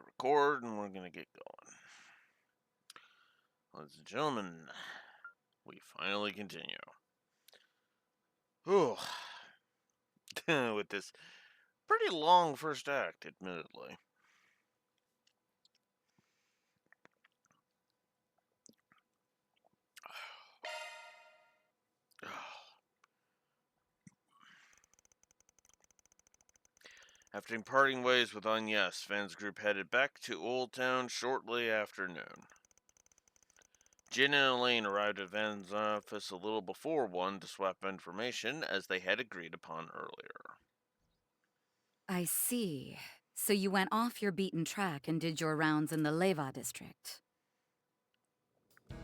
record and we're gonna get going. Ladies and gentlemen, we finally continue. Ooh, with this pretty long first act, admittedly. After parting ways with Agnes, Van's group headed back to Old Town shortly after noon. Jin and Elaine arrived at Van's office a little before 1 to swap information as they had agreed upon earlier. I see. So you went off your beaten track and did your rounds in the Leva district.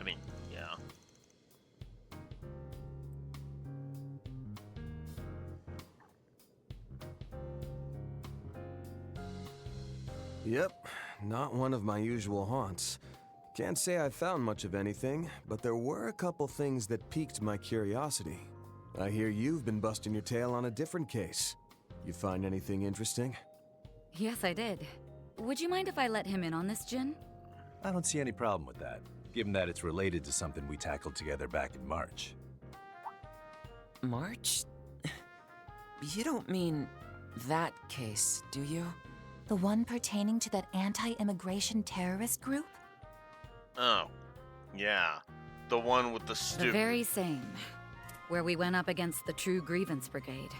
I mean, yeah. Yep, not one of my usual haunts. Can't say I found much of anything, but there were a couple things that piqued my curiosity. I hear you've been busting your tail on a different case. You find anything interesting? Yes, I did. Would you mind if I let him in on this, Jin? I don't see any problem with that, given that it's related to something we tackled together back in March. March? You don't mean that case, do you? The one pertaining to that anti-immigration terrorist group? Oh, yeah. The one with the stupid... The very same. Where we went up against the True Grievance Brigade.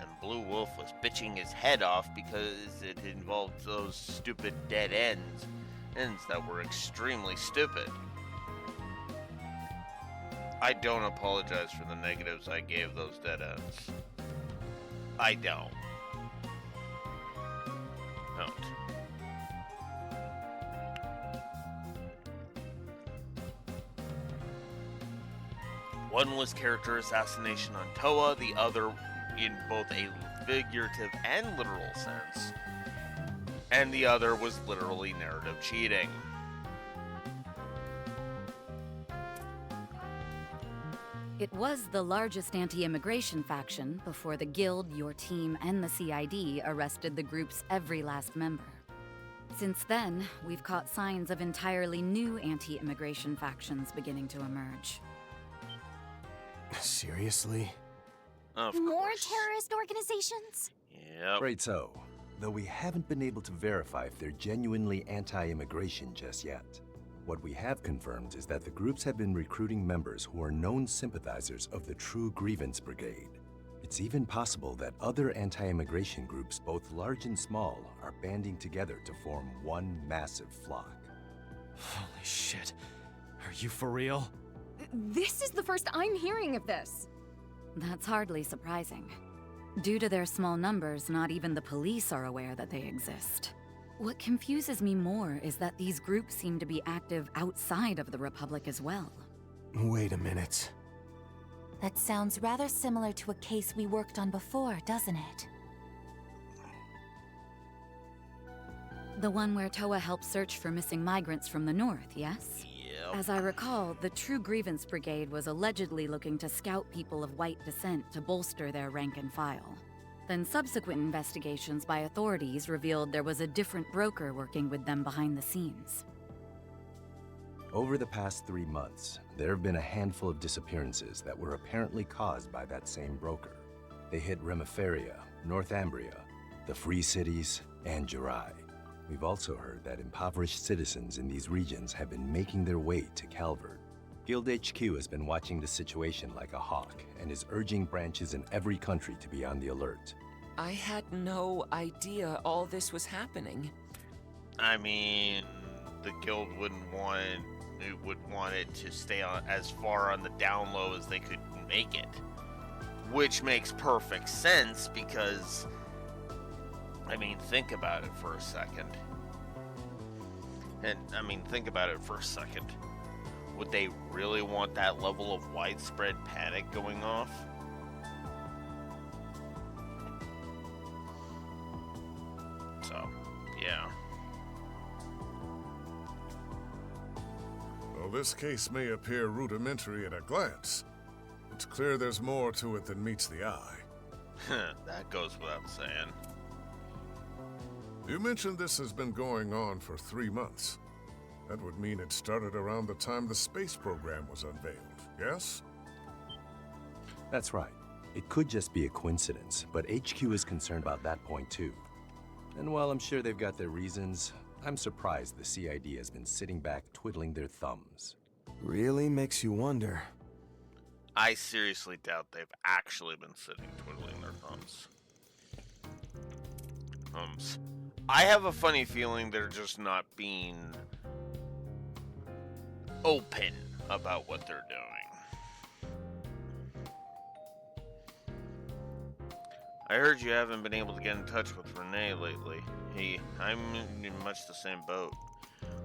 And Blue Wolf was bitching his head off because it involved those stupid dead ends. Ends that were extremely stupid. I don't apologize for the negatives I gave those dead ends. I don't. One was character assassination on Toa, the other in both a figurative and literal sense. And the other was literally narrative cheating. It was the largest anti-immigration faction before the Guild, your team, and the CID arrested the group's every last member. Since then, we've caught signs of entirely new anti-immigration factions beginning to emerge. Seriously? Of More course. terrorist organizations? Yep. Great so, though we haven't been able to verify if they're genuinely anti-immigration just yet. What we have confirmed is that the groups have been recruiting members who are known sympathizers of the True Grievance Brigade. It's even possible that other anti-immigration groups, both large and small, are banding together to form one massive flock. Holy shit. Are you for real? This is the first I'm hearing of this. That's hardly surprising. Due to their small numbers, not even the police are aware that they exist. What confuses me more is that these groups seem to be active outside of the Republic as well. Wait a minute. That sounds rather similar to a case we worked on before, doesn't it? The one where Toa helped search for missing migrants from the north, yes? Yep. As I recall, the True Grievance Brigade was allegedly looking to scout people of white descent to bolster their rank and file. Then subsequent investigations by authorities revealed there was a different broker working with them behind the scenes. Over the past 3 months, there have been a handful of disappearances that were apparently caused by that same broker. They hit Remiferia, Northumbria, the Free Cities, and Jirai. We've also heard that impoverished citizens in these regions have been making their way to Calvert. Guild HQ has been watching the situation like a hawk and is urging branches in every country to be on the alert. I had no idea all this was happening. I mean, the guild would want it to stay on as far on the down low as they could make it. Which makes perfect sense because, I mean, think about it for a second. Would they really want that level of widespread panic going off? So, yeah. Well, this case may appear rudimentary at a glance. It's clear there's more to it than meets the eye. That goes without saying. You mentioned this has been going on for 3 months. That would mean it started around the time the space program was unveiled, yes? That's right. It could just be a coincidence, but HQ is concerned about that point too. And while I'm sure they've got their reasons, I'm surprised the CID has been sitting back twiddling their thumbs. Really makes you wonder. I seriously doubt they've actually been sitting twiddling their thumbs. I have a funny feeling they're just not being open about what they're doing. I heard you haven't been able to get in touch with Renee lately. Hey, I'm in much the same boat.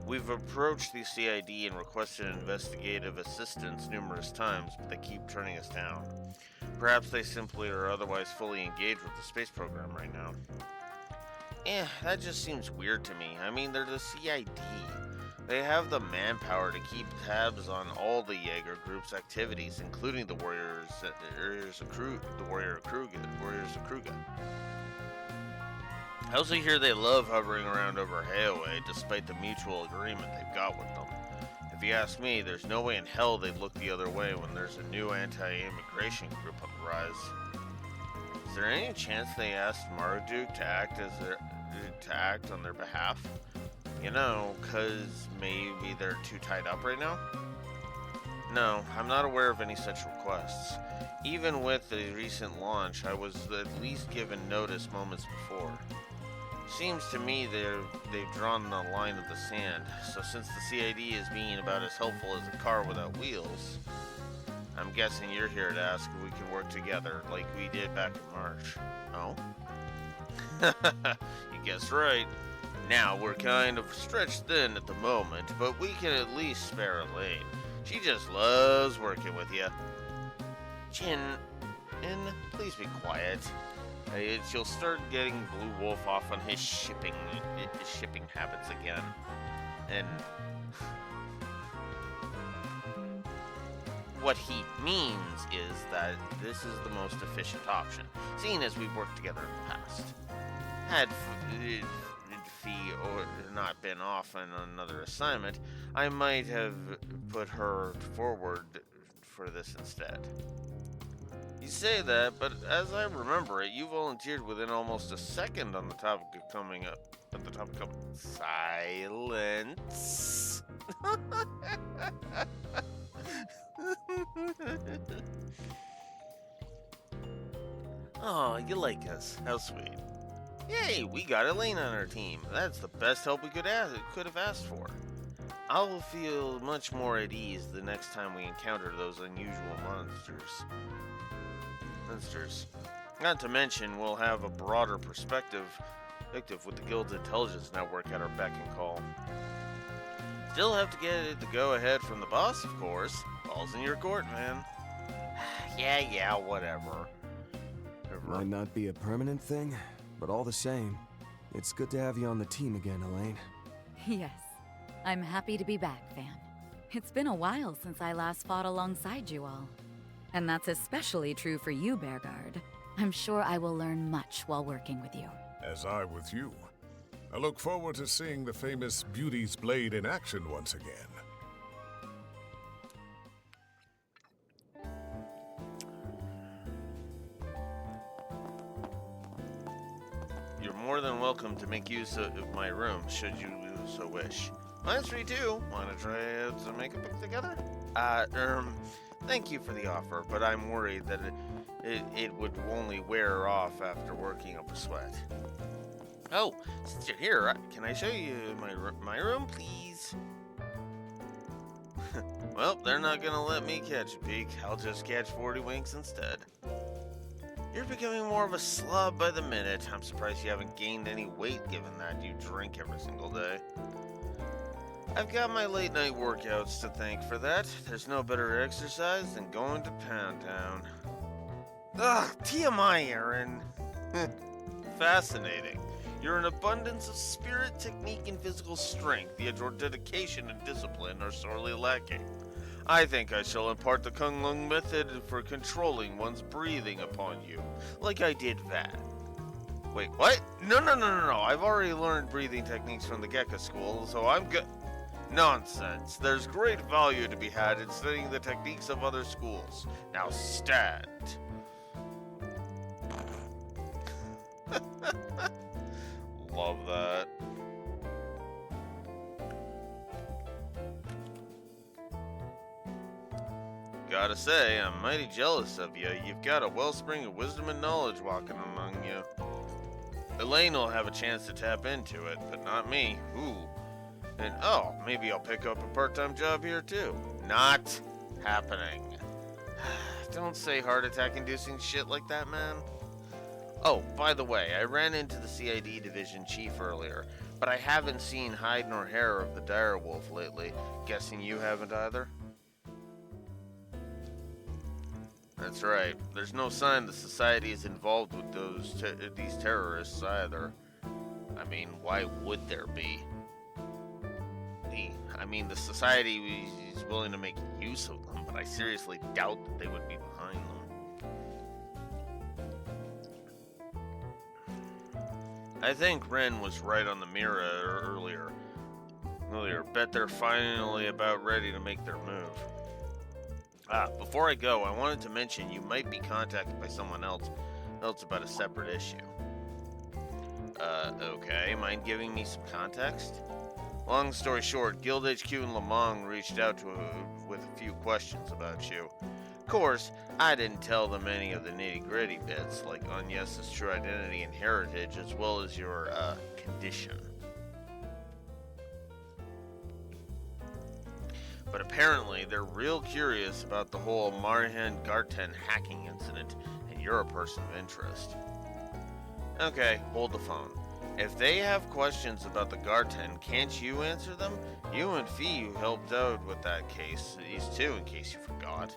We've approached the CID and requested investigative assistance numerous times, but they keep turning us down. Perhaps they simply are otherwise fully engaged with the space program right now. That just seems weird to me. I mean, they're the CID. They have the manpower to keep tabs on all the Jaeger group's activities, including the Warriors of Kruga. I also hear they love hovering around over Hayway, despite the mutual agreement they've got with them. If you ask me, there's no way in hell they'd look the other way when there's a new anti-immigration group on the rise. Is there any chance they asked Marduk to act on their behalf? You know, 'cause maybe they're too tied up right now? No, I'm not aware of any such requests. Even with the recent launch, I was at least given notice moments before. Seems to me they've drawn the line of the sand, so since the CID is being about as helpful as a car without wheels, I'm guessing you're here to ask if we can work together like we did back in March. Oh? You guessed right. Now, we're kind of stretched thin at the moment, but we can at least spare Elaine. She just loves working with you. Jin, please be quiet. She'll start getting Blue Wolf off on his shipping habits again. And what he means is that this is the most efficient option, seeing as we've worked together in the past. Had Fee or not been off on another assignment, I might have put her forward for this instead. You say that, but as I remember it, you volunteered within almost a second on the topic of coming up. Silence. Oh, you like us. How sweet. Yay, we got Elaine on our team. That's the best help we could have asked for. I'll feel much more at ease the next time we encounter those unusual monsters. Not to mention, we'll have a broader perspective with the Guild's intelligence network at our beck and call. Still have to get the go-ahead from the boss, of course. Ball's in your court, man. Yeah, whatever. Might not be a permanent thing, but all the same, it's good to have you on the team again, Elaine. Yes, I'm happy to be back, Van. It's been a while since I last fought alongside you all. And that's especially true for you, Bearguard. I'm sure I will learn much while working with you. As I with you. I look forward to seeing the famous Beauty's Blade in action once again. You're more than welcome to make use of my room, should you so wish. Mine's free too. Wanna try out some makeup together? Thank you for the offer, but I'm worried that it would only wear off after working up a sweat. Oh, since you're here, can I show you my room, please? Well, they're not gonna let me catch a peek. I'll just catch 40 winks instead. You're becoming more of a slob by the minute. I'm surprised you haven't gained any weight given that you drink every single day. I've got my late night workouts to thank for that. There's no better exercise than going to Pound Town. Ugh, TMI, Aaron. Fascinating. You're an abundance of spirit, technique, and physical strength, yet your dedication and discipline are sorely lacking. I think I shall impart the Kung Lung method for controlling one's breathing upon you, like I did Van. Wait, what? No. I've already learned breathing techniques from the Gekka school, so I'm good. Nonsense. There's great value to be had in studying the techniques of other schools. Now stand. Love that. Gotta say, I'm mighty jealous of you. You've got a wellspring of wisdom and knowledge walking among you. Elaine will have a chance to tap into it, but not me. Ooh. And oh, maybe I'll pick up a part-time job here too. Not happening. Don't say heart attack-inducing shit like that, man. Oh, by the way, I ran into the CID division chief earlier, but I haven't seen hide nor hair of the direwolf lately. Guessing you haven't either? That's right. There's no sign the society is involved with these terrorists either. I mean, why would there be? The society is willing to make use of them, but I seriously doubt that they would be behind them. I think Ren was right on the mirror earlier. Bet they're finally about ready to make their move. Before I go, I wanted to mention you might be contacted by someone else about a separate issue. Okay, mind giving me some context? Long story short, Guild HQ in Lamong reached out with a few questions about you. Of course, I didn't tell them any of the nitty-gritty bits, like Agnes's true identity and heritage, as well as your, condition. But apparently, they're real curious about the whole Marhan Garten hacking incident, and you're a person of interest. Okay, hold the phone. If they have questions about the Garten, can't you answer them? You and Fiyu helped out with that case, these two, in case you forgot.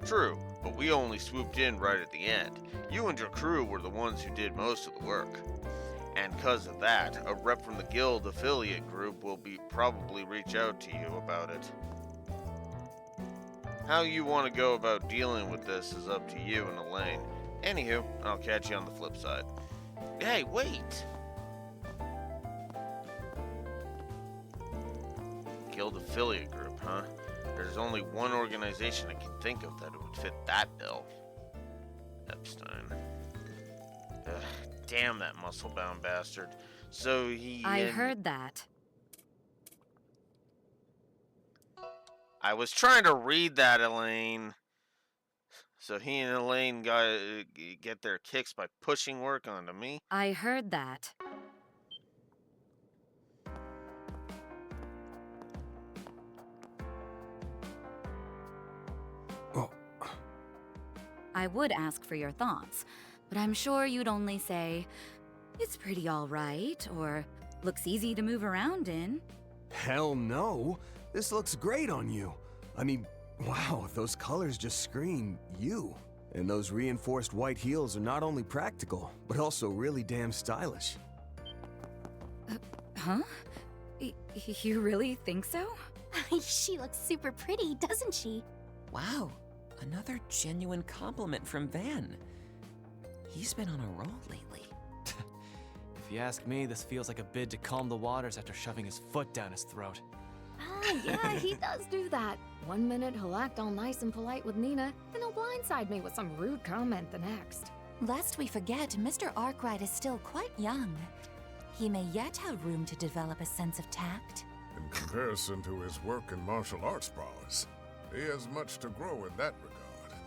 True, but we only swooped in right at the end. You and your crew were the ones who did most of the work. And because of that, a rep from the Guild affiliate group will probably reach out to you about it. How you want to go about dealing with this is up to you and Elaine. Anywho, I'll catch you on the flip side. Hey, wait! Guild affiliate group, huh? There's only one organization I can think of that would fit that bill. Epstein. Ugh, damn that muscle-bound bastard. So he... I heard that. I was trying to read that, Elaine. So he and Elaine get their kicks by pushing work onto me? I heard that. Oh. I would ask for your thoughts, but I'm sure you'd only say, it's pretty alright, or looks easy to move around in. Hell no! This looks great on you. I mean, wow, those colors just scream you. And those reinforced white heels are not only practical, but also really damn stylish. Huh? You really think so? She looks super pretty, doesn't she? Wow, another genuine compliment from Van. He's been on a roll lately. If you ask me, this feels like a bid to calm the waters after shoving his foot down his throat. Yeah, he does do that. One minute he'll act all nice and polite with Nina, then he'll blindside me with some rude comment the next. Lest we forget, Mr. Arkwright is still quite young. He may yet have room to develop a sense of tact. In comparison to his work in martial arts prowess, he has much to grow in that regard.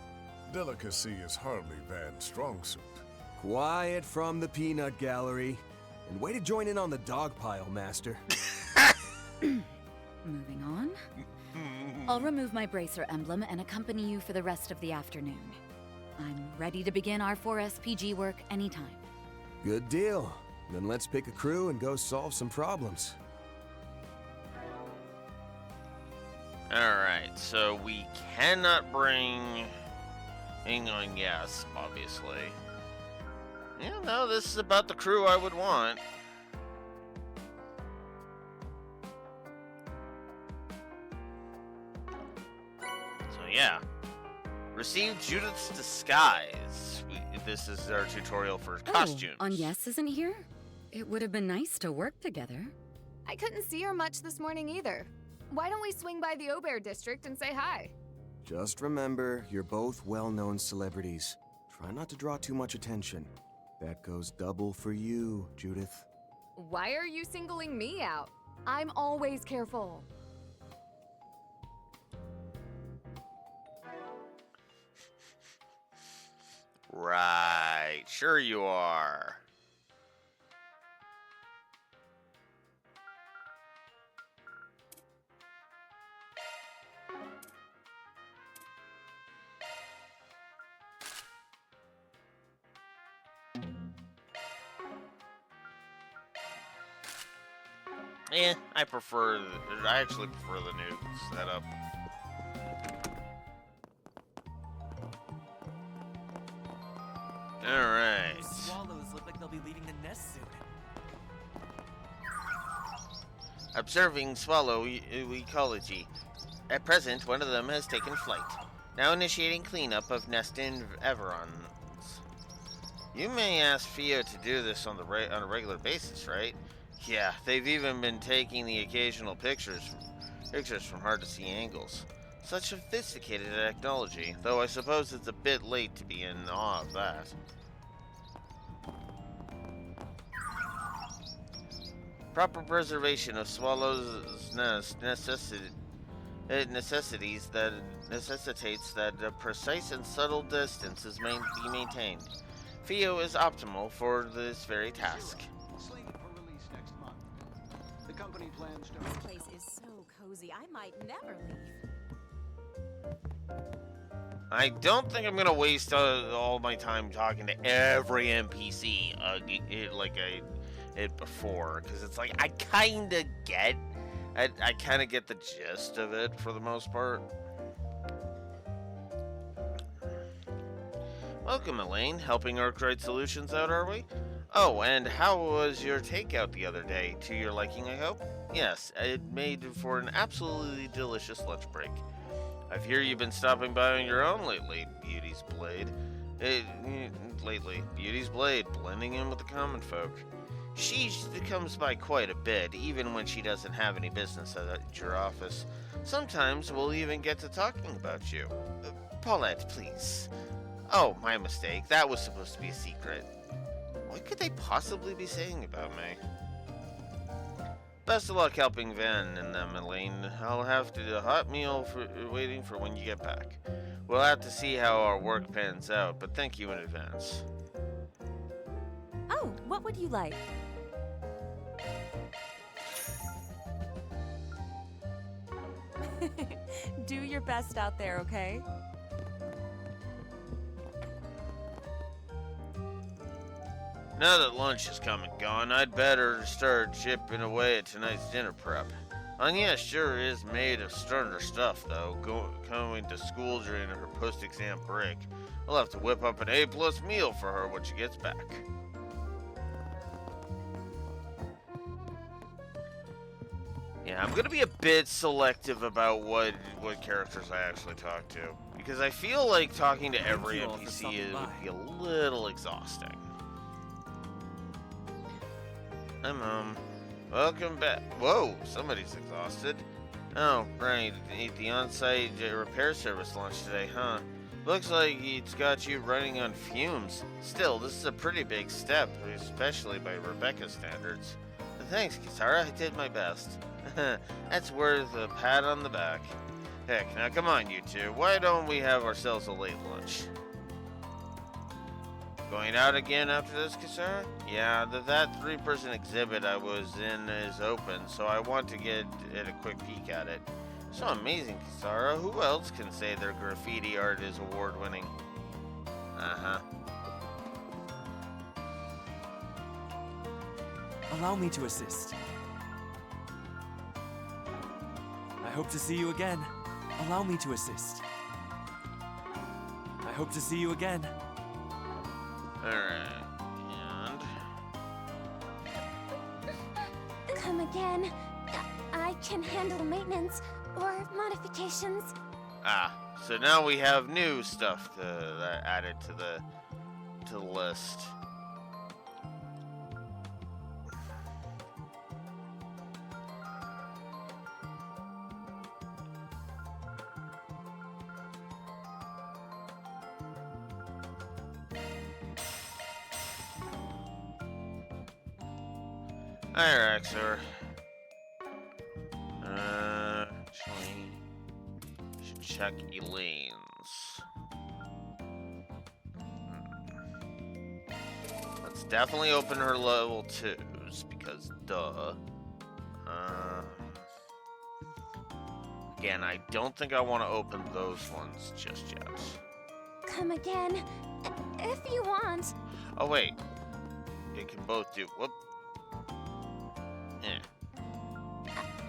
Delicacy is hardly Van's strong suit. Quiet from the peanut gallery. And way to join in on the dog pile, Master. Moving on. I'll remove my bracer emblem and accompany you for the rest of the afternoon. I'm ready to begin our 4SPG work anytime. Good deal. Then let's pick a crew and go solve some problems. Alright, so we cannot bring Ingon, yes, obviously. Yeah, no, this is about the crew I would want. So yeah. Receive Judith's disguise. this is our tutorial for costumes. Oh, Agnes isn't here? It would have been nice to work together. I couldn't see her much this morning either. Why don't we swing by the Aubert district and say hi? Just remember, you're both well-known celebrities. Try not to draw too much attention. That goes double for you, Judith. Why are you singling me out? I'm always careful. Right, sure you are. I actually prefer the new setup. Alright. Those swallows look like they'll be leaving the nest soon. Observing swallow ecology. At present, one of them has taken flight. Now initiating cleanup of nest environs. You may ask Fio to do this on a regular basis, right? Yeah, they've even been taking the occasional pictures from hard-to-see angles. Such sophisticated technology, though I suppose it's a bit late to be in awe of that. Proper preservation of swallows' nest necessitates that a precise and subtle distance is be maintained. Fio is optimal for this very task. Slated for release next month. The company plans to... This place is so cozy, I might never leave. I don't think I'm gonna waste all my time talking to every NPC like I did before, because it's like I kind of get the gist of it for the most part. Welcome, Elaine. Helping Arkwright Solutions out, are we? Oh, and how was your takeout the other day? To your liking, I hope? Yes, it made for an absolutely delicious lunch break. I hear you've been stopping by on your own lately, Beauty's Blade. Beauty's Blade, blending in with the common folk. She comes by quite a bit, even when she doesn't have any business at your office. Sometimes we'll even get to talking about you. Paulette, please. Oh, my mistake. That was supposed to be a secret. What could they possibly be saying about me? Best of luck helping Van and them, Elaine. I'll have to do a hot meal waiting for when you get back. We'll have to see how our work pans out, but thank you in advance. Oh, what would you like? Do your best out there, okay? Now that lunch is come and gone, I'd better start chipping away at tonight's dinner prep. Anya sure is made of sterner stuff, though, going to school during her post-exam break. I'll have to whip up an A-plus meal for her when she gets back. Yeah, I'm gonna be a bit selective about what characters I actually talk to, because I feel like talking to every NPC would be a little exhausting. I'm home. Welcome back. Whoa, somebody's exhausted. Oh, right. The on-site repair service launched today, huh? Looks like it's got you running on fumes. Still, this is a pretty big step, especially by Rebecca's standards. Thanks, Kisara. I did my best. That's worth a pat on the back. Heck, now come on, you two. Why don't we have ourselves a late lunch? Going out again after this, Kisara? Yeah, that three-person exhibit I was in is open, so I want to get a quick peek at it. So amazing, Kisara. Who else can say their graffiti art is award-winning? Uh-huh. Allow me to assist. I hope to see you again. Allow me to assist. I hope to see you again. Alright, and... Come again. I can handle maintenance or modifications. Ah, so now we have new stuff added to the to the list. Hi, Rexer. Actually, should check Elaine's. Let's definitely open her level 2s because duh. Again, I don't think I want to open those ones just yet. Come again, if you want. Oh wait, it can both do. Whoop. Eh.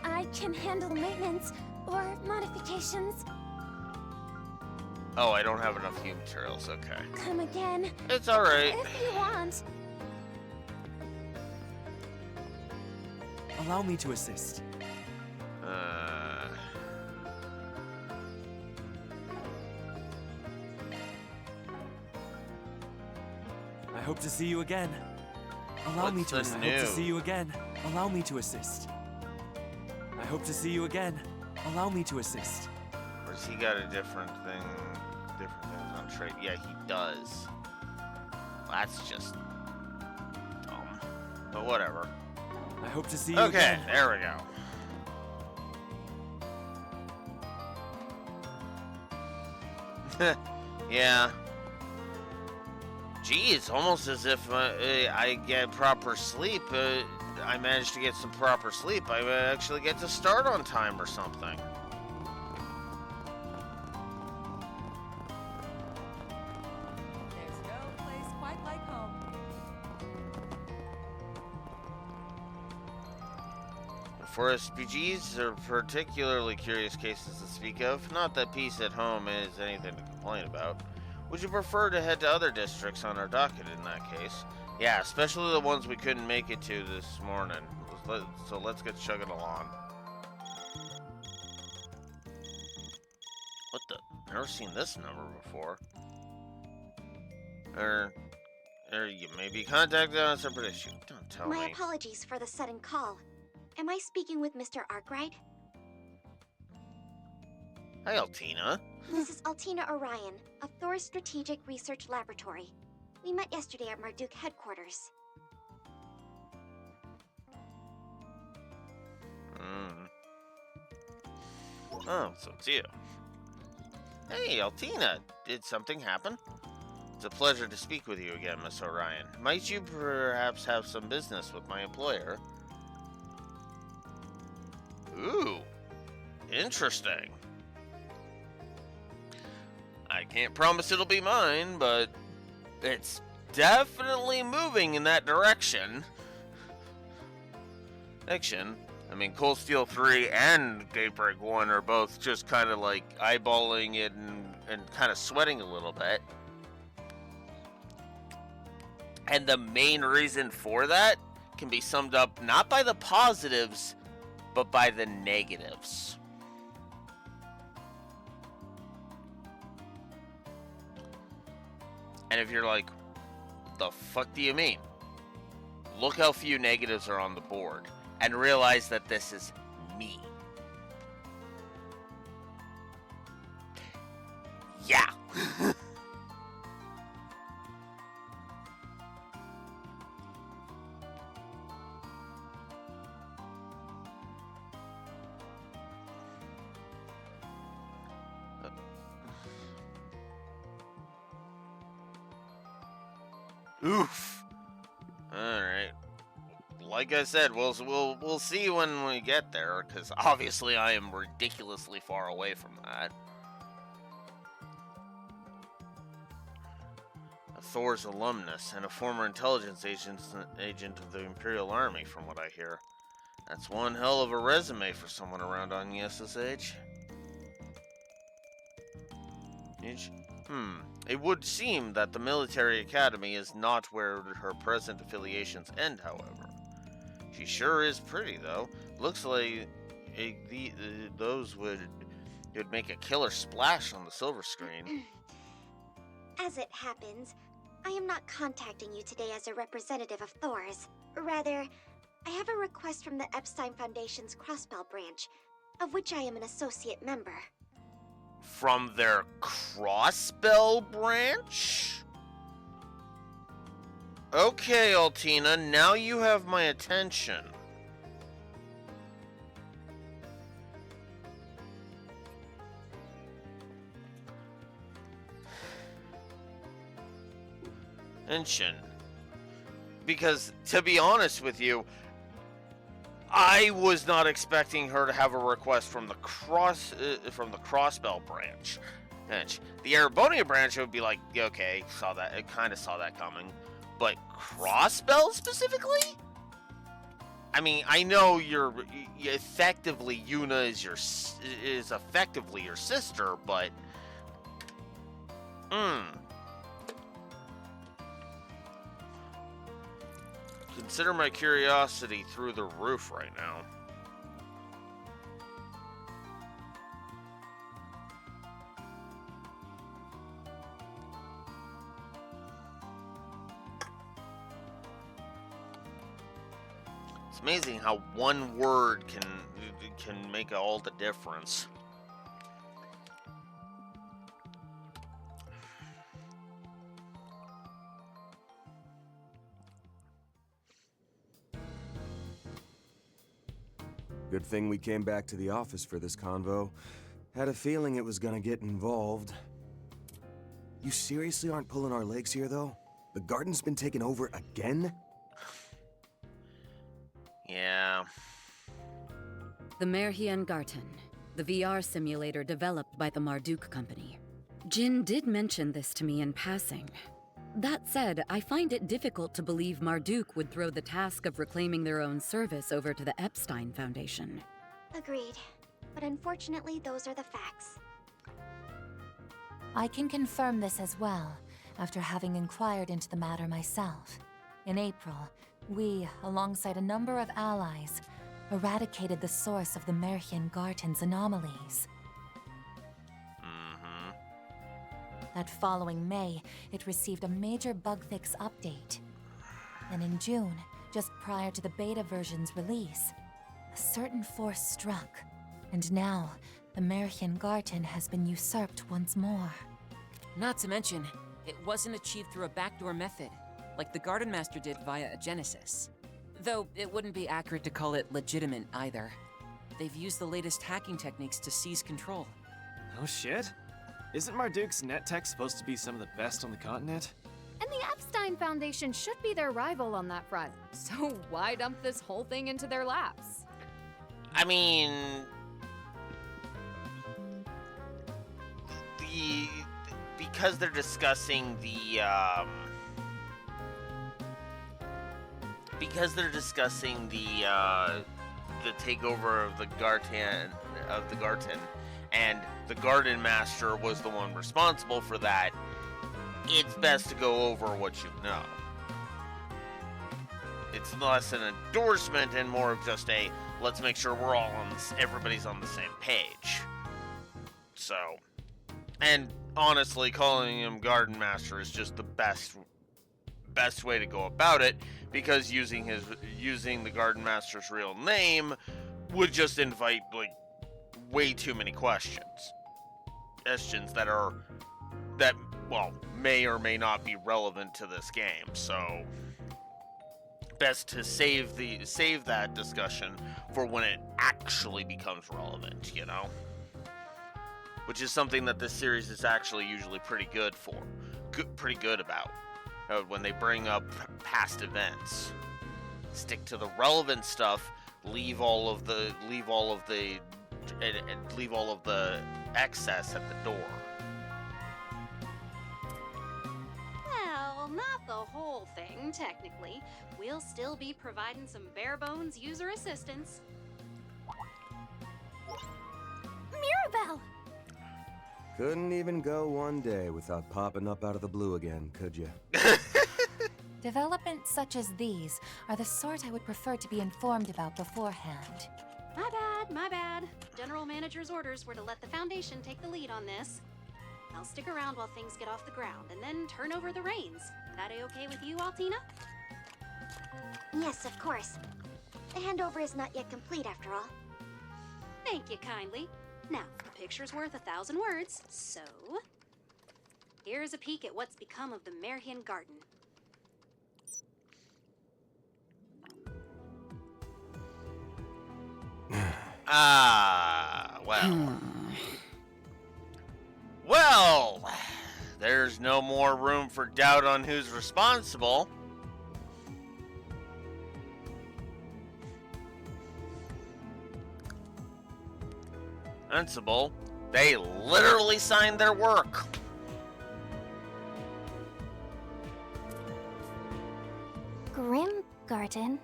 I can handle maintenance or modifications. Oh, I don't have enough heat materials. Okay. Come again. It's all right. If you want. Allow me to assist. I hope to see you again. Allow me to assist. I hope to see you again. Allow me to assist. I hope to see you again. Allow me to assist. Or has he got a different thing? Different things on trade? Yeah, he does. That's just dumb. But whatever. I hope to see you again. Okay, there we go. Yeah. Gee, it's almost as if I get proper sleep. I managed to get some proper sleep. I actually get to start on time or something. There's no place quite like home. For SPGs, are particularly curious cases to speak of. Not that peace at home is anything to complain about. Would you prefer to head to other districts on our docket in that case? Yeah, especially the ones we couldn't make it to this morning. So let's get chugging along. What the? Never seen this number before. Or you may be contacted on a separate issue. Don't tell me. My apologies for the sudden call. Am I speaking with Mr. Arkwright? Hi, Altina. This is Altina Orion of Thor's Strategic Research Laboratory. We met yesterday at Marduk headquarters. Oh, so it's you. Hey, Altina. Did something happen? It's a pleasure to speak with you again, Miss Orion. Might you perhaps have some business with my employer? Ooh. Interesting. I can't promise it'll be mine, but it's definitely moving in that direction. I mean, Cold Steel 3 and Daybreak 1 are both just kind of like eyeballing it and kind of sweating a little bit. And the main reason for that can be summed up not by the positives, but by the negatives. And if you're like, the fuck do you mean? Look how few negatives are on the board and realize that this is me. Yeah. Oof. All right. Like I said, we'll see when we get there, because obviously I am ridiculously far away from that. A Thor's alumnus and a former intelligence agent of the Imperial Army, from what I hear. That's one hell of a resume for someone around on the SSH. It would seem that the military academy is not where her present affiliations end, however. She sure is pretty, though. Looks like those would make a killer splash on the silver screen. As it happens, I am not contacting you today as a representative of Thor's. Rather, I have a request from the Epstein Foundation's Crossbell branch, of which I am an associate member. From their Crossbell branch? Okay, Altina, now you have my attention. Attention. Because, to be honest with you, I was not expecting her to have a request from the Crossbell branch. The Erebonia branch would be like, okay, kind of saw that coming. But Crossbell specifically? I mean, I know Yuna is effectively your sister, but consider my curiosity through the roof right now. It's amazing how one word can make all the difference. Good thing we came back to the office for this convo. Had a feeling it was gonna get involved. You seriously aren't pulling our legs here, though? The garden's been taken over again? Yeah. The Merhian Garten, the VR simulator developed by the Marduk Company. Jin did mention this to me in passing. That said, I find it difficult to believe Marduk would throw the task of reclaiming their own service over to the Epstein Foundation. Agreed. But unfortunately, those are the facts. I can confirm this as well, after having inquired into the matter myself. In April, we, alongside a number of allies, eradicated the source of the Merhian Garten's anomalies. That following May, it received a major bug fix update. And in June, just prior to the beta version's release, a certain force struck. And now, the Merhian Garten has been usurped once more. Not to mention, it wasn't achieved through a backdoor method, like the Garden Master did via a Genesis. Though it wouldn't be accurate to call it legitimate either. They've used the latest hacking techniques to seize control. Oh shit? Isn't Marduk's net tech supposed to be some of the best on the continent? And the Epstein Foundation should be their rival on that front. So why dump this whole thing into their laps? I mean, because they're discussing the takeover of the Garten, and the Garden Master was the one responsible for that, it's best to go over what you know. It's less an endorsement and more of just a, let's make sure we're all everybody's on the same page. So, and honestly, calling him Garden Master is just the best way to go about it, because using the Garden Master's real name would just invite way too many questions that may or may not be relevant to this game. So best to save that discussion for when it actually becomes relevant, you know? Which is something that this series is actually usually pretty good about. When they bring up past events, stick to the relevant stuff, leave all of the excess at the door. Well, not the whole thing, technically. We'll still be providing some bare-bones user assistance. Mirabelle! Couldn't even go one day without popping up out of the blue again, could you? Developments such as these are the sort I would prefer to be informed about beforehand. My bad. General Manager's orders were to let the Foundation take the lead on this. I'll stick around while things get off the ground, and then turn over the reins. That a-okay with you, Altina? Yes, of course. The handover is not yet complete, after all. Thank you kindly. Now, a picture's worth 1,000 words, so... here's a peek at what's become of the Merhian Garden. Well. Well, there's no more room for doubt on who's responsible. Sensible. They literally signed their work. Grimgarten.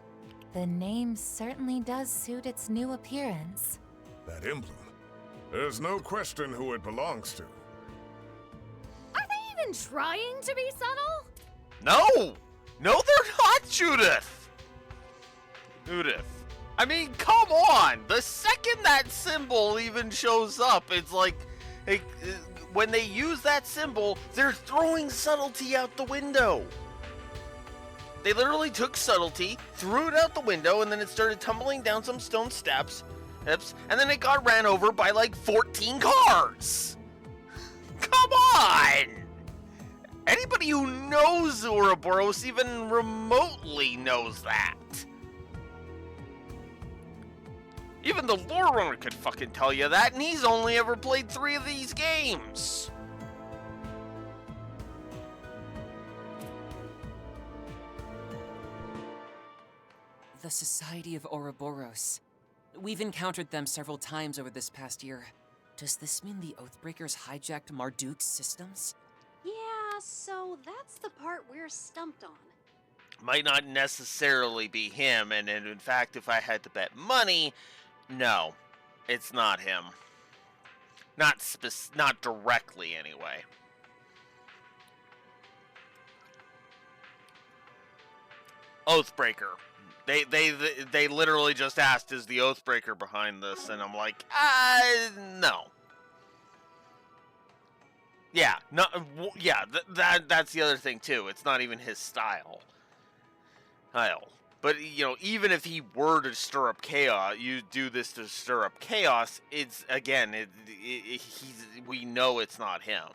The name certainly does suit its new appearance. That emblem. There's no question who it belongs to. Are they even trying to be subtle? No! No, they're not, Judith! Judith. I mean, come on! The second that symbol even shows up, it's like when they use that symbol, they're throwing subtlety out the window. They literally took subtlety, threw it out the window, and then it started tumbling down some stone steps, and then it got ran over by like 14 cars! Come on! Anybody who knows Ouroboros even remotely knows that. Even the lore runner could fucking tell you that, and he's only ever played 3 of these games. The Society of Ouroboros. We've encountered them several times over this past year. Does this mean the Oathbreakers hijacked Marduk's systems? Yeah, so that's the part we're stumped on. Might not necessarily be him, and in fact, if I had to bet money, no, it's not him. Not directly, anyway. Oathbreaker. They literally just asked, is the Oathbreaker behind this? And I'm like, no. Yeah, no, yeah, that's the other thing too. It's not even his style. But, you know, even if he were to stir up chaos, you do this to stir up chaos, it's, again, we know it's not him.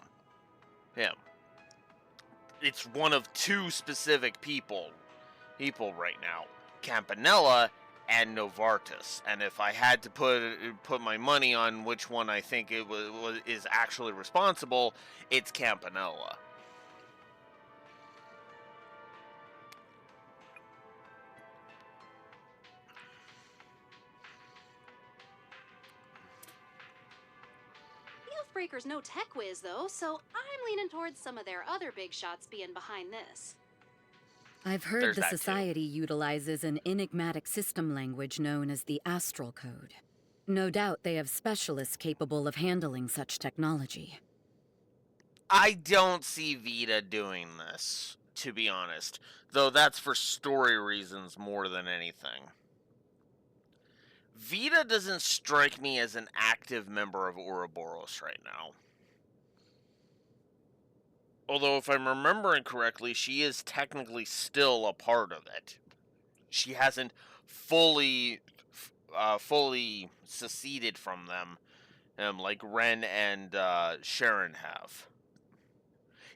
It's one of 2 specific people right now. Campanella and Novartis. And if I had to put my money on which one I think is actually responsible, it's Campanella. Oathbreaker's no tech whiz, though, so I'm leaning towards some of their other big shots being behind this. I've heard the Society utilizes an enigmatic system language known as the Astral Code. No doubt they have specialists capable of handling such technology. I don't see Vita doing this, to be honest. Though that's for story reasons more than anything. Vita doesn't strike me as an active member of Ouroboros right now. Although, if I'm remembering correctly, she is technically still a part of it. She hasn't fully seceded from them, like Ren and Sharon have.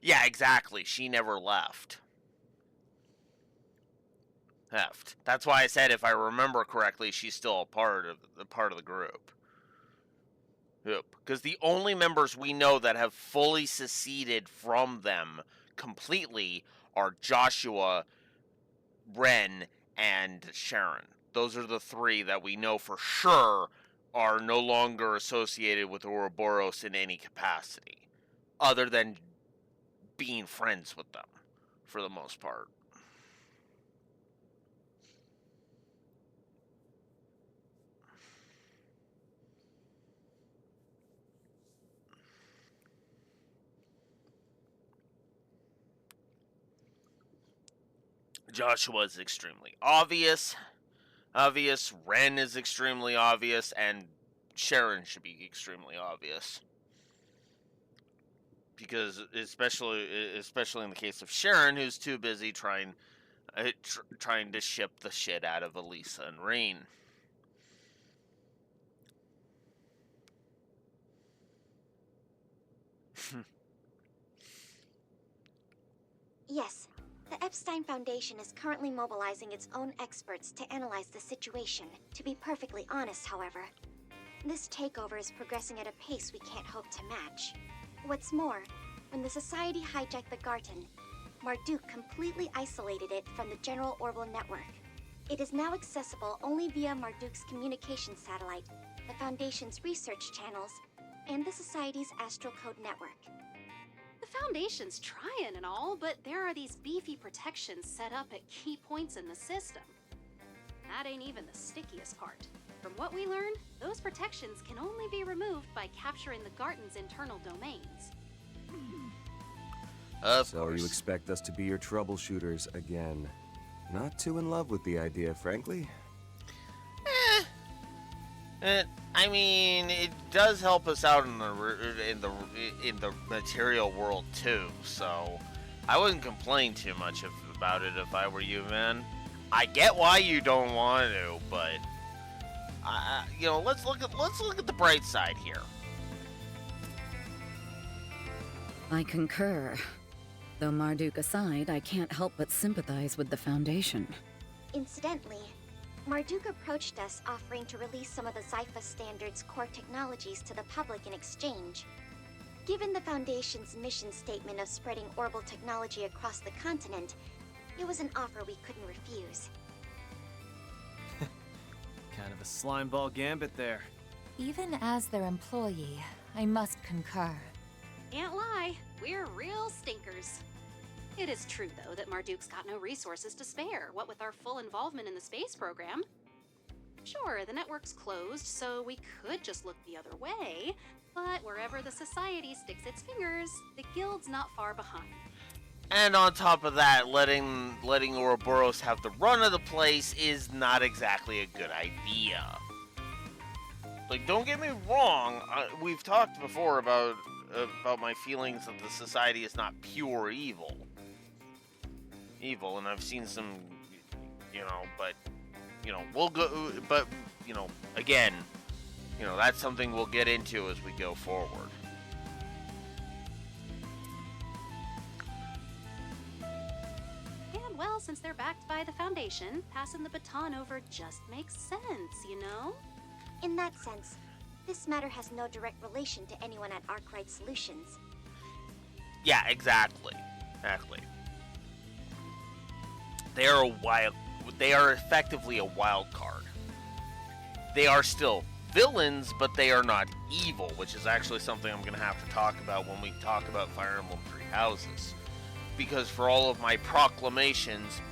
Yeah, exactly. She never left. That's why I said, if I remember correctly, she's still a part of the group. Yep. Because the only members we know that have fully seceded from them completely are Joshua, Ren, and Sharon. Those are the 3 that we know for sure are no longer associated with Ouroboros in any capacity, other than being friends with them, for the most part. Joshua is extremely obvious. Ren is extremely obvious, and Sharon should be extremely obvious. because especially in the case of Sharon, who's too busy trying to ship the shit out of Elisa and Rain. Yes, the Epstein Foundation is currently mobilizing its own experts to analyze the situation. To be perfectly honest, however, this takeover is progressing at a pace we can't hope to match. What's more, when the Society hijacked the Garten, Marduk completely isolated it from the general Orbital network. It is now accessible only via Marduk's communication satellite, the Foundation's research channels, and the Society's Astral Code network. The Foundation's trying and all, but there are these beefy protections set up at key points in the system. That ain't even the stickiest part. From what we learned, those protections can only be removed by capturing the Garten's internal domains. So you expect us to be your troubleshooters again. Not too in love with the idea, frankly. I mean, it does help us out in the material world too. So I wouldn't complain too much about it if I were you, man. I get why you don't want to, but you know, let's look at the bright side here. I concur. Though Marduk aside, I can't help but sympathize with the Foundation. Incidentally, Marduk approached us offering to release some of the Zypha Standard's core technologies to the public in exchange. Given the Foundation's mission statement of spreading orbital technology across the continent, it was an offer we couldn't refuse. Kind of a slimeball gambit there. Even as their employee, I must concur. Can't lie, we're real stinkers. It is true, though, that Marduk's got no resources to spare, what with our full involvement in the space program. Sure, the network's closed, so we could just look the other way, but wherever the Society sticks its fingers, the Guild's not far behind. And on top of that, letting Ouroboros have the run of the place is not exactly a good idea. Like, don't get me wrong, we've talked before about my feelings that the Society is not pure evil, and I've seen some, you know, but, you know, we'll go, but, you know, again, you know, that's something we'll get into as we go forward. And, well, since they're backed by the Foundation, passing the baton over just makes sense, you know? In that sense, this matter has no direct relation to anyone at Arkwright Solutions. Yeah, exactly. They are effectively a wild card. They are still villains, but they are not evil, which is actually something I'm going to have to talk about when we talk about Fire Emblem Three Houses. Because for all of my proclamations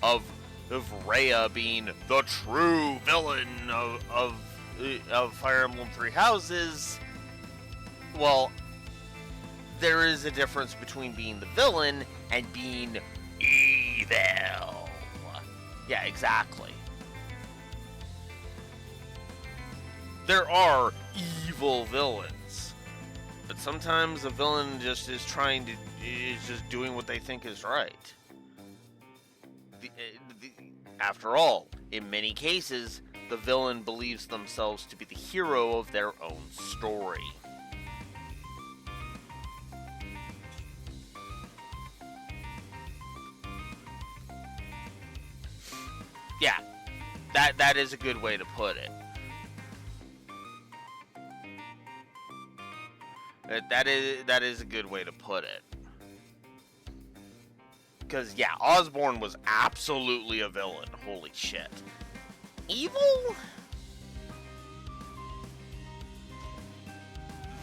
of Rhea being the true villain of Fire Emblem Three Houses, well, there is a difference between being the villain and being evil. Yeah, exactly. There are evil villains, but sometimes a villain just is just doing what they think is right. After all, in many cases, the villain believes themselves to be the hero of their own story. Yeah, that is a good way to put it. That is a good way to put it. Because, yeah, Osborn was absolutely a villain. Holy shit. Evil?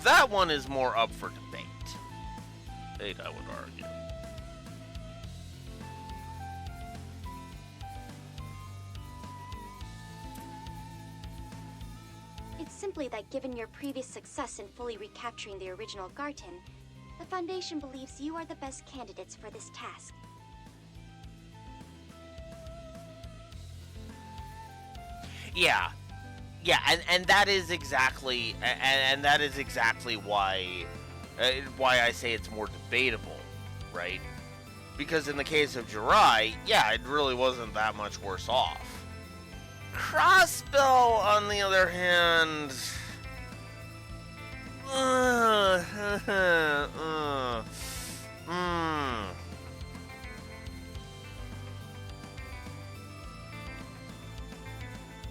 That one is more up for debate, I would argue. It's simply that given your previous success in fully recapturing the original Garten, the Foundation believes you are the best candidates for this task. Yeah, and that is exactly why I say it's more debatable, right? Because in the case of Jirai, yeah, it really wasn't that much worse off. Crossbow, on the other hand,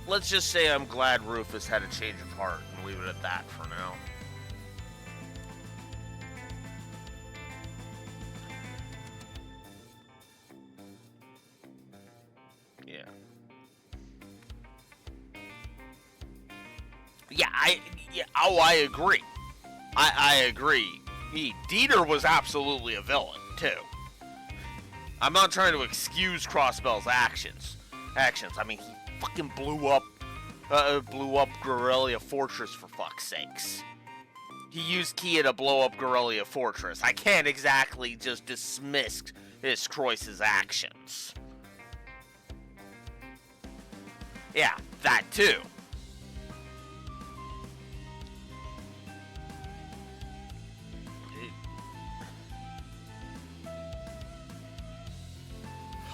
let's just say I'm glad Rufus had a change of heart and leave it at that for now. I agree. I agree. Dieter was absolutely a villain, too. I'm not trying to excuse Crossbell's actions. I mean, he fucking blew up Guerrilla Fortress, for fuck's sakes. He used Kia to blow up Guerrilla Fortress. I can't exactly just dismiss Croiss's actions. Yeah, that too.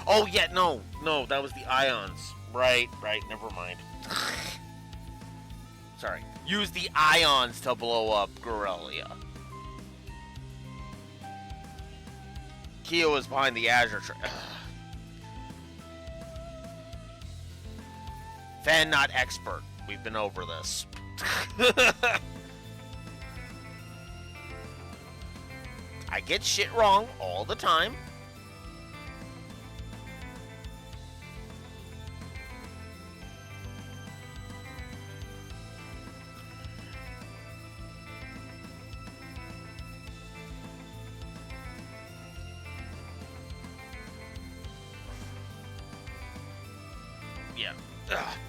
Oh, yeah, no, that was the ions. Right, never mind. Sorry. Use the ions to blow up Guerrilla. Kia was behind the Azure Fan not expert. We've been over this. I get shit wrong all the time.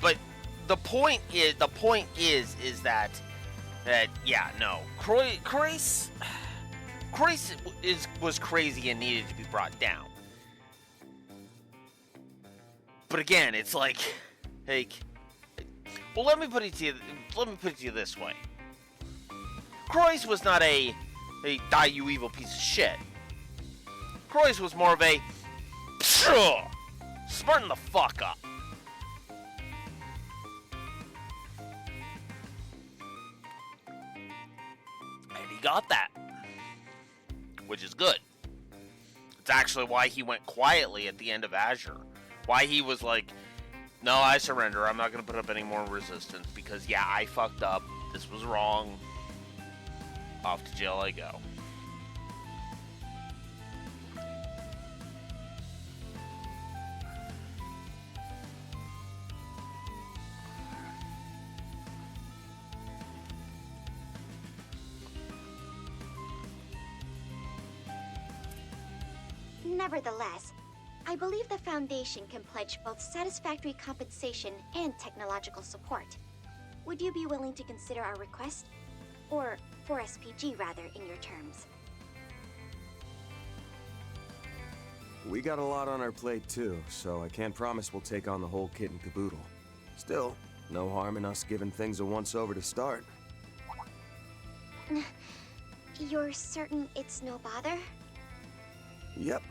But the point is that Croiss was crazy and needed to be brought down. But again, it's like, hey, well, let me put it to you this way. Croiss was not a die you evil piece of shit. Croiss was more of a smarten the fuck up. Got that, which is good. It's actually why he went quietly at the end of Azure. Why he was like, no, I surrender. I'm not going to put up any more resistance because, yeah, I fucked up. This was wrong. Off to jail I go. Nevertheless, I believe the Foundation can pledge both satisfactory compensation and technological support. Would you be willing to consider our request? Or 4SPG, rather, in your terms? We got a lot on our plate, too, so I can't promise we'll take on the whole kit and caboodle. Still, no harm in us giving things a once-over to start. You're certain it's no bother? Yep.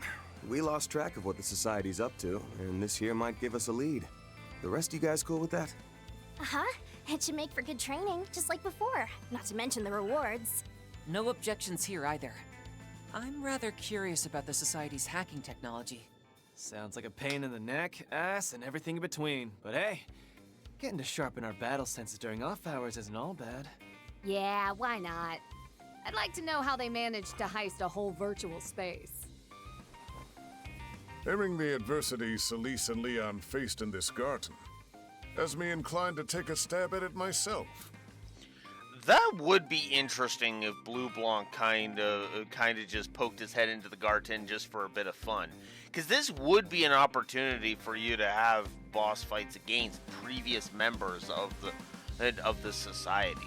We lost track of what the Society's up to, and this here might give us a lead. The rest of you guys cool with that? Uh-huh. It should make for good training, just like before. Not to mention the rewards. No objections here either. I'm rather curious about the Society's hacking technology. Sounds like a pain in the neck, ass, and everything in between. But hey, getting to sharpen our battle senses during off hours isn't all bad. Yeah, why not? I'd like to know how they managed to heist a whole virtual space. Hearing the adversity Celise and Leon faced in this garden has me inclined to take a stab at it myself. That would be interesting if Blue Blanc kind of just poked his head into the garden just for a bit of fun. Because this would be an opportunity for you to have boss fights against previous members of the Society.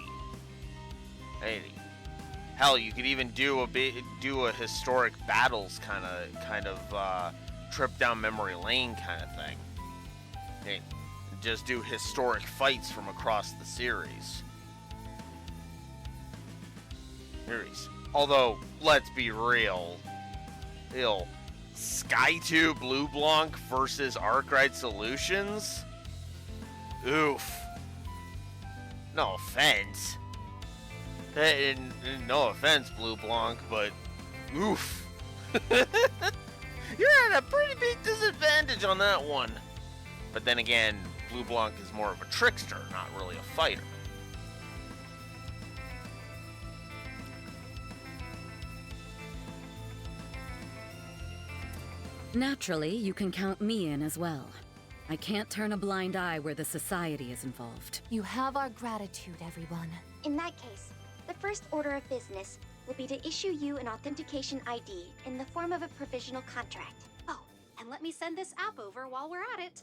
Hey, hell, you could even do a historic battles kind of trip down memory lane kind of thing. Hey, just do historic fights from across the series. Although, let's be real. Sky 2 Blue Blanc versus Arkwright Solutions? Oof. No offense. No offense, Blue Blanc, but oof. You're at a pretty big disadvantage on that one. But then again, Blue Blanc is more of a trickster, not really a fighter. Naturally, you can count me in as well. I can't turn a blind eye where the Society is involved. You have our gratitude, everyone. In that case, the first order of business will be to issue you an authentication ID in the form of a provisional contract. Oh, and let me send this app over while we're at it.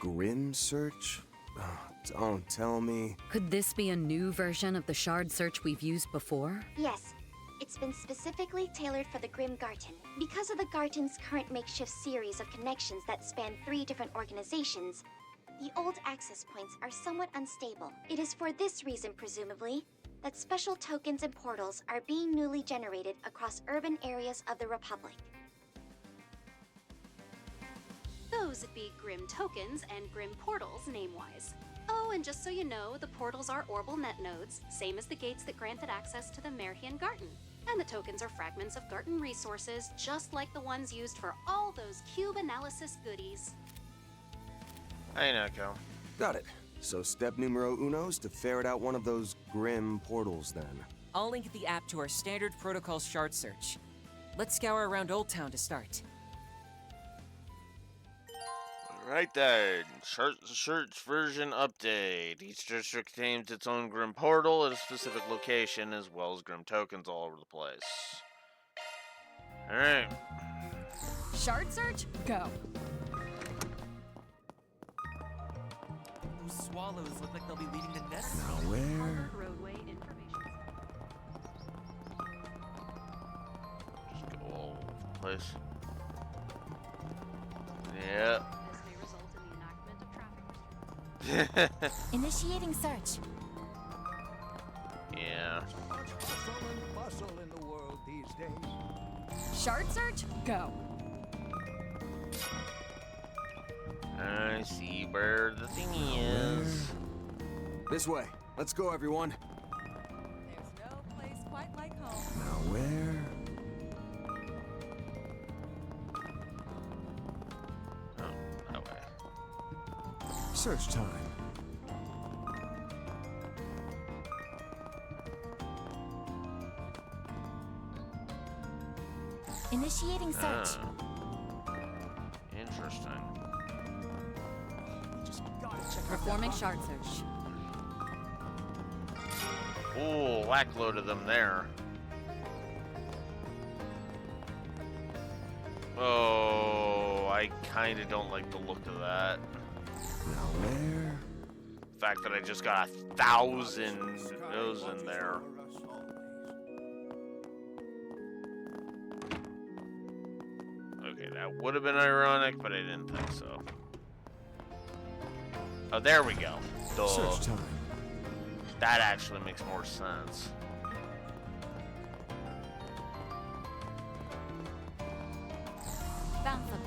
Grim Search? Oh, don't tell me. Could this be a new version of the Shard Search we've used before? Yes. It's been specifically tailored for the Grim Garten. Because of the Garten's current makeshift series of connections that span 3 different organizations, the old access points are somewhat unstable. It is for this reason, presumably, that special tokens and portals are being newly generated across urban areas of the Republic. Those would be Grim Tokens and Grim Portals, name-wise. Oh, and just so you know, the portals are Orbital net nodes, same as the gates that granted access to the Merhian Garten. And the tokens are fragments of Garten resources, just like the ones used for all those cube analysis goodies. Hey, Neko. Got it. So step numero uno's to ferret out one of those Grim portals, then. I'll link the app to our standard protocol Shard Search. Let's scour around Old Town to start. Right then, search version update. Each district contains its own Grim portal at a specific location, as well as Grim tokens all over the place. Alright. Shard Search, go. Those swallows look like they'll be leaving the nest. Now where? Roadway information. Just go all over the place. Yeah. Initiating search. Yeah. Hustle and bustle in the world these days. Shard Search, go. I see where the thing is. This way. Let's go, everyone. There's no place quite like home. Now where? Oh, that way. Search time. Initiating search. Interesting. Performing Shard Search. Ooh, whack load of them there. Oh, I kind of don't like the look of that. Now where? The fact that I just got 1,000 those in there. Okay, that would have been ironic, but I didn't think so. Oh, there we go. Duh. Search time. That actually makes more sense. Found them.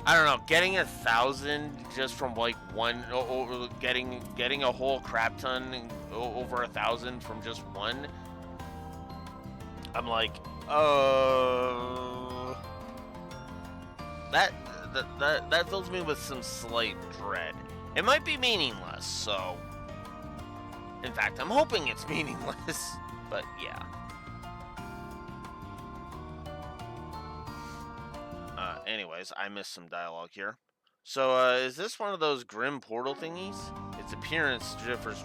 I don't know, getting 1,000 just from like one, or getting a whole crap ton over 1,000 from just one. I'm like, that fills me with some slight dread. It might be meaningless, so in fact, I'm hoping it's meaningless, but yeah. Anyways, I missed some dialogue here. So, is this one of those Grim portal thingies? Its appearance differs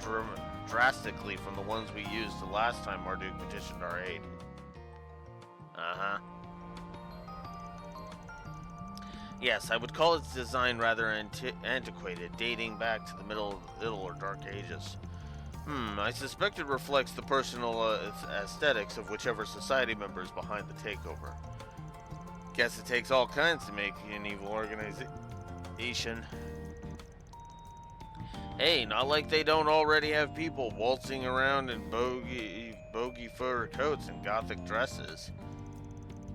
drastically from the ones we used the last time Marduk petitioned our aid. Uh-huh. Yes, I would call its design rather antiquated, dating back to the Middle or Dark Ages. I suspect it reflects the personal aesthetics of whichever society member is behind the takeover. Guess it takes all kinds to make an evil organization. Hey, not like they don't already have people waltzing around in bogey fur coats and gothic dresses.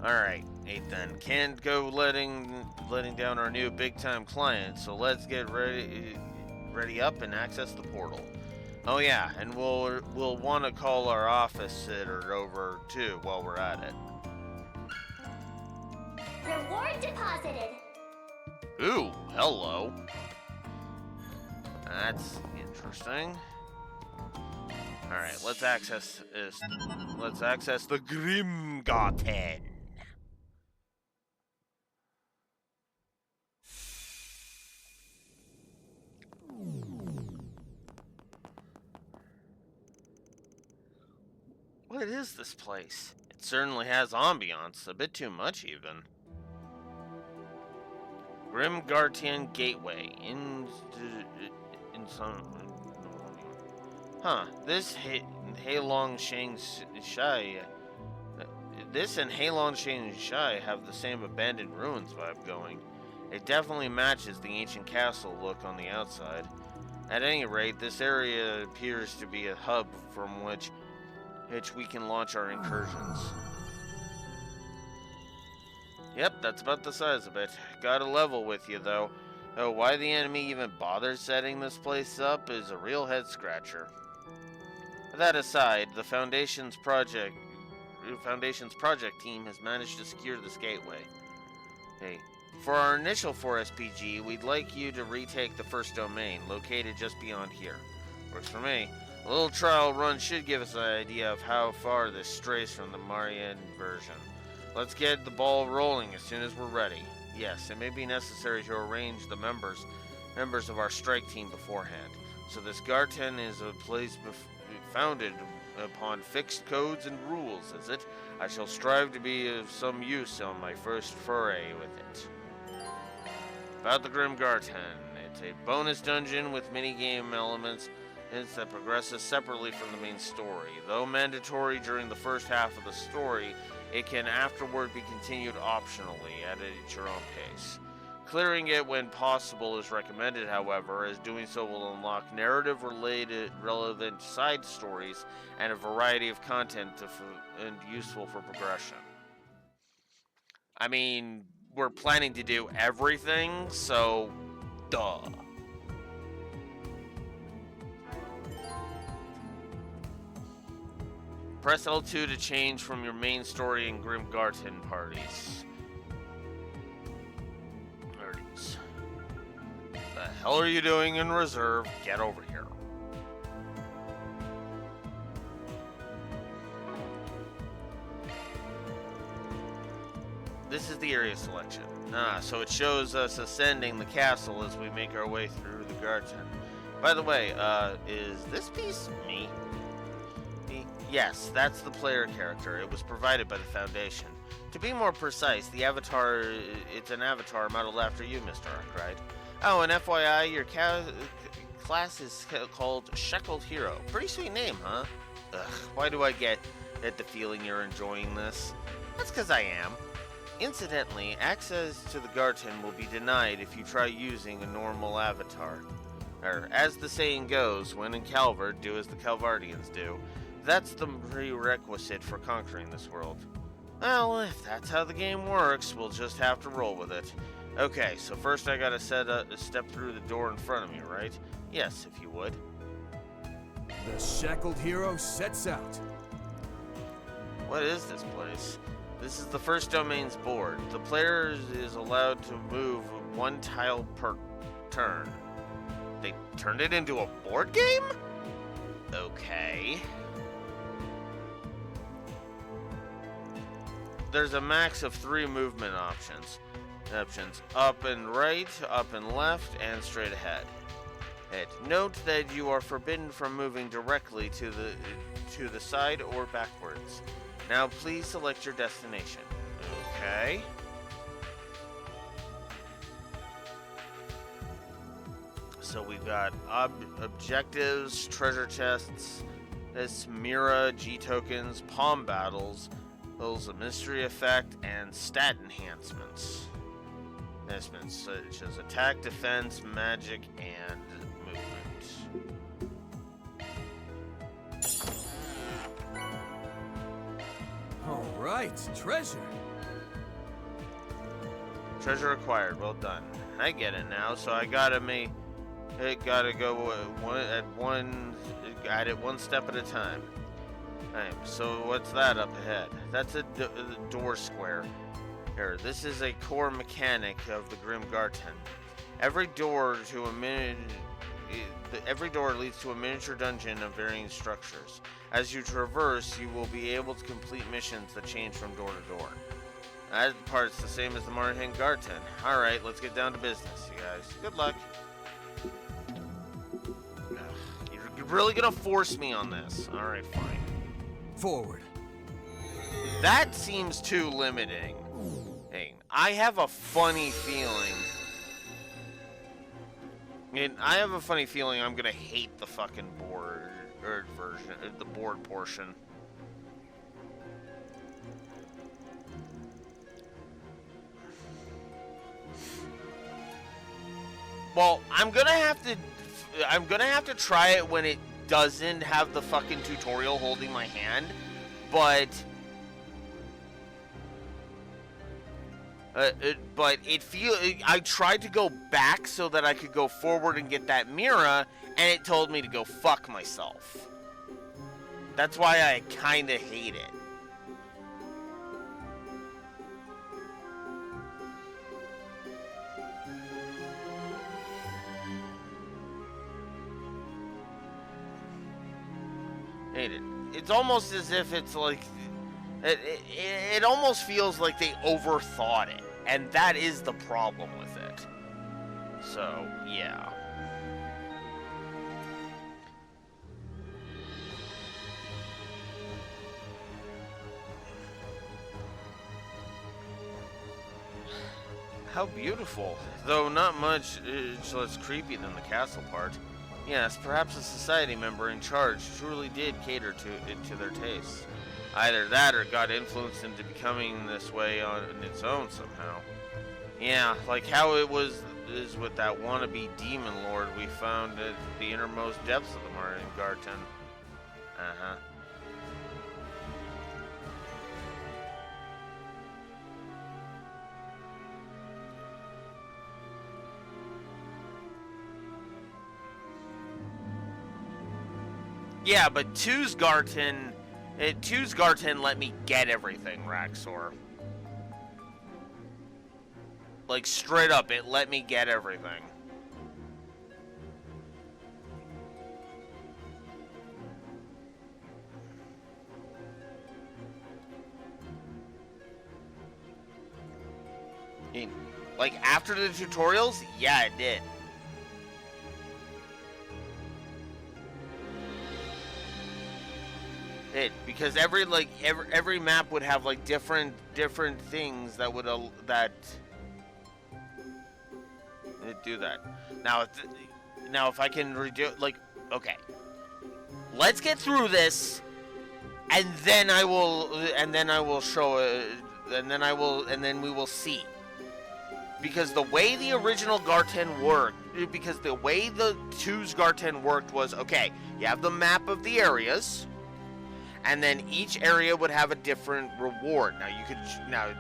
Alright, Ethan, can't go letting down our new big-time client, so let's get ready up and access the portal. Oh yeah, and we'll want to call our office sitter over too while we're at it. Reward deposited. Ooh, hello. That's interesting. Alright, let's access this. Let's access the Grimgarten. What is this place? It certainly has ambiance, a bit too much even. Grimgarten Gateway. In some... Huh, this Heilong Shai... This and Heilong Shai have the same abandoned ruins vibe going. It definitely matches the ancient castle look on the outside. At any rate, this area appears to be a hub from which we can launch our incursions. Yep, that's about the size of it. Gotta level with you, though. Oh, why the enemy even bothers setting this place up is a real head-scratcher. That aside, the Foundation's project team has managed to secure this gateway. Hey, for our initial 4SPG, we'd like you to retake the first domain, located just beyond here. Works for me. A little trial run should give us an idea of how far this strays from the Marian version. Let's get the ball rolling as soon as we're ready. Yes, it may be necessary to arrange the members of our strike team beforehand. So this Garten is a place founded upon fixed codes and rules, is it? I shall strive to be of some use on my first foray with it. About the Grimgarten. It's a bonus dungeon with mini-game elements that progresses separately from the main story. Though mandatory during the first half of the story, it can afterward be continued optionally at your own pace. Clearing it when possible is recommended, however, as doing so will unlock narrative-related relevant side stories and a variety of content and useful for progression. I mean, we're planning to do everything, so duh. Press L2 to change from your main story in Grimgarten parties. The hell are you doing in reserve? Get over here. This is the area selection. So it shows us ascending the castle as we make our way through the Garten. By the way, is this piece me? Yes, that's the player character. It was provided by the Foundation. To be more precise, the avatar, it's an avatar modeled after you, Mr. Arkwright. Oh, and FYI, your class is called Shackled Hero. Pretty sweet name, huh? Ugh, why do I get the feeling you're enjoying this? That's because I am. Incidentally, access to the Garten will be denied if you try using a normal avatar. As the saying goes, when in Calvard, do as the Calvardians do. That's the prerequisite for conquering this world. Well, if that's how the game works, we'll just have to roll with it. Okay, so first I gotta step through the door in front of me, right? Yes, if you would. The Shackled Hero sets out. What is this place? This is the first domain's board. The player is allowed to move one tile per turn. They turned it into a board game? Okay. There's a max of 3 movement options. Up and right, up and left, and straight ahead. Note that you are forbidden from moving directly to the side or backwards. Now please select your destination. Okay. So we've got objectives, treasure chests, this Mira, G tokens, palm battles, those a mystery effect, and stat enhancements. Enhancements such as attack, defense, magic, and movement. Alright, treasure. Treasure acquired, well done. I get it now, so I gotta go at it one step at a time. Alright, so what's that up ahead? That's a door square. Here, this is a core mechanic of the Grim Garten. Every door leads to a miniature dungeon of varying structures. As you traverse, you will be able to complete missions that change from door to door. That part's the same as the Martin Garten. Alright, let's get down to business, you guys. Good luck. Ugh, you're really gonna force me on this. Alright, fine. Forward. That seems too limiting. Hey, I have a funny feeling. I'm gonna hate the fucking board version, the board portion. Well, I'm gonna have to try it when it doesn't have the fucking tutorial holding my hand, but I tried to go back so that I could go forward and get that Mira, and it told me to go fuck myself. That's why I kinda hate it. Hate it. It's almost as if it's like it almost feels like they overthought it, and that is the problem with it. So, yeah. How beautiful, though not much less creepy than the castle part. Yes, perhaps a society member in charge truly did cater to their tastes. Either that or got influenced into becoming this way on its own somehow. Yeah, like how it is with that wannabe demon lord we found at the innermost depths of the Martin Garten. Uh-huh. Yeah, but Two's Garten let me get everything, Raxor. Like, straight up, it let me get everything. Like, after the tutorials? Yeah, it did. Because every map would have like different things that would do that. Now if I can redo, like, okay, let's get through this, and then we will see. Because the way the original Garten worked, because the way the Two's Garten worked was, okay, you have the map of the areas, and then each area would have a different reward. Now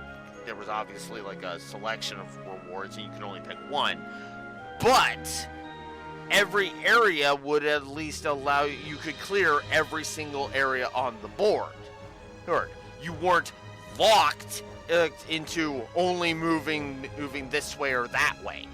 there was obviously like a selection of rewards, and you could only pick one. But every area would at least allow you could clear every single area on the board. Or you weren't locked into only moving this way or that way.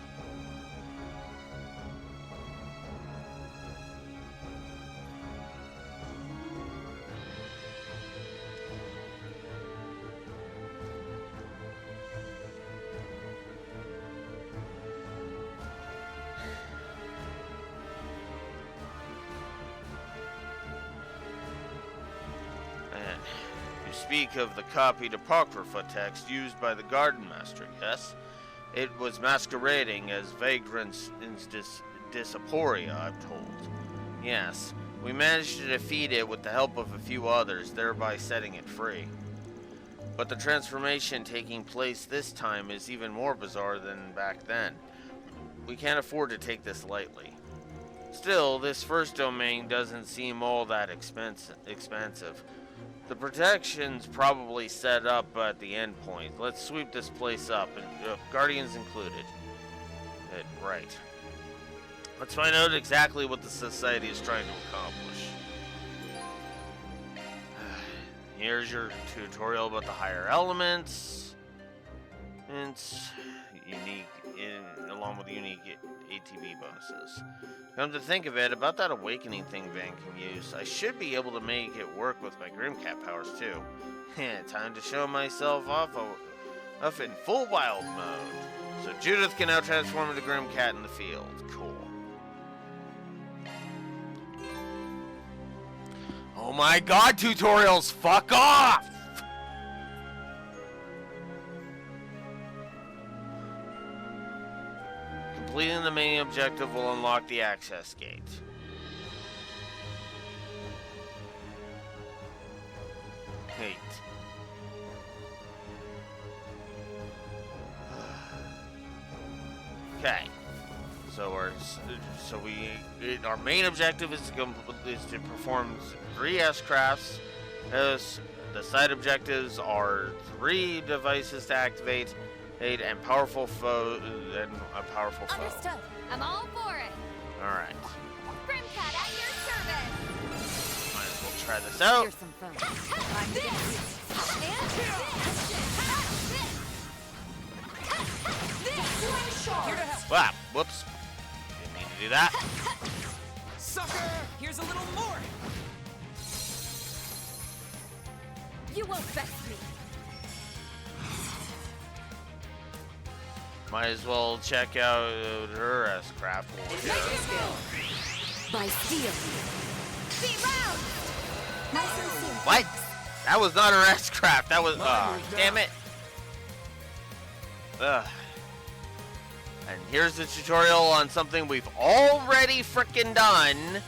Speak of the copied Apocrypha text used by the Garden Master, yes? It was masquerading as vagrants Dysoporia, I'm told. Yes, we managed to defeat it with the help of a few others, thereby setting it free. But the transformation taking place this time is even more bizarre than back then. We can't afford to take this lightly. Still, this first domain doesn't seem all that expansive. The protection's probably set up at the end point. Let's sweep this place up, and Guardians included. Right. Let's find out exactly what the Society is trying to accomplish. Here's your tutorial about the higher elements. It's unique, along with unique ATB bonuses. Come to think of it, about that awakening thing Van can use, I should be able to make it work with my Grimcat powers too. Time to show myself off in full wild mode. So Judith can now transform into Grimcat in the field. Cool. Oh my god, tutorials, fuck off! Completing the main objective will unlock the access gate. Wait. Okay. So our main objective is to perform 3 S-crafts. The side objectives are 3 devices to activate, and powerful foe and a powerful foe. Understood. I'm all for it. All right. Grimcat at your service. Might as well try this out. Here's some fun. Wow. Whoops. Didn't mean to do that. Sucker! Here's a little more! You won't vex me. Might as well check out her S-craft. By steel. Be round. Nice and simple. What? That was not her S-craft. That was. Damn it. Ugh. And here's the tutorial on something we've already frickin' done.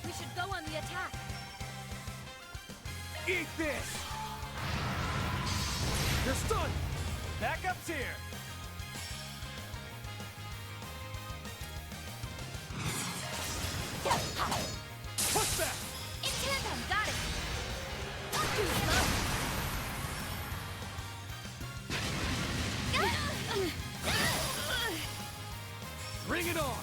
We should go on the attack. Eat this! You're stunned! Backup's here! Push back! In tandem, got it. Not too slow. Bring it on!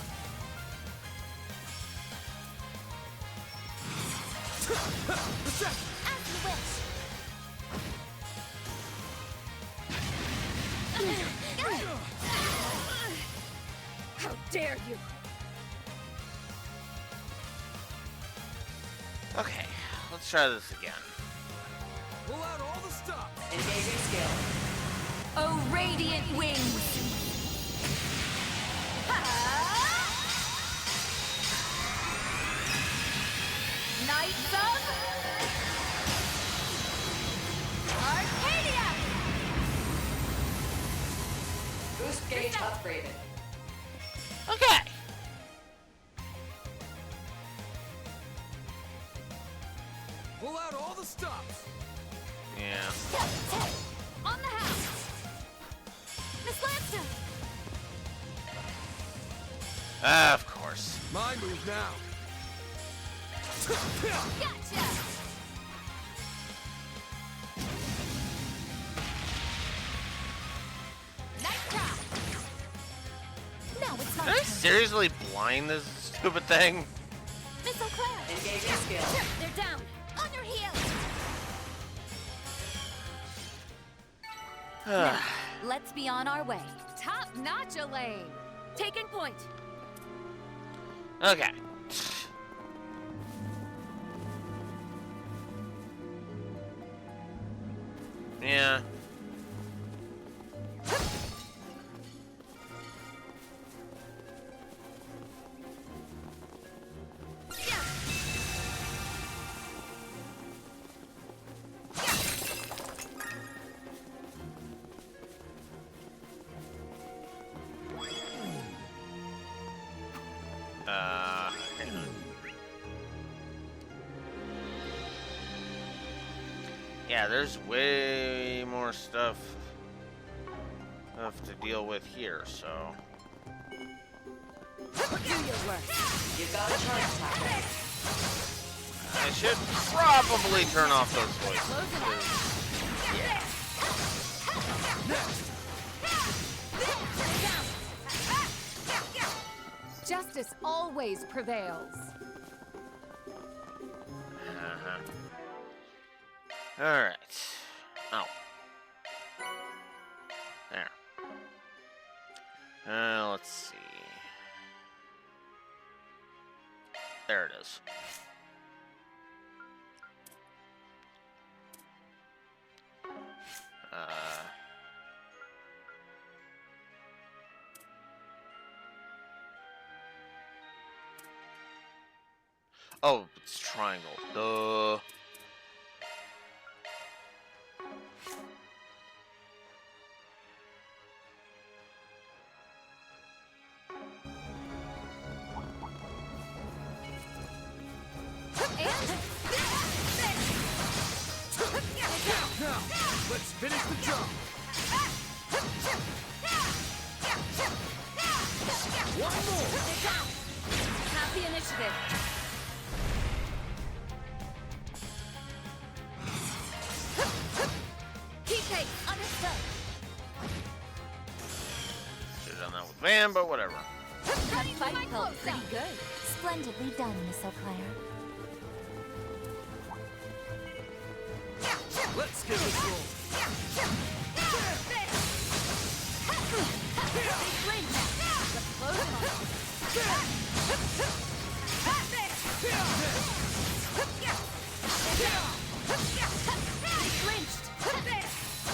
As you wish. How dare you! Okay, let's try this again. Pull out all the stops! Engaging skill. Oh, radiant wings! Knights of Arcadia! Boost gauge upgraded. Okay. Pull out all the stops! Yeah. On the house! Miss Lanston! Of course. My move now! Gotcha! Nice try! Now it's my Did I turn. seriously blind this stupid thing? Miss Eau Claire! Engaging skill. They're down! On your heels! Now, let's be on our way. Top-notch, Elaine! Taking point! Okay. Yeah. Yeah, there's way more stuff to deal with here, so. Do your work. You got a charge attack. I should probably turn off those voices. Yeah. Justice always prevails. All right. Oh. There. Let's see. There it is. Oh, it's triangle. Duh. Now, let's finish the job. One more. Have the initiative. Keep pace. Understood. Should have done that with Van, but whatever. That fight felt pretty good. Splendidly done, Miss O'Clair. Let's get this roll.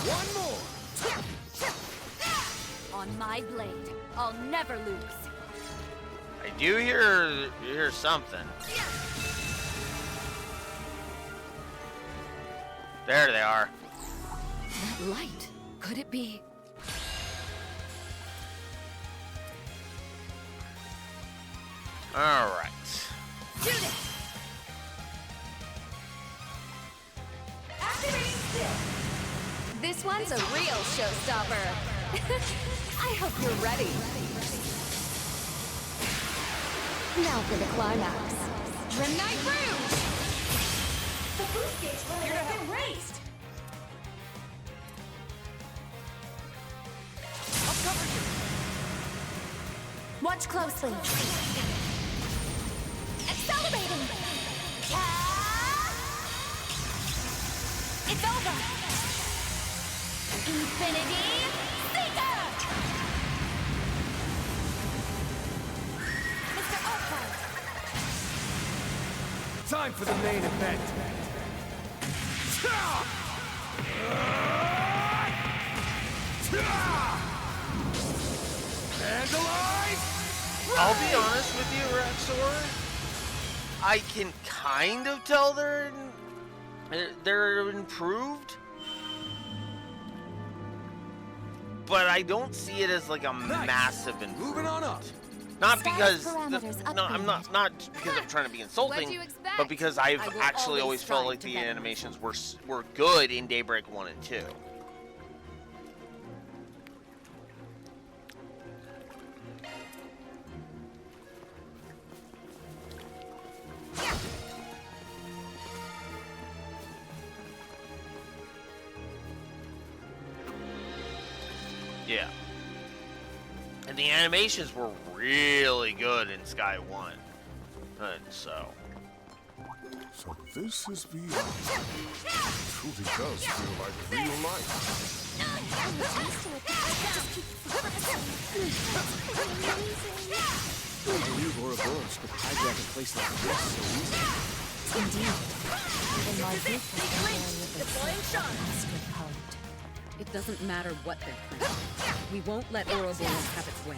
One more. On my blade, I'll never lose. I do hear something. There they are. That light, could it be? All right. Shoot it. This one's a real showstopper. I hope you're ready. Now for the climax. Grim Knight Rouge! The boost gauge limit has been raised. I'll cover you. Watch closely. Accelerating! It's over. Infinity Seeker! Mr. Oakland. Time for the main event. And alive! I'll be honest with you, Raxor. I can kind of tell they're improved, but I don't see it as like a massive improvement. Moving on up. Not because parameters no, I'm not because I'm trying to be insulting, What'd you expect? but because I've I will actually always felt strive like to the better animations were good in Daybreak 1 and 2. Yeah. And the animations were really good in Sky 1. And so. So this is VR. It truly does feel like real life. I believe Ouroboros could hijack a place like this so easily. Indeed. Even Marduk was familiar with the Astrid code. It doesn't matter what they're planning. We won't let Ouroboros have its way.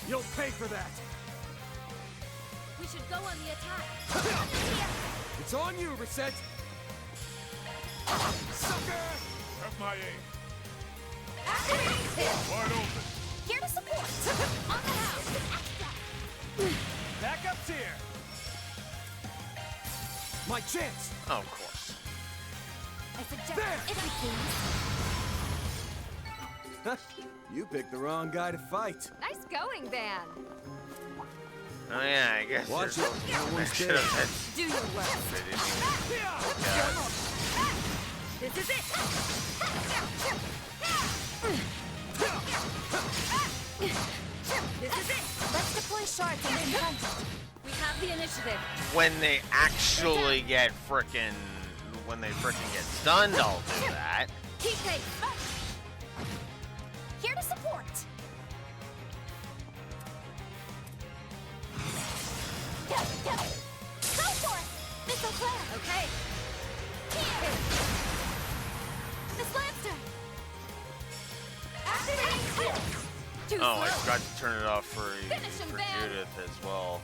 You'll pay for that. We should go on the attack. It's on you, Reset. Sucker! Have my aim. Activating Wide open. Here to support. On the house. Back up here. My chance! Oh, of course. I suggest if you please. You picked the wrong guy to fight. Nice going, Van. Oh yeah, I guess. Watch there's it. also No an one's extra there. that's- Do your worst. they didn't even- This is it. This is it. Let's deploy shards and confront it. We have the initiative. When they actually get frickin', when they frickin' get stunned, I'll do that. Keep pace. Here to support. Go for it! Missile flare! Okay. Here! Miss Lancer! Activating! Too Oh, I slow. forgot to turn it off for Finish him, Van. Judith as well.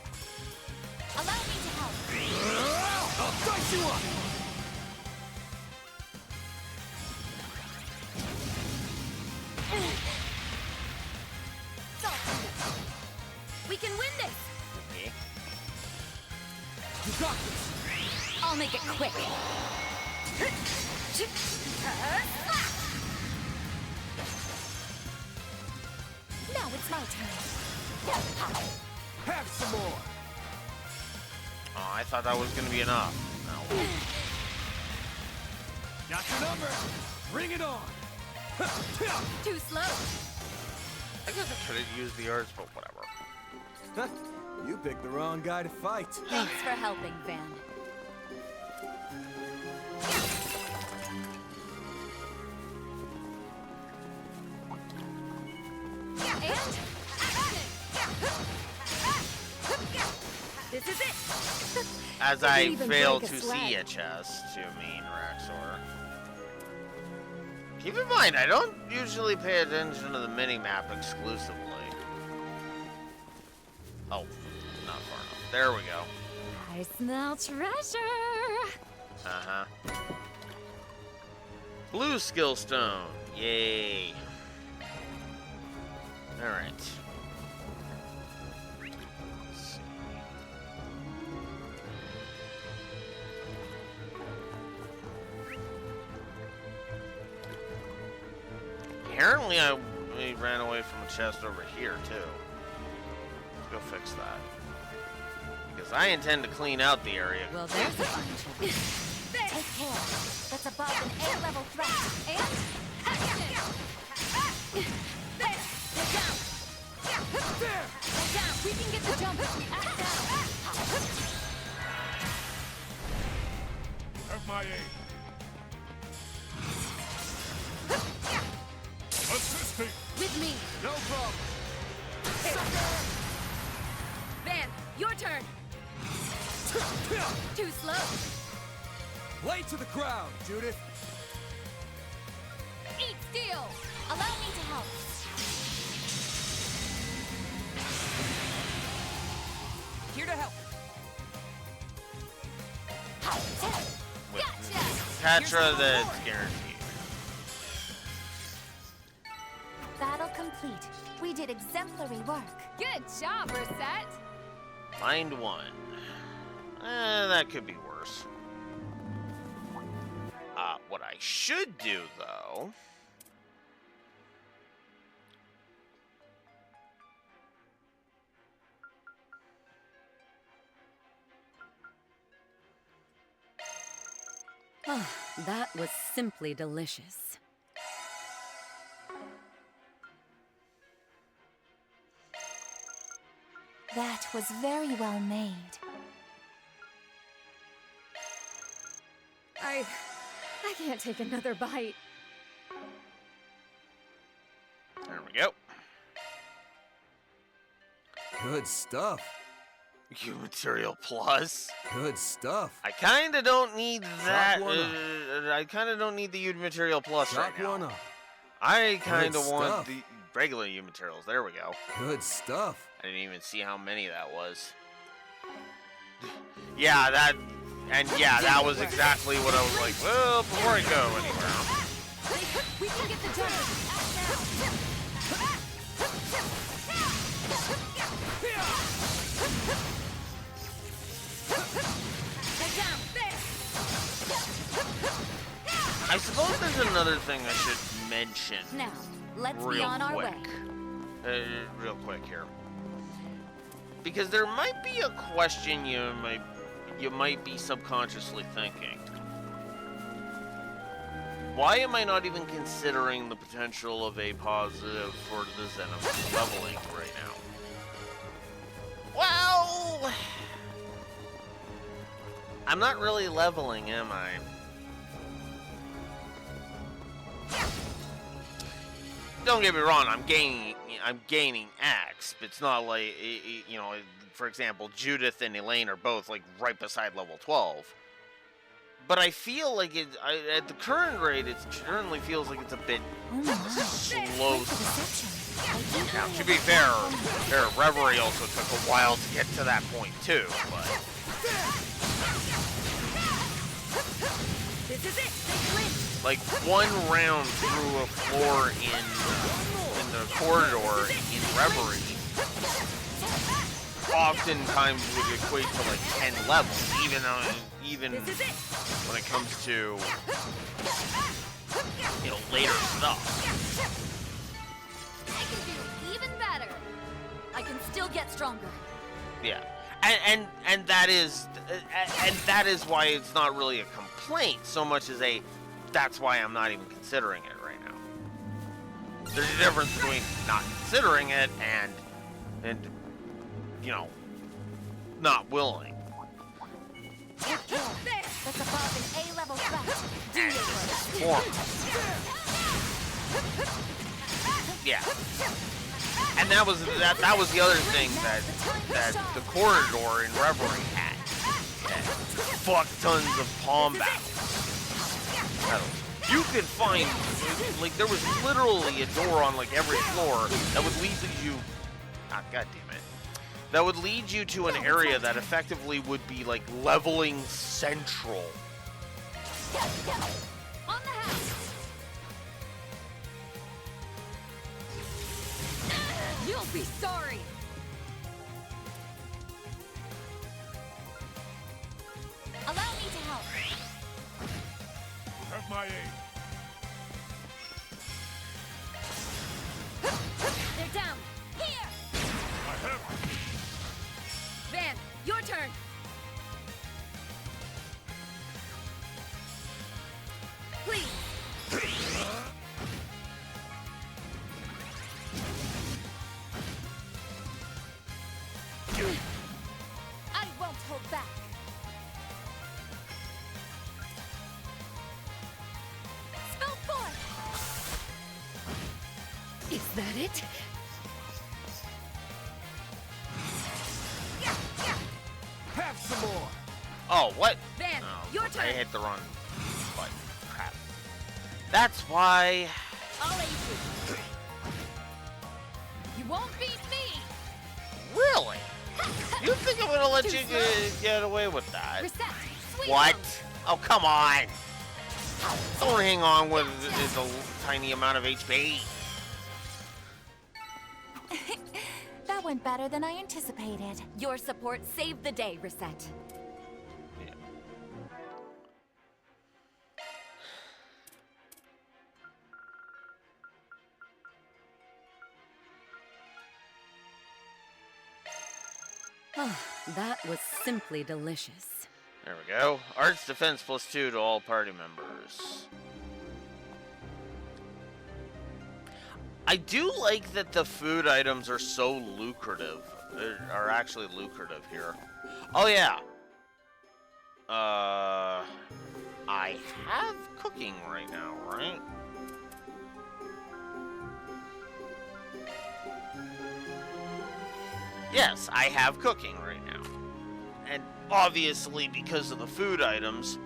Allow me to help. I'll dice you up! We can win this. Okay. You got this! I'll make it quick. Now it's my turn. Have some more! Oh, I thought that was gonna be enough. No. Got your number! Bring it on! Too slow. I guess I could have used the arts, but whatever. You picked the wrong guy to fight. Thanks for helping, Van. And this is it. As Didn't I even fail break a to sweat. see a chest to mean Raxor. Keep in mind, I don't usually pay attention to the mini-map exclusively. Oh, not far enough. There we go. I smell treasure. Uh-huh. Blue skill stone. Yay. Alright. Apparently I ran away from a chest over here too. Let's go fix that. Because I intend to clean out the area. Well, there's a fun chance. Take care. That's above an A-level threat. And action. There. Get down. There! Get down. We can get the jump if we act down. Have my aid. Assisting. With me. No problem. Van, your turn. Too slow. Lay to the ground, Judith. Eat steel. Allow me to help. Here to help. With Patra, that's guaranteed. Battle complete. We did exemplary work. Good job, Reset. Find one. That could be worse. What I should do, though... That was simply delicious. That was very well made. I can't take another bite. There we go. Good stuff. You material plus. Good stuff. I kind of don't need that. one up. I kind of don't need the U material plus Chalk right now. one up. I kind Good of want stuff. the regular U materials. There we go. Good stuff. I didn't even see how many that was. Yeah, that, and yeah, that was exactly what I was like. Well, before I go anywhere. We can get the jump. Get down. There. I suppose there's another thing I should mention. Now, let's be real on our way. quick. Real quick here. Because there might be a question you might be subconsciously thinking. Why am I not even considering the potential of a positive for the Xenomorph leveling right now? Well, I'm not really leveling, am I? Don't get me wrong, I'm gaining X, but it's not like, you know, for example, Judith and Elaine are both like right beside level 12. But I feel like at the current rate, it currently feels like it's a bit slow. Now, to be fair, Reverie also took a while to get to that point too, but... This is it. Like, one round through a floor in the corridor in Reverie oftentimes would equate to like 10 levels, even when it comes to, you know, later stuff. I can do even better. I can still get stronger. Yeah, and that is why it's not really a complaint so much as that's why I'm not even considering it right now. There's a difference between not considering it and you know, not willing. That's above an A-level threat. Do your work. Yeah. And that was the other thing that the corridor in Reverie had. Fuck tons of palm battles. You could find, like, there was literally a door on like every floor that would lead you. Ah, god damn it. That would lead you to an area that effectively would be like leveling central. On the house. You'll be sorry. Allow me to help. Have my aid. They're down. Here. I have. Van, your turn. Please. I won't hold back. Spell forth. Is that it? Have some more. Oh, what? Van, Oh, your turn. I hit the wrong button. Crap. That's why. I'll aid you. You won't beat me. Really? You think I'm gonna let you get away with that? Reset. Sweet What? home. Oh, come on. Don't hang on with a tiny amount of HP. That went better than I anticipated. Your support saved the day, Reset. That was simply delicious. There we go. Arts defense +2 to all party members. I do like that the food items are so lucrative. Are actually lucrative here. Oh yeah. I have cooking right now, right? Yes, I have cooking right now. And obviously because of the food items,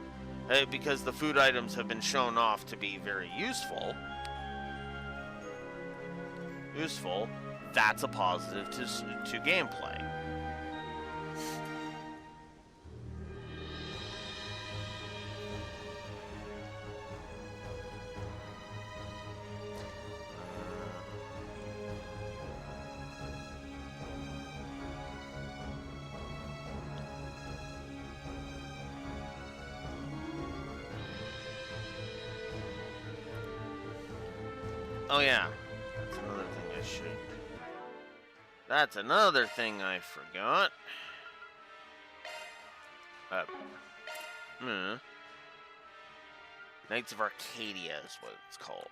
because the food items have been shown off to be very useful, that's a positive to gameplay. Oh yeah, that's another thing I should. That's another thing I forgot. Knights of Arcadia is what it's called.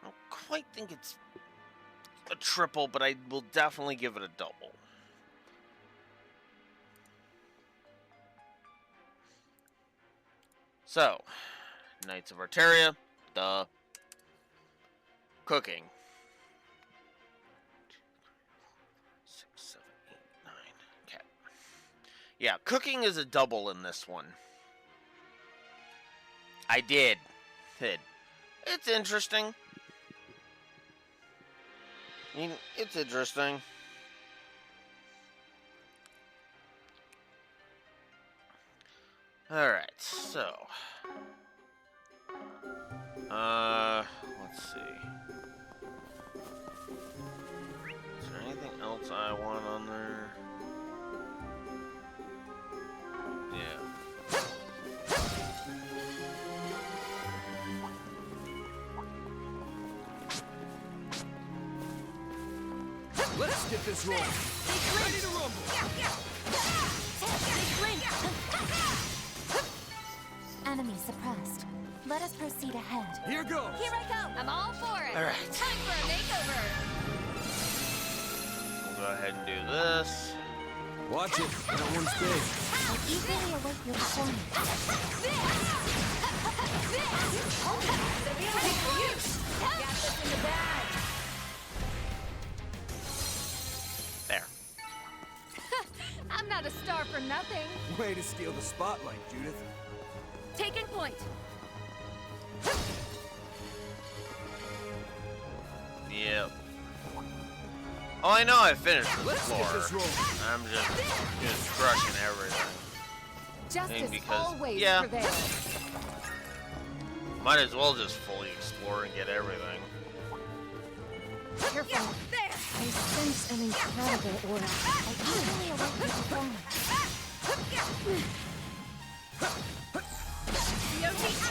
I don't quite think it's a triple, but I will definitely give it a double. So, Knights of Arteria, duh. Cooking. 6, 7, 8, 9. Okay. Yeah, cooking is a double in this one. I did. It's interesting. I mean, it's interesting. Alright, so. Let's see. Is there anything else I want on there? Yeah. Let's get this rolling. Ready to rumble. Enemy suppressed. Let us proceed ahead. Here goes. Here I come. I'm all for it. All right. Time for a makeover. We'll go ahead and do this. Watch it. That one's big. I eagerly await your performance. Got this in the bag. There. I'm not a star for nothing. Way to steal the spotlight, Judith. Taking point. Yep. Oh, I know I finished this Let's floor. get this rolling. I'm just crushing everything. Justice because, always yeah. prevails. Might as well just fully explore and get everything. Careful. I sense an incredible aura. I eagerly await your performance.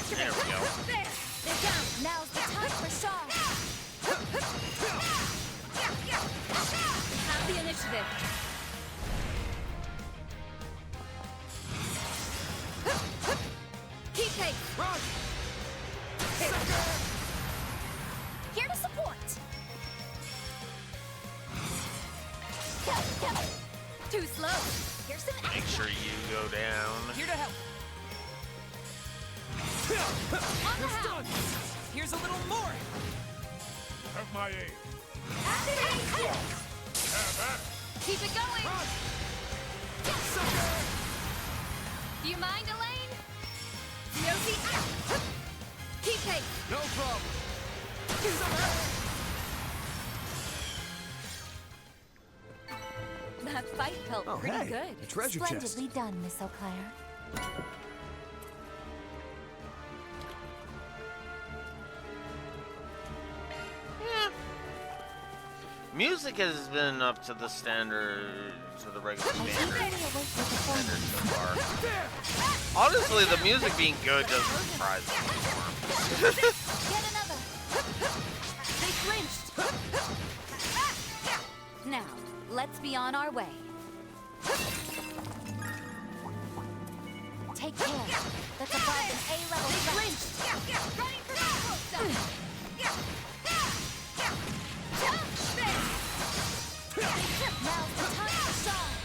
There we go. They're down. Now's the time for Shaw. Have the initiative. Keep pace. Run. Here to support. Too slow. Here's some Make sure you go down. Here to help. Here's a little more. Have my aid. Keep it going! Do you mind, Elaine? DOC, keep pace! No problem. That fight felt Oh, pretty hey, good. a treasure chest. Splendidly done, Miss Eau Claire. Music has been up to the standard, to the regular standard so far. Honestly, the music being good doesn't surprise me anymore. Get another. They flinched! Now, let's be on our way. Take care. That's above an A-level threat. Running for the Now's the time to shine.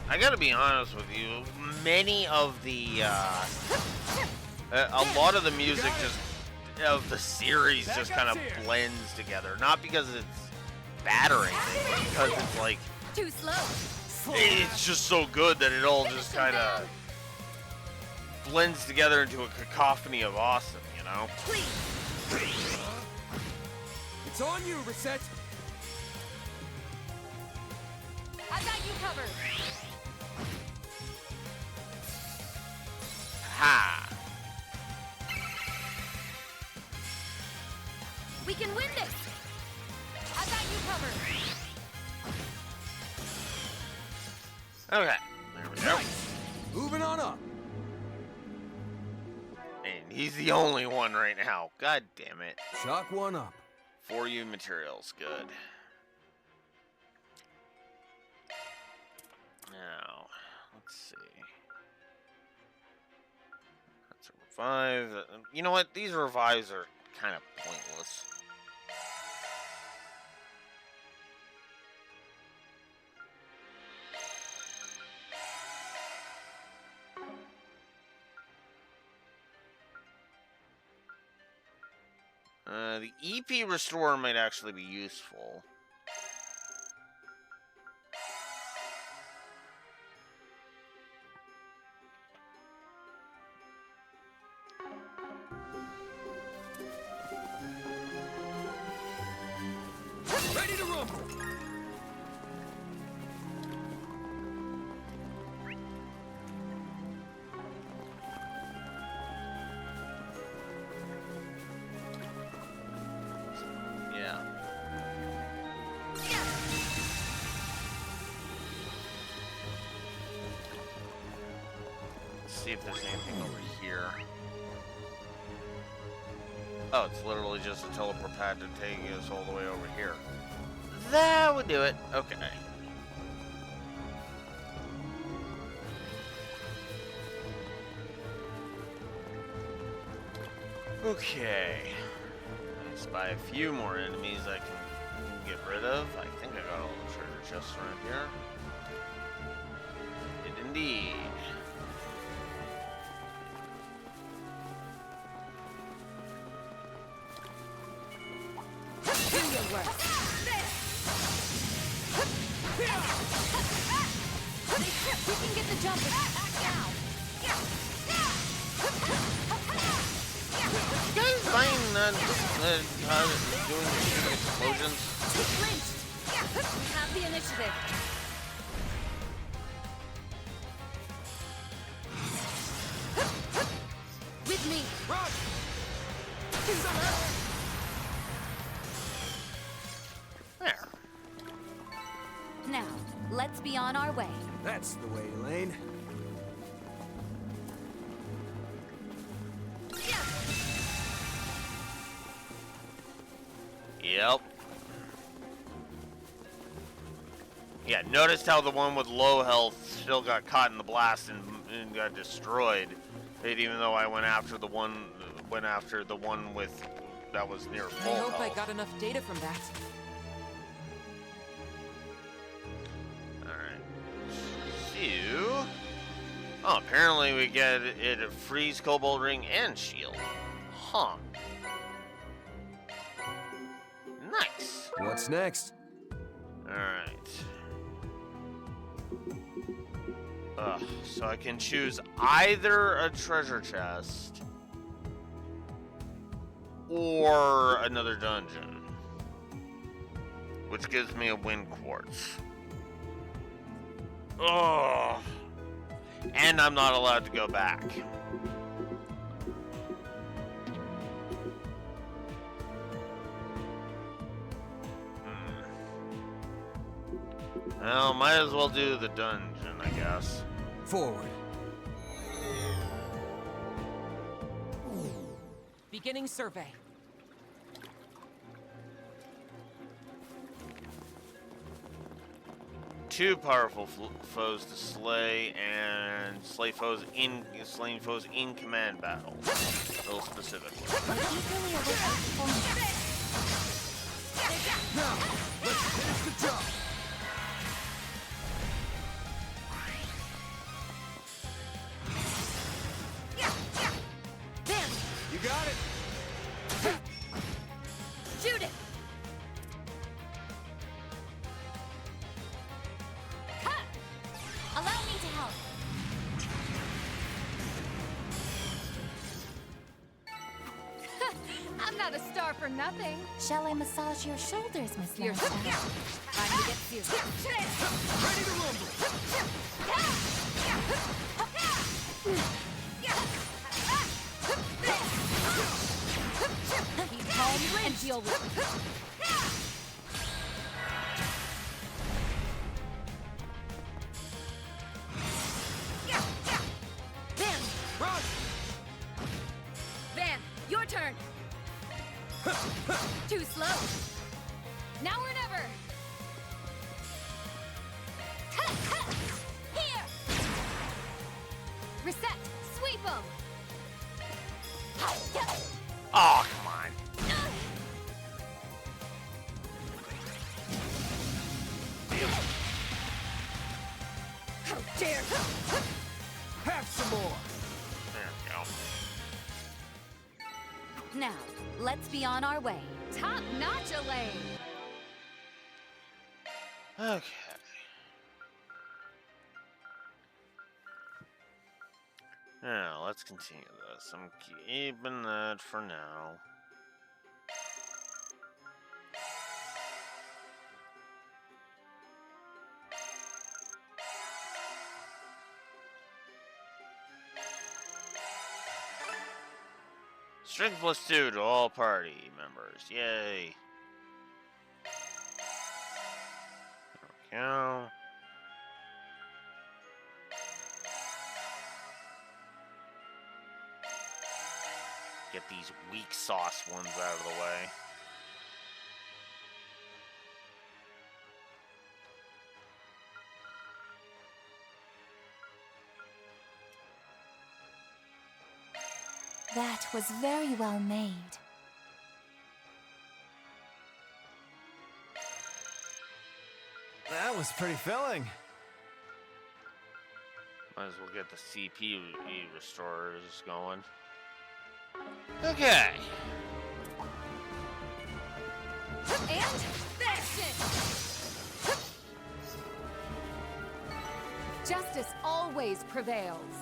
I gotta be honest with you, many of the, a lot of the music of the series just kind of blends together. Not because it's bad or anything, but because it's like, Too slow. it's just so good that it all just kind of blends together into a cacophony of awesome, you know? It's on you, Reset. I got you covered! Ha! We can win this! I got you covered! Okay, there we go. Moving on up. And he's the only one right now. God damn it. Shock one up. For you materials, good. Now, let's see. That's a revive. You know what? These revives are kind of pointless. The EP Restorer might actually be useful. Ready to rumble. Yeah. Let's see if there's anything over here. Oh, it's literally just a teleport pad to take us all the way over here. That would do it. Okay. Okay. Let's buy a few more enemies I can get rid of. I think I got all the treasure chests around here. Did indeed. Do your work! We can get the jump now. You guys mind doing the stupid explosions? Flinched! We have the initiative. With me! Run. There. Now, let's be on our way. That's the way, Elaine. Yep. Yeah, noticed how the one with low health still got caught in the blast and got destroyed. Even though I went after the one with that was near full I hope health. I got enough data from that. Alright. So Oh, apparently we get it a freeze, Kobold Ring, and shield. Huh. Nice. What's next? Alright. So I can choose either a treasure chest or another dungeon, which gives me a wind quartz. Oh, and I'm not allowed to go back. Well, might as well do the dungeon, I guess. Forward. Beginning survey. Two powerful foes to slay, and slain foes in command battle. Those specifically. Now, let's finish the job. You got it. Shoot it! Cut! Allow me to help. I'm not a star for nothing. Shall I massage your shoulders, Miss You're Lancer? Time to get serious. Ready to rumble. Keep calm and deal with it. Van! Run! Van, your turn. Too slow. Now or never. Here. Reset. Sweep 'em. Oh, come on. How dare you! Have some more. There we go. Now, let's be on our way. Top notch, Elaine. Okay. Now, let's continue this. I'm keeping that for now. Strength +2 to all party members. Yay. There we go. Get these weak sauce ones out of the way. That was very well made. That was pretty filling. Might as well get the CPU restorers going. Okay. And action! Justice always prevails.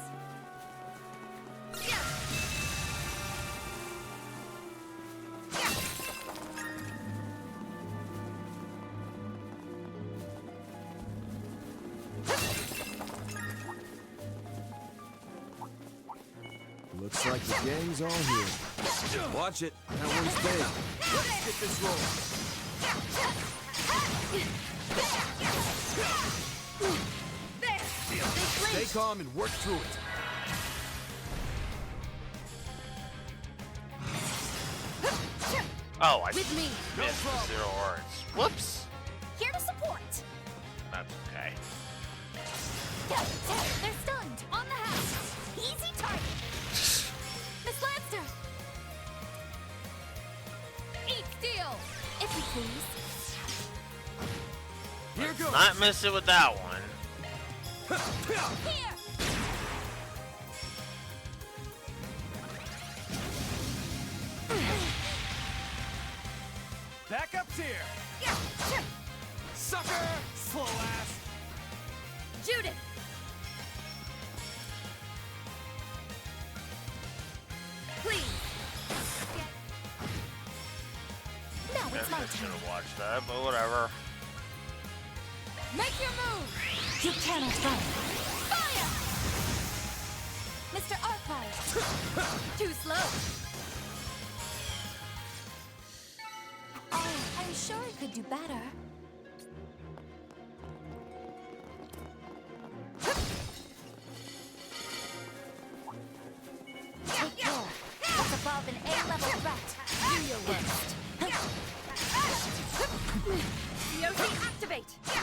Looks like the gang's all here. Watch it. That one's big. Let's get this rolling. Stay calm and work through it. Oh, I With me. missed the 0 hearts. Whoops. Here to support. That's okay. They're stunned. On the house. Easy target. Miss Lancer! Eat steel! If you please. Here goes. Not miss it with that one. Here. Backup's here! Sucker! Slow ass! Judith! Please! Now I it's my should turn. have watched that, but whatever. Make your move! You cannot run. Fire! Mr. Archive! Too slow! Oh, I'm sure I could do better. Take care. That's above an A-level threat. Do your worst. COC activate! Get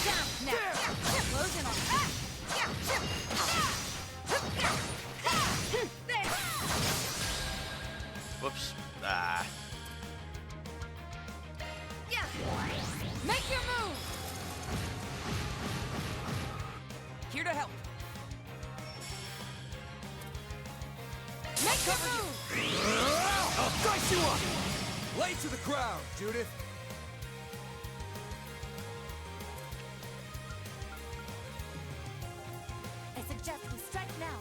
down now! Close in on Whoops. Ah. Yeah! Make your move! Here to help. Make your move! I'll dice you up! Lay to the crowd, Judith. I suggest we strike now.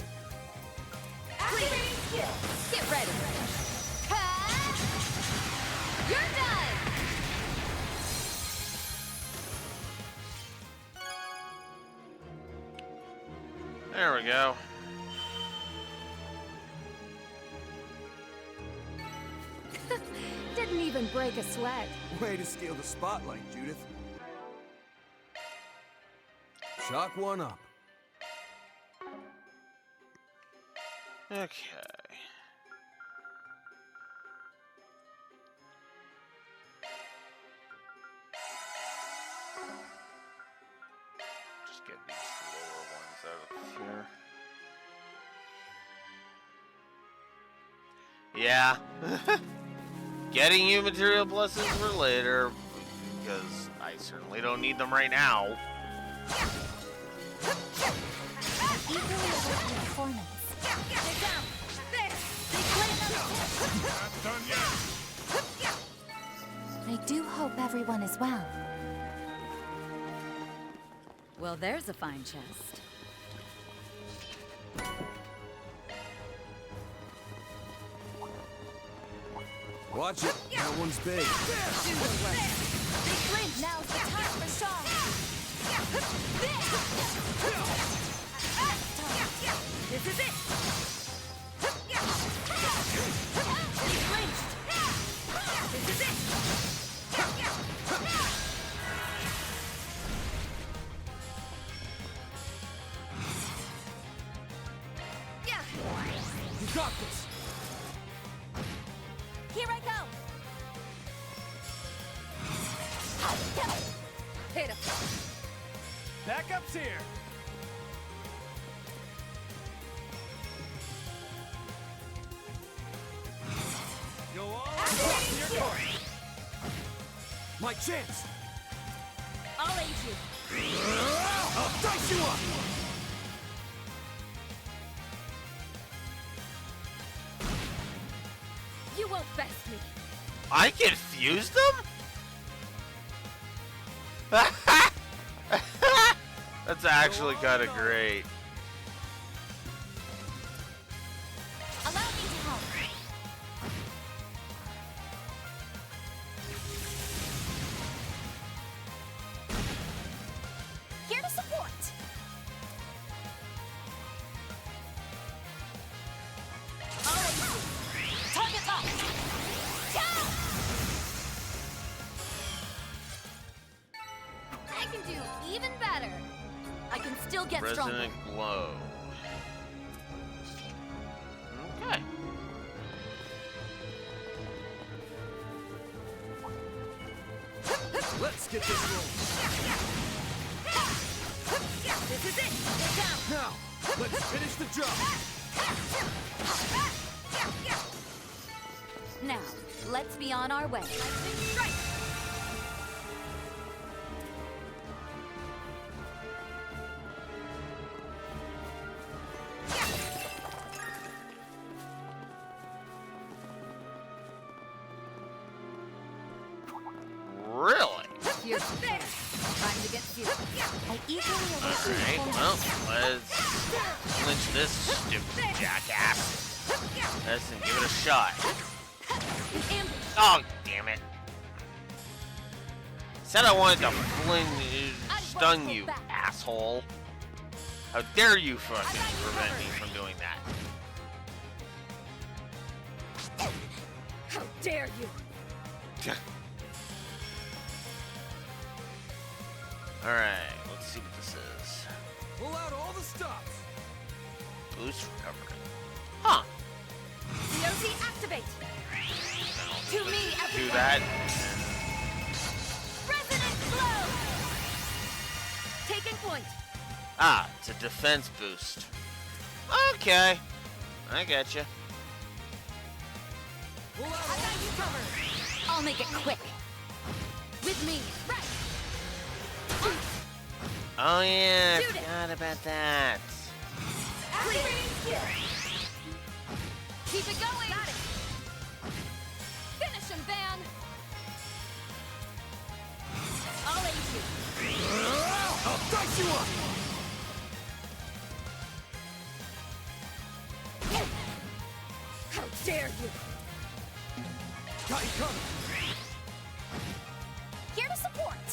Activating skill! Get ready! You're done! There we go. Didn't even break a sweat. Way to steal the spotlight, Judith. Chalk one up. Okay. Just get these lower ones out of here. Yeah. Getting you material blessings for later, because I certainly don't need them right now. Equally await your performance. Get down! There! Not done yet. I do hope everyone is well. Well, there's a fine chest. Watch it. That one's big. Do your worst. Big flinch! Now's the time for Shaw! This is it! He flinched! This is it! Yeah! You got this. Here I go! Hit him! Backup's here! Go all across to your course! My chance. I'll aid you! I'll dice you up! You won't best me! I confused them? That's actually kind of great. Allow me to help. Here to support. Target locked. Down. I can do even better! I can still get stronger. Resonant glow. Okay. Let's get this rolling. This is it! Get down! Now, let's finish the job. Now, let's be on our way. Lightning strike! There! Time to get serious. I eagerly await Alright, well, let's flinch this stupid jackass. Listen, give it a shot. Oh, damn it. Said I wanted to stun you, asshole. How dare you fucking prevent me from doing that? How dare you! Alright, let's see what this is. Pull out all the stops. Boost recovery. Huh. DOT activate! To me, do that. Resonant blow! Taking point. Ah, it's a defense boost. Okay. I got you. I got you covered. I'll make it quick. With me, right? Oh yeah, I forgot about that. Keep it going. Got it. Finish him, Van. I'll aid you. I'll dice you up. How dare you! Got you covered. Here to support.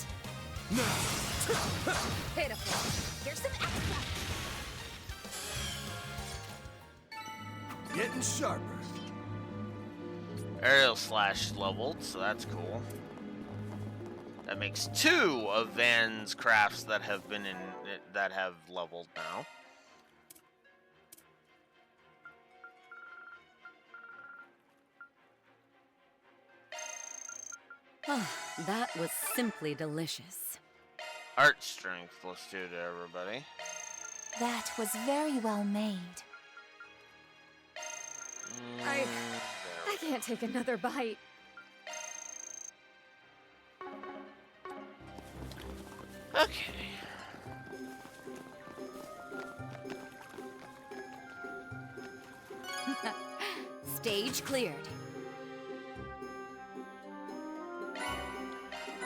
Pitiful. Here's some extra. Getting sharper. Aerial slash leveled, so that's cool. That makes 2 of Van's crafts that have been that have leveled now. That was simply delicious. Art strength +2 to everybody. That was very well made. I can't take another bite. Okay. Stage cleared.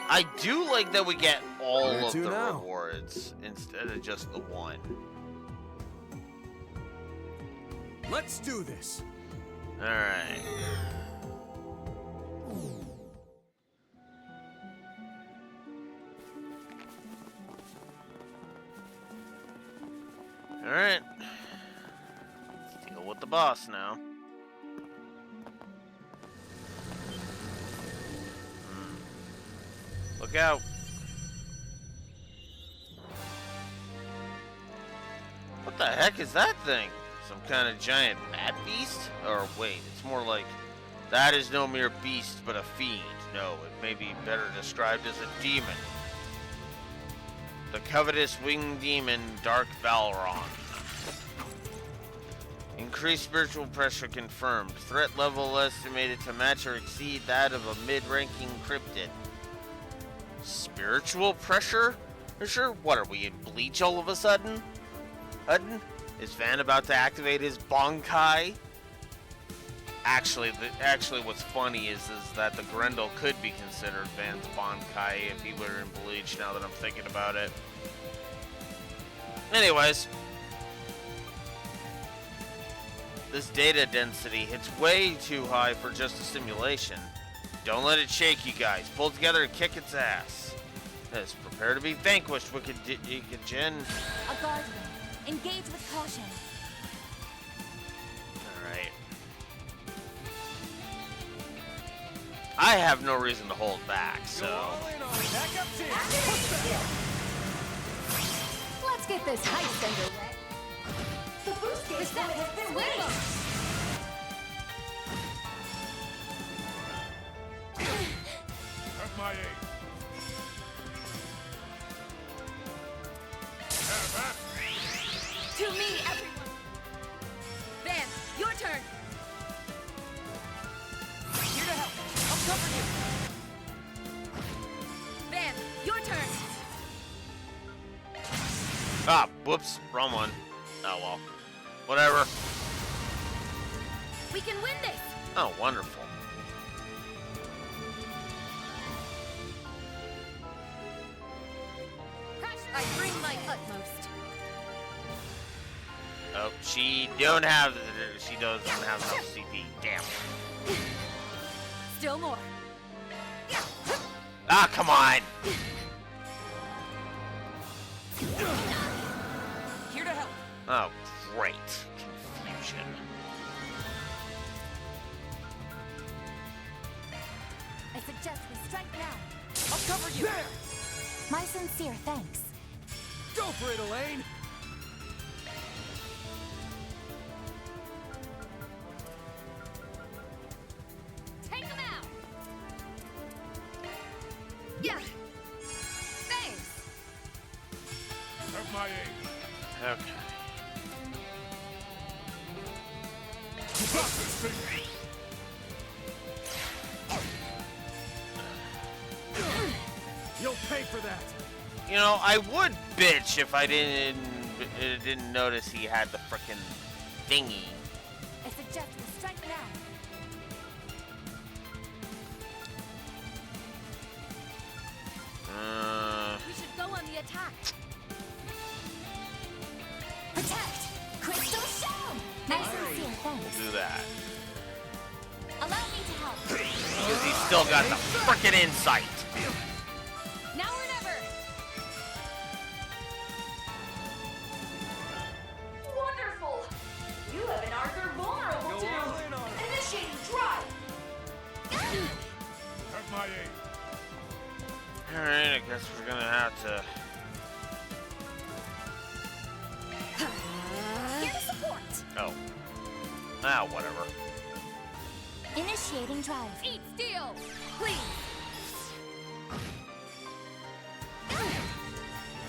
I do like that we get all Where of to the now? rewards instead of just the one. Let's do this. Alright. Alright. Let's deal with the boss now. Look out. What the heck is that thing? Some kind of giant mad beast? Or wait, it's more like that is no mere beast but a fiend. No, it may be better described as a demon. The covetous winged demon, Dark Balron. Increased spiritual pressure confirmed. Threat level estimated to match or exceed that of a mid-ranking cryptid. Spiritual pressure? Sure. What are we in Bleach all of a sudden? Hudden? Is Van about to activate his Bonkai? Actually, what's funny is that the Grendel could be considered Van's Bonkai if he were in Bleach. Now that I'm thinking about it. Anyways, this data density hits way too high for just a simulation. Don't let it shake, you guys. Pull together and kick its ass. Yes, prepare to be vanquished, Wicked Jin. A guardian. Engage with caution. Alright. I have no reason to hold back, so... Let's get this heist underway. The boost gauge limit has been raised. At my aid. To me, everyone! Van, your turn! Here to help. I'll cover you! Van, your turn! Ah, whoops, wrong one. Oh well. Whatever. We can win this! Oh, wonderful. I bring my utmost. Oh, she doesn't have enough CP. Damn. Still more. Ah, come on. Here to help. Oh, great. Confusion. I suggest we strike now. I'll cover you. There! My sincere thanks. Go for it, Elaine! Take them out. Yeah. Thanks. Have my aid. Okay. You got this thing. You'll pay for that! You know, I would bitch if I didn't notice he had the frickin' thingy. I suggest we strike now. We should go on the attack. Protect! Crystal Show! My sincere thanks. We'll do that. Allow me to help. Because he's still got the frickin' insight. Now or never. Wonderful. You have an Arthur vulnerable Go to. all in on it. Initiating drive. Have my aid. Alright, I guess we're gonna have to... Here to support. Oh. Ah, whatever. Initiating drive. Eat steel. Please.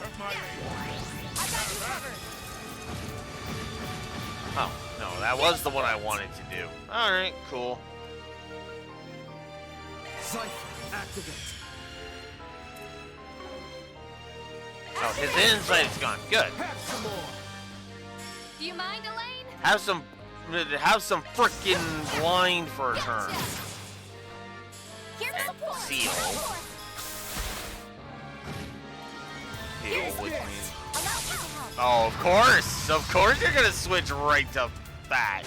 Have my aid. I got you covered. Oh, no, that was the one I wanted to do. Alright, cool. Cypher, activate. Oh, his insight's gone. Good. Have some more! Do you mind, Elaine? Have some frickin' blind for a turn. Here to support. Seal. Heal, which means... Allow me to help. Oh, of course! Of course you're gonna switch right to that.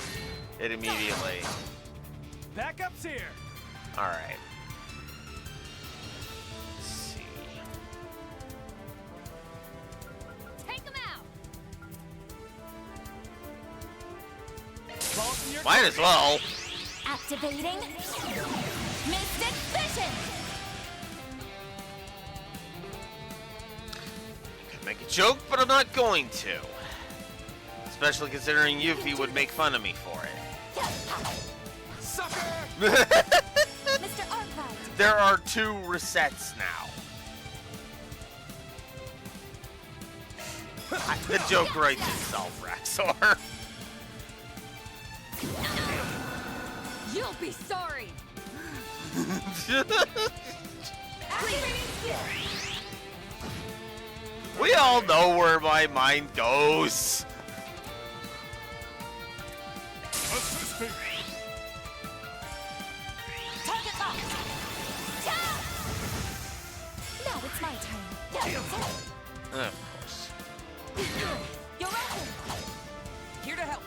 It immediately. Backup's here! Alright. Let's see. Take them out. Balls in your Might as well. Activating. Mystic Vision. Could make a joke, but I'm not going to. Especially considering Yuffie would make fun of me for it. Sucker! Mr. Arkwright. There are 2 resets now. The joke writes itself, Raxor. You'll be sorry. We all know where my mind goes. Assist me. Target locked. Now it's my turn. Of course. You're open. Here to help.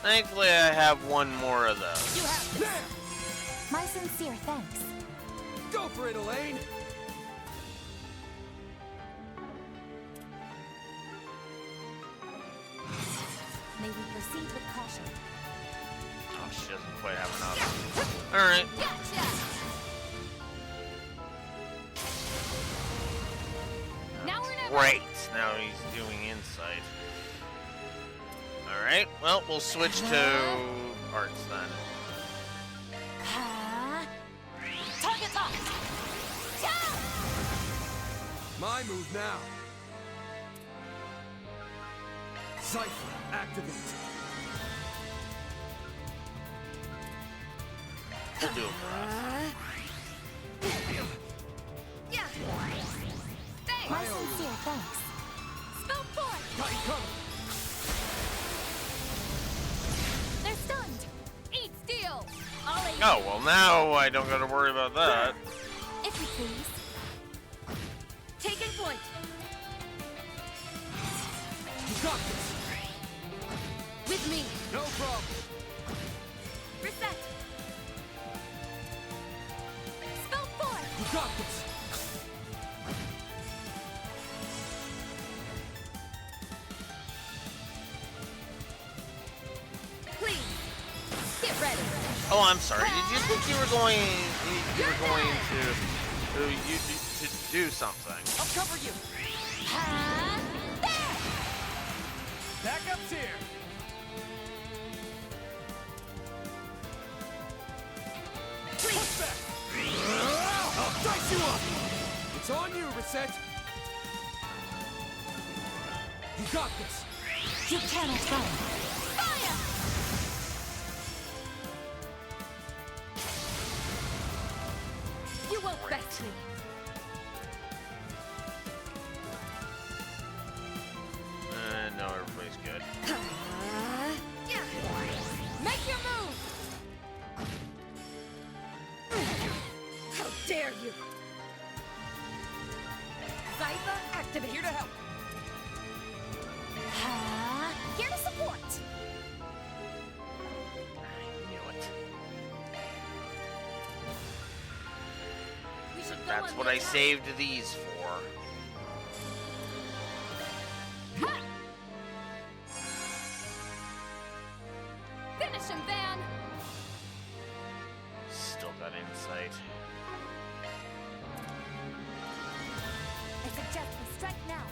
Thankfully, I have one more of those. You have There! My sincere thanks. Go for it, Elaine! May we proceed with caution. Oh, she doesn't quite have enough. Alright. Gotcha. Now or never. Great. Now he's doing insight. Alright, well, we'll switch to arts then. Target locked. My move now. Cypher, activate. We'll do it for us. Yeah. Thanks. My sincere thanks. Spell forth. Got you covered. They're stunned. Eat steel. I'll aid Oh, well, now I don't got to worry about that. If you please. got this. With me. No problem. Reset. Spell 4. You got this. Please. Get ready. Oh, I'm sorry. Did you think you were going? You were going to do something? I'll cover you. There. Backup's here. Please. Back. I'll dice you up. It's on you, Reset. You got this. You cannot run. Fire. You won't best me. No, everybody's good. Yeah. Make your move. How dare you? Zypher activate. Here to help. Here to support. I knew it. We should go That's on what the I attack. saved these for. Ha! Finish him, Van. Still got insight. I suggest we strike now.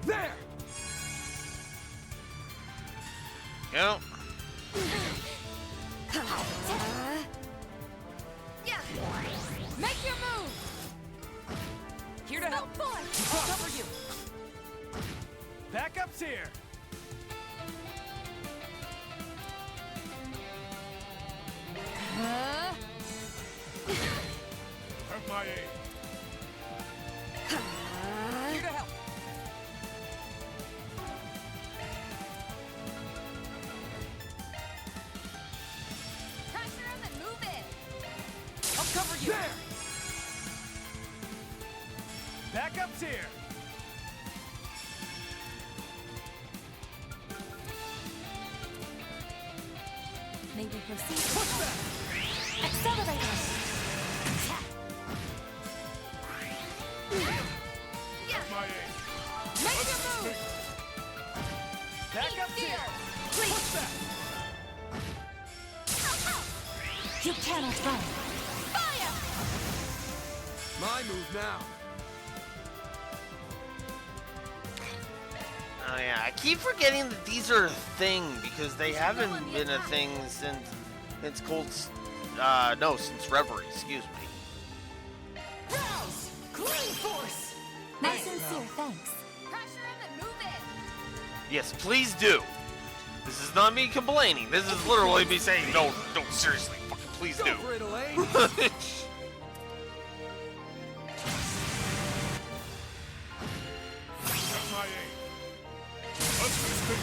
There. Go. Yeah. Make your move. Here to help. Spell 4. I'll cover you. Backup's here. Have my aid. Here to help. Pressure him and move in. I'll cover you. There. Backup's here. May we proceed? Push back. Accelerator. Have my aid. Make your move. Backup's here. Please. Push back. You cannot run. Fire. My move now. Oh yeah, I keep forgetting that these are a thing because they haven't been a thing since since Reverie, excuse me. Rouse. Clean force. My sincere thanks. Pressure him and move in. Yes, please do. This is not me complaining. This is literally me saying, no, seriously, fucking please Go do. for it, Elaine. Have my aid. Assisting.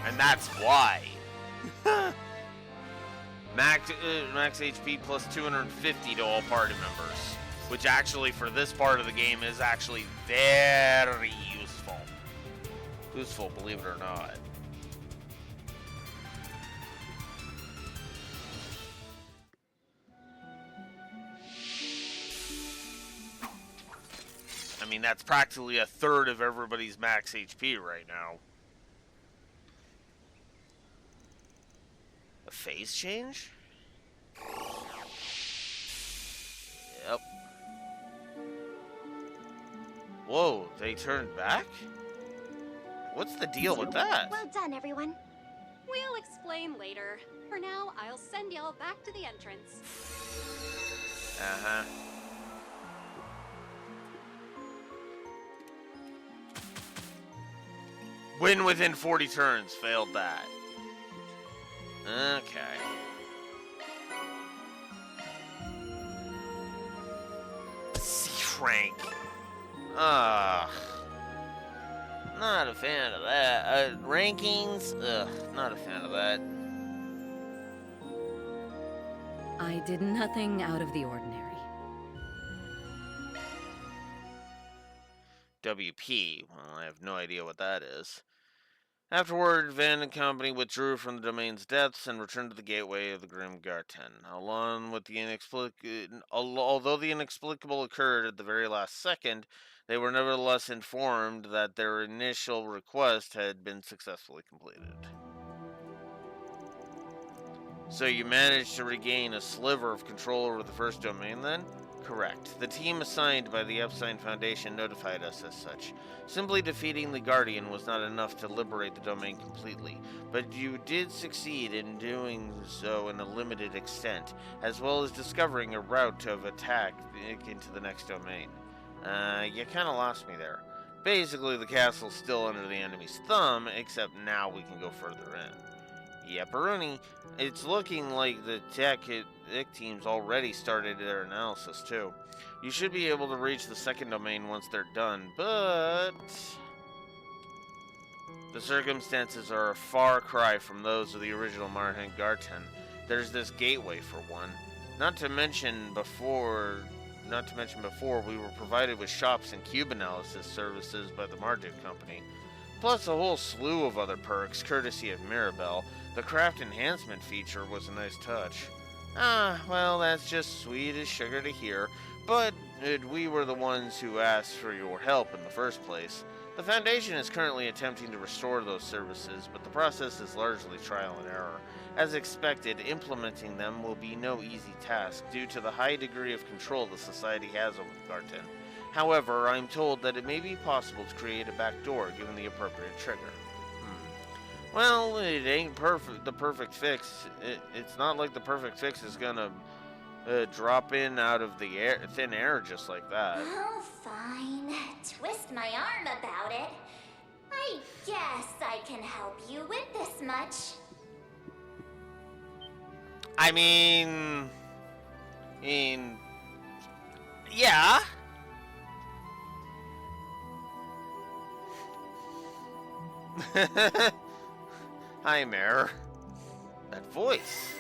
And that's why. Max HP plus 250 to all party members, which actually for this part of the game is actually very useful. Useful, believe it or not. I mean, that's practically a third of everybody's max HP right now. A phase change? Yep. Whoa, they turned back? What's the deal with that? Well done, everyone. We'll explain later. For now, I'll send y'all back to the entrance. Uh-huh. Win within 40 turns. Failed that. Okay. C-Rank. Ugh. Not a fan of that. Rankings? Ugh, not a fan of that. I did nothing out of the ordinary. WP. Well, I have no idea what that is. Afterward, Van and company withdrew from the domain's depths and returned to the gateway of the Grim Garten. Along with the although the inexplicable occurred at the very last second, they were nevertheless informed that their initial request had been successfully completed. So you managed to regain a sliver of control over the first domain, then? Correct. The team assigned by the Epstein Foundation notified us as such. Simply defeating the Guardian was not enough to liberate the domain completely, but you did succeed in doing so in a limited extent, as well as discovering a route of attack into the next domain. You kinda lost me there. Basically, the castle's still under the enemy's thumb, except now we can go further in. Yepperoni, it's looking like the tech team's already started their analysis too. You should be able to reach the second domain once they're done, but the circumstances are a far cry from those of the original Marhan Garten. There's this gateway for one. Not to mention before we were provided with shops and cube analysis services by the Marduk Company. Plus a whole slew of other perks, courtesy of Mirabelle. The craft enhancement feature was a nice touch. Well, that's just sweet as sugar to hear, but we were the ones who asked for your help in the first place. The Foundation is currently attempting to restore those services, but the process is largely trial and error. As expected, implementing them will be no easy task due to the high degree of control the Society has over the Garten. However, I'm told that it may be possible to create a back door given the appropriate trigger. Well, it ain't the perfect fix. It's not like the perfect fix is gonna drop in out of the thin air just like that. Oh, fine. Twist my arm about it. I guess I can help you with this much. I mean, yeah. Hi, Mare. That voice.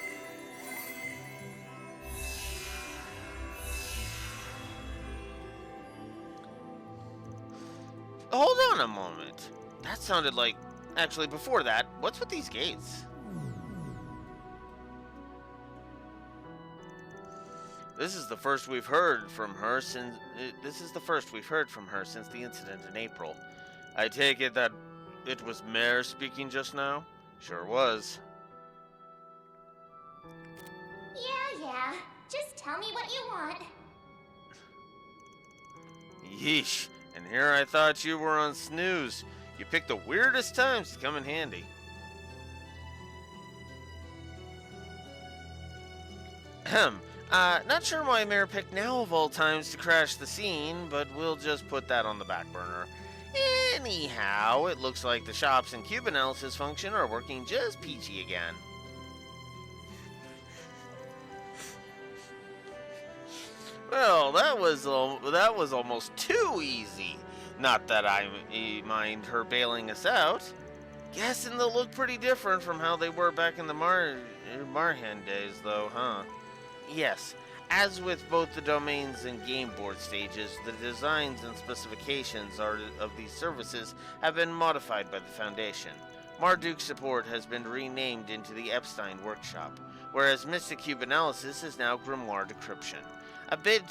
Hold on a moment. That sounded like... Actually, before that, what's with these gates? This is the first we've heard from her since... This is the first we've heard from her since the incident in April. I take it that it was Mare speaking just now? Sure was. Yeah. Just tell me what you want. Yeesh. And here I thought you were on snooze. You picked the weirdest times to come in handy. Not sure why Mare picked now of all times to crash the scene, but we'll just put that on the back burner. Anyhow, it looks like the shops and cube analysis function are working just peachy again. Well, that was almost too easy. Not that I mind her bailing us out. Guessing they'll look pretty different from how they were back in the Marhan days, though, huh? Yes. As with both the domains and game board stages, the designs and specifications of these services have been modified by the Foundation. Marduk support has been renamed into the Epstein Workshop, whereas Mystic Cube Analysis is now Grimoire Decryption. A bit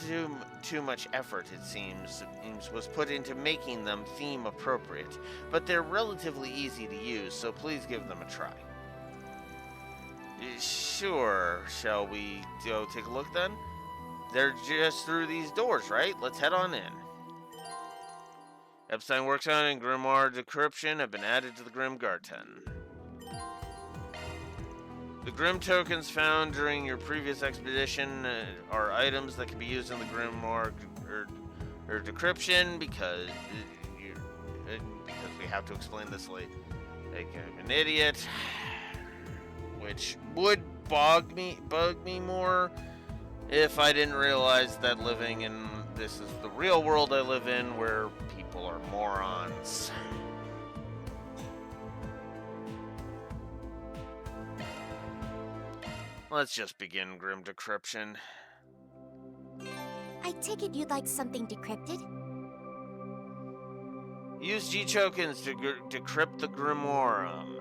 too much effort, it seems, was put into making them theme appropriate, but they're relatively easy to use, so please give them a try. Sure. Shall we go take a look then? They're just through these doors, right? Let's head on in. Epstein Workshop and Grimoire Decryption have been added to the Grim Garten. The Grim tokens found during your previous expedition are items that can be used in the Grimoire or Decryption because we have to explain this late. Like I'm an idiot. Which would bug me more if I didn't realize that living in this is the real world I live in where people are morons. Let's just begin Grim Decryption. I take it you'd like something decrypted? Use G-tokens to decrypt the Grimorum.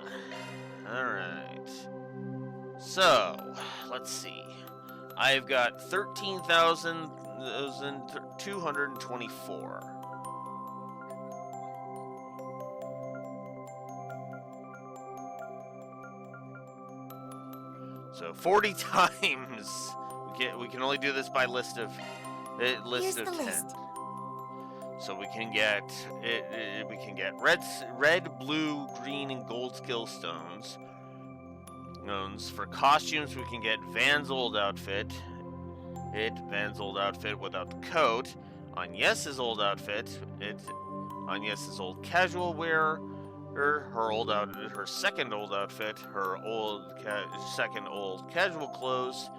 Alright. So, let's see. I've got 13,224. So 40 times. We can only do this by list of Here's of the 10. list. So we can get red, blue, green, and gold skill stones. For costumes, we can get Van's old outfit. Van's old outfit without the coat. Agnes's old outfit. Agnes's old casual wear. Her second old outfit. Her second old casual clothes.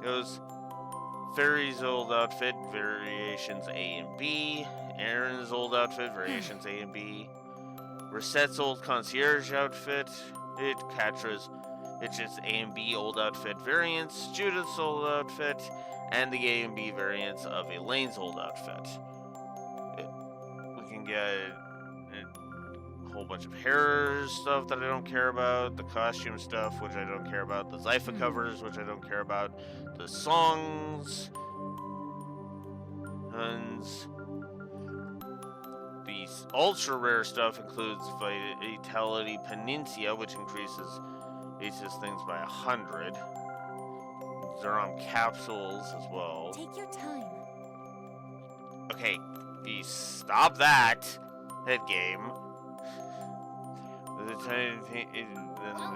Goes Fairy's old outfit, variations A and B. Aaron's old outfit, variations A and B. Resette's old concierge outfit. Catra's, it's just A and B old outfit variants. Judith's old outfit, and the A and B variants of Elaine's old outfit. We can get a whole bunch of hair stuff that I don't care about. The costume stuff, which I don't care about. The Zypha covers, which I don't care about. The songs. And the ultra rare stuff includes Vitality Peninsula, which increases things by 100. Zerom capsules as well. Take your time. Okay, stop that. Head game. Then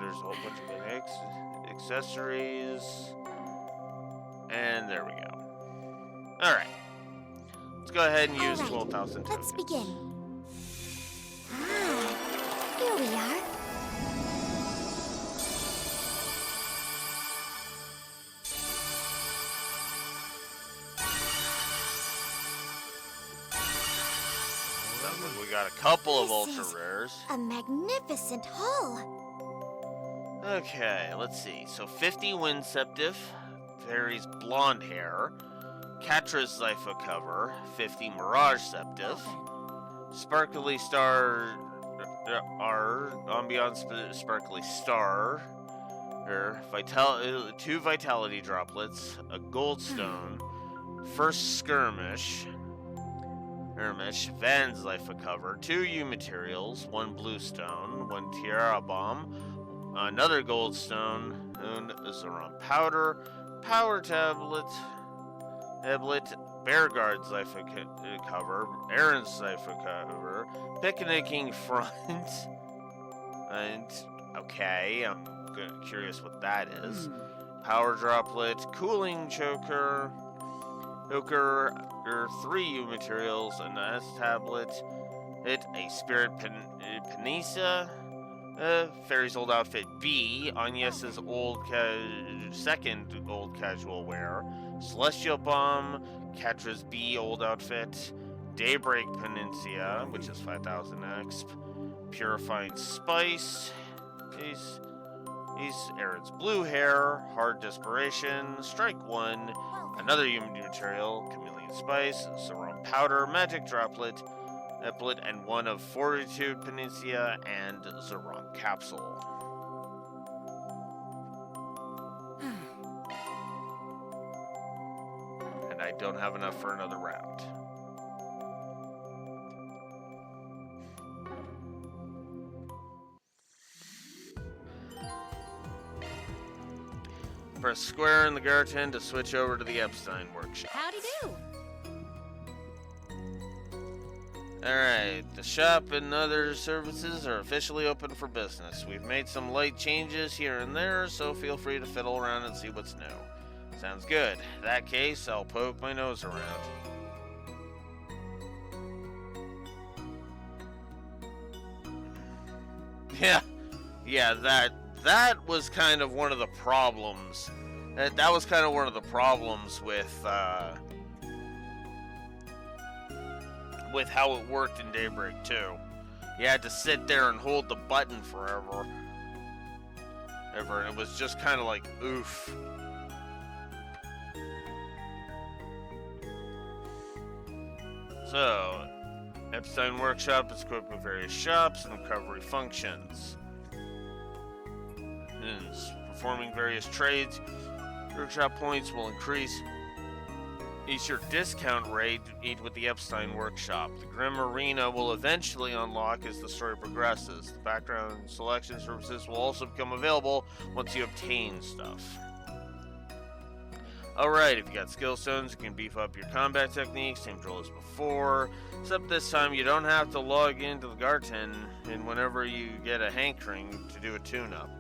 there's a whole bunch of accessories. And there we go. Alright. Let's go ahead and use 12,000 tokens. Let's begin. Here we are. We got a couple of ultra rares. A magnificent haul. Okay, let's see. So 50 Winceptive, Fairy's blonde hair, Catra's Zypha cover, 50 Mirage Septive, Sparkly Star, Ambiance Sparkly Star, 2 Vitality Droplets, a Goldstone, First Skirmish, Van's Zypha cover, 2 U materials, 1 blue stone, 1 Tiara bomb, another gold stone, and Zerom powder, power tablet, Bearguard's Zypha cover, Aaron's Zypha cover, picnicking front, and okay, I'm curious what that is. Power droplet, cooling choker, 3 U materials, an S tablet, a spirit Panisa, Fairy's old outfit B, Agnes's second old casual wear, Celestial bomb, Catra's B old outfit, Daybreak Peninsula, which is 5,000 exp, Purifying Spice, Aaron's blue hair, Hard Desperation, Strike 1, another human material, Chameleon Spice, Zerom powder, Magic Droplet, and 1 of Fortitude Peninsula and Zerom capsule. And I don't have enough for another round. Press square in the Garten to switch over to the Epstein workshop. Howdy do. Alright, the shop and other services are officially open for business. We've made some light changes here and there, so feel free to fiddle around and see what's new. Sounds good. In that case, I'll poke my nose around. Yeah, that was kind of one of the problems. That was kind of one of the problems with how it worked in Daybreak 2. You had to sit there and hold the button forever. ever, and it was just kind of like, oof. So, Epstein Workshop is equipped with various shops and recovery functions. Performing various trades, workshop points will increase your discount rate with the Epstein Workshop. The Grim Arena will eventually unlock as the story progresses. The background selection services will also become available once you obtain stuff. Alright, if you got skill stones, you can beef up your combat techniques, same drill as before. Except this time you don't have to log into the Garten and whenever you get a hankering to do a tune-up.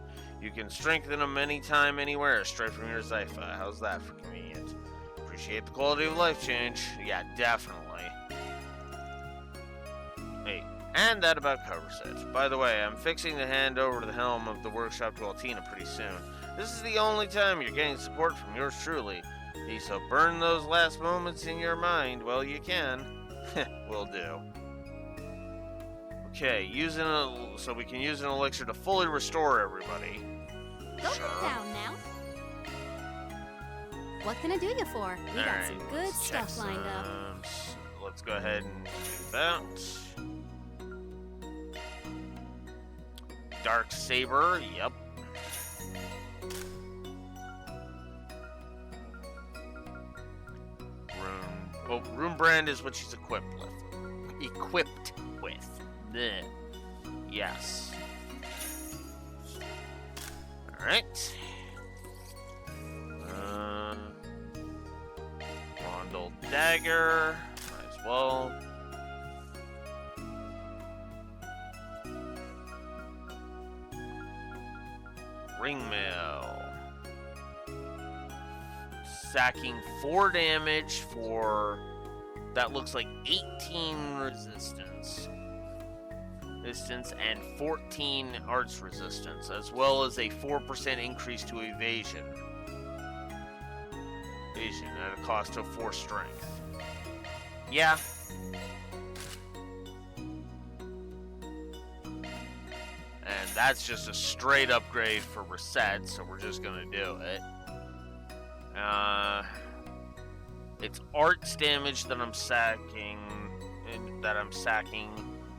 You can strengthen them anytime, anywhere, straight from your Zypha. How's that for convenient? Appreciate the quality of life change. Yeah, definitely. Hey, and that about covers it. By the way, I'm fixing to hand over the helm of the workshop to Altina pretty soon. This is the only time you're getting support from yours truly. So burn those last moments in your mind while you can. Will do. Okay, so we can use an elixir to fully restore everybody. Go down now. What can I do you for? We got some good stuff lined up. Let's go ahead and do that. Dark Saber, yep. Runebrand is what she's equipped with. Blech. Yes. Alright. Rondel Dagger. Might as well. Ringmail. Sacking 4 damage for, that looks like 18 resistance and 14 arts resistance, as well as a 4% increase to evasion at a cost of 4 strength. Yeah. And that's just a straight upgrade for Reset, so we're just gonna do it. It's arts damage that I'm sacking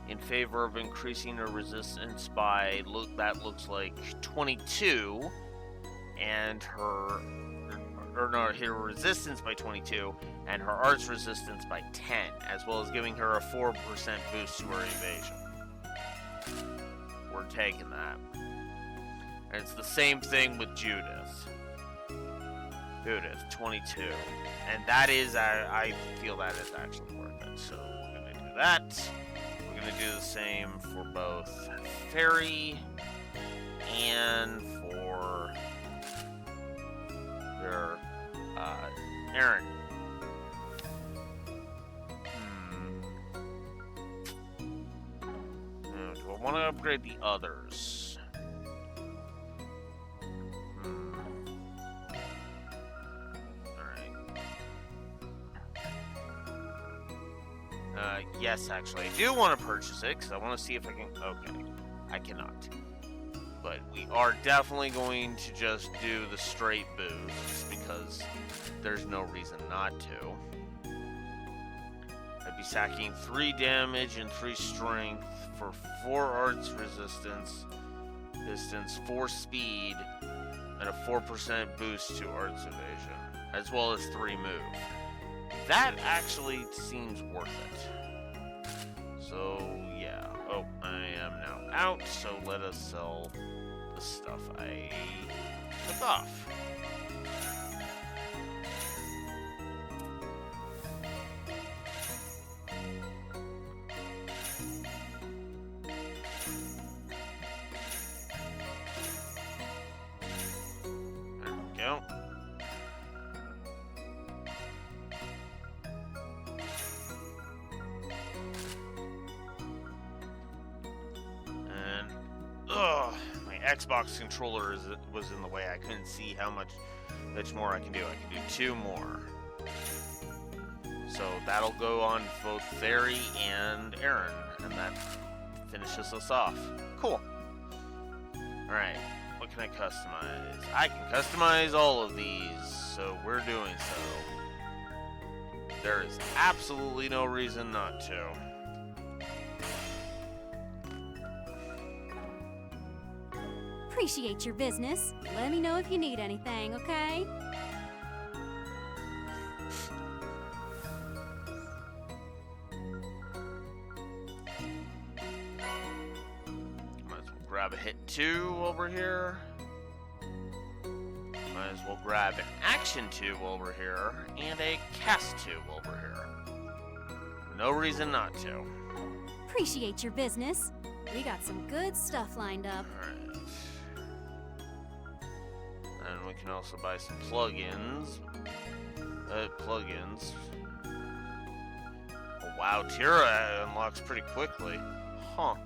in favor of increasing her resistance by that looks like 22, and her resistance by 22, and her arts resistance by 10, as well as giving her a 4% boost to her evasion. We're taking that. And it's the same thing with Judith. 22. And that is, I feel that is actually worth it. So we're going to do that. We're going to do the same for both Fairy and for their Aaron. Do I want to upgrade the others? Yes, actually. I do want to purchase it, because I want to see if I can... Okay. I cannot. But we are definitely going to just do the straight boosts, because there's no reason not to. I'd be sacking 3 damage and 3 strength for 4 arts resistance, 4 speed, and a 4% boost to arts evasion, as well as 3 move. That actually seems worth it. So, yeah. Oh, I am now out, so let us sell the stuff I took off. There we go. My Xbox controller was in the way. I couldn't see how much more I can do. I can do 2 more. So that'll go on both Fairy and Aaron, and that finishes us off. Cool. Alright, what can I customize? I can customize all of these, so we're doing so. There is absolutely no reason not to. Appreciate your business. Let me know if you need anything, okay? Might as well grab a hit 2 over here. Might as well grab an action 2 over here and a cast 2 over here. No reason not to. Appreciate your business. We got some good stuff lined up. Alright. And we can also buy some plugins. Plugins. Oh, wow, Tira unlocks pretty quickly. Huh.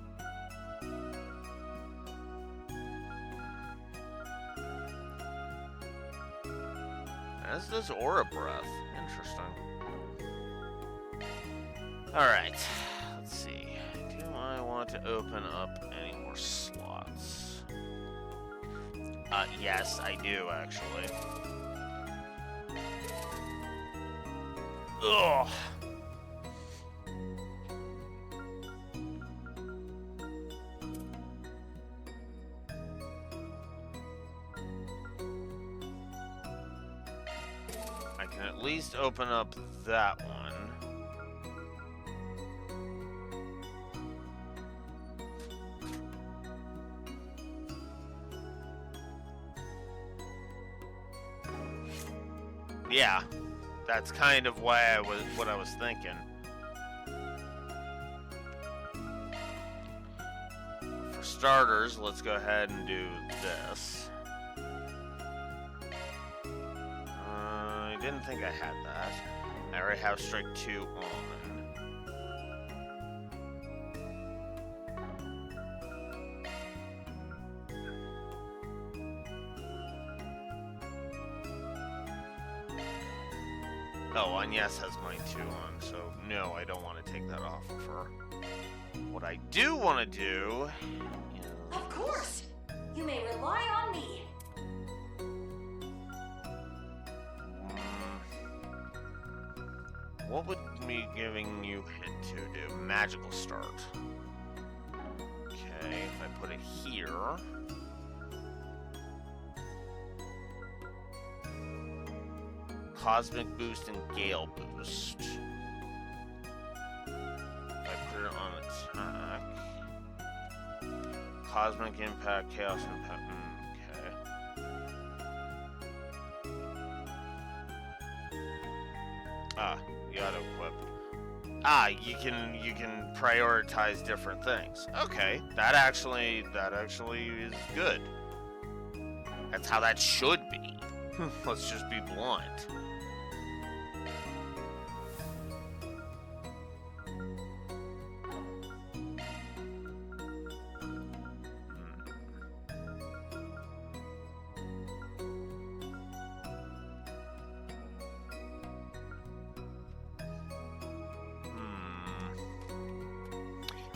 As does Aura Breath. Interesting. Alright. Let's see. Do I want to open up any more slots? Yes, I do, actually. Ugh. I can at least open up that one. Yeah, that's kind of why what I was thinking. For starters, let's go ahead and do this. I didn't think I had that. I already have Strike 2 on. Oh, Agnes has mine too on, so no, I don't want to take that off of her. What I do want to do is... Of course! You may rely on me. What would me giving you hit to do? Magical start. Okay, if I put it here... Cosmic Boost and Gale Boost. If I put it on attack... Cosmic Impact, Chaos Impact... okay. You auto-equip. You can prioritize different things. Okay, that actually is good. That's how that should be. Let's just be blunt.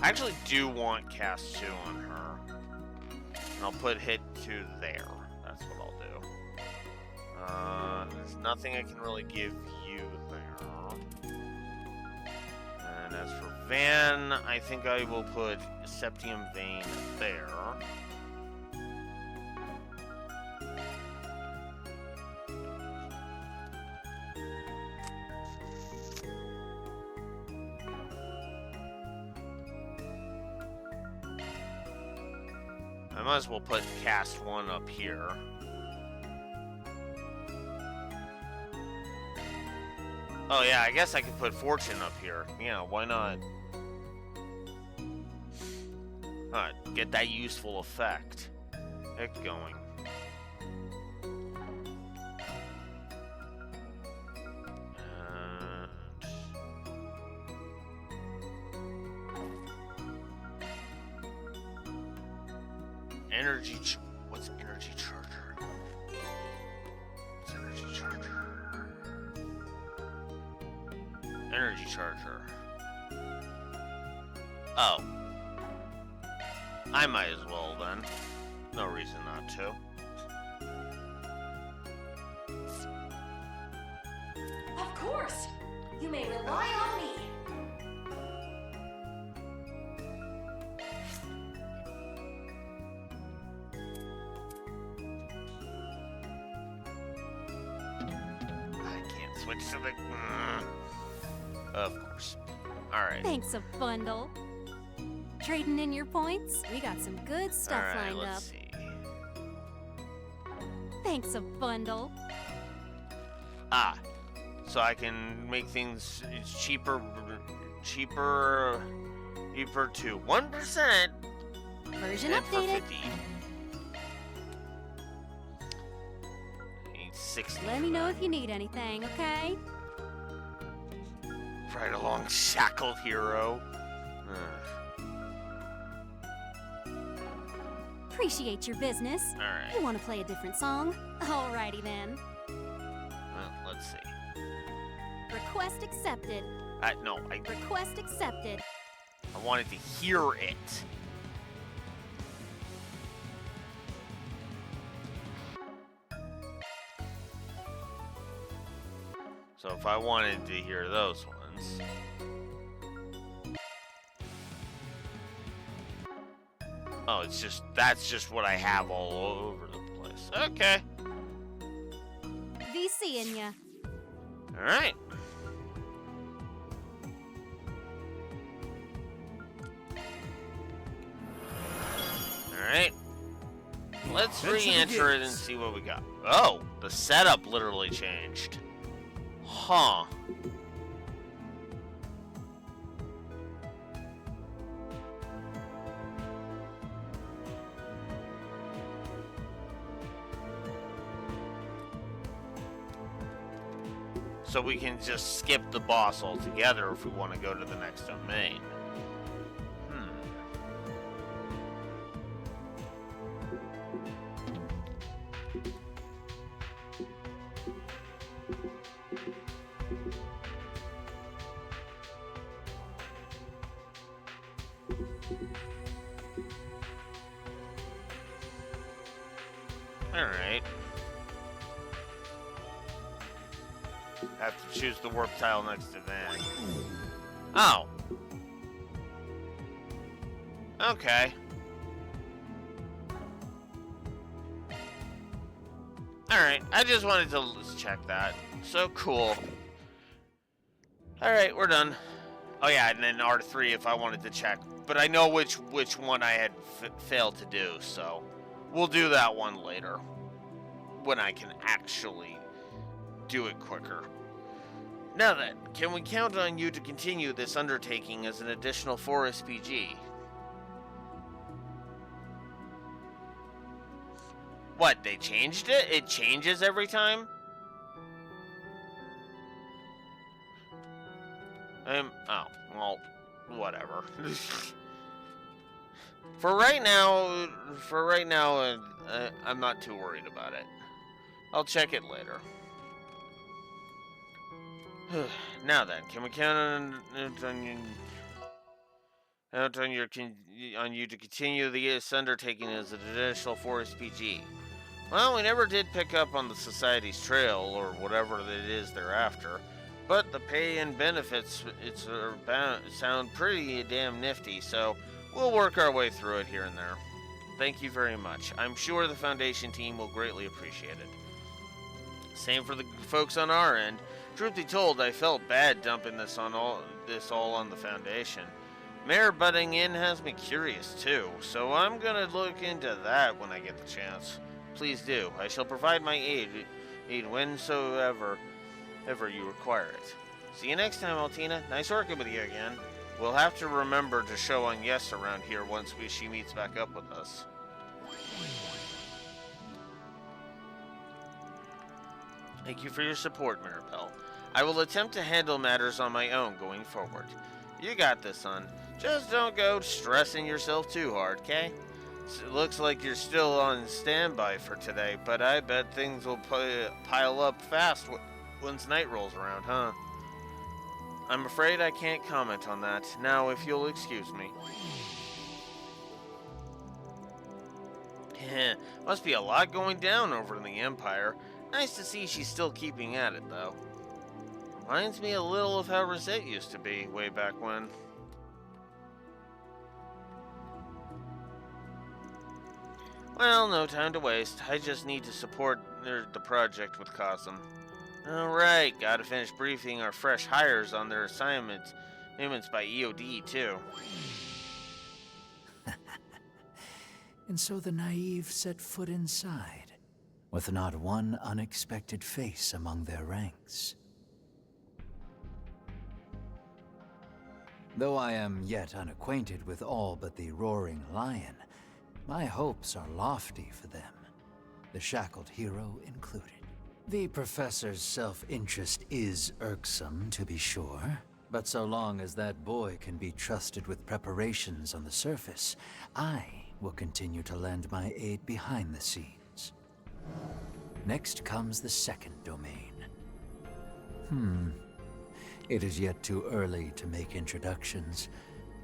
I actually do want cast 2 on her. And I'll put hit 2 there. That's what I'll do. There's nothing I can really give you there. And as for Van, I think I will put Septium Vein there. I might as well put cast 1 up here. Oh yeah, I guess I could put Fortune up here. Yeah, why not? Alright, get that useful effect. Get going. What's energy charger? What's energy charger? Energy charger. Oh. I might as well then. No reason not to. course. You may rely on me. I can't switch to the... Of course. Alright. Thanks a bundle. Trading in your points? We got some good stuff lined up. See. Thanks a bundle. Ah, so I can make things cheaper to 1%. Version and for updated. 50. Need 60. Let me know if you need anything, okay? Right along, shackled hero. Appreciate your business. Alright. You want to play a different song? Alrighty then. Well, let's see. Request accepted. No, Request accepted. I wanted to hear it. So if I wanted to hear those ones. Oh, that's just what I have all over the place. Okay. Be seeing ya. Alright. Alright. Let's re-enter it and see what we got. Oh, the setup literally changed. Huh. So we can just skip the boss altogether if we want to go to the next domain. Alright. Have to choose the warp tile next to that. Oh. Okay. Alright, I just wanted to check that. So cool. Alright, we're done. Oh yeah, and then R3 if I wanted to check. But I know which one I had failed to do, so we'll do that one later. When I can actually do it quicker. Now then, can we count on you to continue this undertaking as an additional 4 SPG? What, they changed it? It changes every time? Oh, well, whatever. For right now, I'm not too worried about it. I'll check it later. Now then, can we count on you to continue this undertaking as an additional 4 SPG? Well, we never did pick up on the Society's trail, or whatever it is they're after, but the pay and benefits sound pretty damn nifty, so we'll work our way through it here and there. Thank you very much. I'm sure the Foundation team will greatly appreciate it. Same for the folks on our end. Truth be told, I felt bad dumping this all on the Foundation. Mayor butting in has me curious too, so I'm gonna look into that when I get the chance. Please do. I shall provide my aid whensoever you require it. See you next time, Altina. Nice working with you again. We'll have to remember to show on Yes around here once she meets back up with us. Thank you for your support, Mirabelle. I will attempt to handle matters on my own going forward. You got this, son. Just don't go stressing yourself too hard, okay? It looks like you're still on standby for today, but I bet things will pile up fast once night rolls around, huh? I'm afraid I can't comment on that. Now, if you'll excuse me. Must be a lot going down over in the Empire. Nice to see she's still keeping at it, though. Reminds me a little of how Rosette used to be way back when. Well, no time to waste. I just need to support the project with Cosm. Alright, gotta finish briefing our fresh hires on their assignments by EOD, too. And so the naive set foot inside, with not one unexpected face among their ranks. Though I am yet unacquainted with all but the Roaring Lion, my hopes are lofty for them, the shackled hero included. The professor's self-interest is irksome, to be sure, but so long as that boy can be trusted with preparations on the surface, I will continue to lend my aid behind the scenes. Next comes the second domain. It is yet too early to make introductions,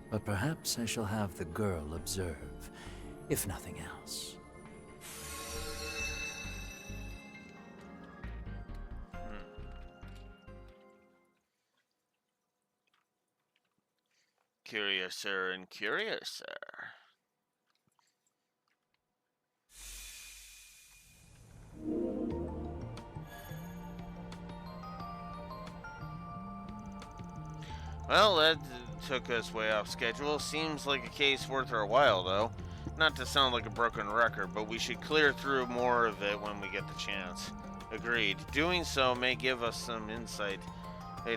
but perhaps I shall have the girl observe, if nothing else. Curiouser and curiouser. Well, that took us way off schedule. Seems like a case worth our while, though. Not to sound like a broken record, but we should clear through more of it when we get the chance. Agreed. Doing so may give us some insight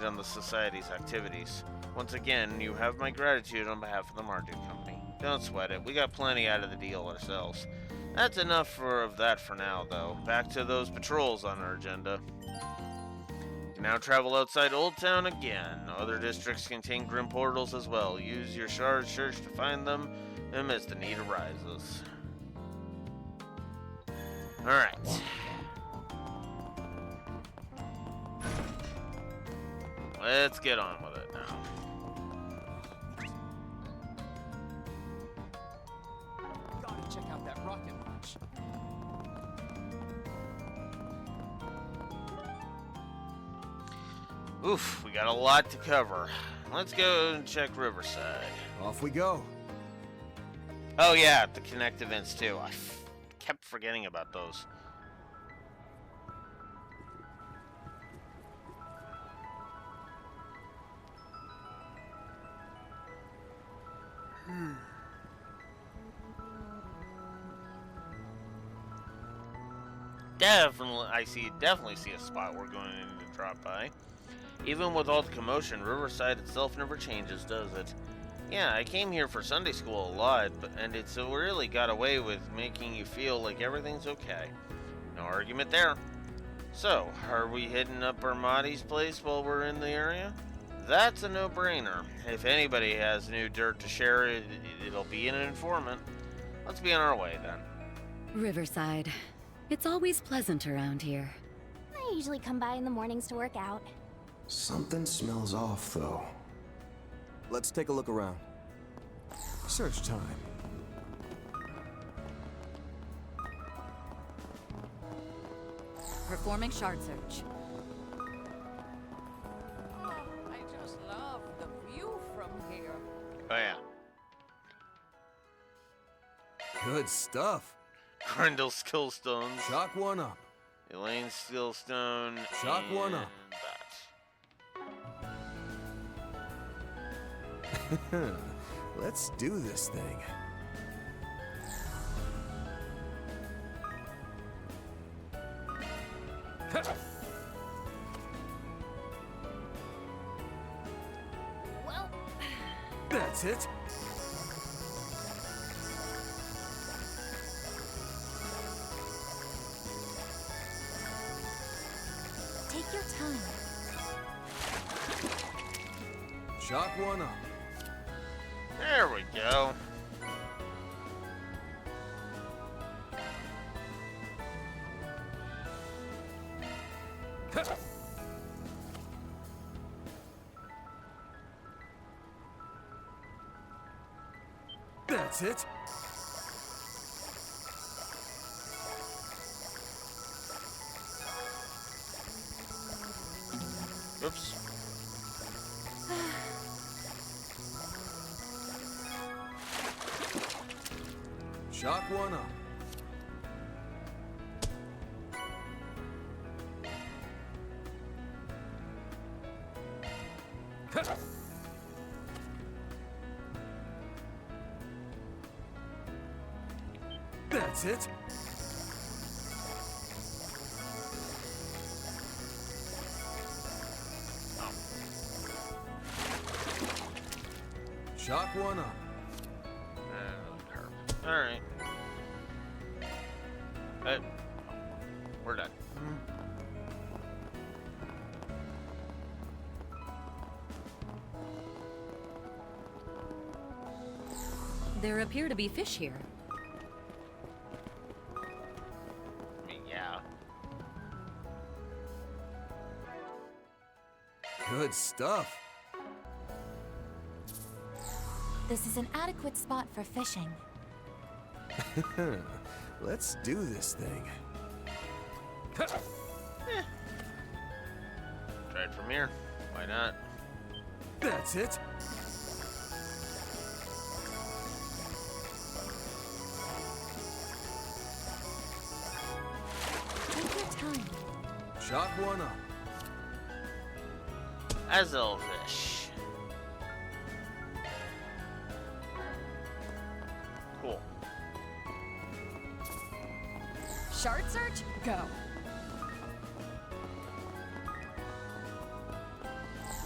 on the Society's activities. Once again, you have my gratitude on behalf of the Marduk Company. Don't sweat it. We got plenty out of the deal ourselves. That's enough of that for now, though. Back to those patrols on our agenda. Now travel outside Old Town again. Other districts contain grim portals as well. Use your shard search to find them as the need arises. Alright. Let's get on with it now. Gotta check out that rocket launch. Oof, we got a lot to cover. Let's go and check Riverside. Off we go. Oh yeah, the Connect events too. I kept forgetting about those. Definitely see a spot we're going to drop by. Even with all the commotion, Riverside itself never changes, does it? Yeah, I came here for Sunday school a lot, and it's really got away with making you feel like everything's okay. No argument there. So, are we hitting up Armadi's place while we're in the area? That's a no-brainer. If anybody has new dirt to share, it'll be an informant. Let's be on our way, then. Riverside. It's always pleasant around here. I usually come by in the mornings to work out. Something smells off, though. Let's take a look around. Search time. Performing shard search. I just love the view from here. Oh yeah. Good stuff. Grendel Skillstones. Chalk one up. Elaine Skillstone. Chalk one up. Let's do this thing. Well, that's it. Take your time. Chalk one up. There we go. That's it. Oops. Shock one up. That's it. Shock one up. Alright. We're done. There appear to be fish here. I mean, yeah. Good stuff. This is an adequate spot for fishing. Let's do this thing. Try it from here. Why not? That's it. Take your time. Shock one up. Azelfish. Cool. Shard search, go.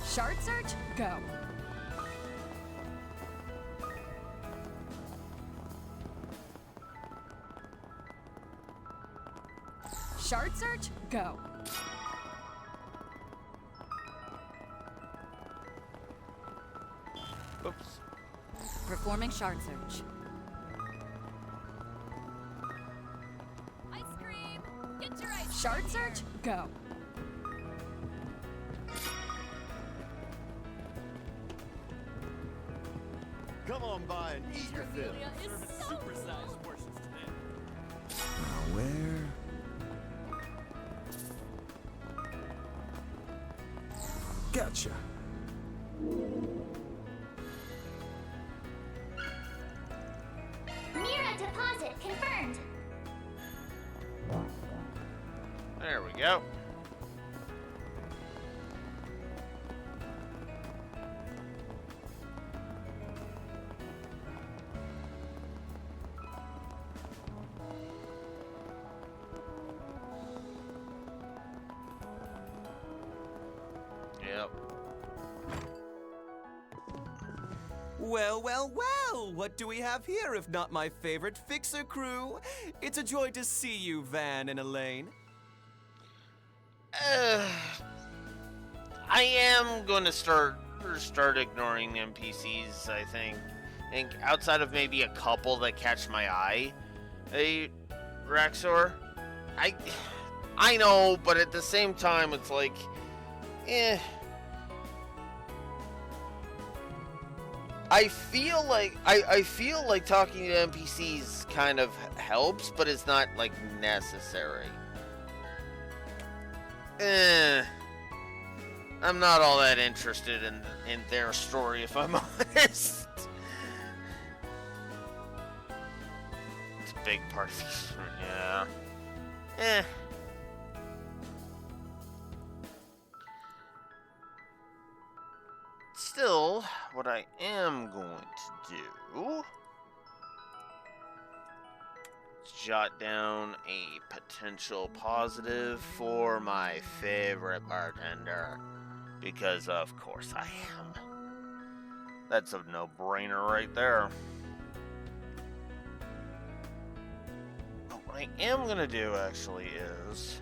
Shard search, go. Shard search, go. Oops. Performing shard search. Ice cream, get your ice. Shard search, go. Come on by and eat your fill. Supersized portions today. Now where? Gotcha. Mira deposit confirmed. There we go. Yep. Well, well, well! What do we have here if not my favorite Fixer crew? It's a joy to see you, Van and Elaine. I am going to start ignoring NPCs, I think. Outside of maybe a couple that catch my eye. Hey, Raxor? I know, but at the same time, it's like, I feel like talking to NPCs kind of helps, but it's not like necessary. I'm not all that interested in their story, if I'm honest. It's a big part of this, yeah. Still, what I am going to do is jot down a potential positive for my favorite bartender. Because of course I am. That's a no-brainer right there. But what I am going to do actually is...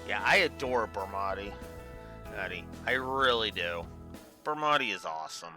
Yeah, I adore Bermati. Eddie, I really do. Bermati is awesome.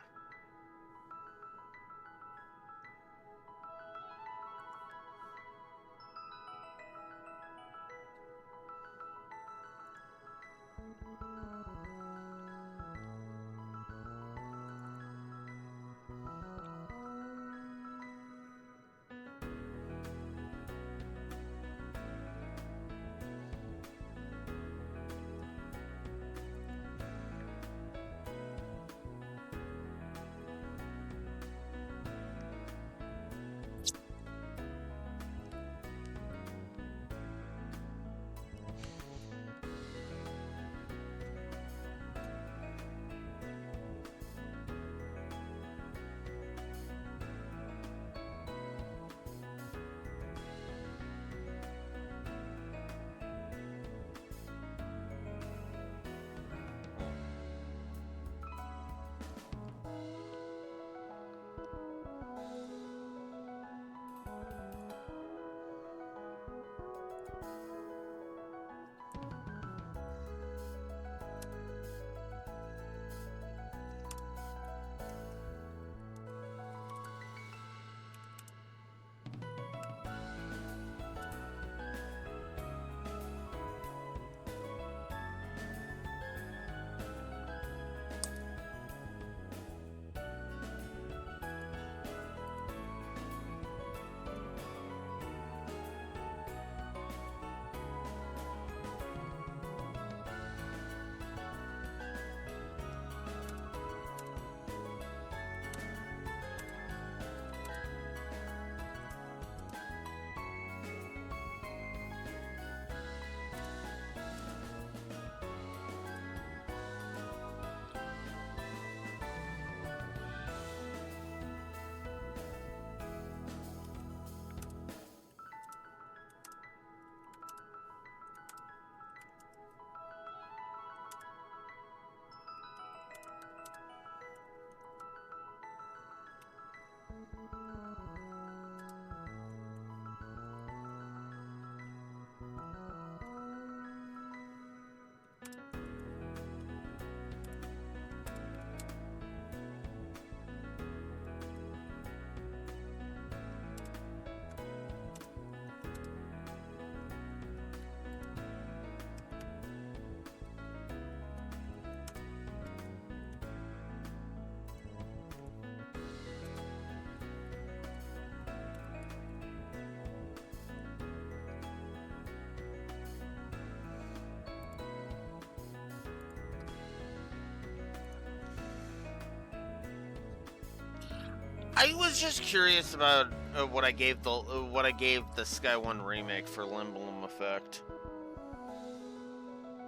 I was just curious about what I gave the Sky One remake for Limblom Effect.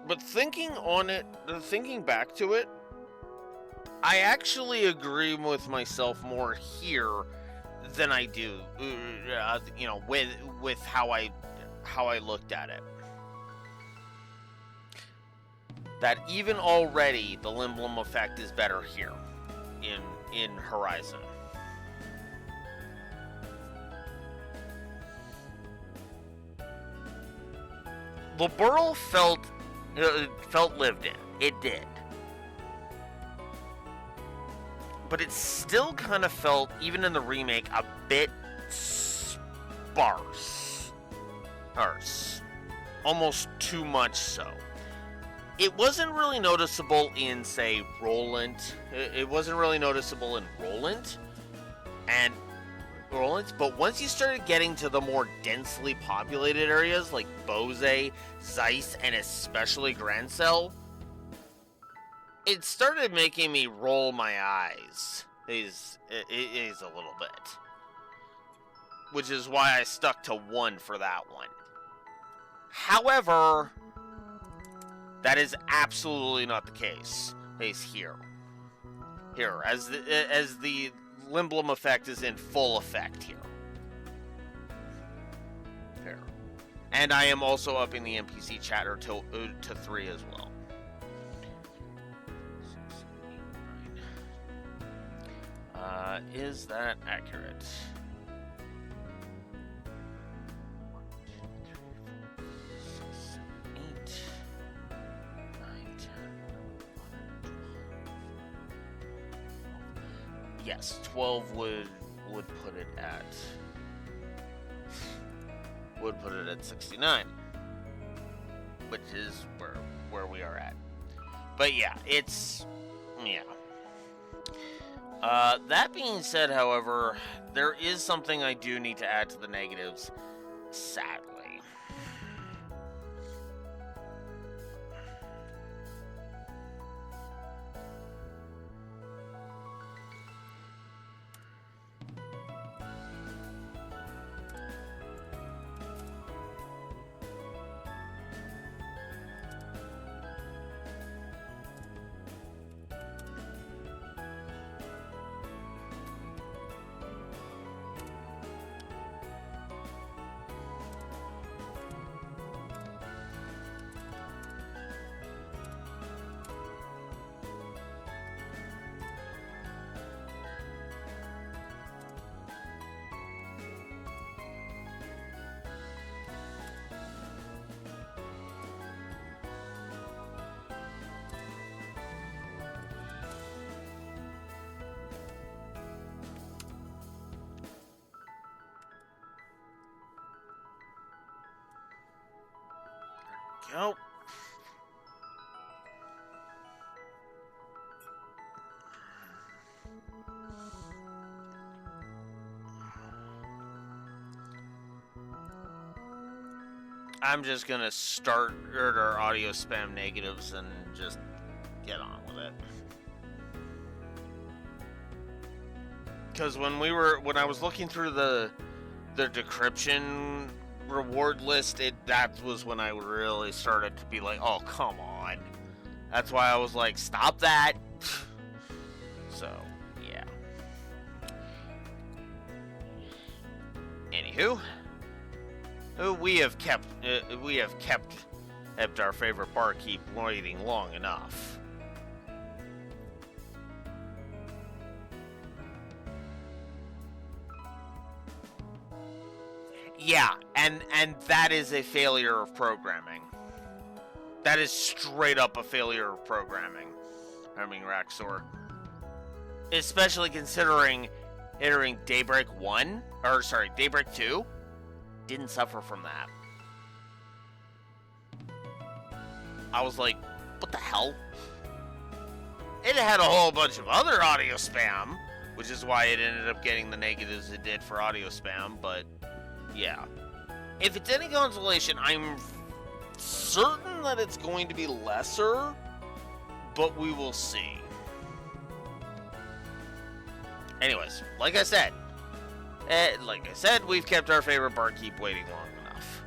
But thinking back to it, I actually agree with myself more here than I do, with how I looked at it. That even already the Limblom Effect is better here in Horizon. The Burl felt lived in. It did. But it still kind of felt, even in the remake, a bit sparse. Or almost too much so. It wasn't really noticeable in, say, Roland. It wasn't really noticeable in Roland. But once you started getting to the more densely populated areas like Bose, Zeiss, and especially Grancel, it started making me roll my eyes. It is a little bit. Which is why I stuck to 1 for that one. However, that is absolutely not the case here. Here, as the Limblom Effect is in full effect here. And I am also upping the NPC chatter to 3 as well. Is that accurate? 1, 2, 3, 4, 5, 6, 7, 8. yes, 12 would put it at 69, which is where we are at. But yeah, it's that being said, however, there is something I do need to add to the negatives, sadly. Go. I'm just gonna start our audio spam negatives and just get on with it. Because when I was looking through the decryption reward list, that was when I really started to be like, oh, come on. That's why I was like, stop that. So, yeah. Anywho, we have kept our favorite barkeep waiting long enough. Yeah, and that is a failure of programming. That is straight up a failure of programming. I mean, Raxor. Especially considering entering Daybreak 2 didn't suffer from that. I was like, what the hell? It had a whole bunch of other audio spam, which is why it ended up getting the negatives it did for audio spam, but yeah. If it's any consolation, I'm certain that it's going to be lesser, but we will see. Anyways, like I said, we've kept our favorite barkeep waiting long enough.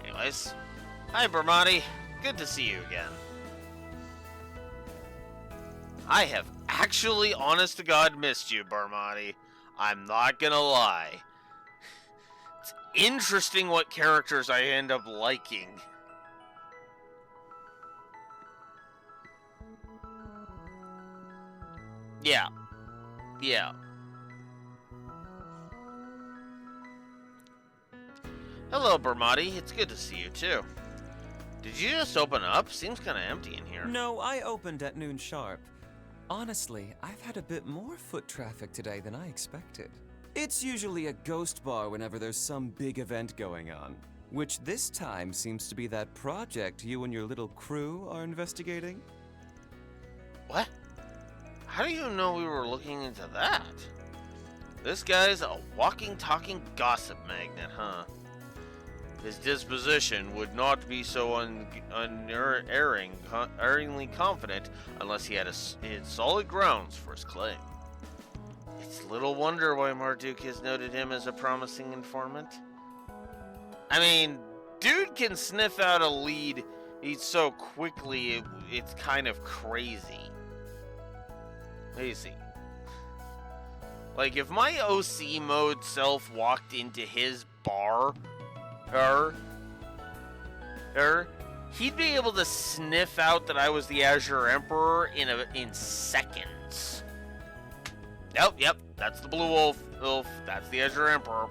Anyways, hi Bermati. Good to see you again. I have actually, honest to God, missed you, Bermati. I'm not gonna lie. It's interesting what characters I end up liking. Yeah. Hello, Bermati. It's good to see you, too. Did you just open up? Seems kind of empty in here. No, I opened at noon sharp. Honestly, I've had a bit more foot traffic today than I expected. It's usually a ghost bar whenever there's some big event going on, which this time seems to be that project you and your little crew are investigating. What? How do you know we were looking into that? This guy's a walking, talking gossip magnet, huh? His disposition would not be so unerringly confident unless he had solid grounds for his claim. It's little wonder why Marduk has noted him as a promising informant. I mean, dude can sniff out a lead so quickly, it's kind of crazy. Let me see. Like, if my OC mode self walked into his bar, he'd be able to sniff out that I was the Azure Emperor in seconds. Yep, that's the Blue Wolf. That's the Azure Emperor.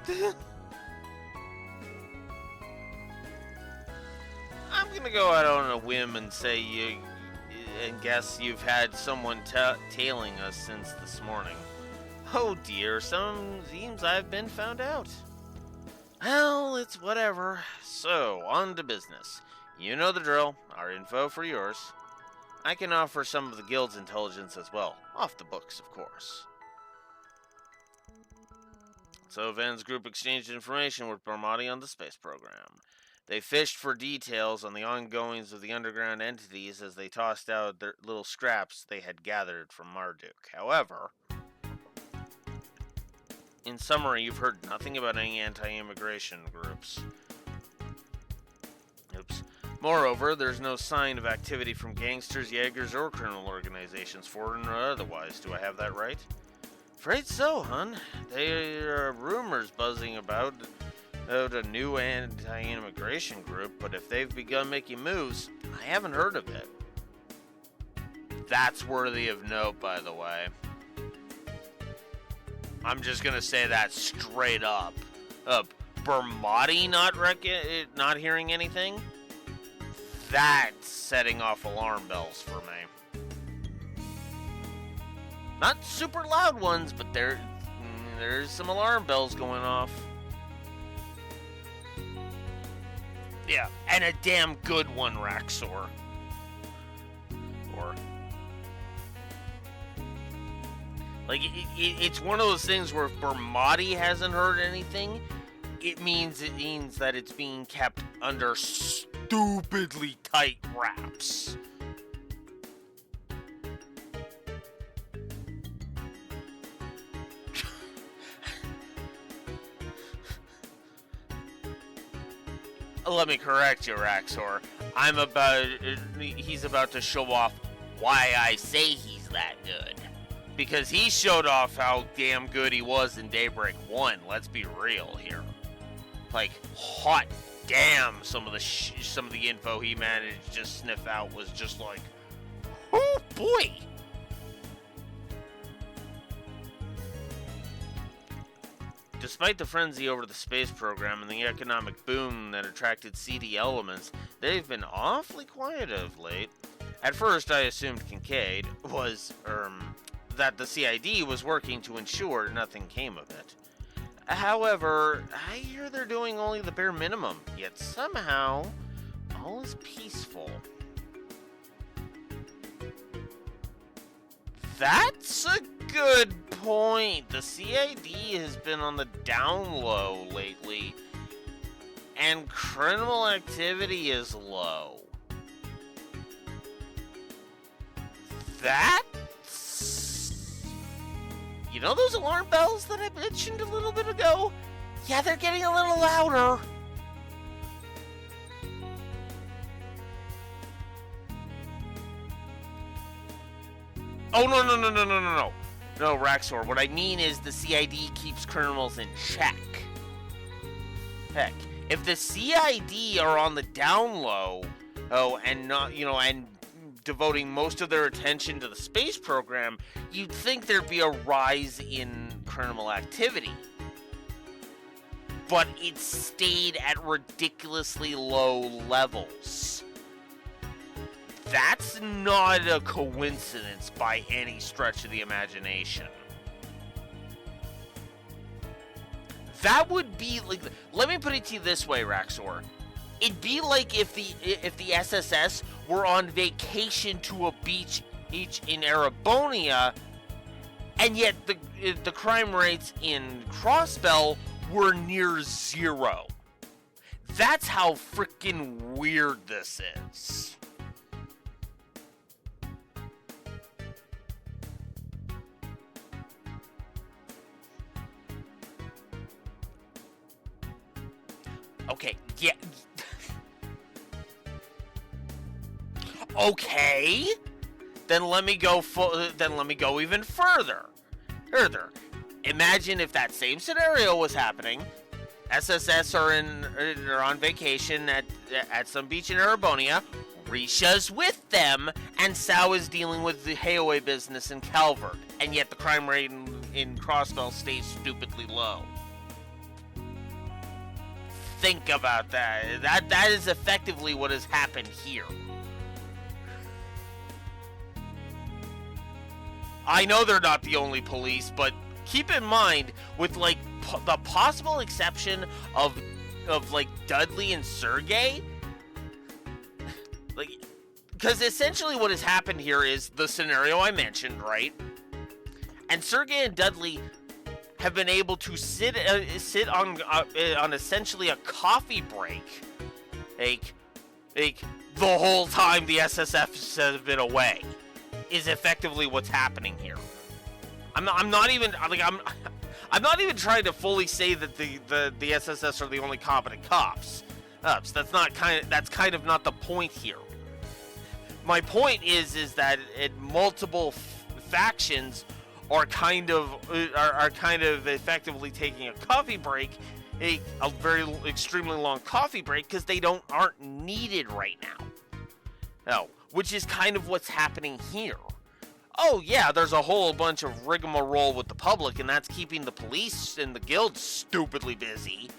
Anyways. I'm gonna go out on a whim and say guess you've had someone tailing us since this morning. Oh dear, seems I've been found out. Well, it's whatever. So, on to business. You know the drill. Our info for yours. I can offer some of the guild's intelligence as well. Off the books, of course. So, Van's group exchanged information with Bormati on the space program. They fished for details on the ongoings of the underground entities as they tossed out their little scraps they had gathered from Marduk. However, in summary, you've heard nothing about any anti-immigration groups. Oops. Moreover, there's no sign of activity from gangsters, Jaegers, or criminal organizations, foreign or otherwise. Do I have that right? Afraid so, hun. There are rumors buzzing about a new anti-immigration group, but if they've begun making moves, I haven't heard of it. That's worthy of note, by the way. I'm just gonna say that straight up. Bormati not hearing anything? That's setting off alarm bells for me. Not super loud ones, but there's some alarm bells going off. Yeah, and a damn good one, Raxor. Or... like, it's one of those things where if Bormati hasn't heard anything, it means that it's being kept under stupidly tight wraps. Let me correct you, Raxor. He's about to show off why I say he's that good. Because he showed off how damn good he was in Daybreak 1. Let's be real here. Like, hot damn, some of the info he managed to sniff out was just like, oh boy. Despite the frenzy over the space program and the economic boom that attracted seedy elements, they've been awfully quiet of late. At first, I assumed Kincaid was, that the CID was working to ensure nothing came of it. However, I hear they're doing only the bare minimum, yet somehow, all is peaceful. That's a good point. The CID has been on the down low lately, and criminal activity is low. That's... you know those alarm bells that I mentioned a little bit ago? Yeah, they're getting a little louder. Oh, no. No, Raxor, what I mean is the CID keeps criminals in check. Heck, if the CID are on the down low, and not, and devoting most of their attention to the space program, you'd think there'd be a rise in criminal activity. But it stayed at ridiculously low levels. That's not a coincidence by any stretch of the imagination. That would be like, let me put it to you this way, Raxor. It'd be like if the SSS were on vacation to a beach in Erebonia, and yet the crime rates in Crossbell were near zero. That's how freaking weird this is. Okay, yeah. Okay. Then let me go even further. Imagine if that same scenario was happening. SSS are on vacation at some beach in Erebonia. Risha's with them, and Sao is dealing with the Hayaway business in Calvert, and yet the crime rate in Crossbell stays stupidly low. think about that. That is effectively what has happened here. I know they're not the only police, but keep in mind, with like the possible exception of like Dudley and Sergey, like, because essentially what has happened here is the scenario I mentioned, right? And Sergey and Dudley have been able to sit on essentially a coffee break, like the whole time the SSF has been away, is effectively what's happening here. I'm not even trying to fully say that the SSS are the only competent cops. That's kind of not the point here. My point is that multiple factions are kind of effectively taking a coffee break, a very extremely long coffee break, because they aren't needed right now. No, which is kind of what's happening here. Oh yeah, there's a whole bunch of rigmarole with the public, and that's keeping the police and the guild stupidly busy.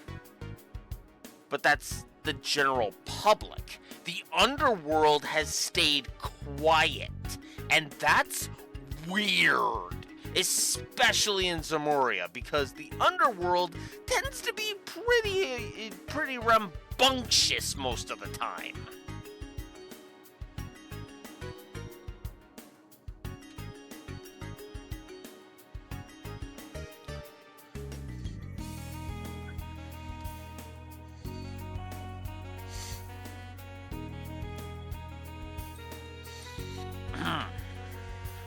But that's the general public. The underworld has stayed quiet, and that's weird. Especially in Zemuria, because the underworld tends to be pretty rambunctious most of the time.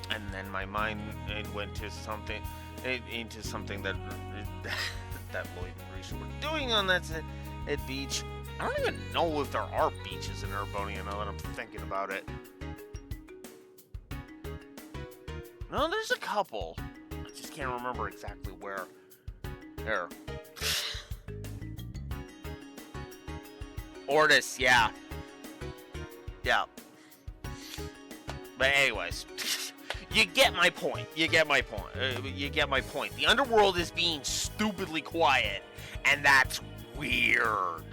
And then my mind went to something that Lloyd and Reese were doing on that beach. I don't even know if there are beaches in Urbonia now that I'm thinking about it. No, there's a couple. I just can't remember exactly where. There. Ortis, yeah. Yeah. But anyways, you get my point. You get my point. The underworld is being stupidly quiet, and that's weird.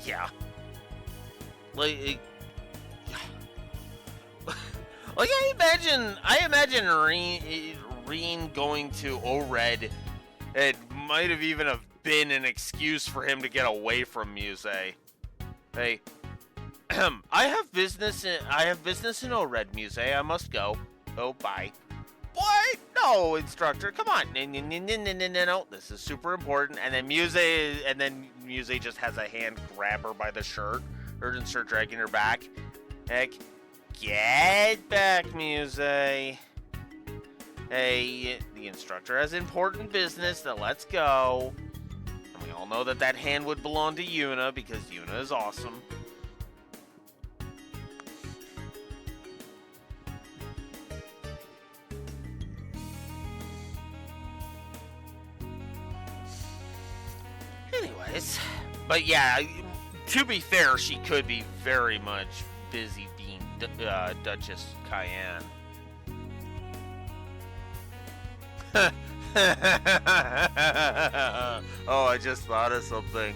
Yeah. Like I imagine Reen going to ORED. It might have even been an excuse for him to get away from Muse. Hey, I have business in ORED, Muse. I must go. Oh, bye. What? No, instructor. Come on. No. This is super important. And then Muse just has a hand grab her by the shirt, and start dragging her back. Heck, get back, Muse. Hey, the instructor has important business. Now let's go. And we all know that hand would belong to Yuna because Yuna is awesome. Anyways, but yeah, to be fair, she could be very much busy being Duchess Cayenne. Oh, I just thought of something.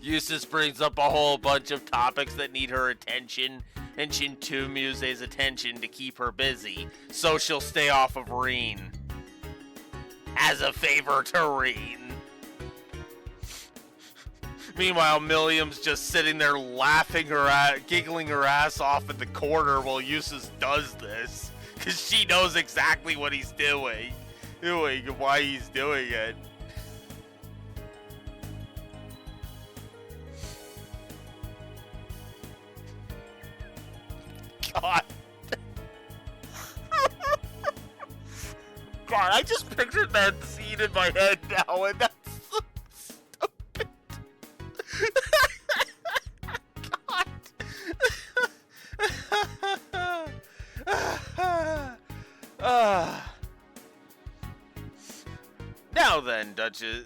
Eustace brings up a whole bunch of topics that need her attention, and Shintu Muse's attention to keep her busy, so she'll stay off of Reen. As a favor to Reen. Meanwhile, Milliam's just sitting there giggling her ass off in the corner while Eustace does this. Because she knows exactly what he's doing. Why he's doing it. God. God, I just pictured that scene in my head now, and that's so stupid. God. Now then, Duchess,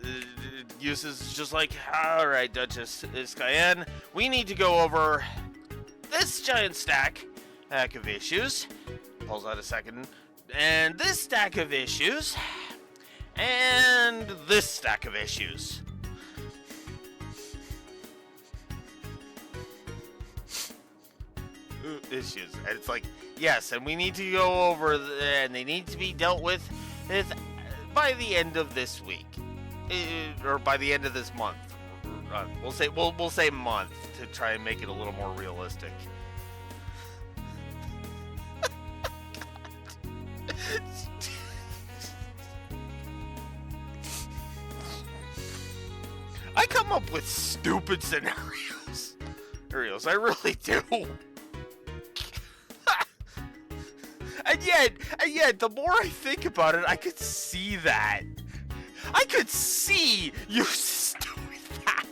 Eustace is just like, alright, Duchess Cayenne, we need to go over this giant stack of issues. Pulls out a second and this stack of issues, and this stack of issues. Issues. And it's like, yes, and we need to go over, and they need to be dealt with by the end of this week. Or by the end of this month. We'll say month to try and make it a little more realistic. I come up with stupid scenarios. I really do. And yet, the more I think about it, I could see that. I could see you doing that.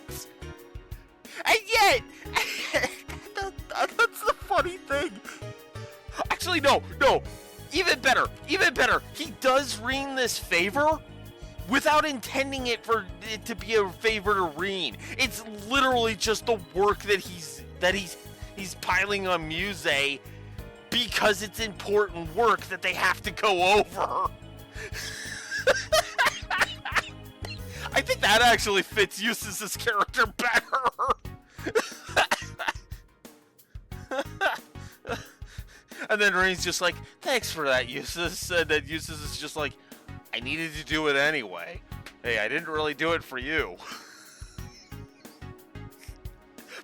And yet, that's the funny thing. Actually, no. Even better. He does Reen this favor without intending it for it to be a favor to Reen. It's literally just the work that he's piling on Muse because it's important work that they have to go over. I think that actually fits Eustace's character better. And then Reen's just like, thanks for that, Eustace. And then Eustace is just like, I needed to do it anyway. Hey, I didn't really do it for you.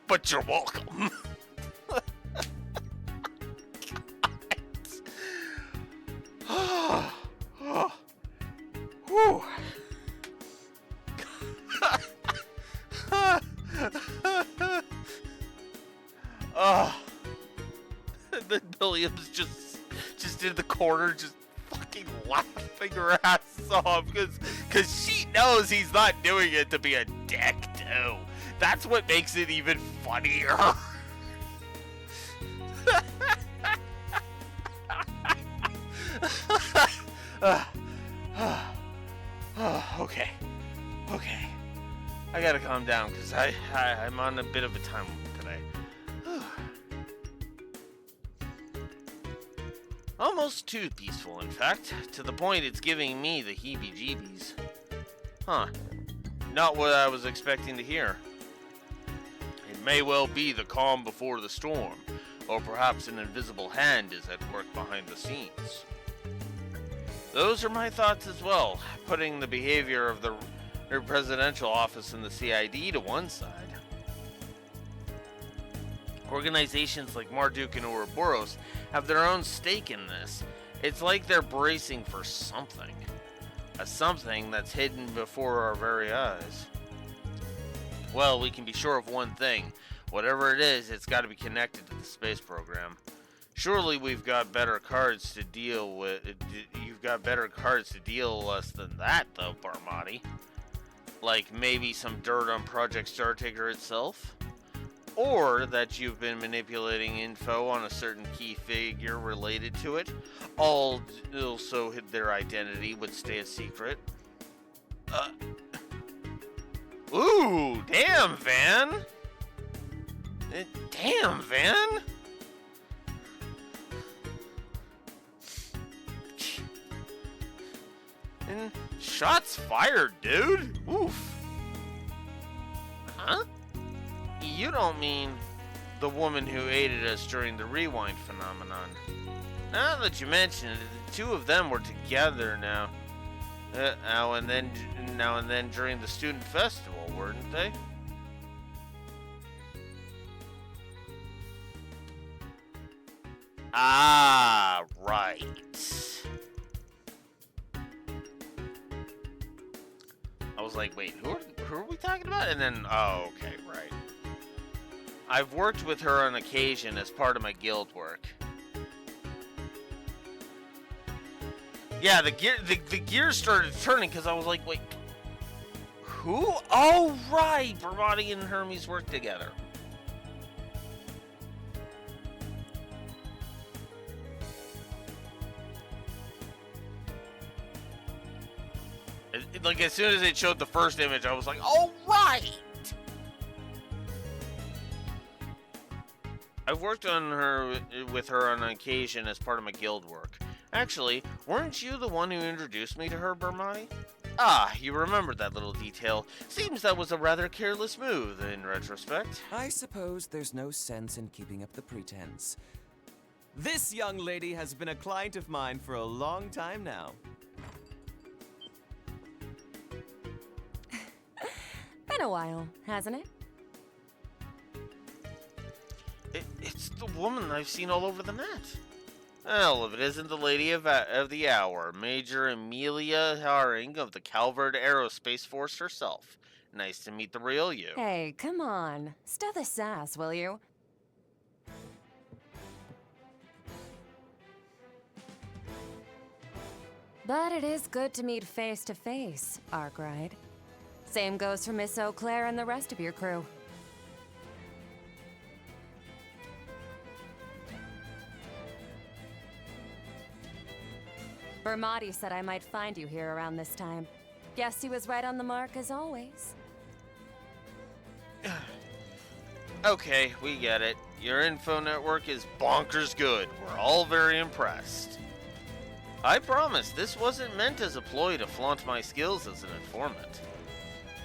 But you're welcome. Whew. And then Williams just in the corner, just fucking laughing her ass off because she knows he's not doing it to be a dick too. That's what makes it even funnier. Okay. I gotta calm down because I'm on a bit of a time limit today. Almost too peaceful, in fact, to the point it's giving me the heebie-jeebies. Huh. Not what I was expecting to hear. It may well be the calm before the storm, or perhaps an invisible hand is at work behind the scenes. Those are my thoughts as well, putting the behavior of the presidential office and the CID to one side. Organizations like Marduk and Ouroboros have their own stake in this. It's like they're bracing for something. A something that's hidden before our very eyes. Well, we can be sure of one thing. Whatever it is, it's got to be connected to the space program. Surely we've got better cards to deal with. You've got better cards to deal with us than that, though, Barmati. Like maybe some dirt on Project Startaker itself? Or that you've been manipulating info on a certain key figure related to it, also hid their identity would stay a secret. Ooh, damn, Van! Damn, Van! And shots fired, dude! Oof. Huh? You don't mean the woman who aided us during the rewind phenomenon. Now that you mention it, the two of them were together now. Now and then during the student festival, weren't they? Ah, right. I was like, wait, who are we talking about? And then, oh, okay, right. I've worked with her on occasion as part of my guild work. Yeah, the gears started turning because I was like, wait, who? Oh, right, Barmati and Hermes work together. Like, as soon as it showed the first image, I was like, oh, right! I've worked with her on occasion as part of my guild work. Actually, weren't you the one who introduced me to her, Bermai? Ah, you remember that little detail. Seems that was a rather careless move in retrospect. I suppose there's no sense in keeping up the pretense. This young lady has been a client of mine for a long time now. Been a while, hasn't it? It's the woman I've seen all over the net. Well, if it isn't the lady of the hour, Major Amelia Haring of the Calvard Aerospace Force herself. Nice to meet the real you. Hey, come on. Stow the sass, will you? But it is good to meet face to face, Arkwright. Same goes for Miss Eau Claire and the rest of your crew. Bermati said I might find you here around this time. Guess he was right on the mark as always. Okay, we get it. Your info network is bonkers good. We're all very impressed. I promise, this wasn't meant as a ploy to flaunt my skills as an informant.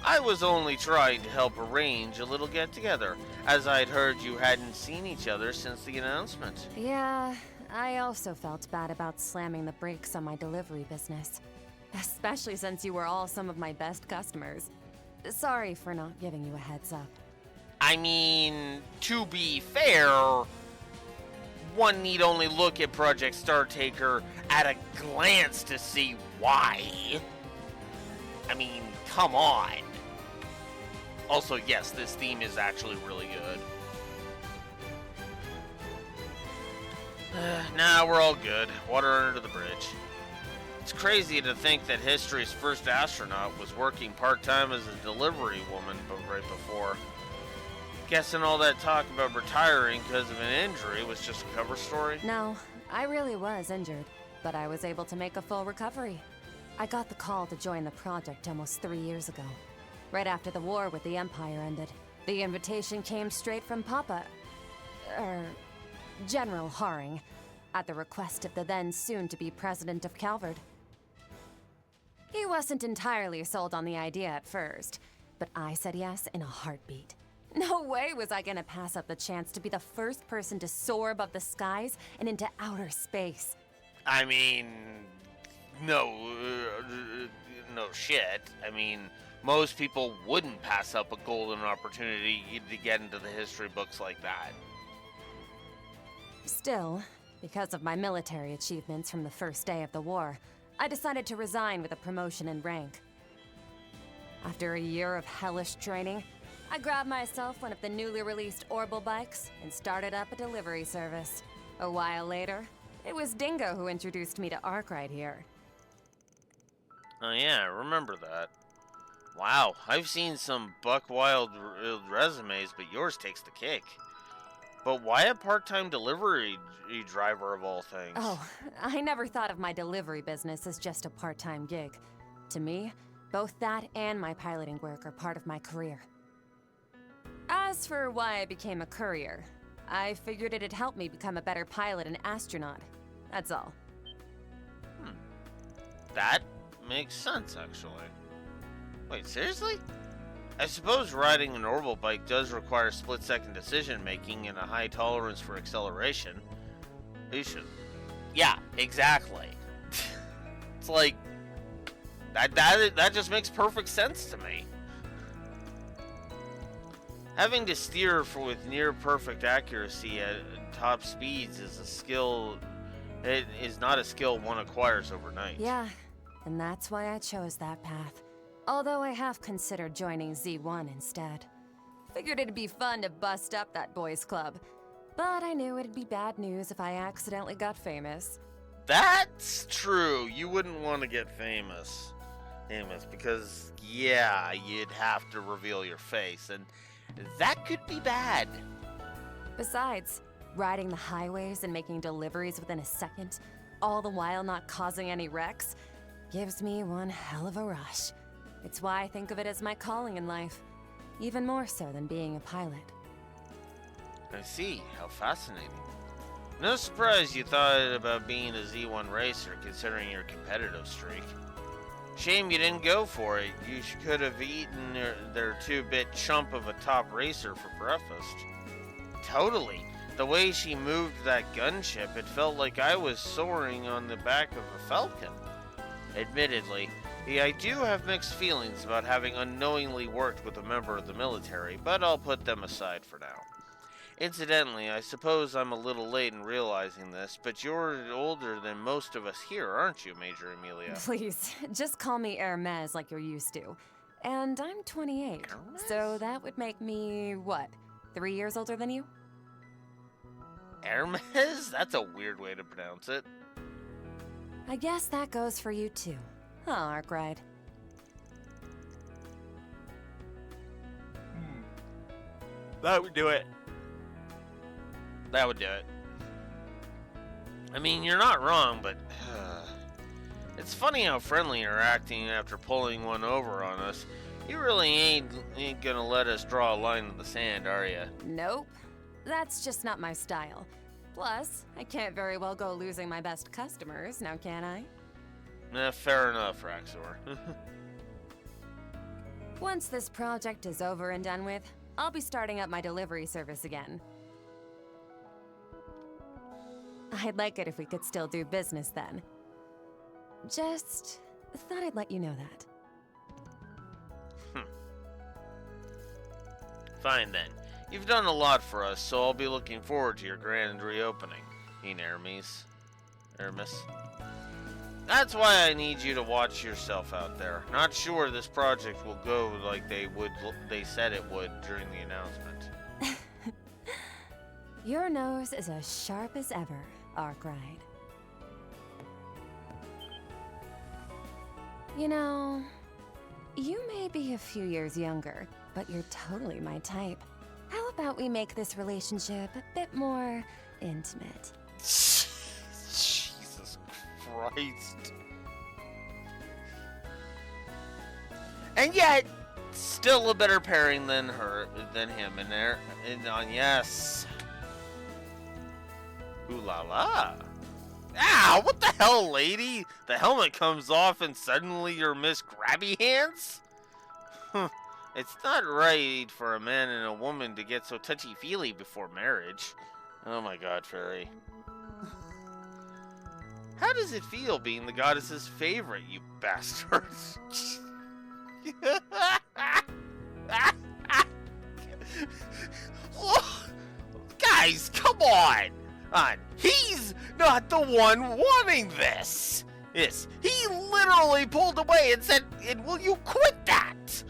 I was only trying to help arrange a little get-together, as I'd heard you hadn't seen each other since the announcement. Yeah, I also felt bad about slamming the brakes on my delivery business. Especially since you were all some of my best customers. Sorry for not giving you a heads up. I mean, to be fair, one need only look at Project Startaker at a glance to see why. I mean, come on. Also, yes, this theme is actually really good. Nah, we're all good. Water under the bridge. It's crazy to think that history's first astronaut was working part-time as a delivery woman right before. Guessing all that talk about retiring because of an injury was just a cover story? No, I really was injured, but I was able to make a full recovery. I got the call to join the project almost 3 years ago, right after the war with the Empire ended. The invitation came straight from General Haring, at the request of the then soon-to-be president of Calvard. He wasn't entirely sold on the idea at first, but I said yes in a heartbeat. No way was I gonna pass up the chance to be the first person to soar above the skies and into outer space. I mean, no shit. I mean, most people wouldn't pass up a golden opportunity to get into the history books like that. Still, because of my military achievements from the first day of the war, I decided to resign with a promotion in rank. After a year of hellish training, I grabbed myself one of the newly released Orbital bikes and started up a delivery service. A while later, it was Dingo who introduced me to Arkwright here. Oh yeah, I remember that. Wow, I've seen some buck wild resumes, but yours takes the cake. But why a part-time delivery driver of all things? Oh, I never thought of my delivery business as just a part-time gig. To me, both that and my piloting work are part of my career. As for why I became a courier, I figured it'd help me become a better pilot and astronaut. That's all. That makes sense, actually. Wait, seriously? I suppose riding an orbital bike does require split-second decision-making and a high tolerance for acceleration. You should... Yeah, exactly. It's like... That just makes perfect sense to me. Having to steer with near-perfect accuracy at top speeds is a skill... It is not a skill one acquires overnight. Yeah, and that's why I chose that path. Although I have considered joining Z1 instead. Figured it'd be fun to bust up that boys' club. But I knew it'd be bad news if I accidentally got famous. That's true. You wouldn't want to get famous. Because, yeah, you'd have to reveal your face, and that could be bad. Besides, riding the highways and making deliveries within a second, all the while not causing any wrecks, gives me one hell of a rush. It's why I think of it as my calling in life, even more so than being a pilot. I see. How fascinating. No surprise you thought about being a Z1 racer, considering your competitive streak. Shame you didn't go for it. You could have eaten their 2-bit chump of a top racer for breakfast. Totally. The way she moved that gunship, it felt like I was soaring on the back of a falcon. Admittedly, I do have mixed feelings about having unknowingly worked with a member of the military, but I'll put them aside for now. Incidentally, I suppose I'm a little late in realizing this, but you're older than most of us here, aren't you, Major Amelia? Please, just call me Hermes like you're used to. And I'm 28, so that would make me, what, 3 years older than you? Hermes? That's a weird way to pronounce it. I guess that goes for you too. Huh, Arkwright? That would do it. That would do it. I mean, you're not wrong, but it's funny how friendly you're acting after pulling one over on us. You really ain't gonna let us draw a line in the sand, are you? Nope. That's just not my style. Plus, I can't very well go losing my best customers, now can I? Fair enough, Raxor. Once this project is over and done with, I'll be starting up my delivery service again. I'd like it if we could still do business then. Just thought I'd let you know that. Fine then. You've done a lot for us, so I'll be looking forward to your grand reopening, Hermes. That's why I need you to watch yourself out there. Not sure this project will go like they said it would during the announcement. Your nose is as sharp as ever, Arkwright. You know, you may be a few years younger, but you're totally my type. How about we make this relationship a bit more intimate? Jesus Christ. And yet, still a better pairing than him in there. Yes. Ooh la la. Ow, what the hell, lady? The helmet comes off and suddenly you're Miss Grabby Hands? It's not right for a man and a woman to get so touchy-feely before marriage. Oh my god, Fairy. How does it feel being the goddess's favorite, you bastards? Guys, come on! He's not the one wanting this! Yes, he literally pulled away and said, will you quit that?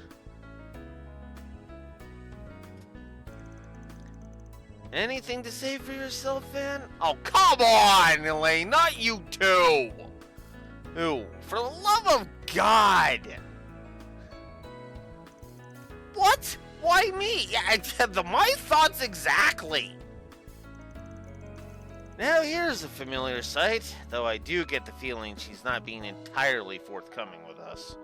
Anything to say for yourself, Van? Oh, come on, Elaine, not you too! Ooh, for the love of God! What? Why me? My thoughts exactly! Now here's a familiar sight, though I do get the feeling she's not being entirely forthcoming with us.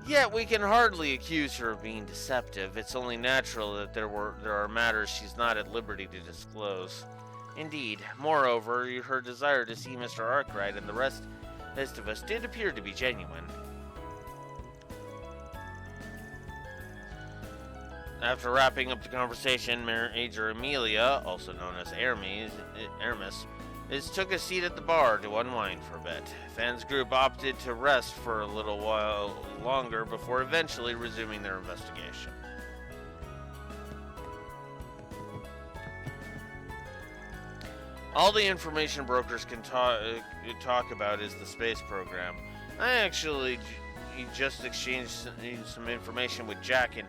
Yet we can hardly accuse her of being deceptive. It's only natural that there are matters she's not at liberty to disclose. Indeed, moreover, her desire to see Mr. Arkwright and the rest of us did appear to be genuine. After wrapping up the conversation, Major Amelia, also known as Hermes, took a seat at the bar to unwind for a bit. Fan's group opted to rest for a little while longer before eventually resuming their investigation. All the information brokers can talk about is the space program. I actually just exchanged some information with Jack and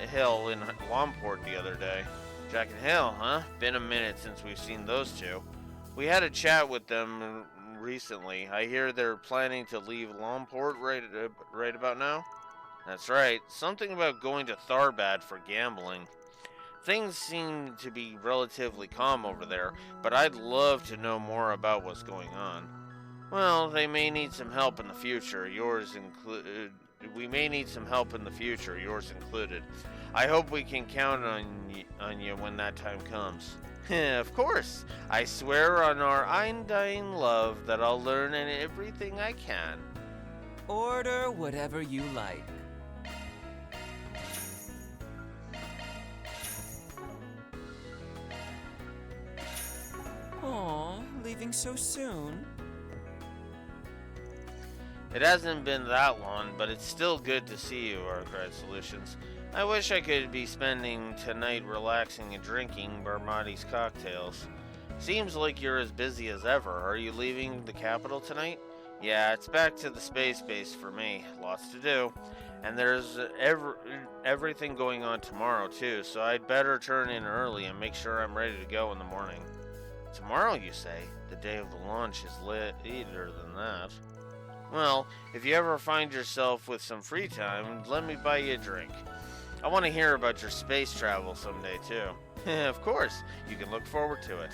Hill in Lomport the other day. Jack and Hill, huh? Been a minute since we've seen those two. We had a chat with them recently. I hear they're planning to leave Lomport right about now? That's right. Something about going to Tharbad for gambling. Things seem to be relatively calm over there, but I'd love to know more about what's going on. Well, they may need some help in the future, yours we may need some help in the future, yours included. I hope we can count on you when that time comes. Of course. I swear on our undying love that I'll learn everything I can. Order whatever you like. Aw, leaving so soon? It hasn't been that long, but it's still good to see you, Arkwright Solutions. I wish I could be spending tonight relaxing and drinking Barmati's cocktails. Seems like you're as busy as ever. Are you leaving the capital tonight? Yeah, it's back to the space base for me. Lots to do. And there's everything going on tomorrow, too, so I'd better turn in early and make sure I'm ready to go in the morning. Tomorrow, you say? The day of the launch is later than that. Well, if you ever find yourself with some free time, let me buy you a drink. I want to hear about your space travel someday, too. Of course, you can look forward to it.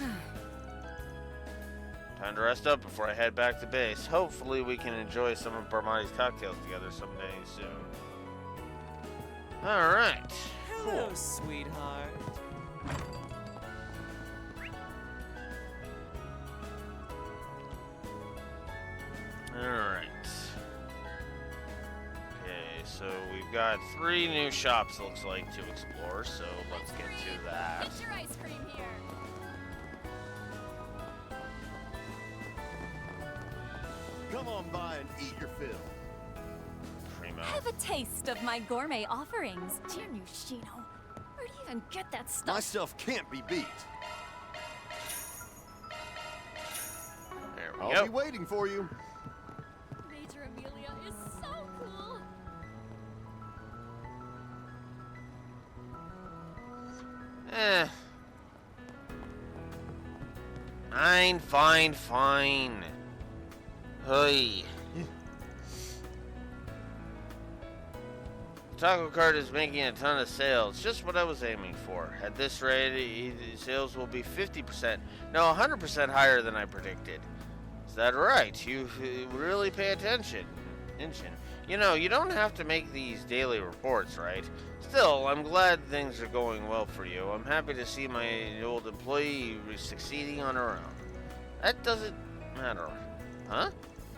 Time to rest up before I head back to base. Hopefully we can enjoy some of Barmati's cocktails together someday soon. Alright. Hello, Cool. sweetheart. Alright. Okay, so we've got 3 new shops, looks like, to explore, so let's get to that. Get your ice cream here. Come on by and eat your fill. Primo. Have a taste of my gourmet offerings. Dear Nushino, where do you even get that stuff? My stuff can't be beat. There we I'll go. be waiting for you. Major Amelia is so cool. Fine. Hey. Taco Cart is making a ton of sales, just what I was aiming for. At this rate, sales will be 50%, no, 100% higher than I predicted. Is that right? You really pay attention. You know, you don't have to make these daily reports, right? Still, I'm glad things are going well for you. I'm happy to see my old employee succeeding on her own. That doesn't matter. Huh?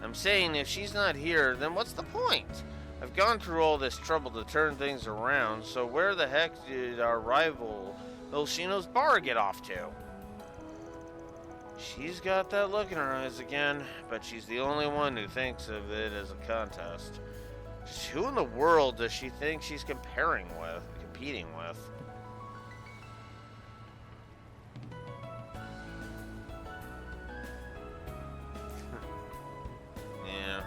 I'm saying if she's not here, then what's the point? I've gone through all this trouble to turn things around, so where the heck did our rival Elshino's bar get off to? She's got that look in her eyes again, but she's the only one who thinks of it as a contest. Just who in the world does she think she's competing with? Yeah.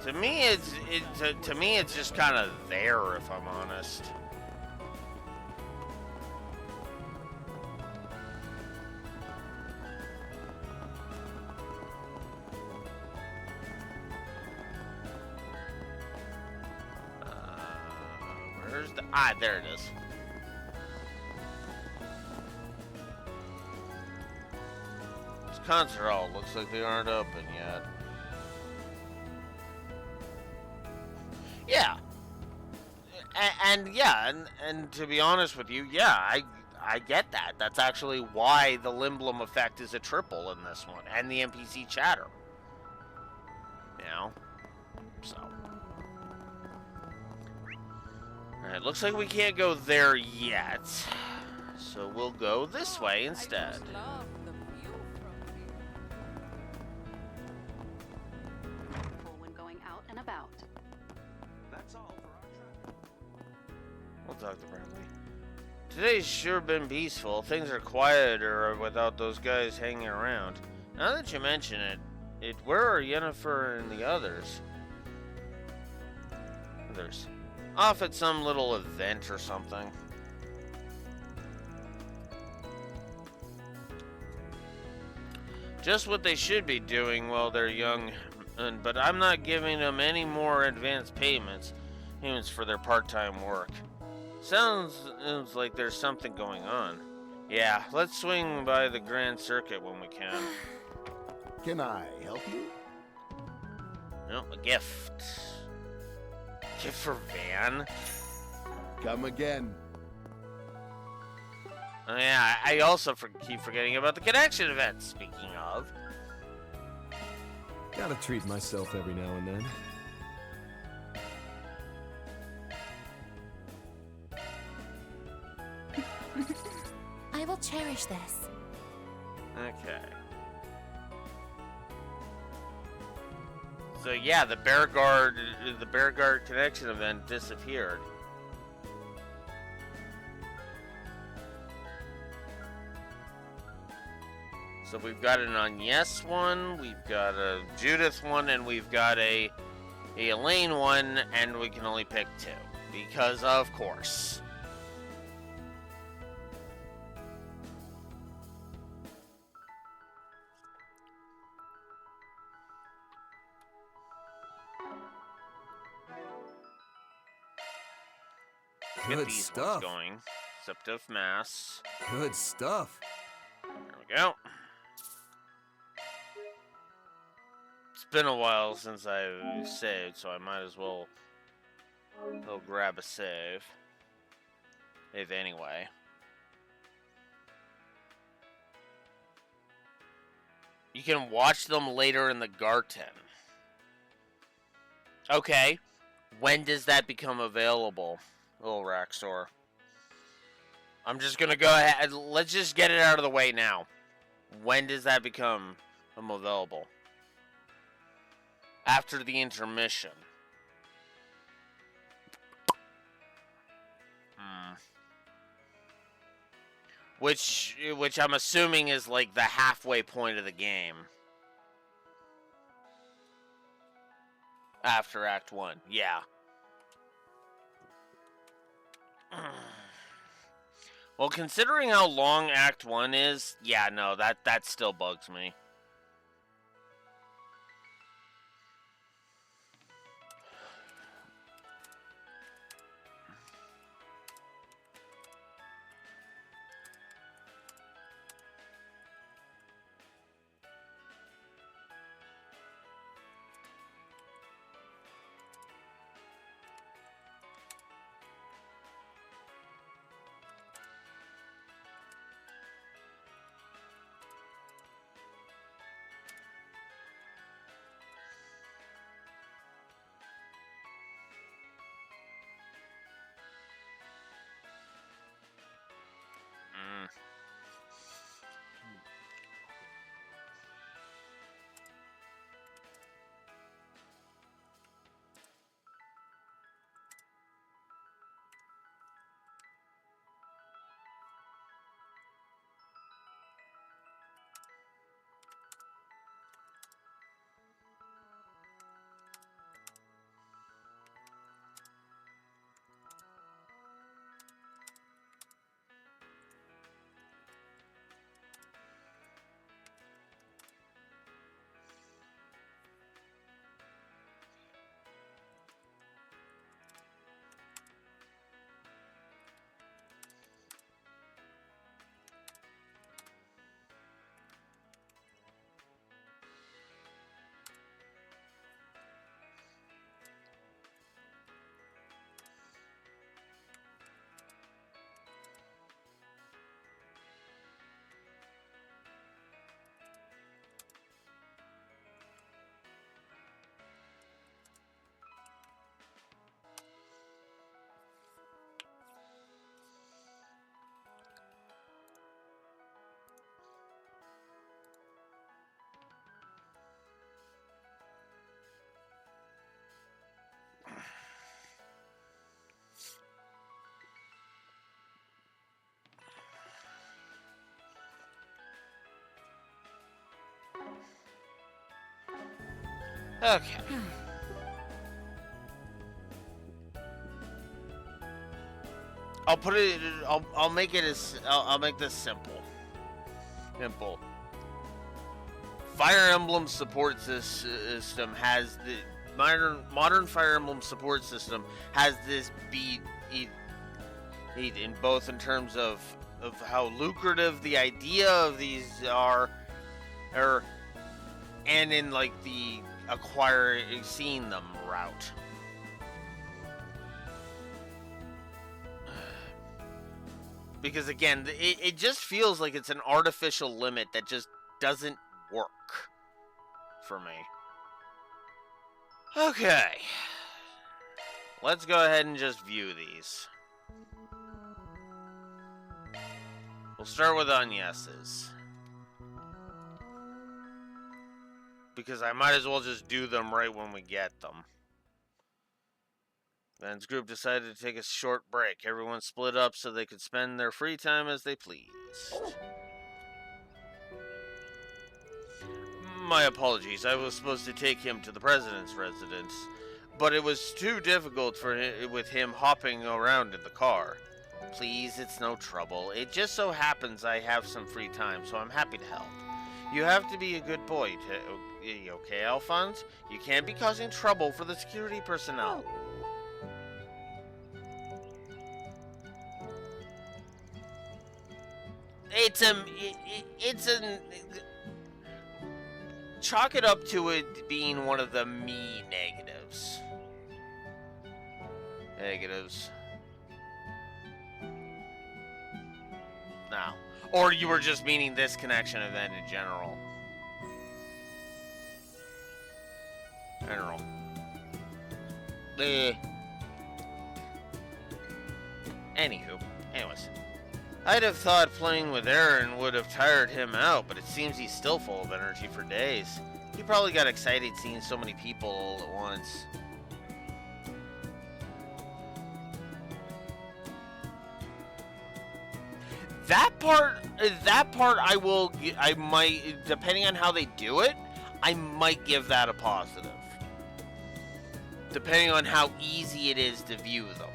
To me, it's just kind of there, if I'm honest. Where's the... there it is. This concert hall looks like they aren't open yet. Yeah. And to be honest with you, yeah, I get that. That's actually why the Limblom effect is a triple in this one, and the NPC chatter. You know? So. Alright, looks like we can't go there yet. So we'll go this way instead. When going out and about. That's all for our trip. We'll talk to Bradley. Today's sure been peaceful. Things are quieter without those guys hanging around. Now that you mention it, where are Yennefer and the others? Off at some little event or something. Just what they should be doing while they're young, but I'm not giving them any more advance payments for their part-time work. Sounds like there's something going on. Yeah, let's swing by the Grand Circuit when we can. Can I help you? No, a gift. Gift for Van? Come again. Oh yeah, I also keep forgetting about the connection event, speaking of. Gotta treat myself every now and then. I will cherish this. Okay. So yeah, the Bear Guard connection event disappeared. So we've got an Agnes one, we've got a Judith one, and we've got a Elaine one, and we can only pick 2. Because of course. Get Good these stuff. ones going. Septive Mass. Good stuff. There we go. It's been a while since I saved, so I might as well go grab a save. If anyway. You can watch them later in the Garten. Okay. When does that become available? Little Raxor. I'm just gonna go ahead. Let's just get it out of the way now. When does that become available? After the intermission. Which I'm assuming is like the halfway point of the game. After Act 1. Yeah. Well, considering how long Act 1 is, yeah, no, that still bugs me. Okay. I'll put it. I'll make it as. I'll make this simple. Simple. Fire Emblem support system has the modern Fire Emblem support system has this beat in both in terms of of how lucrative the idea of these are, and in like the seeing them route. Because again, it just feels like it's an artificial limit that just doesn't work for me. Okay. Let's go ahead and just view these. We'll start with Agnes's. Because I might as well just do them right when we get them. Ben's group decided to take a short break. Everyone split up so they could spend their free time as they pleased. My apologies. I was supposed to take him to the president's residence, but it was too difficult with him hopping around in the car. Please, it's no trouble. It just so happens I have some free time, so I'm happy to help. You have to be a good boy to... Okay, Alphonse? You can't be causing trouble for the security personnel. Chalk it up to it being one of the me negatives. Now. Or you were just meaning this connection event in general. Anyways. I'd have thought playing with Aaron would have tired him out, but it seems he's still full of energy for days. He probably got excited seeing so many people all at once. That part I might, depending on how they do it, I might give that a positive. Depending on how easy it is to view them.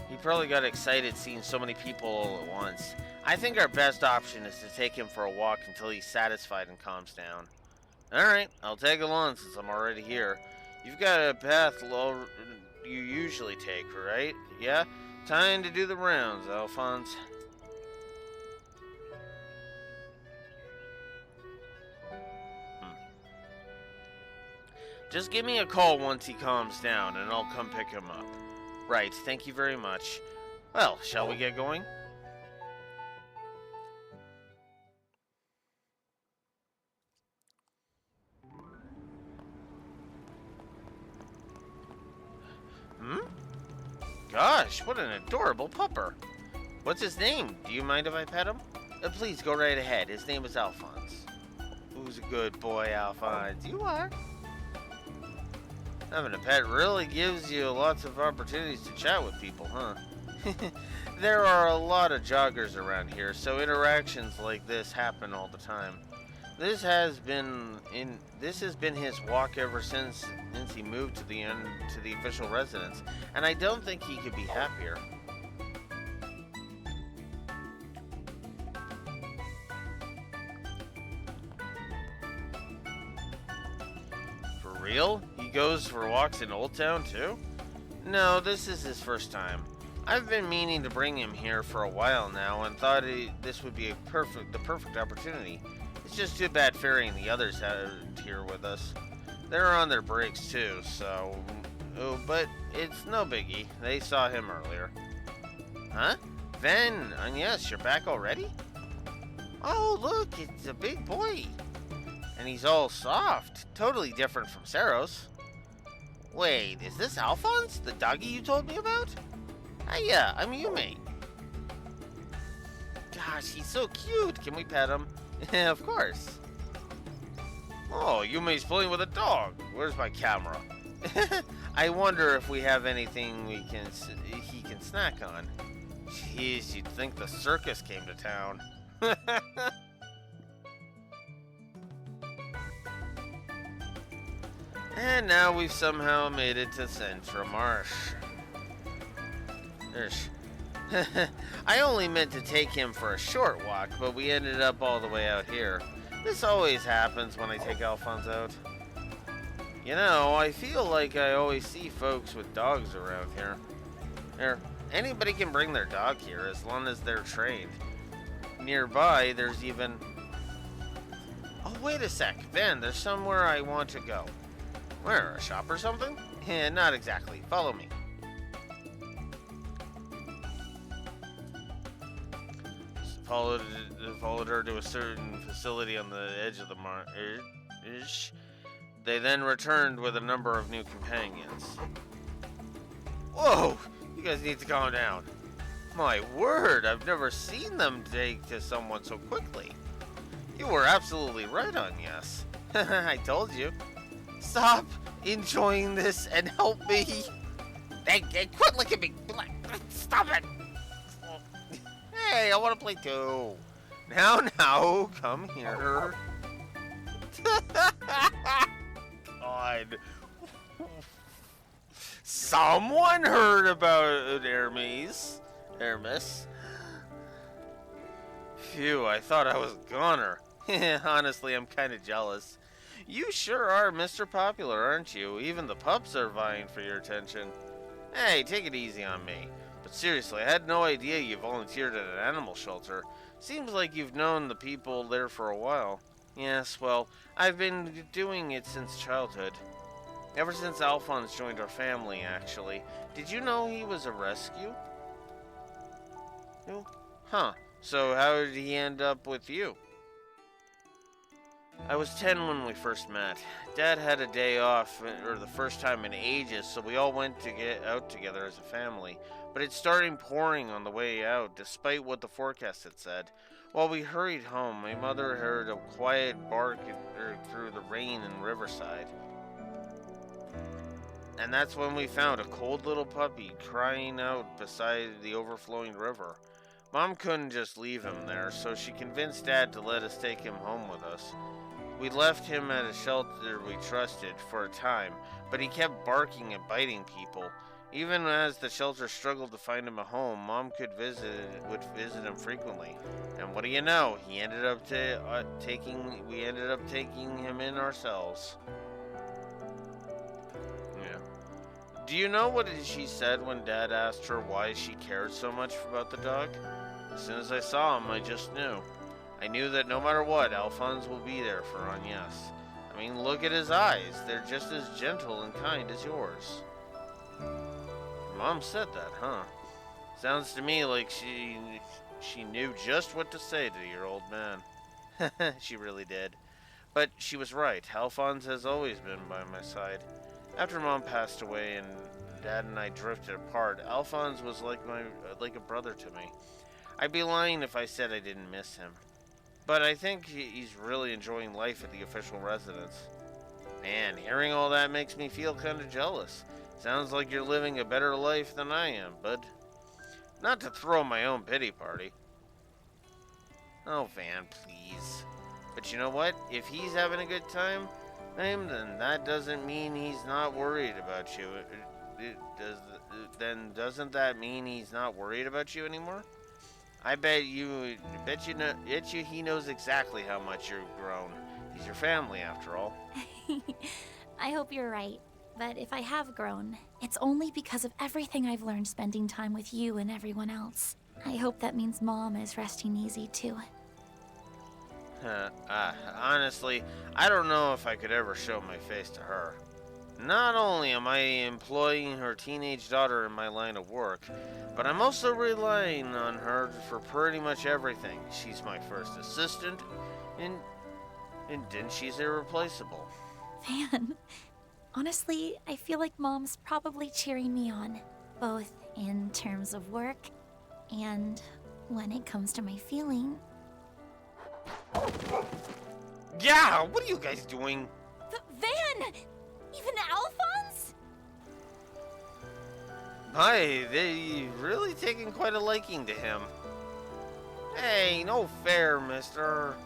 He probably got excited seeing so many people all at once. I think our best option is to take him for a walk until he's satisfied and calms down. Alright, I'll tag along since I'm already here. You've got a path you usually take, right? Yeah? Time to do the rounds, Alphonse. Just give me a call once he calms down, and I'll come pick him up. Right, thank you very much. Well, shall we get going? Gosh, what an adorable pupper. What's his name? Do you mind if I pet him? Please go right ahead. His name is Alphonse. Who's a good boy, Alphonse? You are. Having a pet really gives you lots of opportunities to chat with people, huh? There are a lot of joggers around here, so interactions like this happen all the time. This has been his walk ever since he moved to the official residence, and I don't think he could be happier. For real? He goes for walks in Old Town too? No, this is his first time. I've been meaning to bring him here for a while now, and thought this would be the perfect opportunity. It's just too bad ferrying the others out here with us. They're on their breaks too, so... Oh, but it's no biggie. They saw him earlier. Huh? Ven, yes, you're back already? Oh, look, it's a big boy. And he's all soft. Totally different from Saros. Wait, is this Alphonse, the doggy you told me about? Yeah, I'm Yume. Gosh, he's so cute. Can we pet him? Of course. Oh, Yume's playing with a dog. Where's my camera? I wonder if we have anything he can snack on. Jeez, you'd think the circus came to town. And now we've somehow made it to Central Marsh. I only meant to take him for a short walk, but we ended up all the way out here. This always happens when I take Alphonse out. You know, I feel like I always see folks with dogs around here. Anybody can bring their dog here as long as they're trained. Nearby, there's even... Oh, wait a sec. Van, there's somewhere I want to go. Where, a shop or something? Not exactly. Follow me. Followed her to a certain facility on the edge of the marsh. They then returned with a number of new companions. Whoa! You guys need to calm down. My word, I've never seen them take to someone so quickly. You were absolutely right on yes. I told you. Stop enjoying this and help me. Hey, quit looking at me. Stop it. Hey, I want to play too. Now, come here. God. Someone heard about Hermes. Phew, I thought I was a goner. Honestly, I'm kind of jealous. You sure are Mr. Popular, aren't you? Even the pups are vying for your attention. Hey, take it easy on me. But seriously, I had no idea you volunteered at an animal shelter. Seems like you've known the people there for a while. Yes, well, I've been doing it since childhood. Ever since Alphonse joined our family, actually. Did you know he was a rescue? No? Huh. So how did he end up with you? I was 10 when we first met. Dad had a day off, or the first time in ages, so we all went to get out together as a family. But it started pouring on the way out, despite what the forecast had said. While we hurried home, my mother heard a quiet bark through the rain in Riverside. And that's when we found a cold little puppy crying out beside the overflowing river. Mom couldn't just leave him there, so she convinced Dad to let us take him home with us. We left him at a shelter we trusted for a time, but he kept barking and biting people. Even as the shelter struggled to find him a home, Mom would visit him frequently. And what do you know? We ended up taking him in ourselves. Yeah. Do you know what she said when Dad asked her why she cared so much about the dog? As soon as I saw him, I just knew. I knew that no matter what, Alphonse will be there for Agnes. I mean, look at his eyes. They're just as gentle and kind as yours. Mom said that, huh? Sounds to me like she knew just what to say to your old man. She really did. But she was right. Alphonse has always been by my side. After Mom passed away and Dad and I drifted apart, Alphonse was like a brother to me. I'd be lying if I said I didn't miss him. But I think he's really enjoying life at the official residence. Man, hearing all that makes me feel kind of jealous. Sounds like you're living a better life than I am, bud. Not to throw my own pity party. Oh, Van, please. But you know what? If he's having a good time, then that doesn't mean he's not worried about you. Then doesn't that mean he's not worried about you anymore? I bet you he knows exactly how much you've grown. He's your family, after all. I hope you're right. But if I have grown, it's only because of everything I've learned spending time with you and everyone else. I hope that means Mom is resting easy, too. Honestly, I don't know if I could ever show my face to her. Not only am I employing her teenage daughter in my line of work, but I'm also relying on her for pretty much everything. She's my first assistant, and then she's irreplaceable. Van, honestly, I feel like Mom's probably cheering me on, both in terms of work and when it comes to my feeling. Yeah, what are you guys doing? Van! Even Alphonse? Hi, they really taken quite a liking to him. Hey, no fair, mister.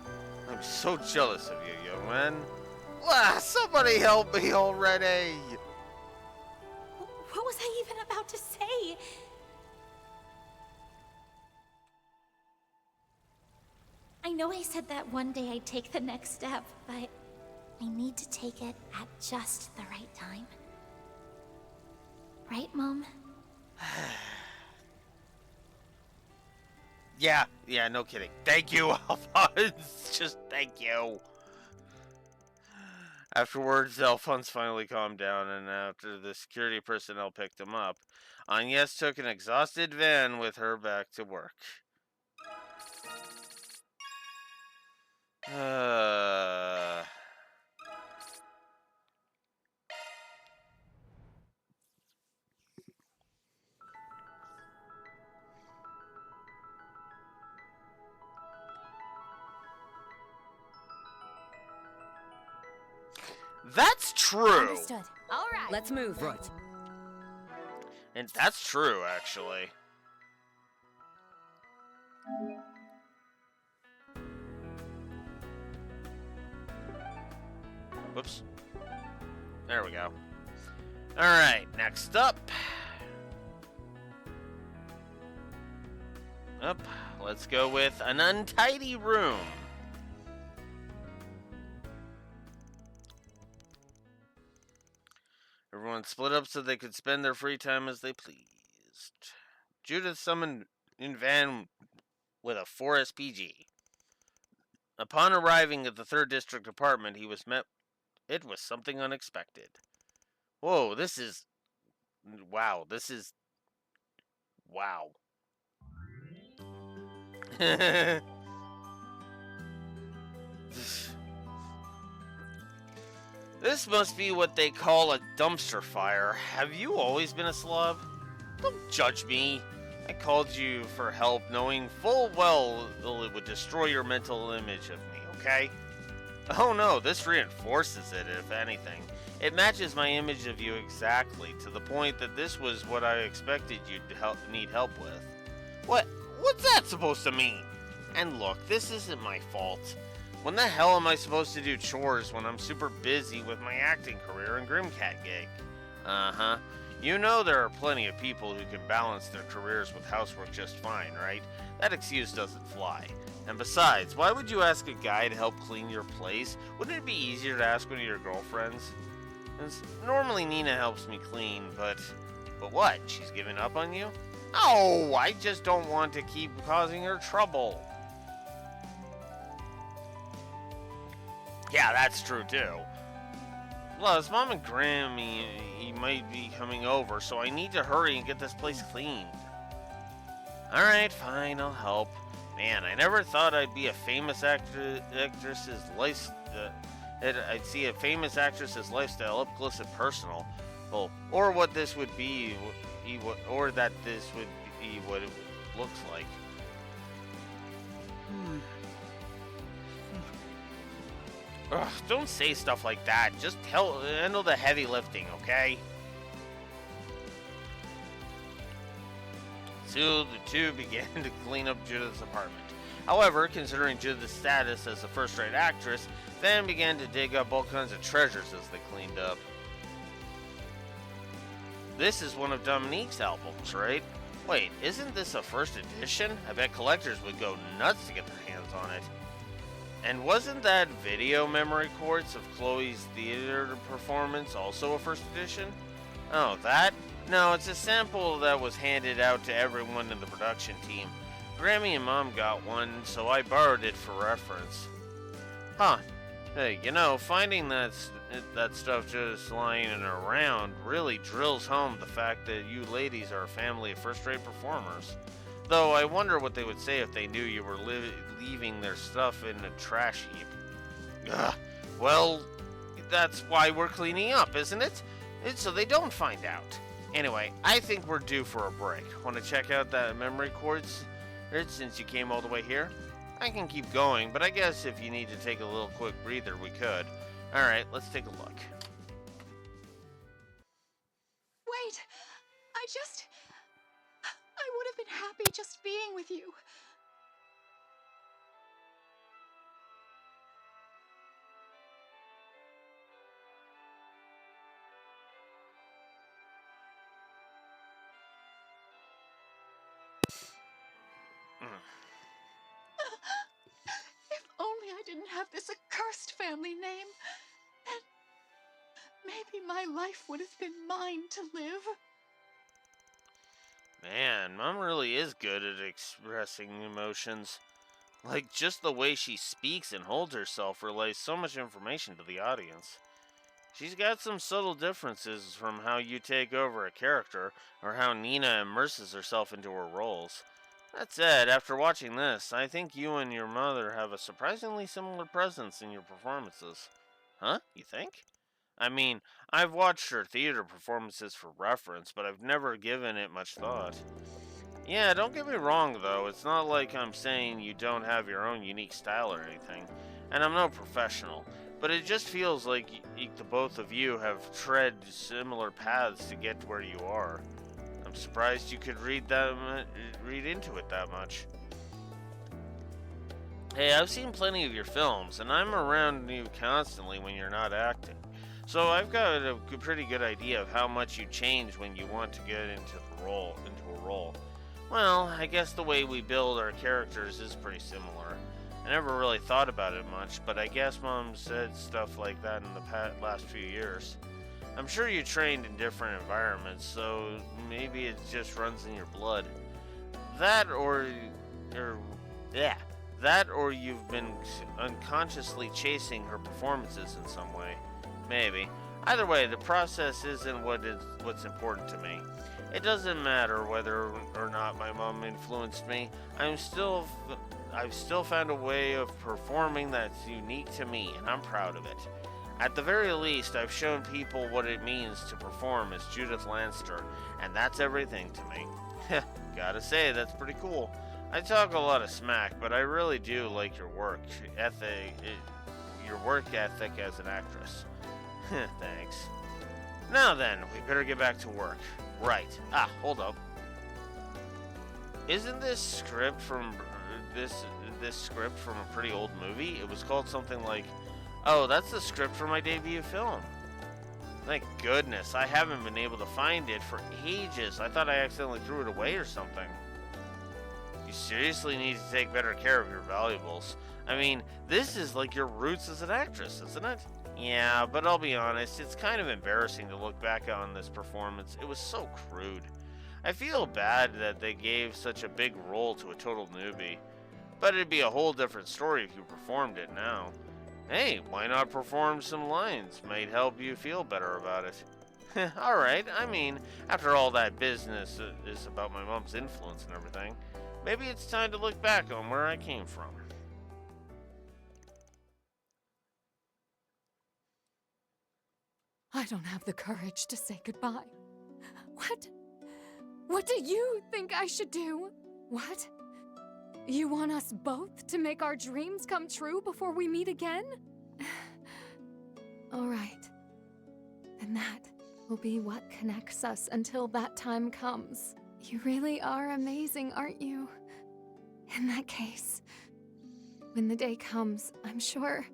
I'm so jealous of you, young man. Somebody help me already! What was I even about to say? I know I said that one day I'd take the next step, but I need to take it at just the right time. Right, Mom? Yeah, no kidding. Thank you, Alphonse. Just thank you. Afterwards, Alphonse finally calmed down, and after the security personnel picked him up, Agnes took an exhausted Van with her back to work. That's true. Understood. All right. Let's move. Right. And that's true, actually. Whoops. There we go. Alright, next up. Let's go with an untidy room. Everyone split up so they could spend their free time as they pleased. Judith summoned in Van with a 4 SPG. Upon arriving at the 3rd District apartment, he was met. It was something unexpected. Whoa, this is. Wow, this is. Wow. This must be what they call a dumpster fire. Have you always been a slob? Don't judge me. I called you for help knowing full well it would destroy your mental image of me, okay? Oh no, this reinforces it, if anything. It matches my image of you exactly, to the point that this was what I expected you'd need help with. What's that supposed to mean? And look, this isn't my fault. When the hell am I supposed to do chores when I'm super busy with my acting career and Grimcat gig? Uh-huh. You know there are plenty of people who can balance their careers with housework just fine, right? That excuse doesn't fly. And besides, why would you ask a guy to help clean your place? Wouldn't it be easier to ask one of your girlfriends? Normally Nina helps me clean, but what? She's given up on you? Oh, I just don't want to keep causing her trouble. Yeah, that's true too. Plus, Mom and Grim, he might be coming over, so I need to hurry and get this place cleaned. Alright, fine, I'll help. Man, I never thought I'd be a famous actress's life. I'd see a famous actress's lifestyle up close and personal. Well, or what this would be, or that this would be what it looks like. Ugh, don't say stuff like that. Just handle the heavy lifting, okay? So the two began to clean up Judith's apartment. However, considering Judith's status as a first-rate actress, Van began to dig up all kinds of treasures as they cleaned up. This is one of Dominique's albums, right? Wait, isn't this a first edition? I bet collectors would go nuts to get their hands on it. And wasn't that video memory quartz of Chloe's theater performance also a first edition? Oh, that? No, it's a sample that was handed out to everyone in the production team. Grammy and Mom got one, so I borrowed it for reference. Huh. Hey, you know, finding that stuff just lying around really drills home the fact that you ladies are a family of first-rate performers. Though I wonder what they would say if they knew you were leaving their stuff in a trash heap. Ugh. Well, that's why we're cleaning up, isn't it? It's so they don't find out. Anyway, I think we're due for a break. Want to check out that memory quartz? Since you came all the way here? I can keep going, but I guess if you need to take a little quick breather, we could. Alright, let's take a look. Wait! I would have been happy just being with you. If only I didn't have this accursed family name. maybe my life would have been mine to live. Man, Mom really is good at expressing emotions. Like, just the way she speaks and holds herself relays so much information to the audience. She's got some subtle differences from how you take over a character or how Nina immerses herself into her roles. That said, after watching this, I think you and your mother have a surprisingly similar presence in your performances. Huh? You think? I mean, I've watched her theater performances for reference, but I've never given it much thought. Yeah, don't get me wrong though, it's not like I'm saying you don't have your own unique style or anything, and I'm no professional, but it just feels like the both of you have tread similar paths to get to where you are. I'm surprised you could read into it that much. Hey, I've seen plenty of your films, and I'm around you constantly when you're not acting. So I've got a pretty good idea of how much you change when you want to get into a role. Well, I guess the way we build our characters is pretty similar. I never really thought about it much, but I guess Mom said stuff like that in the last few years. I'm sure you trained in different environments, so maybe it just runs in your blood. That or you've been unconsciously chasing her performances in some way. Maybe. Either way, the process isn't what's important to me. It doesn't matter whether or not my mom influenced me. I've still found a way of performing that's unique to me, and I'm proud of it. At the very least, I've shown people what it means to perform as Judith Lanster, and that's everything to me. Gotta say, that's pretty cool. I talk a lot of smack, but I really do like your work ethic as an actress. Thanks. Now then, we better get back to work. Right. Hold up. Isn't this script from this script from a pretty old movie? It was called something like, oh, that's the script for my debut film. Thank goodness, I haven't been able to find it for ages. I thought I accidentally threw it away or something. You seriously need to take better care of your valuables. I mean, this is like your roots as an actress, isn't it? Yeah, but I'll be honest, it's kind of embarrassing to look back on this performance. It was so crude. I feel bad that they gave such a big role to a total newbie. But it'd be a whole different story if you performed it now. Hey, why not perform some lines? Might help you feel better about it. Alright, I mean, after all that business is about my mom's influence and everything, maybe it's time to look back on where I came from. I don't have the courage to say goodbye. What do you think I should do? What? You want us both to make our dreams come true before we meet again? All right. And that will be what connects us until that time comes. You really are amazing, aren't you? In that case, when the day comes, I'm sure...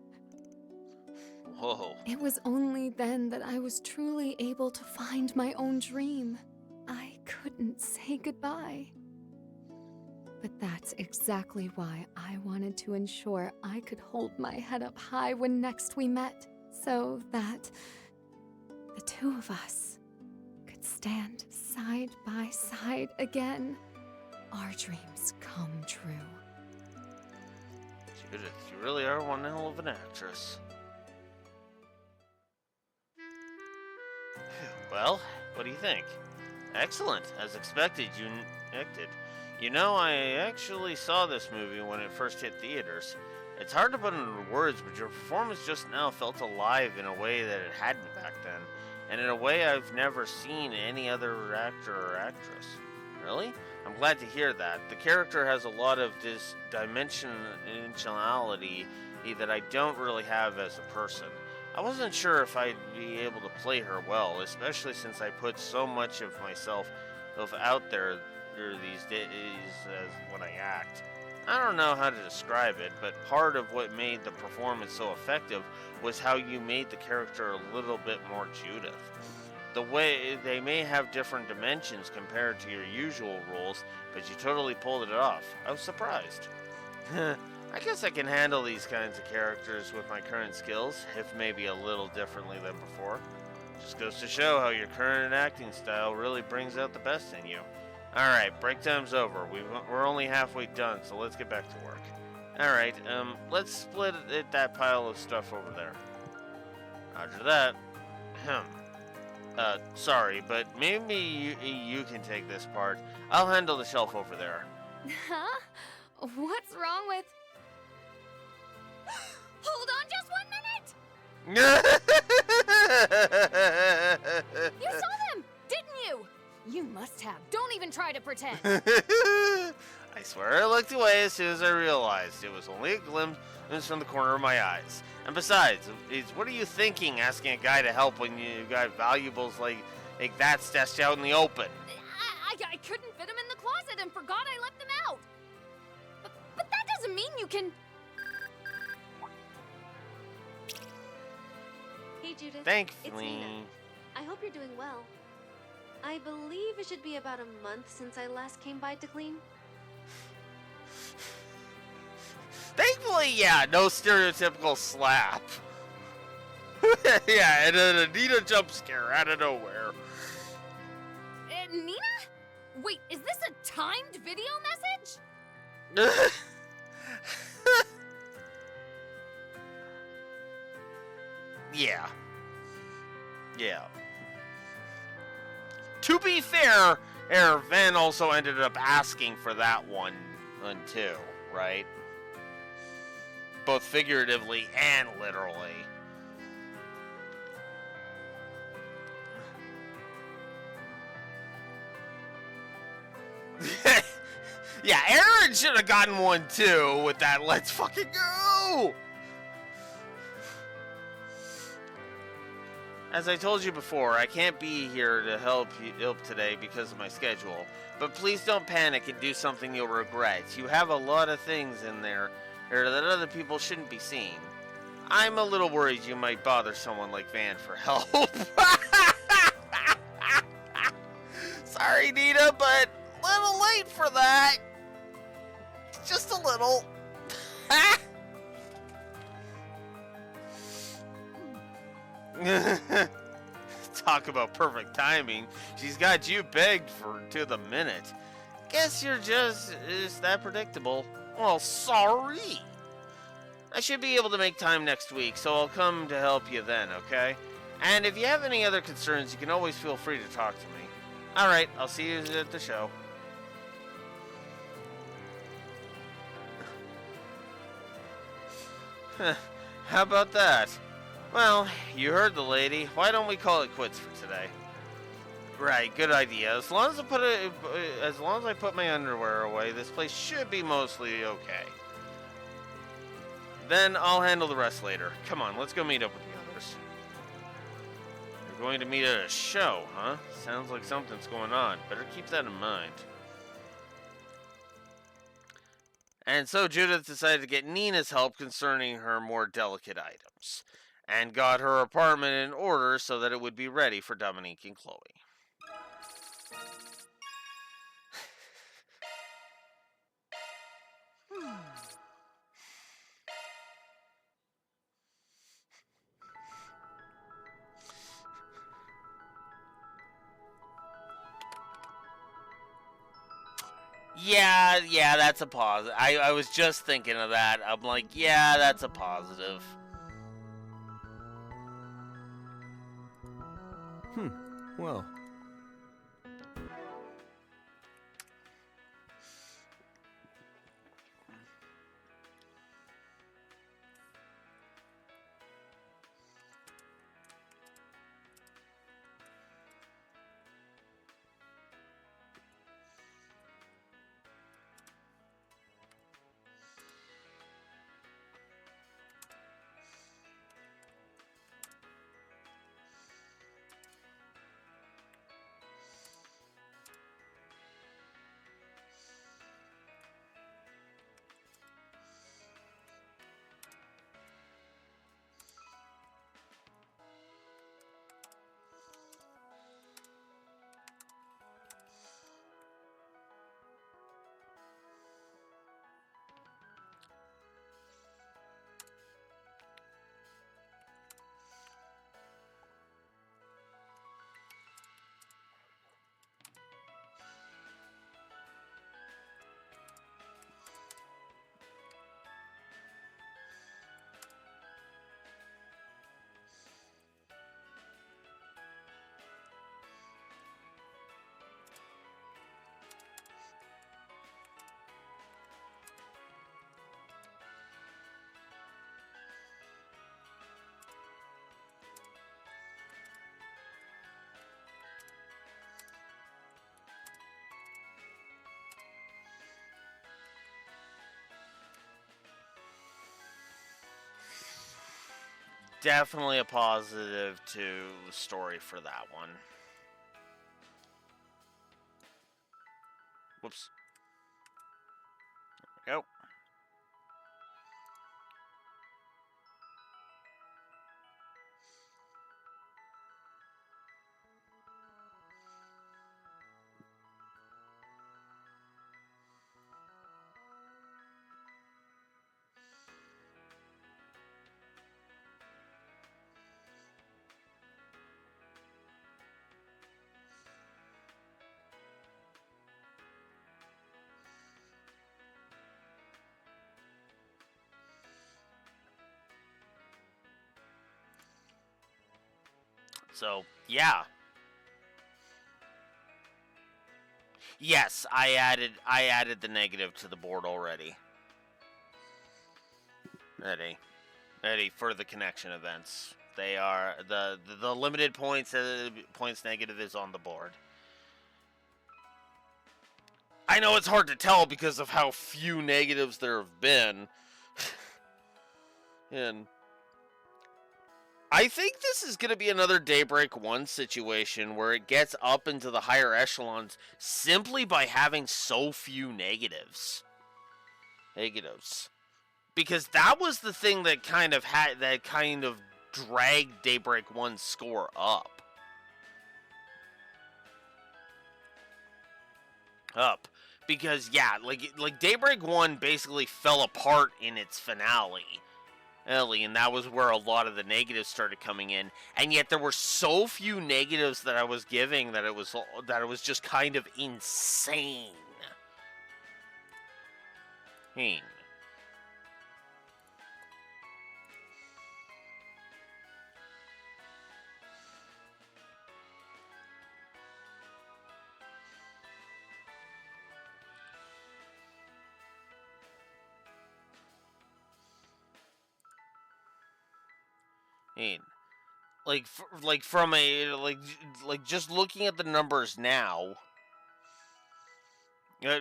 Whoa. It was only then that I was truly able to find my own dream. I couldn't say goodbye. But that's exactly why I wanted to ensure I could hold my head up high when next we met, so that the two of us could stand side by side again. Our dreams come true. Judith, you really are one hell of an actress. Well, what do you think? Excellent. As expected, you acted. You know, I actually saw this movie when it first hit theaters. It's hard to put into words, but your performance just now felt alive in a way that it hadn't back then, and in a way I've never seen any other actor or actress. Really? I'm glad to hear that. The character has a lot of this dimensionality that I don't really have as a person. I wasn't sure if I'd be able to play her well, especially since I put so much of myself out there these days when I act. I don't know how to describe it, but part of what made the performance so effective was how you made the character a little bit more Judith. The way they may have different dimensions compared to your usual roles, but you totally pulled it off. I was surprised. I guess I can handle these kinds of characters with my current skills, if maybe a little differently than before. Just goes to show how your current acting style really brings out the best in you. Alright, break time's over. We're only halfway done, so let's get back to work. Alright, let's split that pile of stuff over there. Roger that. Sorry, but maybe you can take this part. I'll handle the shelf over there. Huh? What's wrong with... Hold on just 1 minute! You saw them, didn't you? You must have. Don't even try to pretend. I swear I looked away as soon as I realized it was only a glimpse from the corner of my eyes. And besides, what are you thinking asking a guy to help when you got valuables like that stashed out in the open? I couldn't fit them in the closet and forgot I left them out. But that doesn't mean you can... Hey, Judith. Thankfully. It's Nina. I hope you're doing well. I believe it should be about a month since I last came by to clean. Thankfully, yeah, no stereotypical slap. Yeah, and then a Nina jump scare out of nowhere. Nina? Wait, is this a timed video message? Yeah. Yeah. To be fair, Van also ended up asking for that one too, right? Both figuratively and literally. Yeah, Aaron should have gotten one too with that "let's fucking go." As I told you before, I can't be here to help today because of my schedule. But please don't panic and do something you'll regret. You have a lot of things in there that other people shouldn't be seeing. I'm a little worried you might bother someone like Van for help. Sorry, Nina, but a little late for that. Just a little. Talk about perfect timing. She's got you begged for to the minute. Guess you're just that predictable. Well, sorry. I should be able to make time next week, so I'll come to help you then, okay? And if you have any other concerns, you can always feel free to talk to me. Alright, I'll see you at the show. How about that? Well, you heard the lady. Why don't we call it quits for today? Right, good idea. As long as I put my underwear away, this place should be mostly okay. Then I'll handle the rest later. Come on, let's go meet up with the others. You're going to meet at a show, huh? Sounds like something's going on. Better keep that in mind. And so Judith decided to get Nina's help concerning her more delicate items, and got her apartment in order so that it would be ready for Dominique and Chloe. Yeah, that's a positive. I was just thinking of that. I'm like, yeah, that's a positive. Well. definitely a positive to the story for that one. Whoops. There we go. So, yeah. Yes, I added the negative to the board already. Ready for the connection events. They are the limited points negative is on the board. I know it's hard to tell because of how few negatives there have been. And I think this is going to be another Daybreak 1 situation where it gets up into the higher echelons simply by having so few negatives. Because that was the thing that kind of dragged Daybreak 1's score up. Because yeah, like Daybreak 1 basically fell apart in its finale. And that was where a lot of the negatives started coming in, and yet there were so few negatives that I was giving that it was just kind of insane.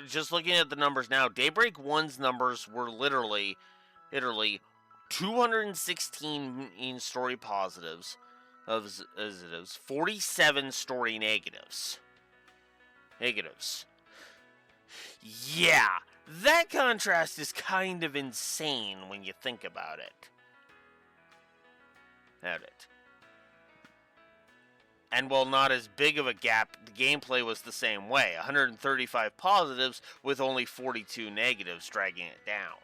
Just looking at the numbers now. Daybreak 1's numbers were literally 216 in story positives, 47 story negatives. Yeah, that contrast is kind of insane when you think about it. And while not as big of a gap, the gameplay was the same way. 135 positives with only 42 negatives dragging it down.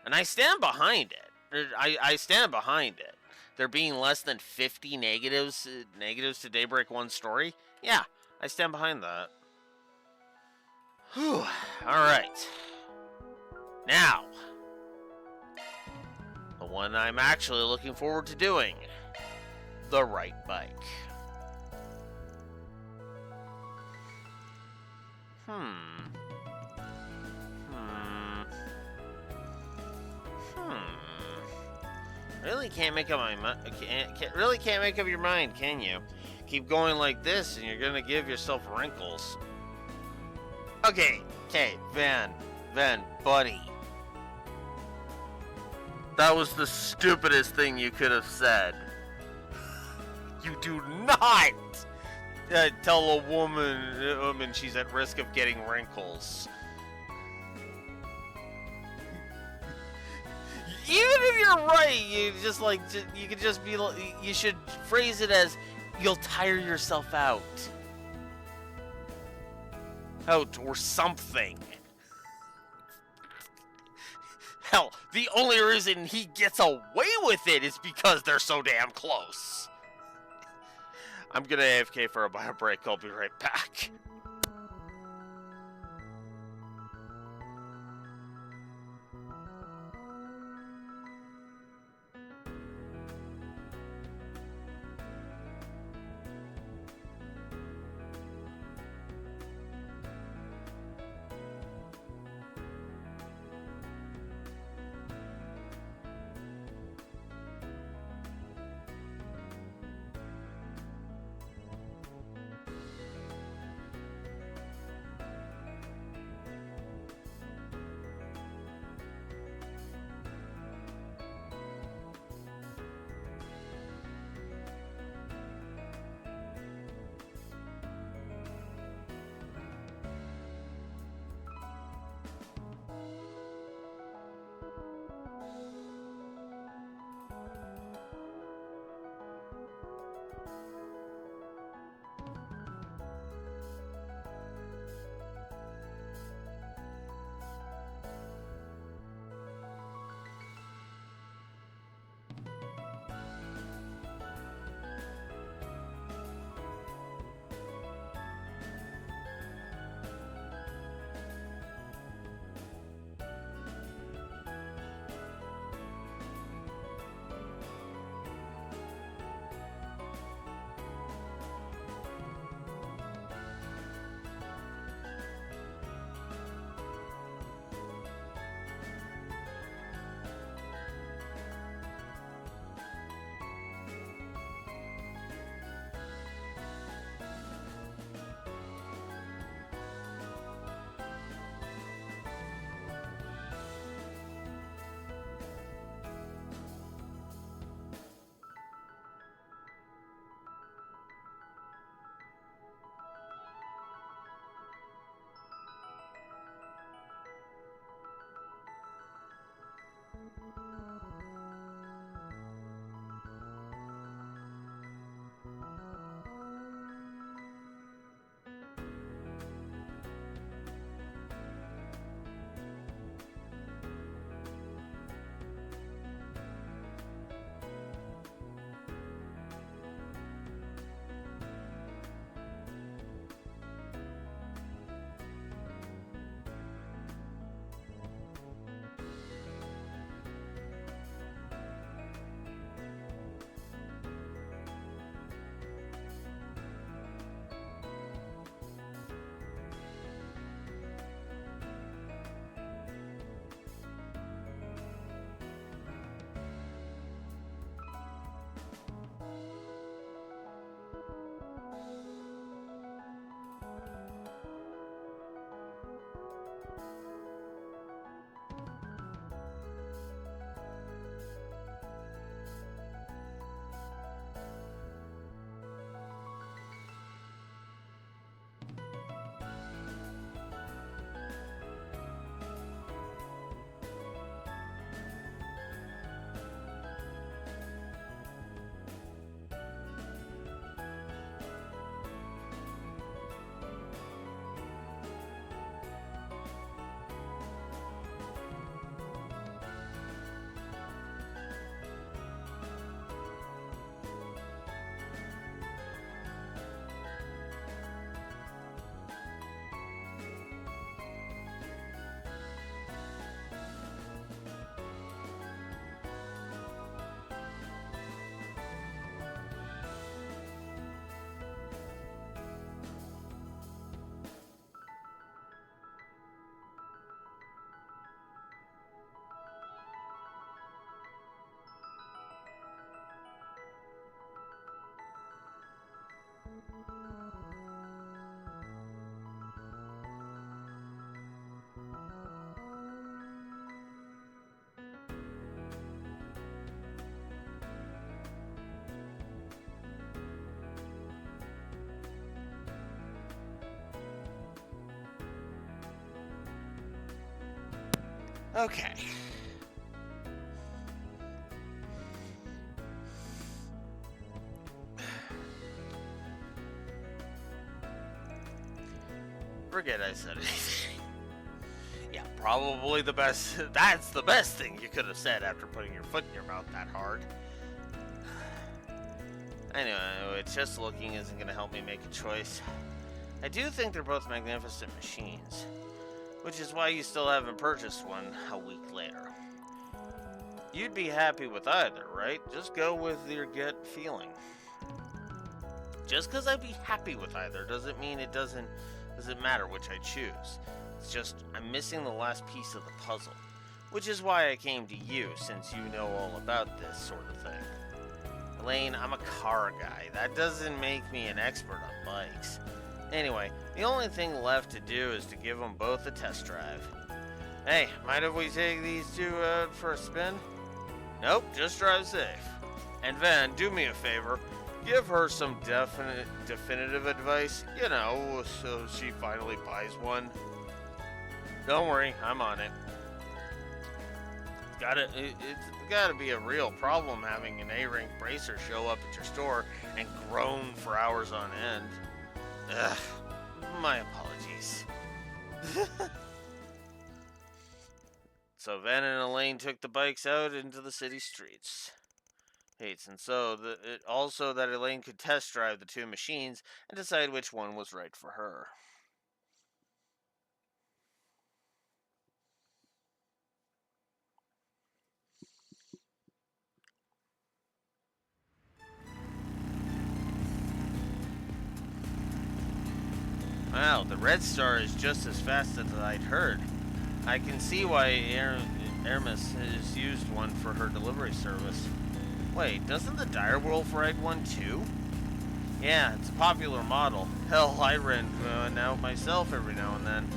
And I stand behind it. I stand behind it. There being less than 50 negatives to Daybreak 1's story? Yeah, I stand behind that. Whew. Alright. Now, the one I'm actually looking forward to doing. The right bike. Really can't make up my mind. Really can't make up your mind, can you? Keep going like this, and you're gonna give yourself wrinkles. Okay, Van, buddy. That was the stupidest thing you could have said. You do not tell a woman she's at risk of getting wrinkles. Even if you're right, you could just be like, you should phrase it as, you'll tire yourself out or something. Hell, the only reason he gets away with it is because they're so damn close. I'm gonna AFK for a bio break. I'll be right back. Okay. Forget I said anything. Yeah, probably the best. That's the best thing you could have said after putting your foot in your mouth that hard. Anyway, it's just looking isn't going to help me make a choice. I do think they're both magnificent machines, which is why you still haven't purchased one a week later. You'd be happy with either, right? Just go with your gut feeling. Just because I'd be happy with either doesn't mean it doesn't matter which I choose. It's just I'm missing the last piece of the puzzle, which is why I came to you, since you know all about this sort of thing. Elaine, I'm a car guy. That doesn't make me an expert on bikes. Anyway, the only thing left to do is to give them both a test drive. Hey, mind if we take these two out for a spin? Nope, just drive safe. And Van, do me a favor. Give her some definitive advice, you know, so she finally buys one. Don't worry, I'm on it. It's gotta be a real problem having an A-Rank bracer show up at your store and groan for hours on end. Ugh, my apologies. So Van and Elaine took the bikes out into the city streets. And so also that Elaine could test drive the two machines and decide which one was right for her. Wow, the Red Star is just as fast as I'd heard. I can see why Hermes has used one for her delivery service. Wait, doesn't the Direwolf ride one too? Yeah, it's a popular model. Hell, I rent one out myself every now and then.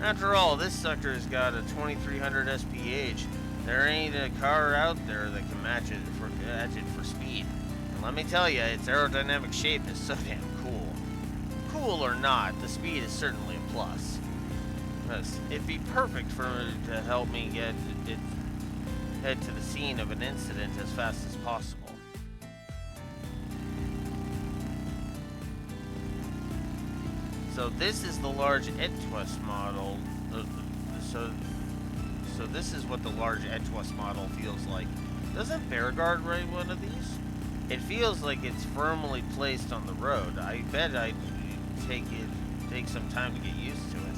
After all, this sucker's got a 2300 SPH. There ain't a car out there that can match it for speed. And let me tell you, its aerodynamic shape is so damn cool. Cool or not, the speed is certainly a plus. It'd be perfect for to help me get it head to the scene of an incident as fast as possible. So this is the large Etwas model. So this is what the large Etwas model feels like. Doesn't Bearguard ride one of these? It feels like it's firmly placed on the road. I bet I'd take some time to get used to it.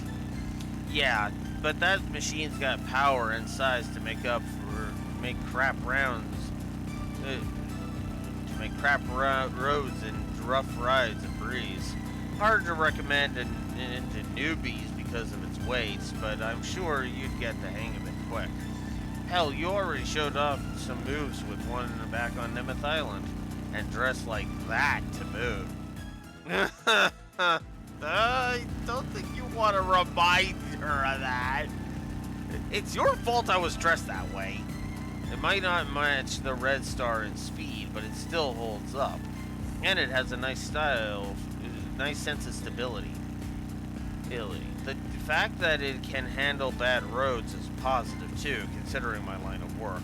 Yeah, but that machine's got power and size to make crap roads and rough rides a breeze. Hard to recommend to newbies because of its weight, but I'm sure you'd get the hang of it quick. Hell, you already showed off some moves with one back on Nemeth Island, and dressed like that to boot. I don't think you want to remind her of that. It's your fault I was dressed that way. It might not match the Red Star in speed, but it still holds up. And it has a nice style, nice sense of stability. The fact that it can handle bad roads is positive too, considering my line of work.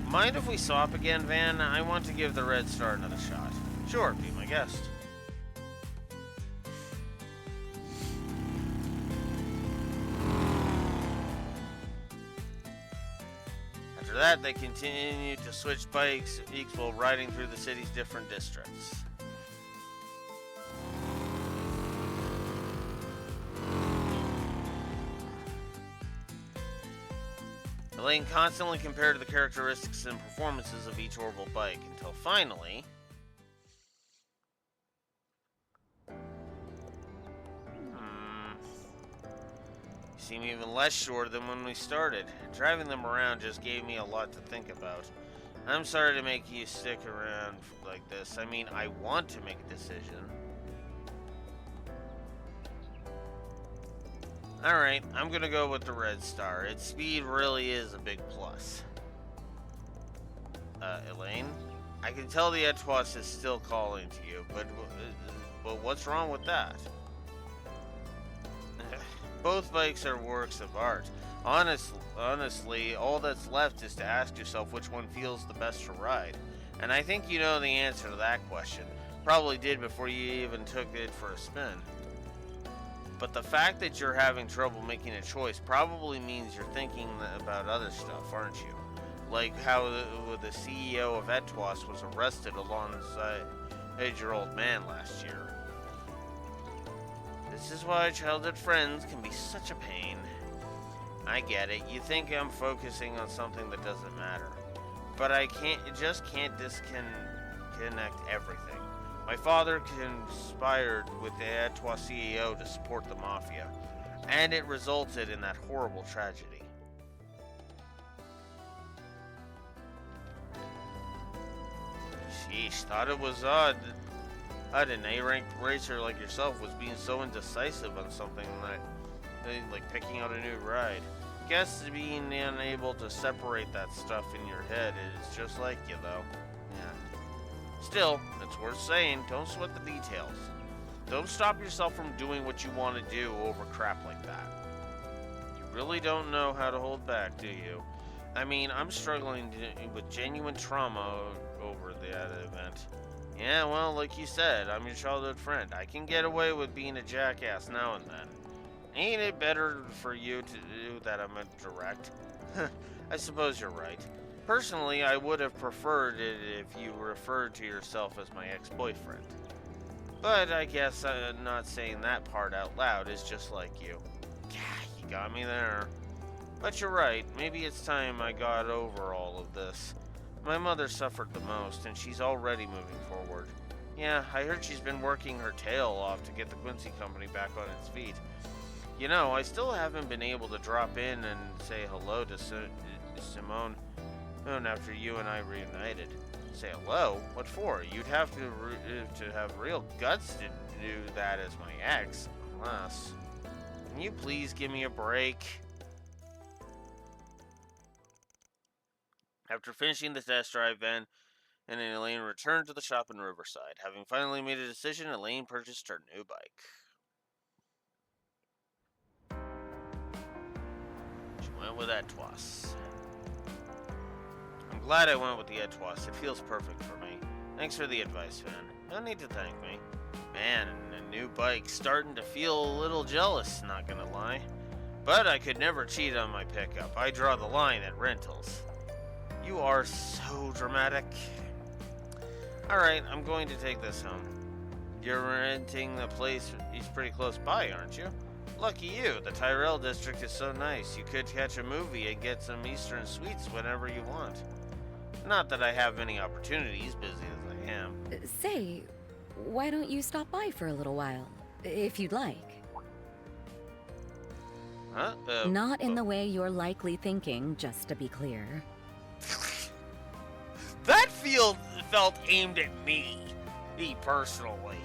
Mind if we swap again, Van? I want to give the Red Star another shot. Sure, be my guest. After that, they continued to switch bikes while riding through the city's different districts. Elaine constantly compared the characteristics and performances of each orbital bike until finally... You seem even less sure than when we started. Driving them around just gave me a lot to think about. I'm sorry to make you stick around like this. I mean, I want to make a decision. Alright, I'm gonna go with the Red Star. Its speed really is a big plus. Elaine? I can tell the Etwas is still calling to you, but what's wrong with that? Both bikes are works of art. Honestly, all that's left is to ask yourself which one feels the best to ride. And I think you know the answer to that question. Probably did before you even took it for a spin. But the fact that you're having trouble making a choice probably means you're thinking about other stuff, aren't you? Like how the CEO of Etwas was arrested alongside your old man last year. This is why childhood friends can be such a pain. I get it. You think I'm focusing on something that doesn't matter. But I just can't disconnect everything. My father conspired with the Etwas CEO to support the Mafia, and it resulted in that horrible tragedy. Sheesh, thought it was odd an A-ranked racer like yourself was being so indecisive on something like picking out a new ride. Guess being unable to separate that stuff in your head is just like you, though. Yeah. Still, it's worth saying, don't sweat the details. Don't stop yourself from doing what you want to do over crap like that. You really don't know how to hold back, do you? I mean, I'm struggling with genuine trauma over that event. Yeah, well, like you said, I'm your childhood friend. I can get away with being a jackass now and then. Ain't it better for you to do that I'm a direct? I suppose you're right. Personally, I would have preferred it if you referred to yourself as my ex-boyfriend. But I guess not saying that part out loud is just like you. Yeah, you got me there. But you're right, maybe it's time I got over all of this. My mother suffered the most, and she's already moving forward. Yeah, I heard she's been working her tail off to get the Quincy Company back on its feet. You know, I still haven't been able to drop in and say hello to Simone after you and I reunited. Say hello? What for? You'd have to have real guts to do that as my ex. Unless... Can you please give me a break? After finishing the test drive, Ben and Elaine returned to the shop in Riverside. Having finally made a decision, Elaine purchased her new bike. She went went with Etwas. I'm glad I went with the Etwas. It feels perfect for me. Thanks for the advice, Van. No need to thank me. Man, a new bike. Starting to feel a little jealous, not gonna lie. But I could never cheat on my pickup. I draw the line at rentals. You are so dramatic. Alright, I'm going to take this home. You're renting the place, it's pretty close by, aren't you? Lucky you, the Tyrell district is so nice. You could catch a movie and get some Eastern sweets whenever you want. Not that I have many opportunities, busy as I am. Say, why don't you stop by for a little while, if you'd like? Huh? Not in the way you're likely thinking, just to be clear. That felt aimed at me personally.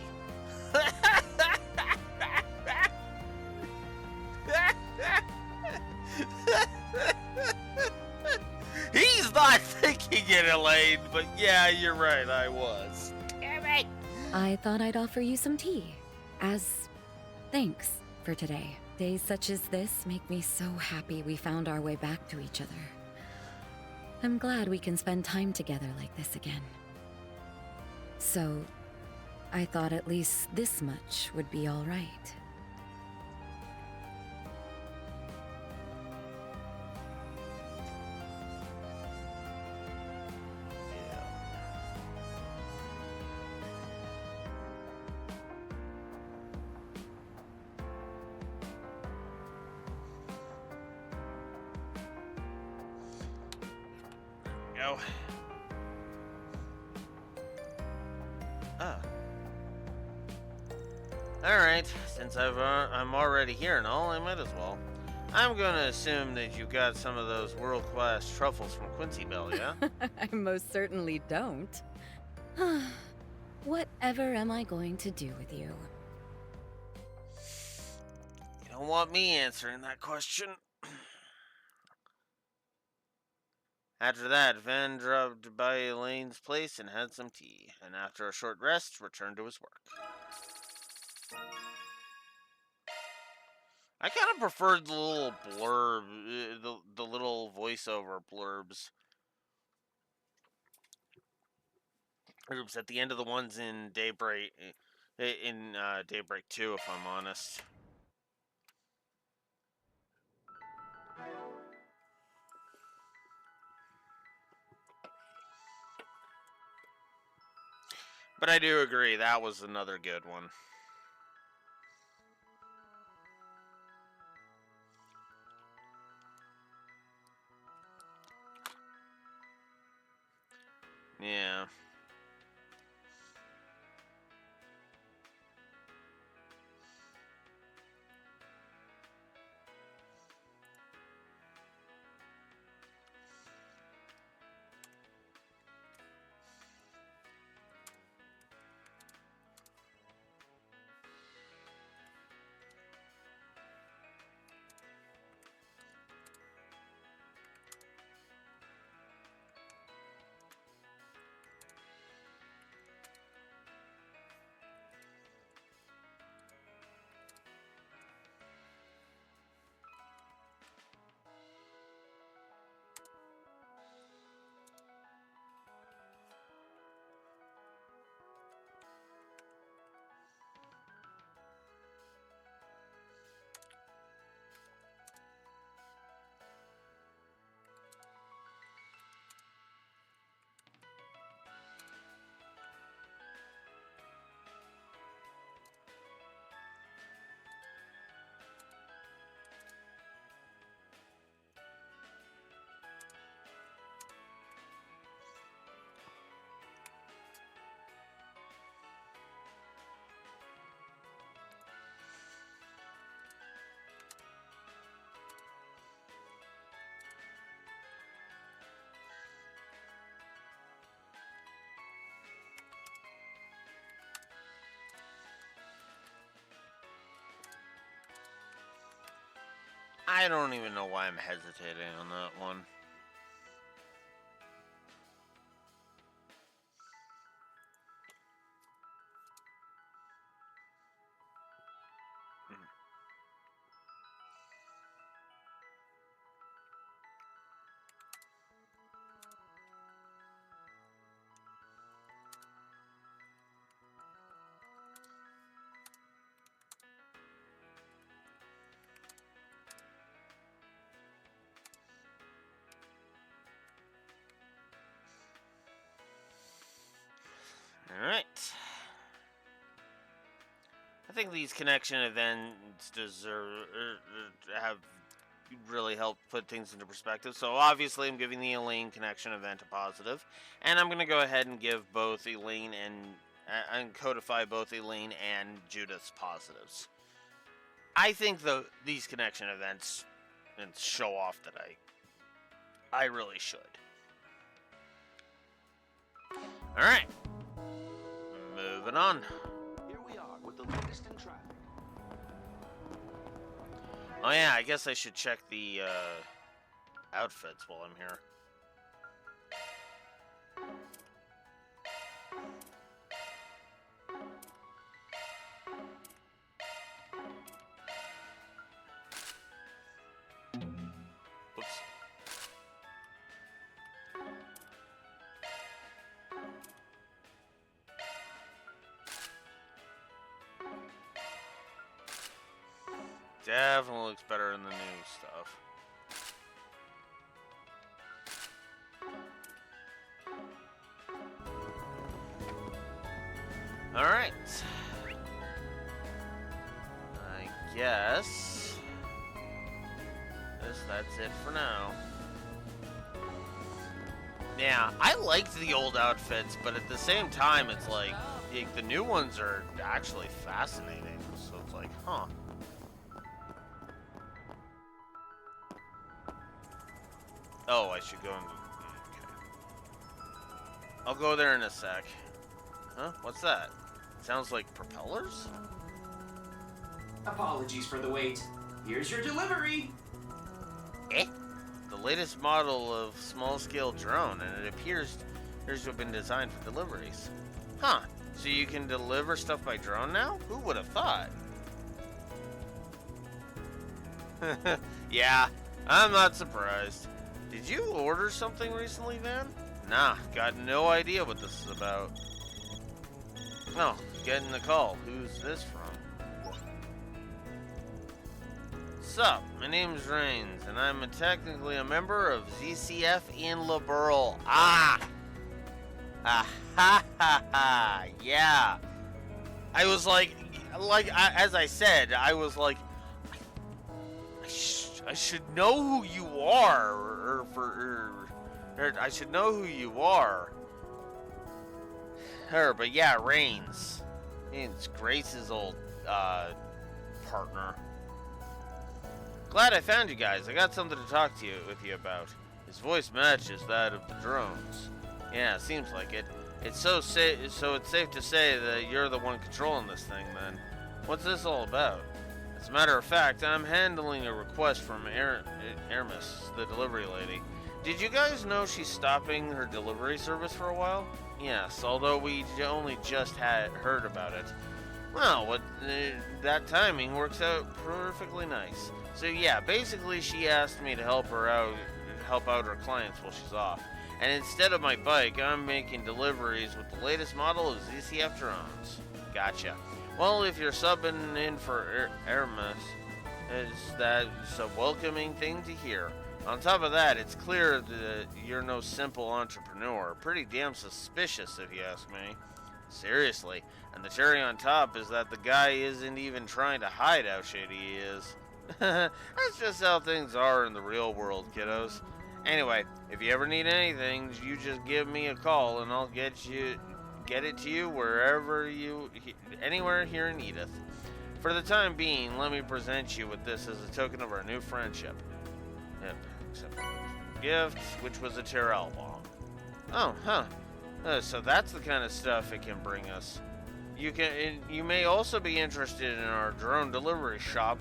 He's not thinking it, Elaine, but yeah, you're right, I was. Damn it! I thought I'd offer you some tea, as thanks for today. Days such as this make me so happy we found our way back to each other. I'm glad we can spend time together like this again. So, I thought at least this much would be all right. Go. Oh. Alright, since I'm already here and all, I might as well. I'm gonna assume that you got some of those world-class truffles from Quincy Bell, yeah? I most certainly don't. Whatever am I going to do with you? You don't want me answering that question. After that, Van dropped by Elaine's place and had some tea, and after a short rest, returned to his work. I kind of preferred the little blurb, the little voiceover blurbs. Groups at the end of the ones in Daybreak, Daybreak 2, if I'm honest. But I do agree, that was another good one. Yeah. I don't even know why I'm hesitating on that one. think these connection events deserve have really helped put things into perspective. So obviously I'm giving the Elaine connection event a positive, and I'm going to go ahead and give both Elaine and codify both Elaine and Judith's positives. I think these connection events and show off that I really should. Alright. Moving on. Here we are with the latest in traffic. Oh yeah, I guess I should check the outfits while I'm here. Whoops. Definitely looks better in the new stuff. Alright. I guess that's it for now. Yeah, I liked the old outfits, but at the same time, it's like the new ones are actually fascinating. So it's like, huh. Oh, I should go into... Okay. I'll go there in a sec. Huh? What's that? Sounds like propellers? Apologies for the wait. Here's your delivery. Eh? The latest model of small-scale drone, and it appears to have been designed for deliveries. Huh. So you can deliver stuff by drone now? Who would have thought? Yeah, I'm not surprised. Did you order something recently, Van? Nah, got no idea what this is about. Oh, getting the call. Who's this from? Sup, my name's Rains, and I'm technically a member of ZCF in Liberl. Ah! Ah ha ha ha! Yeah! I was like as I said, I was like, I should know who you are, or I should know who you are. But yeah, Rains. It's Grace's old partner. Glad I found you guys. I got something to talk to you with you about. His voice matches that of the drones. Yeah, seems like it. So it's safe to say that you're the one controlling this thing, then. What's this all about? As a matter of fact, I'm handling a request from Hermes, the delivery lady. Did you guys know she's stopping her delivery service for a while? Yes, although we only just had heard about it. Well, that timing works out perfectly nice. So yeah, basically she asked me to help out her clients while she's off. And instead of my bike, I'm making deliveries with the latest model of ZCF drones. Gotcha. Well, if you're subbing in for Hermes, that's a welcoming thing to hear. On top of that, it's clear that you're no simple entrepreneur. Pretty damn suspicious, if you ask me. Seriously. And the cherry on top is that the guy isn't even trying to hide how shady he is. That's just how things are in the real world, kiddos. Anyway, if you ever need anything, you just give me a call and I'll get it to you anywhere here in Edith. For the time being, let me present you with this as a token of our new friendship. Yep, except for the gift, which was a Tyrell bomb. Oh, huh. So that's the kind of stuff it can bring us. You may also be interested in our drone delivery shop.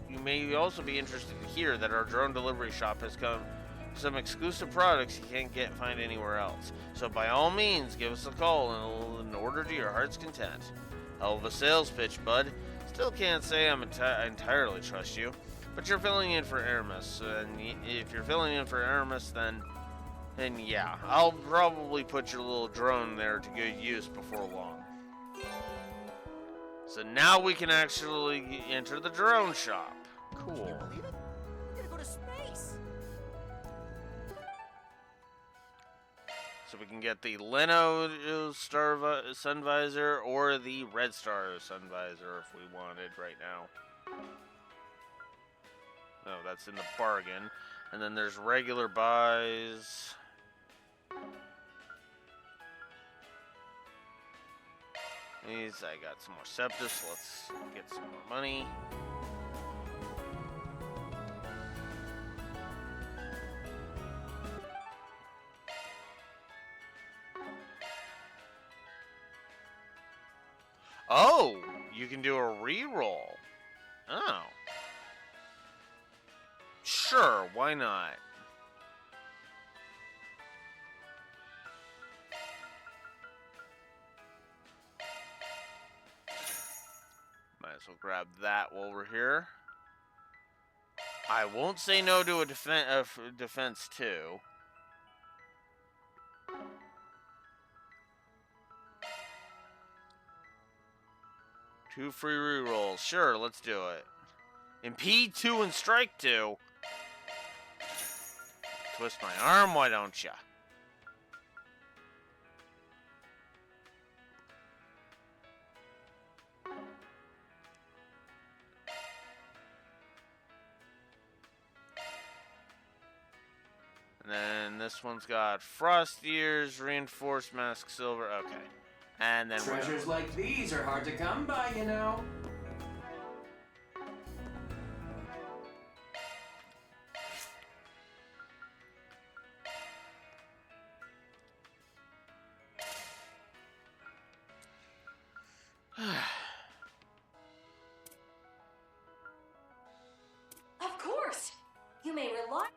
You may also be interested to hear that our drone delivery shop has some exclusive products you can't find anywhere else. So by all means, give us a call and order to your heart's content. Hell of a sales pitch, bud. Still can't say I entirely trust you, but you're filling in for Hermes, and if you're filling in for Hermes, then yeah, I'll probably put your little drone there to good use before long. So now we can actually enter the drone shop. Cool. Can you believe it? We're gonna go to space. So we can get the Leno sun visor or the Red Star sun visor if we wanted right now. No, that's in the bargain. And then there's regular buys. These, I got some more Septus. Let's get some more money. Oh, you can do a reroll. Oh. Sure, why not? Might as well grab that while we're here. I won't say no to a defense too. Two free rerolls. Sure, let's do it. Impede 2 and strike 2. Twist my arm, why don't ya? And then this one's got Frost Ears, Reinforced Mask Silver. Okay. And then treasures like these are hard to come by, you know. Of course! You may rely.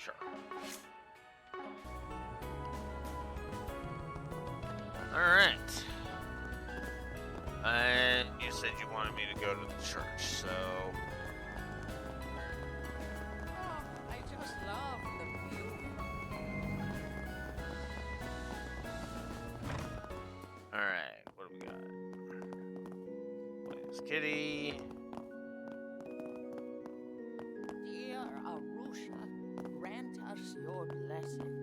Sure. Alright. You said you wanted me to go to the church, so... I just love the view. Alright, what do we got? Plains Kitty. Dear Arusha, grant us your blessing.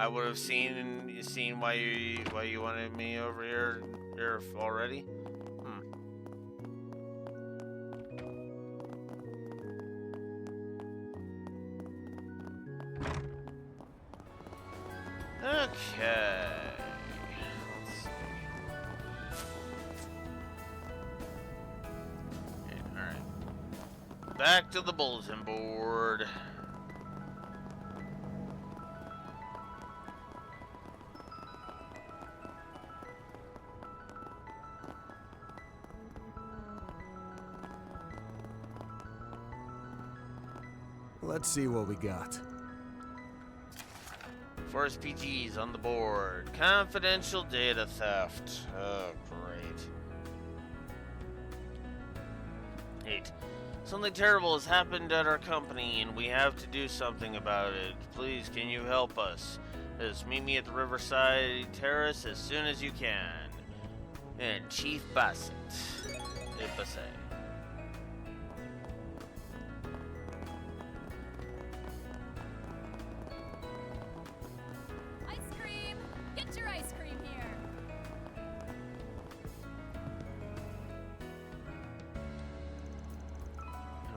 I would have seen why you wanted me over here already. Okay. Let's see. Okay, all right. Back to the bulletin board. Let's see what we got. Forest PG's on the board. Confidential data theft. Oh, great. 8. Something terrible has happened at our company, and we have to do something about it. Please, can you help us? Just meet me at the Riverside Terrace as soon as you can. And Chief Bassett. Bassett.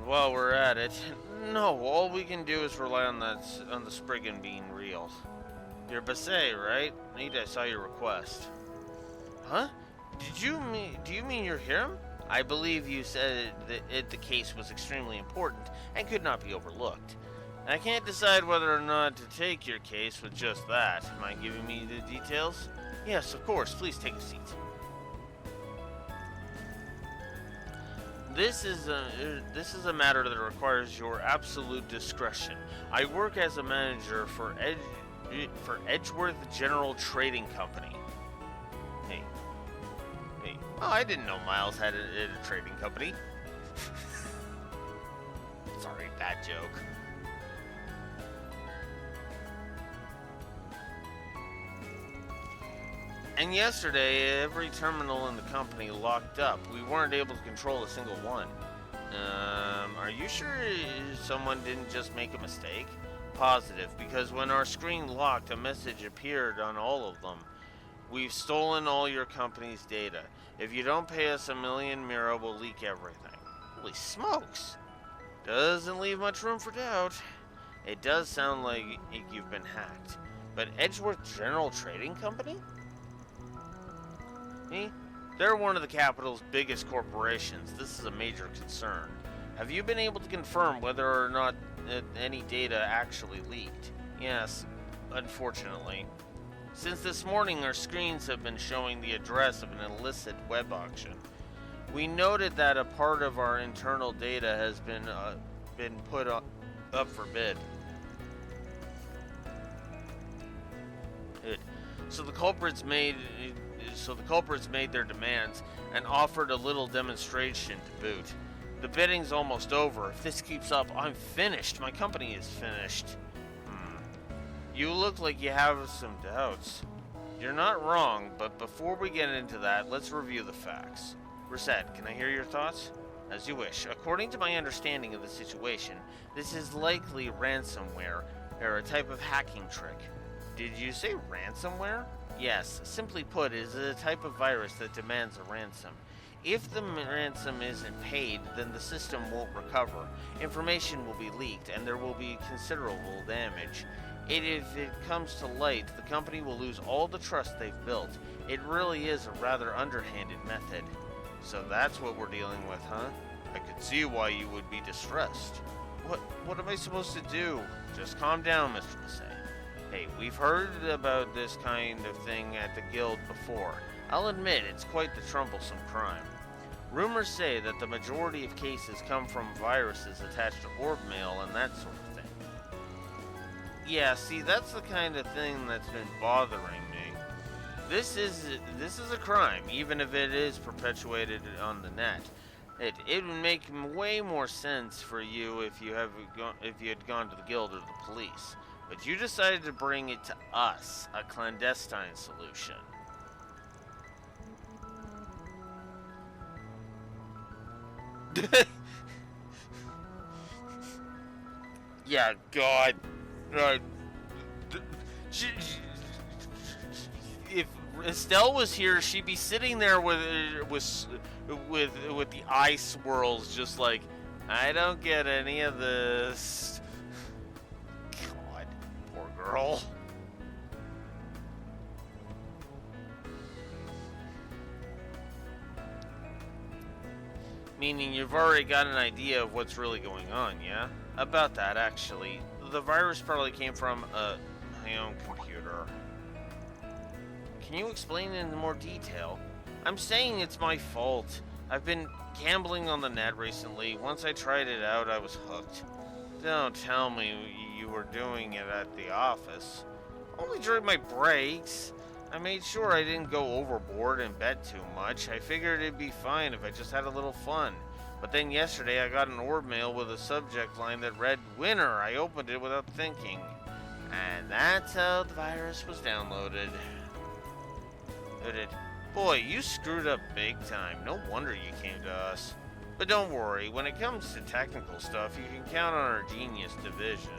While we're at it, no, all we can do is rely on the Spriggan being real. You're Basset, right? I saw your request. Huh? Do you mean you're him? I believe you said that the case was extremely important and could not be overlooked. I can't decide whether or not to take your case with just that. Mind giving me the details? Yes, of course. Please take a seat. This is a matter that requires your absolute discretion. I work as a manager for Edgeworth General Trading Company. Hey. Oh, I didn't know Miles had a trading company. Sorry, bad joke. And yesterday, every terminal in the company locked up. We weren't able to control a single one. Are you sure someone didn't just make a mistake? Positive, because when our screen locked, a message appeared on all of them. We've stolen all your company's data. If you don't pay us 1 million Mira, we'll leak everything. Holy smokes! Doesn't leave much room for doubt. It does sound like you've been hacked. But Edgeworth General Trading Company? They're one of the capital's biggest corporations. This is a major concern. Have you been able to confirm whether or not any data actually leaked? Yes, unfortunately. Since this morning, our screens have been showing the address of an illicit web auction. We noted that a part of our internal data has been put up for bid. So the culprits made their demands and offered a little demonstration to boot. The bidding's almost over. If this keeps up, I'm finished. My company is finished. You look like you have some doubts. You're not wrong, but before we get into that, let's review the facts. Reset, can I hear your thoughts? As you wish. According to my understanding of the situation, this is likely ransomware, or a type of hacking trick. Did you say ransomware? Yes, simply put, it is a type of virus that demands a ransom. If the ransom isn't paid, then the system won't recover. Information will be leaked, and there will be considerable damage. If it comes to light, the company will lose all the trust they've built. It really is a rather underhanded method. So that's what we're dealing with, huh? I could see why you would be distressed. What am I supposed to do? Just calm down, Mr. Massey. Hey, we've heard about this kind of thing at the guild before. I'll admit, it's quite the troublesome crime. Rumors say that the majority of cases come from viruses attached to orb mail and that sort of thing. Yeah, see, that's the kind of thing that's been bothering me. This is a crime, even if it is perpetuated on the net. It would make way more sense for you if you had gone to the guild or the police. But you decided to bring it to us, a clandestine solution. Yeah, God. If Estelle was here, she'd be sitting there with the eye swirls, just like, I don't get any of this. God, poor girl. Meaning you've already got an idea of what's really going on, yeah? About that, actually. The virus probably came from my own computer. Can you explain in more detail? I'm saying it's my fault. I've been gambling on the net recently. Once I tried it out, I was hooked. Don't tell me you were doing it at the office. Only during my breaks. I made sure I didn't go overboard and bet too much. I figured it'd be fine if I just had a little fun. But then yesterday I got an orb mail with a subject line that read, "Winner." I opened it without thinking. And that's how the virus was downloaded. Boy, you screwed up big time. No wonder you came to us. But don't worry, when it comes to technical stuff, you can count on our genius division.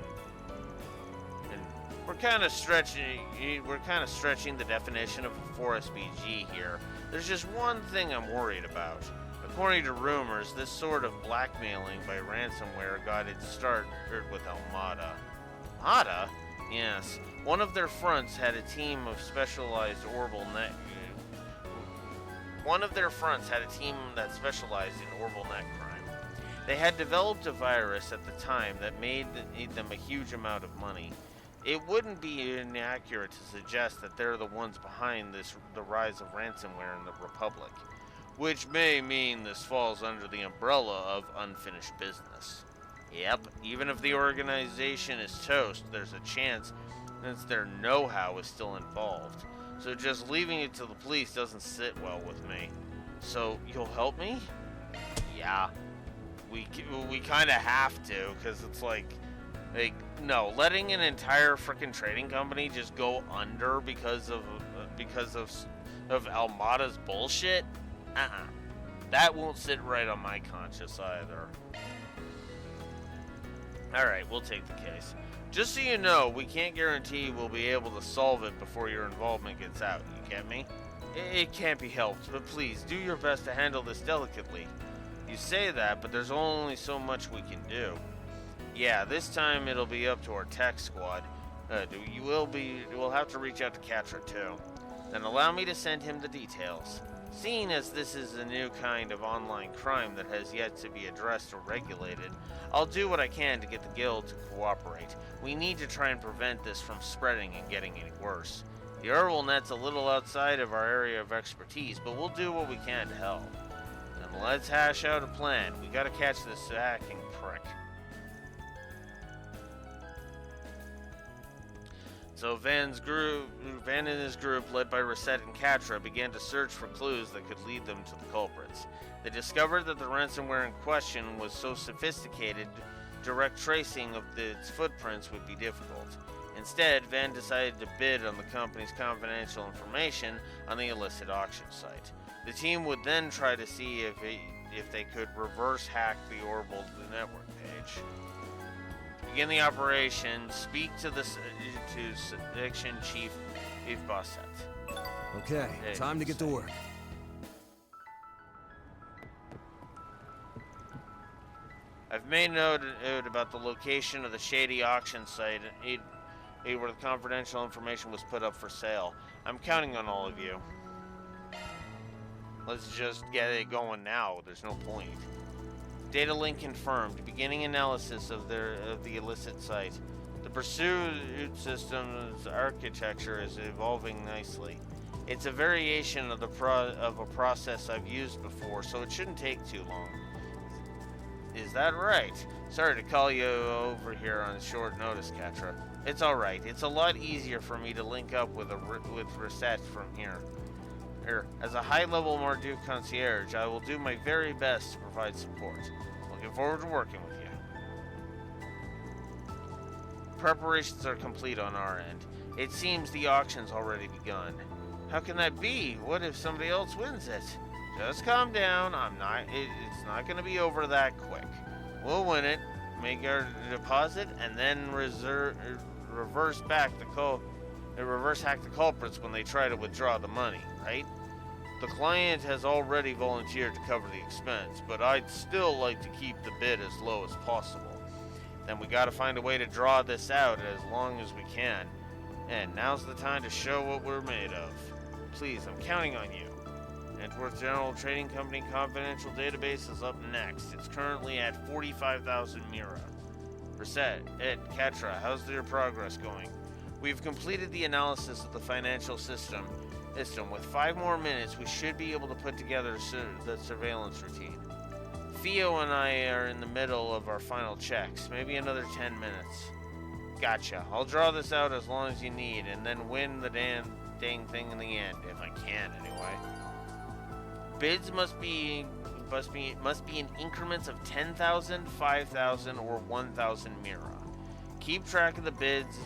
We're kind of stretching the definition of a 4SBG here. There's just one thing I'm worried about. According to rumors, this sort of blackmailing by ransomware got its start with Armada. Armada? Yes. One of their fronts had a team of specialized that specialized in orbital net crime. They had developed a virus at the time that made them a huge amount of money. It wouldn't be inaccurate to suggest that they're the ones behind the rise of ransomware in the Republic. which may mean this falls under the umbrella of unfinished business. Yep, even if the organization is toast, there's a chance since their know-how is still involved. So just leaving it to the police doesn't sit well with me. So, you'll help me? Yeah. We kind of have to, because it's like, no, letting an entire freaking trading company just go under because of Almada's bullshit? That won't sit right on my conscience either. Alright, we'll take the case. Just so you know, we can't guarantee we'll be able to solve it before your involvement gets out, you get me? It can't be helped, but please, do your best to handle this delicately. You say that, but there's only so much we can do. Yeah, this time it'll be up to our tech squad. We'll have to reach out to Catra too. Then allow me to send him the details. Seeing as this is a new kind of online crime that has yet to be addressed or regulated, I'll do what I can to get the guild to cooperate. We need to try and prevent this from spreading and getting any worse. The Urwal net's a little outside of our area of expertise, but we'll do what we can to help. Then let's hash out a plan. We gotta catch this hacking prick. So Van and his group, led by Reset and Catra, began to search for clues that could lead them to the culprits. They discovered that the ransomware in question was so sophisticated, direct tracing of its footprints would be difficult. Instead, Van decided to bid on the company's confidential information on the illicit auction site. The team would then try to see if they could reverse hack the Orbital network page. Begin the operation. Speak to Section Chief Basset. Okay, time to get to work. I've made note about the location of the shady auction site where the confidential information was put up for sale. I'm counting on all of you. Let's just get it going now. There's no point. Data link confirmed. Beginning analysis of the illicit site. The pursuit system's architecture is evolving nicely. It's a variation of a process I've used before, so it shouldn't take too long. Is that right? Sorry to call you over here on short notice, Catra. It's alright. It's a lot easier for me to link up with Reset from here. As a high-level Marduk concierge, I will do my very best to provide support. Looking forward to working with you. Preparations are complete on our end. It seems the auction's already begun. How can that be? What if somebody else wins it? Just calm down. It's not going to be over that quick. We'll win it, make our deposit, and then reverse hack the culprits when they try to withdraw the money, right? The client has already volunteered to cover the expense, but I'd still like to keep the bid as low as possible. Then we gotta find a way to draw this out as long as we can. And now's the time to show what we're made of. Please, I'm counting on you. Antwerp General Trading Company confidential database is up next. It's currently at 45,000 Mira. Reset, Catra, how's your progress going? We've completed the analysis of the financial system. With 5 more minutes, we should be able to put together the surveillance routine. Theo and I are in the middle of our final checks. Maybe another 10 minutes. Gotcha. I'll draw this out as long as you need, and then win the dang thing in the end, if I can, anyway. Bids must be in increments of 10,000, 5,000, or 1,000 Mira. Keep track of the bids.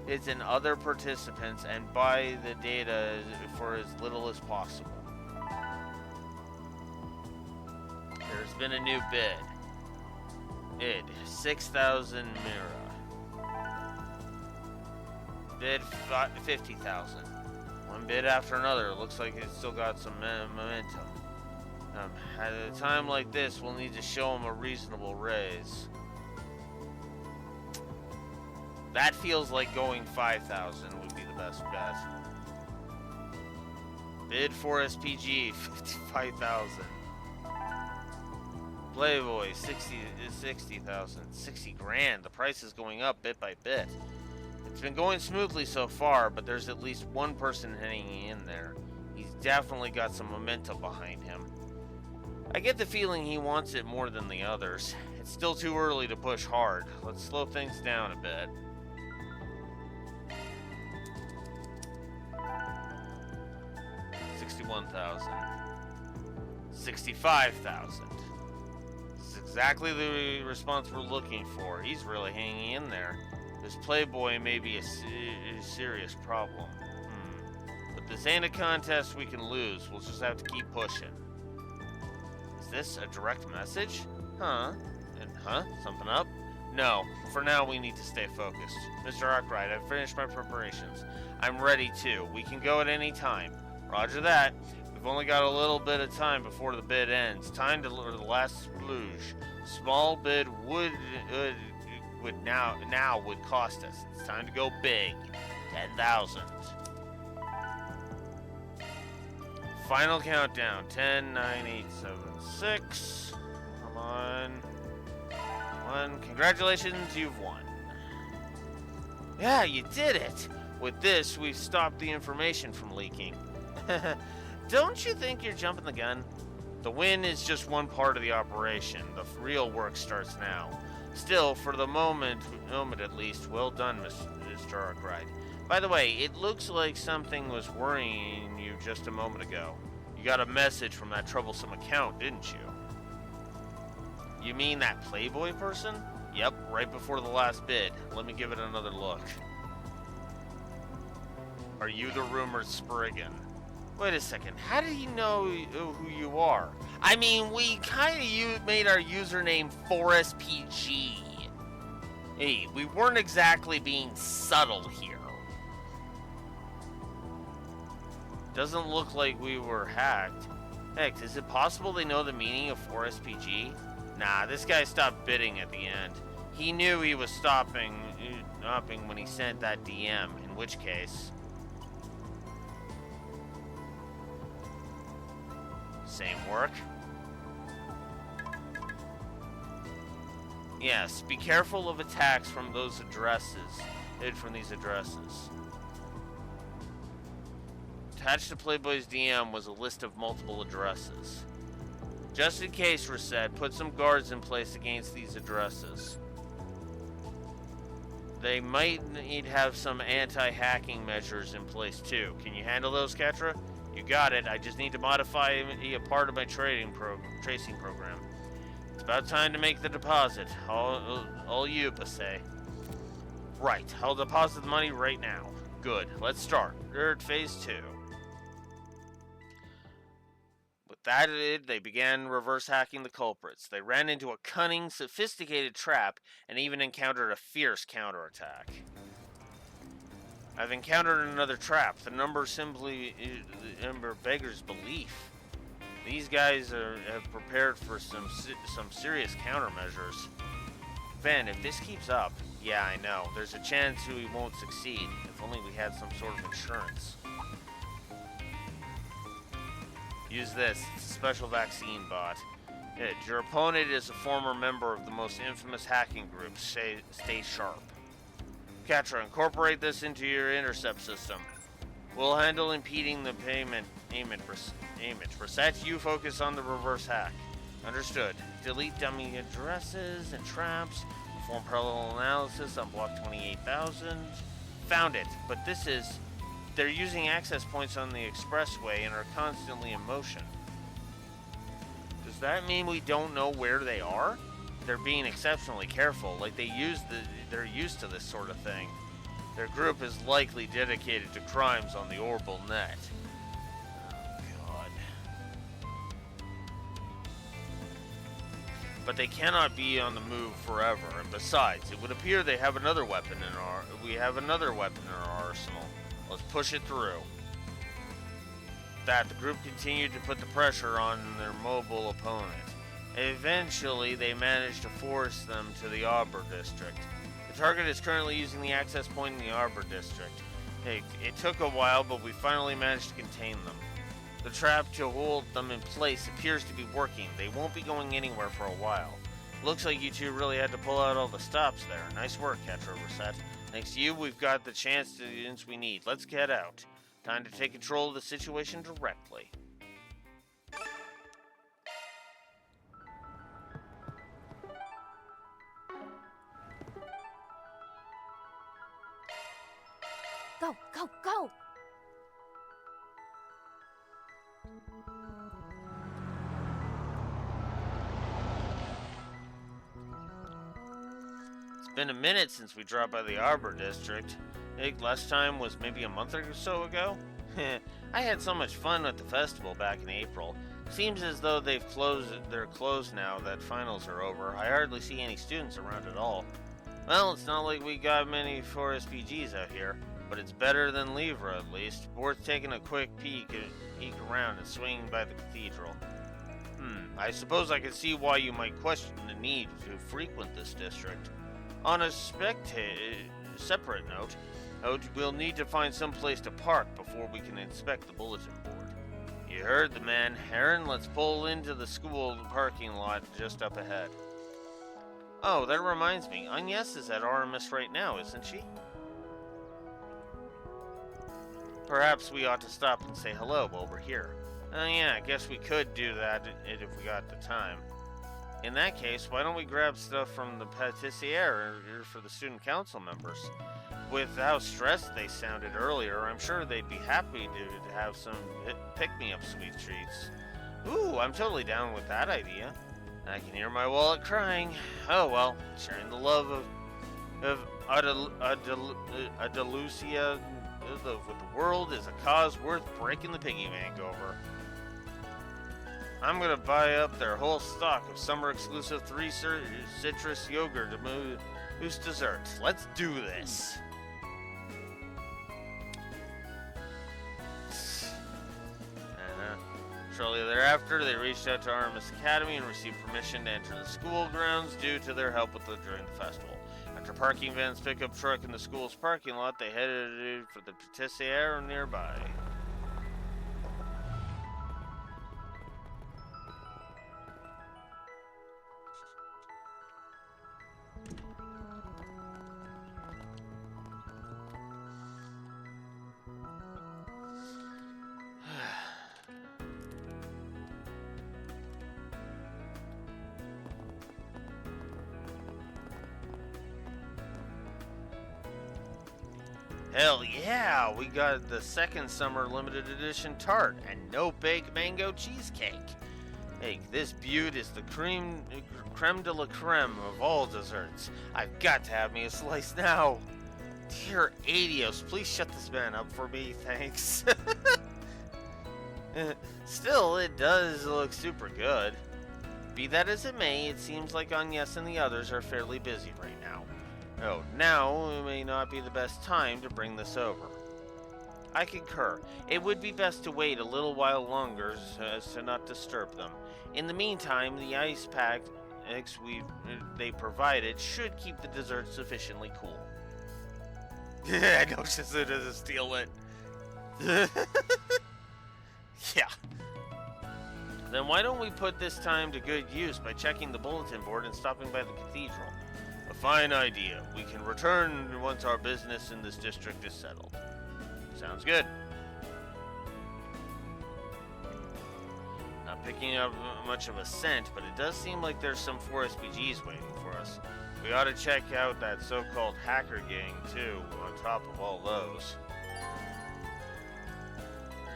It's in other participants, and buy the data for as little as possible. There's been a new bid. 6,000 Mira. Bid 50,000. One bid after another. Looks like it's still got some momentum. At a time like this, we'll need to show them a reasonable raise. That feels like going 5,000 would be the best bet. Bid for SPG, 55,000. Playboy, 60,000. 60 grand. The price is going up bit by bit. It's been going smoothly so far, but there's at least one person hanging in there. He's definitely got some momentum behind him. I get the feeling he wants it more than the others. It's still too early to push hard. Let's slow things down a bit. $61,000. $65,000. This is exactly the response we're looking for. He's really hanging in there. This Playboy may be a serious problem. But this ain't a contest we can lose. We'll just have to keep pushing. Is this a direct message? Huh? And something up? No. For now, we need to stay focused. Mr. Arkwright, I've finished my preparations. I'm ready too. We can go at any time. Roger that. We've only got a little bit of time before the bid ends. Time to lure the last splooge. Small bid would now would cost us. It's time to go big. 10,000. Final countdown. 10, 9, 8, 7, 6. Come on. Congratulations, you've won. Yeah, you did it. With this, we've stopped the information from leaking. Don't you think you're jumping the gun? The win is just one part of the operation. The real work starts now. Still, for the moment at least, well done, Mr. Arkwright. By the way, it looks like something was worrying you just a moment ago. You got a message from that troublesome account, didn't you? You mean that Playboy person? Yep, right before the last bid. Let me give it another look. Are you the rumored Spriggan? Wait a second, how did he know who you are? I mean, we kind of made our username 4SPG. Hey, we weren't exactly being subtle here. Doesn't look like we were hacked. Heck, is it possible they know the meaning of 4SPG? Nah, this guy stopped bidding at the end. He knew he was stopping when he sent that DM, in which case... Same work? Yes, be careful of attacks from those addresses. From these addresses. Attached to Playboy's DM was a list of multiple addresses. Just in case, Reset, put some guards in place against these addresses. They might need to have some anti-hacking measures in place too. Can you handle those, Ketra? You got it. I just need to modify a part of my tracing program. It's about time to make the deposit. All you, Basay. Right. I'll deposit the money right now. Good. Let's start. Phase 2. With that, they began reverse hacking the culprits. They ran into a cunning, sophisticated trap and even encountered a fierce counterattack. I've encountered another trap. The number simply beggars belief. These guys have prepared for some serious countermeasures. Ben, if this keeps up, yeah, I know. There's a chance we won't succeed. If only we had some sort of insurance. Use this. It's a special vaccine bot. Your opponent is a former member of the most infamous hacking group. Stay sharp. Ketra, incorporate this into your intercept system. We'll handle impeding the payment. Reset, you focus on the reverse hack. Understood. Delete dummy addresses and traps. Perform parallel analysis on block 28,000. Found it, but they're using access points on the expressway and are constantly in motion. Does that mean we don't know where they are? They're being exceptionally careful, like they're used to this sort of thing. Their group is likely dedicated to crimes on the Orbital net. Oh, God. But they cannot be on the move forever, and besides, it would appear we have another weapon in our arsenal. Let's push it through. The group continued to put the pressure on their mobile opponent. Eventually, they managed to force them to the Arbor District. The target is currently using the access point in the Arbor District. It took a while, but we finally managed to contain them. The trap to hold them in place appears to be working. They won't be going anywhere for a while. Looks like you two really had to pull out all the stops there. Nice work, Ketra, Reset. Thanks to you, we've got the chance we need. Let's get out. Time to take control of the situation directly. Go, go, go! It's been a minute since we dropped by the Arbor District. I think last time was maybe a month or so ago. I had so much fun at the festival back in April. Seems as though they're closed now that finals are over. I hardly see any students around at all. Well, it's not like we got many 4SPGs out here, but it's better than Livra at least. Worth taking a quick peek around and swinging by the cathedral. I suppose I can see why you might question the need to frequent this district. On a separate note, we'll need to find some place to park before we can inspect the bulletin board. You heard the man, Heron. Let's pull into the school parking lot just up ahead. Oh, that reminds me. Agnes is at Aramis right now, isn't she? Perhaps we ought to stop and say hello while we're here. Yeah, I guess we could do that if we got the time. In that case, why don't we grab stuff from the pâtissière for the student council members? With how stressed they sounded earlier, I'm sure they'd be happy to have some pick-me-up sweet treats. Ooh, I'm totally down with that idea. I can hear my wallet crying. Oh well, sharing the love of Andalusia with the world is a cause worth breaking the piggy bank over. I'm gonna buy up their whole stock of summer-exclusive 3 citrus yogurt to Moose desserts. Let's do this. Shortly thereafter, they reached out to Aramis Academy and received permission to enter the school grounds due to their help during the festival. After parking Van's pickup truck in the school's parking lot, they headed for the pâtissière nearby. Hell yeah, we got the second summer limited edition tart and no baked mango cheesecake. Hey, this beaut is the creme de la creme of all desserts. I've got to have me a slice now. Dear Adios, please shut this man up for me, thanks. Still, it does look super good. Be that as it may, it seems like Agnes and the others are fairly busy right now. Oh, now may not be the best time to bring this over. I concur. It would be best to wait a little while longer as to not disturb them. In the meantime, the ice packs they provided should keep the dessert sufficiently cool. I know Shizu doesn't steal it. Yeah. Then why don't we put this time to good use by checking the bulletin board and stopping by the cathedral? A fine idea. We can return once our business in this district is settled. Sounds good. Not picking up much of a scent, but it does seem like there's some 4SPGs waiting for us. We ought to check out that so-called hacker gang, too, on top of all those.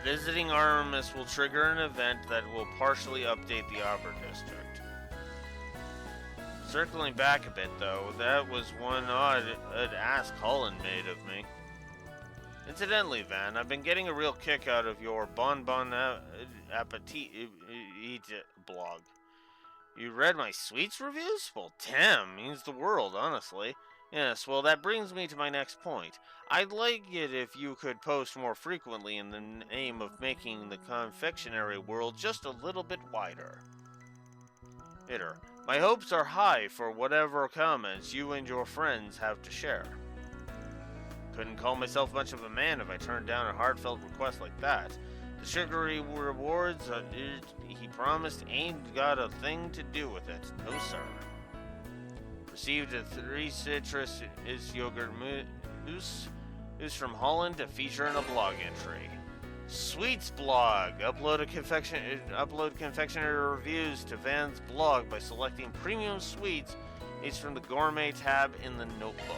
Visiting Aramis will trigger an event that will partially update the Arbor District. Circling back a bit, though, that was one odd ask Holland made of me. Incidentally, Van, I've been getting a real kick out of your Bon Appetit blog. You read my sweets reviews? Well, damn, means the world, honestly. Yes, well, that brings me to my next point. I'd like it if you could post more frequently in the name of making the confectionery world just a little bit wider. Hitter. My hopes are high for whatever comments you and your friends have to share. Couldn't call myself much of a man if I turned down a heartfelt request like that. The sugary rewards he promised ain't got a thing to do with it. No, sir. Received a 3 citrus yogurt mousse from Holland to feature in a blog entry. Sweets blog. Upload confectionery reviews to Van's blog by selecting premium sweets. It's from the gourmet tab in the notebook.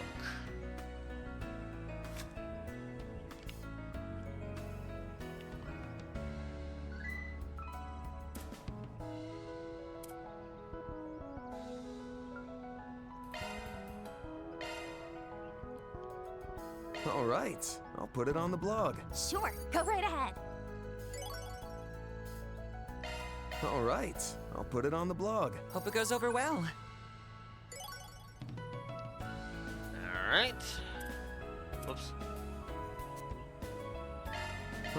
All right, I'll put it on the blog. Sure, go right ahead. All right, I'll put it on the blog. Hope it goes over well. Alright. Whoops.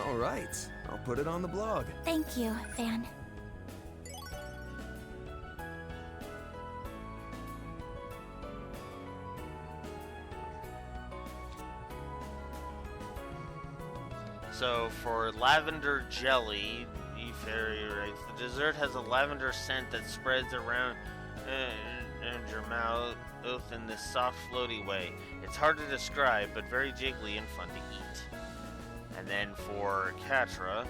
All right, I'll put it on the blog. Thank you, Van. So for lavender jelly, Fairy writes, the dessert has a lavender scent that spreads around your mouth in this soft, floaty way. It's hard to describe, but very jiggly and fun to eat. And then for Catra,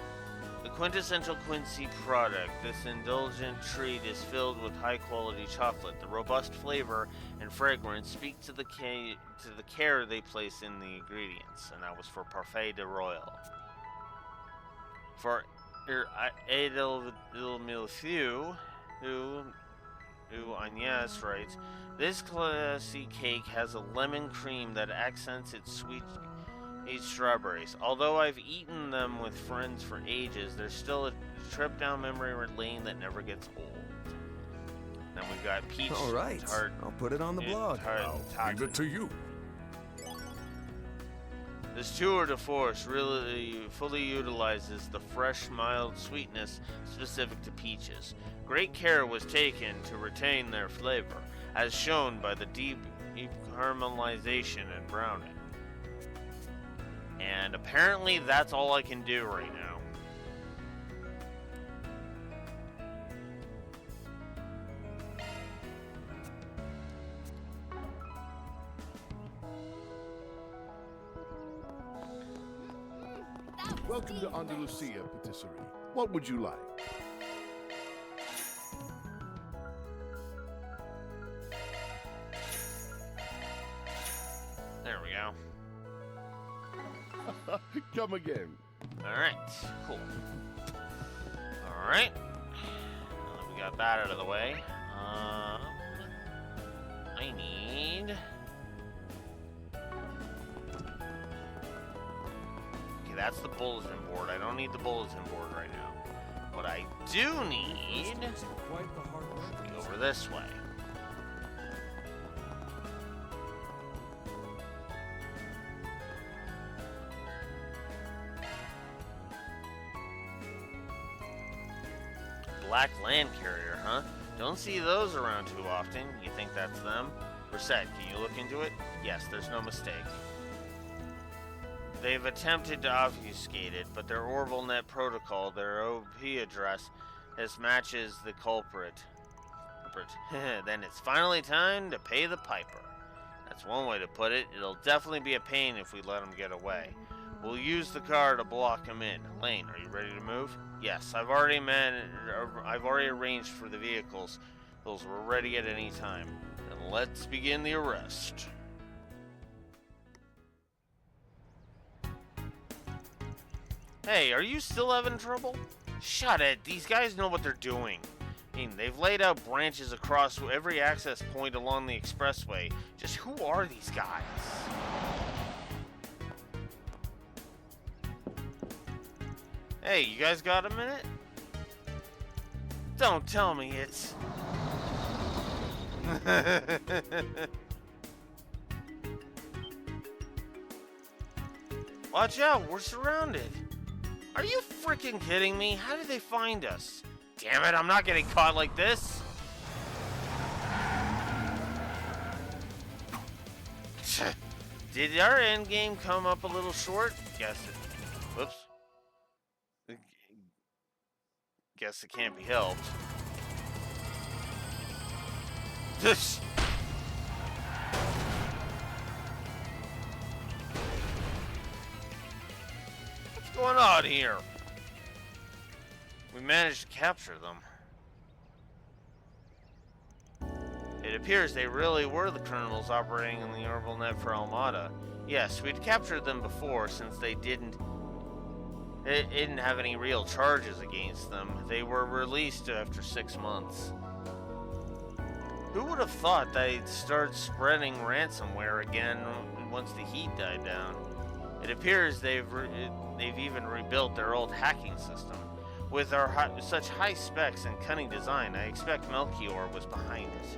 the quintessential Quincy product, this indulgent treat is filled with high-quality chocolate. The robust flavor and fragrance speak to the care they place in the ingredients, and that was for Parfait de Royal. For Edelmilfew, who Agnes writes, this classy cake has a lemon cream that accents its sweet strawberries. Although I've eaten them with friends for ages, there's still a trip down memory lane that never gets old. Then we've got peach. All right, I'll put it on the blog. I'll leave it to you. This tour de force really fully utilizes the fresh, mild sweetness specific to peaches. Great care was taken to retain their flavor, as shown by the deep caramelization and browning. And apparently that's all I can do right now. Welcome to Andalusia Patisserie. What would you like? There we go. Come again. Alright, cool. Alright. Now that we got that out of the way, I need... Okay, that's the bulletin board. I don't need the bulletin board right now. What I do need... Go over this way. Black land carrier, huh? Don't see those around too often. You think that's them? Reset, can you look into it? Yes, there's no mistake. They've attempted to obfuscate it, but their OrvilleNet protocol, their OP address, matches the culprit. Then it's finally time to pay the piper. That's one way to put it. It'll definitely be a pain if we let them get away. We'll use the car to block them in. Lane, are you ready to move? Yes, I've already arranged for the vehicles. Those were ready at any time. Then let's begin the arrest. Hey, are you still having trouble? Shut it. These guys know what they're doing. I mean, they've laid out branches across every access point along the expressway. Just who are these guys? Hey, you guys got a minute? Don't tell me it's... Watch out, we're surrounded. Are you freaking kidding me? How did they find us? Damn it, I'm not getting caught like this. Did our end game come up a little short? Guess it. Whoops. Guess it can't be helped. What's going on here? We managed to capture them. It appears they really were the criminals operating in the orbital net for Almada. Yes, we'd captured them before since they didn't have any real charges against them. They were released after 6 months. Who would have thought they'd start spreading ransomware again once the heat died down? It appears they've even rebuilt their old hacking system. With such high specs and cunning design, I expect Melchior was behind it.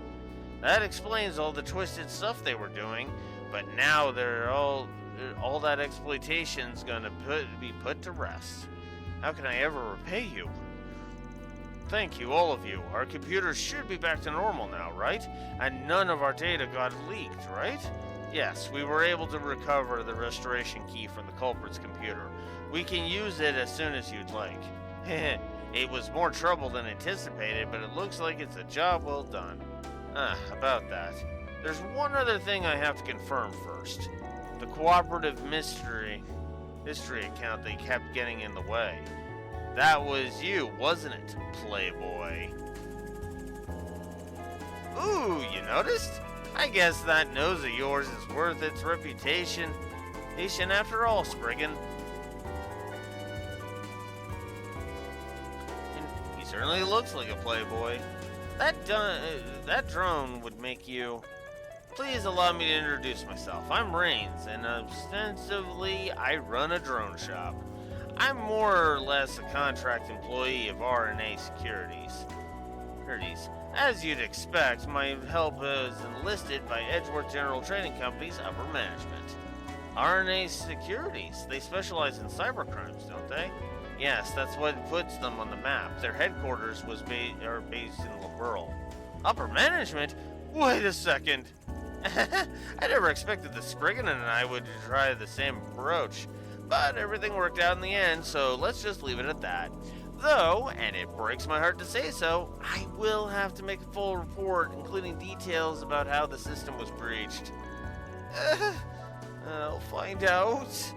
That explains all the twisted stuff they were doing, but now they're all that exploitation's gonna be put to rest. How can I ever repay you? Thank you, all of you. Our computers should be back to normal now, right? And none of our data got leaked, right? Yes, we were able to recover the restoration key from the culprit's computer. We can use it as soon as you'd like. It was more trouble than anticipated, but it looks like it's a job well done. About that. There's one other thing I have to confirm first. The cooperative history account they kept getting in the way. That was you, wasn't it, Playboy? Ooh, you noticed? I guess that nose of yours is worth its reputation. After all, Spriggan. He certainly looks like a Playboy. That drone would make you... Please allow me to introduce myself. I'm Rains, and ostensibly I run a drone shop. I'm more or less a contract employee of RNA Securities. As you'd expect, my help is enlisted by Edgeworth General Trading Company's upper management. RNA Securities, they specialize in cybercrimes, don't they? Yes, that's what puts them on the map. Their headquarters are based in Liberl. Upper management? Wait a second. I never expected that Spriggan and I would try the same approach. But everything worked out in the end, so let's just leave it at that. Though, and it breaks my heart to say so, I will have to make a full report, including details about how the system was breached. I'll find out.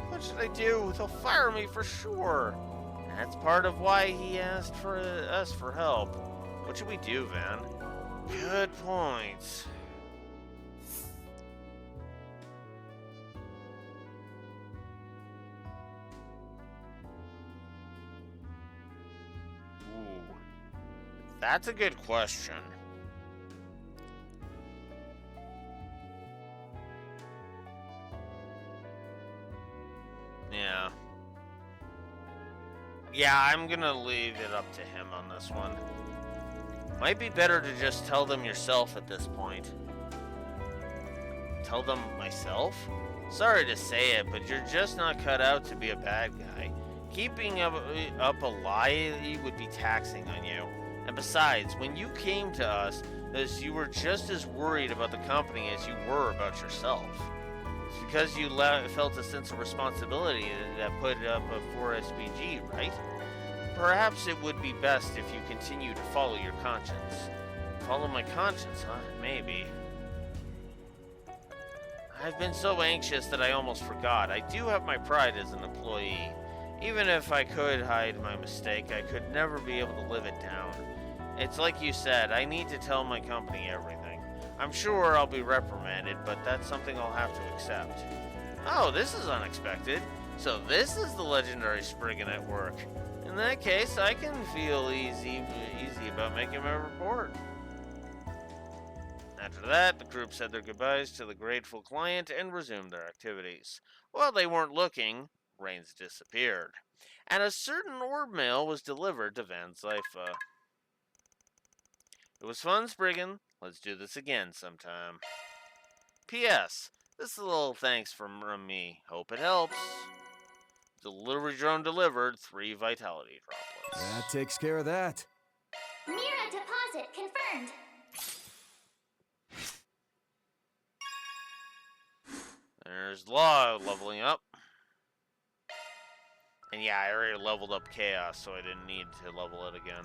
What should I do? They'll fire me for sure. That's part of why he asked for us for help. What should we do, Van? Good point. Ooh, that's a good question. Yeah, I'm gonna leave it up to him on this one. Might be better to just tell them yourself at this point. Tell them myself? Sorry to say it, but you're just not cut out to be a bad guy. Keeping up a lie would be taxing on you. And besides, when you came to us, you were just as worried about the company as you were about yourself. It's because you felt a sense of responsibility that put up for SPG, right? Perhaps it would be best if you continue to follow your conscience. Follow my conscience, huh? Maybe. I've been so anxious that I almost forgot. I do have my pride as an employee. Even if I could hide my mistake, I could never be able to live it down. It's like you said, I need to tell my company everything. I'm sure I'll be reprimanded, but that's something I'll have to accept. Oh, this is unexpected. So this is the legendary Spriggan at work. In that case, I can feel easy about making my report. After that, the group said their goodbyes to the grateful client and resumed their activities. While they weren't looking, Rains disappeared, and a certain orb mail was delivered to Van Zypha. It was fun, Spriggan. Let's do this again sometime. P.S. This is a little thanks from me. Hope it helps. Delivery drone delivered 3 vitality droplets. That takes care of that. Mira deposit confirmed. There's Law leveling up. And yeah, I already leveled up Chaos, so I didn't need to level it again.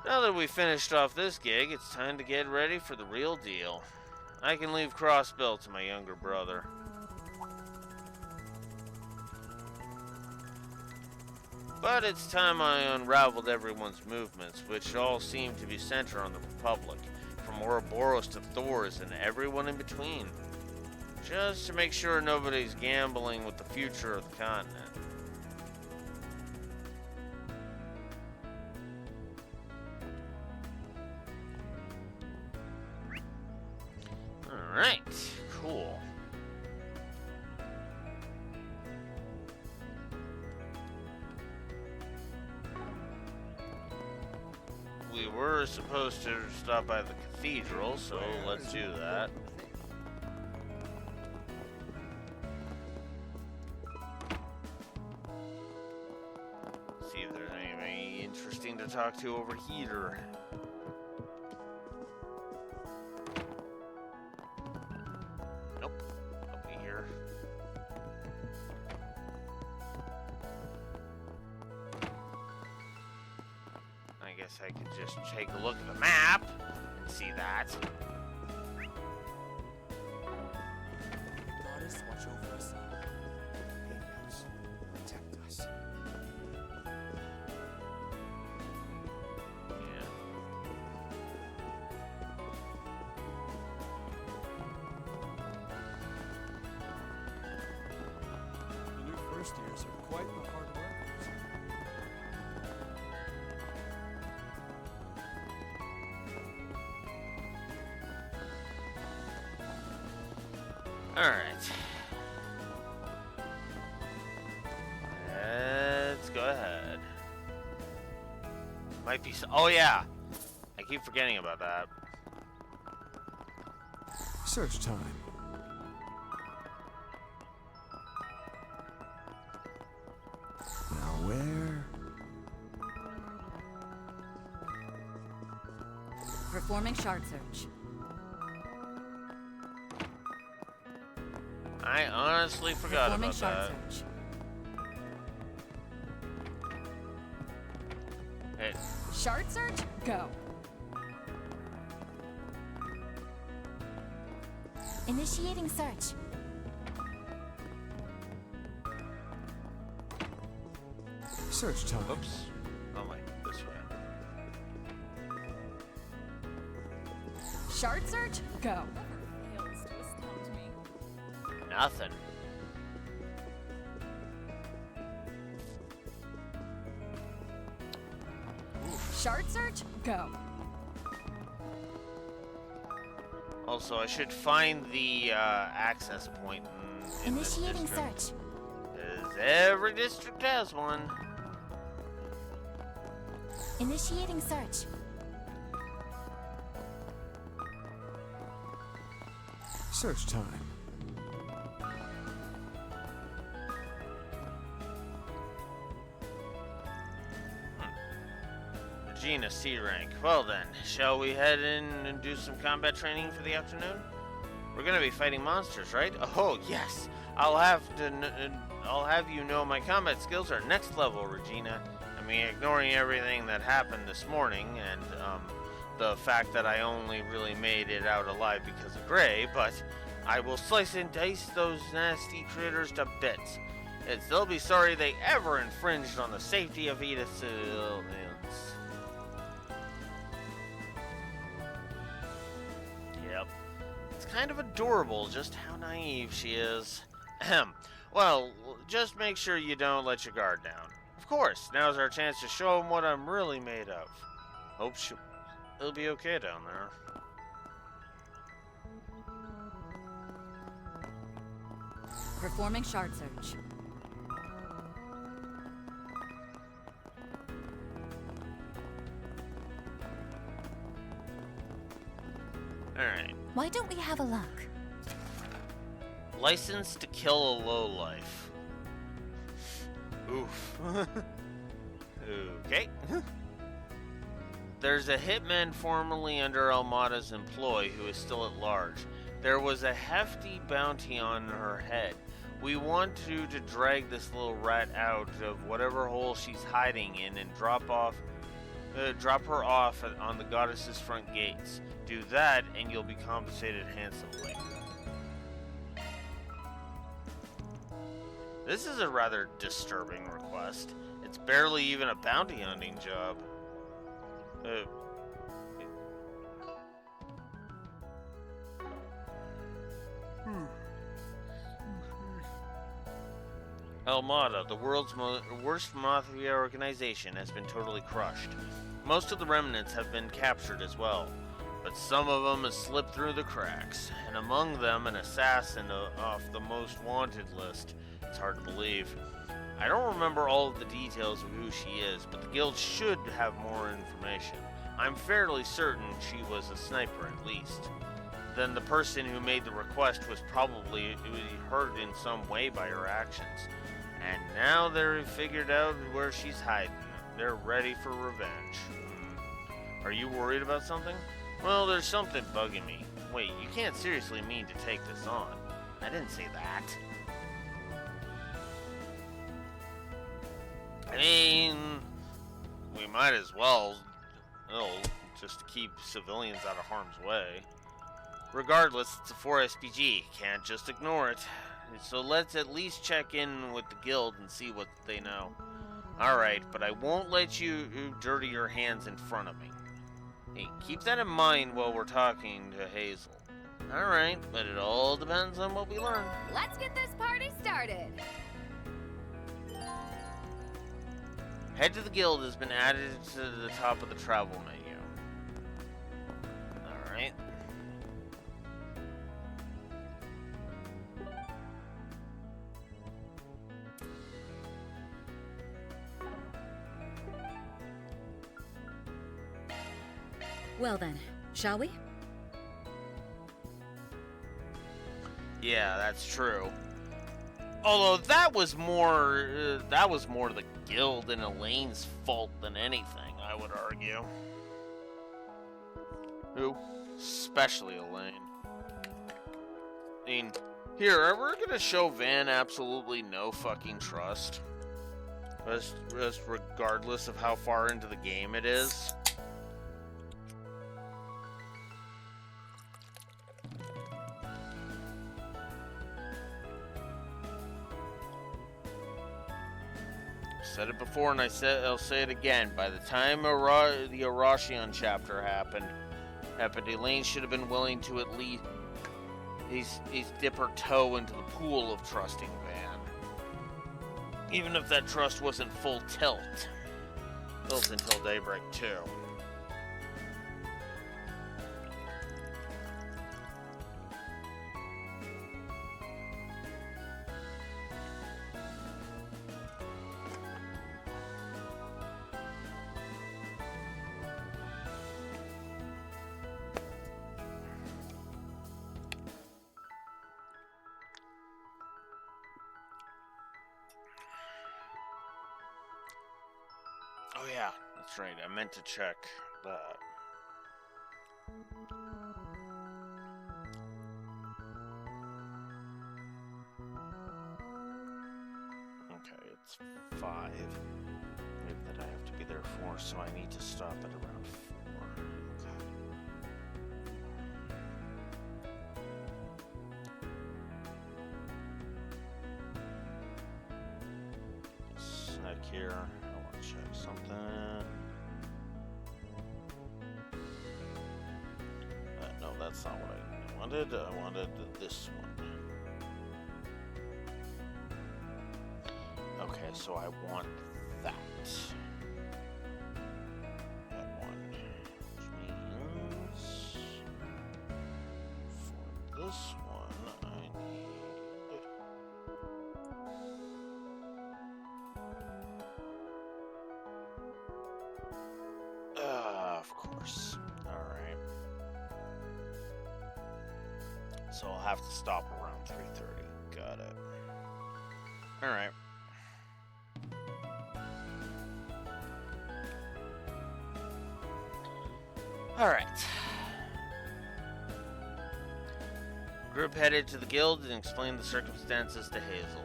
Now that we finished off this gig, it's time to get ready for the real deal. I can leave Crossbell to my younger brother. But it's time I unraveled everyone's movements, which all seem to be centered on the Republic, from Ouroboros to Thors and everyone in between. Just to make sure nobody's gambling with the future of the continent. Alright, cool. We were supposed to stop by the cathedral, so let's do that. See if there's anybody interesting to talk to over here. Nope. Nobody here. I guess I could just take a look at the map and see that. Goddess, watch over us. Aid us. Protect us. The new first years are quite the hard workers. Alright. Let's go ahead. Might be oh yeah! I keep forgetting about that. Search time. Now where? Performing shard search. I honestly forgot Performing about shard that. search. Hey, Shard search? Go. Initiating search. Search time. oops. Oh wait, this way. Shard search? Go. Nothing. Shard search? Go. Also, I should find the access point in this Initiating district. search. 'Cause every district has one. Initiating search. Search time. Regina, C rank. Well then, shall we head in and do some combat training for the afternoon? We're gonna be fighting monsters, right? Oh yes. I'll have you know my combat skills are next level, Regina. I mean, ignoring everything that happened this morning and the fact that I only really made it out alive because of Gray, but I will slice and dice those nasty critters to bits. They'll be sorry they ever infringed on the safety of Edith's civilians. Yep. It's kind of adorable just how naive she is. Ahem. Well, just make sure you don't let your guard down. Of course, now's our chance to show them what I'm really made of. Hope it'll be okay down there. Performing shard search. Alright. Why don't we have a look? License to kill a lowlife. Oof. Okay. There's a hitman formerly under Almada's employ who is still at large. There was a hefty bounty on her head. We want you to drag this little rat out of whatever hole she's hiding in and drop her off on the goddess's front gates. Do that and you'll be compensated handsomely. This is a rather disturbing request. It's barely even a bounty hunting job. Almada, the world's worst mafia organization, has been totally crushed. Most of the remnants have been captured as well, but some of them have slipped through the cracks, and among them an assassin off the most wanted list. It's hard to believe. I don't remember all of the details of who she is, but the guild should have more information. I'm fairly certain she was a sniper at least. Then the person who made the request was probably hurt in some way by her actions. And now they've figured out where she's hiding. They're ready for revenge. Are you worried about something? Well, there's something bugging me. Wait, you can't seriously mean to take this on. I didn't say that. I mean, we might as well, just to keep civilians out of harm's way. Regardless, it's a 4SPG. Can't just ignore it. So let's at least check in with the guild and see what they know. Alright, but I won't let you dirty your hands in front of me. Hey, keep that in mind while we're talking to Hazel. Alright, but it all depends on what we learn. Let's get this party started! Head to the guild has been added to the top of the travel menu. Alright. Well then, shall we? Yeah, that's true. Although that was more the guild and Elaine's fault than anything, I would argue. Who? Especially Elaine. I mean, here, we're gonna show Van absolutely no fucking trust. Just regardless of how far into the game it is. Said it before and I'll say it again. By the time the Arashion chapter happened, Elaine should have been willing to at least dip her toe into the pool of trusting Van. Even if that trust wasn't full tilt. Built until Daybreak 2. Oh yeah, that's right. I meant to check that. Okay, it's 5 that I have to be there for, so I need to stop at around 4. Okay. Snack here. Check something. No, that's not what I wanted. I wanted this one. Okay, so I want that. That one. Which means for this one, I need... of course. Alright. So I'll have to stop around 3:30. Got it. Alright. Alright. Group headed to the guild and explained the circumstances to Hazel.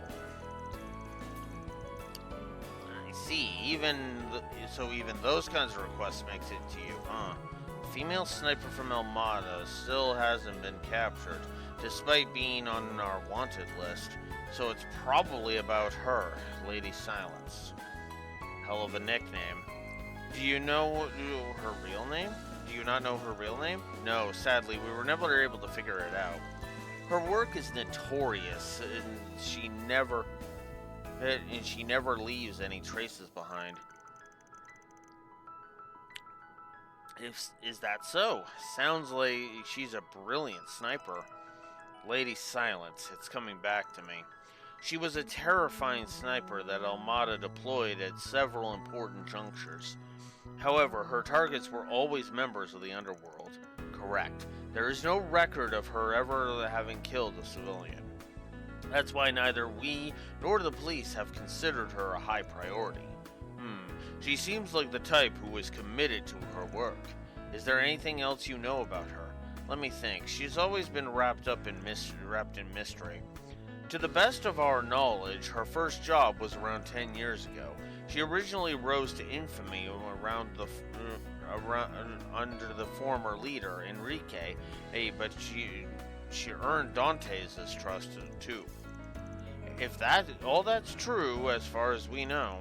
See, even those kinds of requests makes it to you, huh? A female sniper from Almada still hasn't been captured, despite being on our wanted list. So it's probably about her, Lady Silence. Hell of a nickname. Do you know her real name? Do you not know her real name? No, sadly, we were never able to figure it out. Her work is notorious, and she never leaves any traces behind. Is that so? Sounds like she's a brilliant sniper. Lady Silence, it's coming back to me. She was a terrifying sniper that Almada deployed at several important junctures. However, her targets were always members of the underworld. Correct. There is no record of her ever having killed a civilian. That's why neither we nor the police have considered her a high priority. She seems like the type who is committed to her work. Is there anything else you know about her? Let me think. She's always been wrapped in mystery. To the best of our knowledge, her first job was around 10 years ago. She originally rose to infamy under the former leader, Enrique, but she earned Dante's trust too. If all that's true, as far as we know.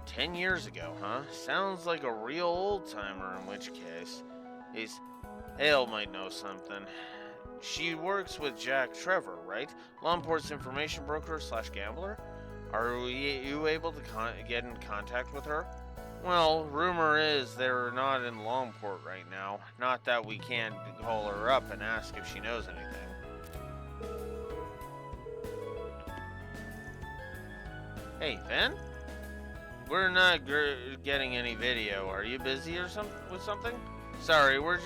10 years ago, huh? Sounds like a real old-timer, in which case. Hale might know something. She works with Jack Trevor, right? Longport's information broker / gambler? Are you able to get in contact with her? Well, rumor is they're not in Longport right now. Not that we can't call her up and ask if she knows anything. Hey, Ben? We're not getting any video. Are you busy or with something? Sorry, we're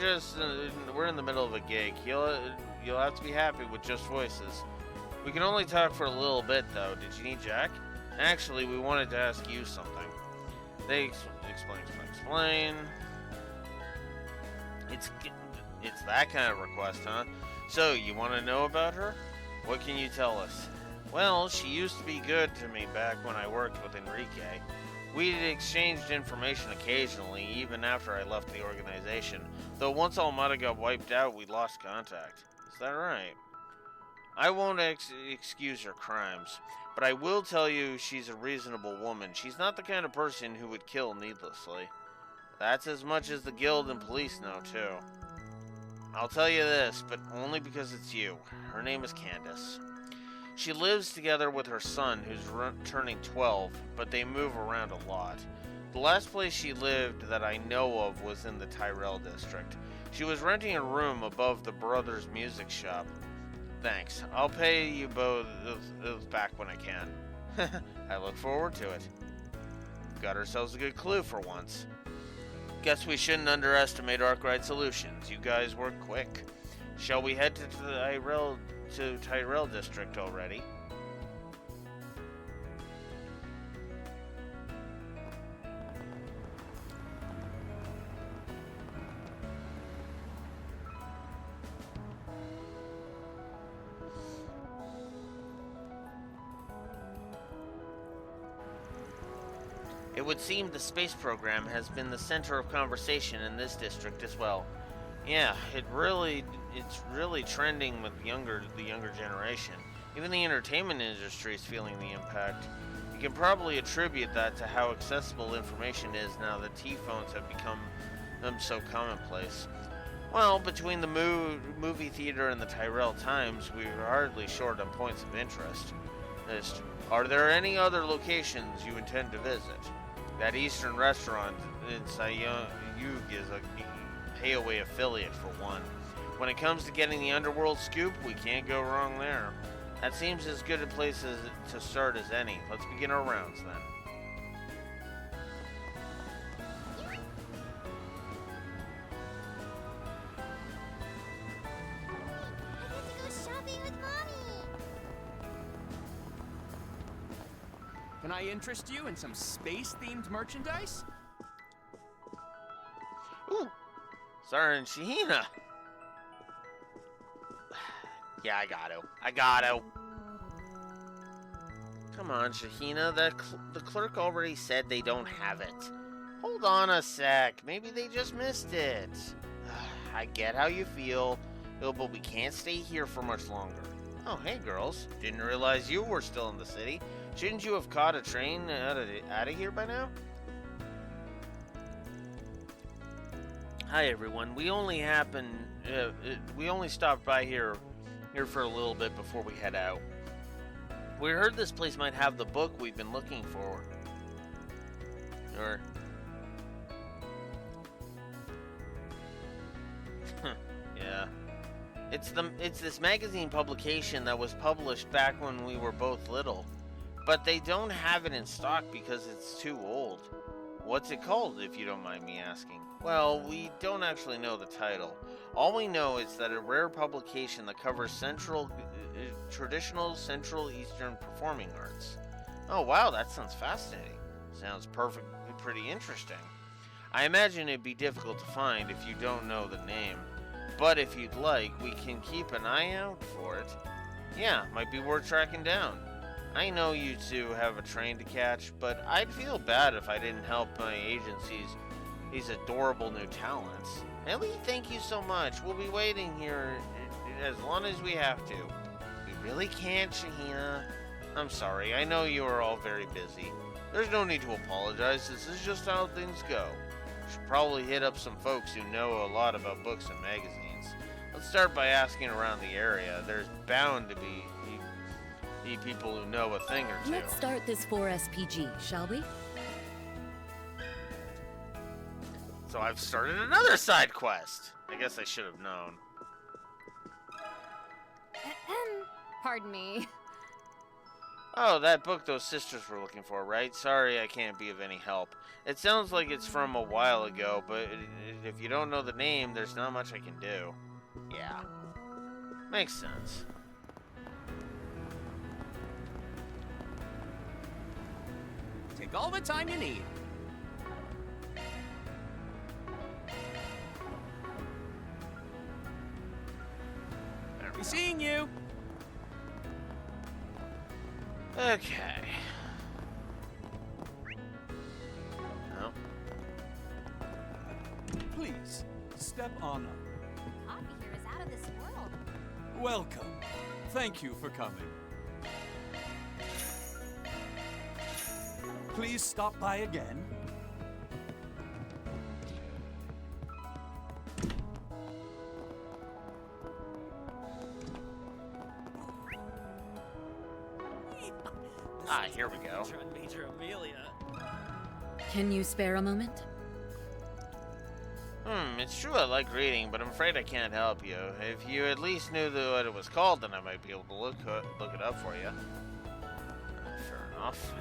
in the middle of a gig. You'll have to be happy with just voices. We can only talk for a little bit, though. Did you need Jack? Actually, we wanted to ask you something. They explain. It's that kind of request, huh? So, you want to know about her? What can you tell us? Well, she used to be good to me back when I worked with Enrique. We'd exchanged information occasionally, even after I left the organization. Though once Almada got wiped out, we lost contact. Is that right? I won't excuse her crimes, but I will tell you she's a reasonable woman. She's not the kind of person who would kill needlessly. That's as much as the guild and police know, too. I'll tell you this, but only because it's you. Her name is Candace. She lives together with her son, who's turning 12, but they move around a lot. The last place she lived that I know of was in the Tyrell district. She was renting a room above the Brothers Music Shop. Thanks. I'll pay you both back when I can. I look forward to it. Got ourselves a good clue for once. Guess we shouldn't underestimate Arkwright Solutions. You guys work quick. Shall we head to Tyrell District already? It would seem the space program has been the center of conversation in this district as well. Yeah, it's really trending with the younger generation. Even the entertainment industry is feeling the impact. You can probably attribute that to how accessible information is now that T-phones have become so commonplace. Well, between the movie theater and the Tyrell Times, we're hardly short on points of interest. Are there any other locations you intend to visit? That Eastern restaurant in Sayug is a pay-away affiliate for one. When it comes to getting the underworld scoop, we can't go wrong there. That seems as good a place to start as any. Let's begin our rounds then. Can I interest you in some space-themed merchandise? Ooh, Sarin Shahina. Yeah, I got to. Come on, Shahina. The clerk already said they don't have it. Hold on a sec. Maybe they just missed it. I get how you feel, but we can't stay here for much longer. Oh, hey, girls. Didn't realize you were still in the city. Shouldn't you have caught a train out of here by now? Hi, everyone. We only stopped by here for a little bit before we head out. We heard this place might have the book we've been looking for. Or... yeah. It's this magazine publication that was published back when we were both little. But they don't have it in stock because it's too old. What's it called, if you don't mind me asking? Well, we don't actually know the title. All we know is that a rare publication that covers traditional Central Eastern performing arts. Oh wow, that sounds fascinating. Sounds pretty interesting. I imagine it'd be difficult to find if you don't know the name. But if you'd like, we can keep an eye out for it. Yeah, might be worth tracking down. I know you two have a train to catch, but I'd feel bad if I didn't help my agency's these adorable new talents. Ellie, thank you so much. We'll be waiting here as long as we have to. We really can't, Shahina. I'm sorry, I know you are all very busy. There's no need to apologize, this is just how things go. Should probably hit up some folks who know a lot about books and magazines. Let's start by asking around the area. There's bound to be people who know a thing or two. Let's start this 4SPG, shall we? So I've started another side quest. I guess I should have known. Pardon me. Oh, that book those sisters were looking for, right? Sorry I can't be of any help. It sounds like it's from a while ago, but if you don't know the name, there's not much I can do. Yeah. Makes sense. Take all the time you need. Be seeing you. Okay. No. Please, step on up. The coffee here is out of this world. Welcome. Thank you for coming. Please stop by again. Ah, here we go. Major Amelia. Can you spare a moment? It's true I like reading, but I'm afraid I can't help you. If you at least knew what it was called, then I might be able to look it up for you. Fair enough.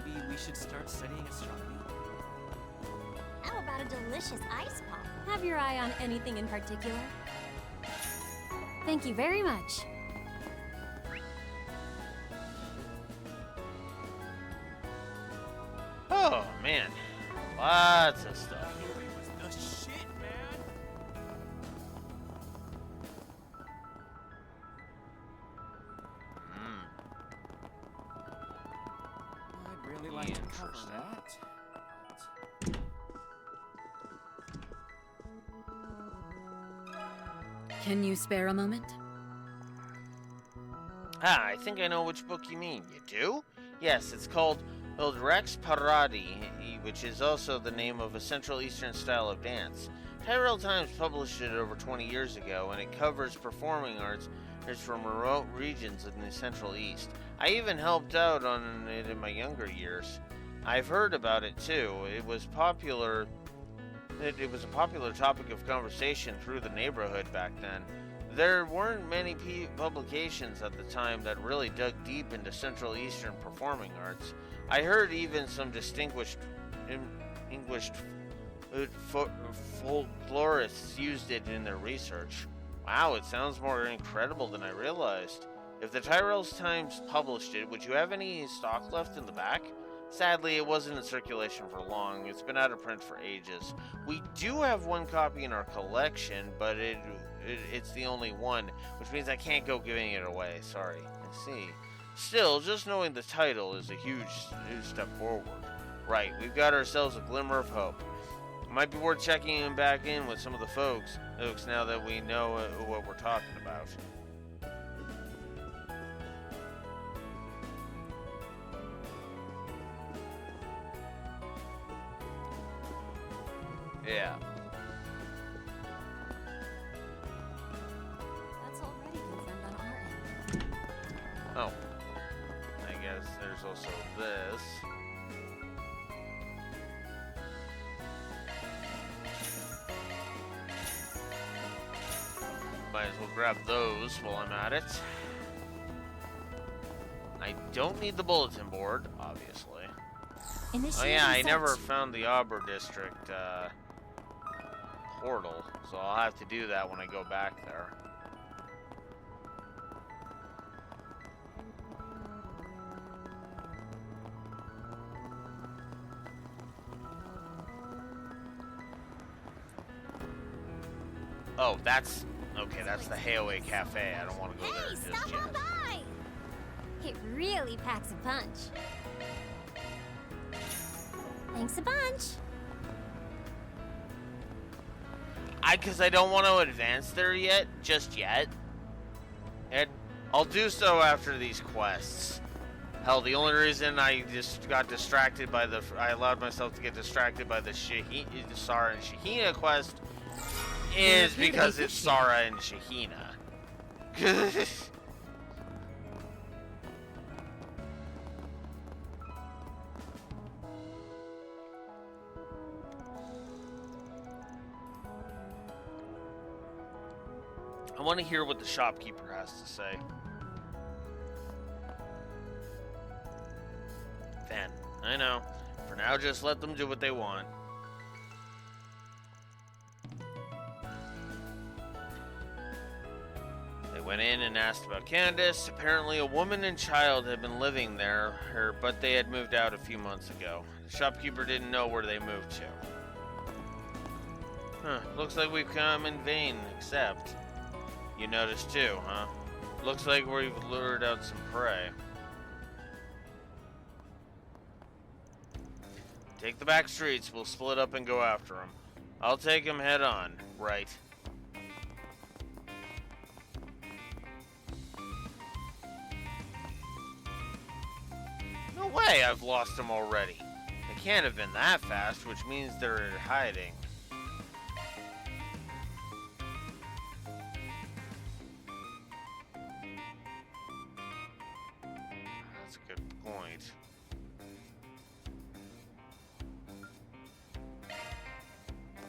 Maybe we should start studying astronomy. How about a delicious ice pop? Have your eye on anything in particular? Thank you very much. Oh, man. Lots of stuff. The shit, man. I'd really like to cover that. Can you spare a moment? Ah, I think I know which book you mean. You do? Yes, it's called Rex Paradi, which is also the name of a Central Eastern style of dance. Tyrell Times published it over 20 years ago, and it covers performing arts from remote regions in the Central East. I even helped out on it in my younger years. I've heard about it too. It was popular. It was a popular topic of conversation through the neighborhood back then. There weren't many publications at the time that really dug deep into Central Eastern performing arts. I heard even some distinguished English folklorists used it in their research. Wow, it sounds more incredible than I realized. If the Tyrell Times published it, would you have any stock left in the back? Sadly, it wasn't in circulation for long. It's been out of print for ages. We do have one copy in our collection, but it's the only one, which means I can't go giving it away. Sorry. I see. Still, just knowing the title is a huge step forward. Right, we've got ourselves a glimmer of hope. It might be worth checking him back in with some of the folks now that we know what we're talking about. Yeah. That's already confirmed on our end. Oh. I guess there's also this. Might as well grab those while I'm at it. I don't need the bulletin board, obviously. Oh yeah, I never found the Arbor District portal, so I'll have to do that when I go back there. Oh, that's okay. That's the Hayway Cafe. I don't want to go there just yet. Stop on by! It really packs a punch. Thanks a bunch. Because I don't want to advance there just yet. And I'll do so after these quests. Hell, the only reason I just got distracted by I allowed myself to get distracted by the Sara and Shahina quest is because it's Sara and Shahina. I want to hear what the shopkeeper has to say. Then, I know. For now, just let them do what they want. They went in and asked about Candace. Apparently, a woman and child had been living there, but they had moved out a few months ago. The shopkeeper didn't know where they moved to. Huh, looks like we've come in vain, except... You noticed too, huh? Looks like we've lured out some prey. Take the back streets. We'll split up and go after them. I'll take him head on. Right. No way I've lost them already. They can't have been that fast, which means they're hiding.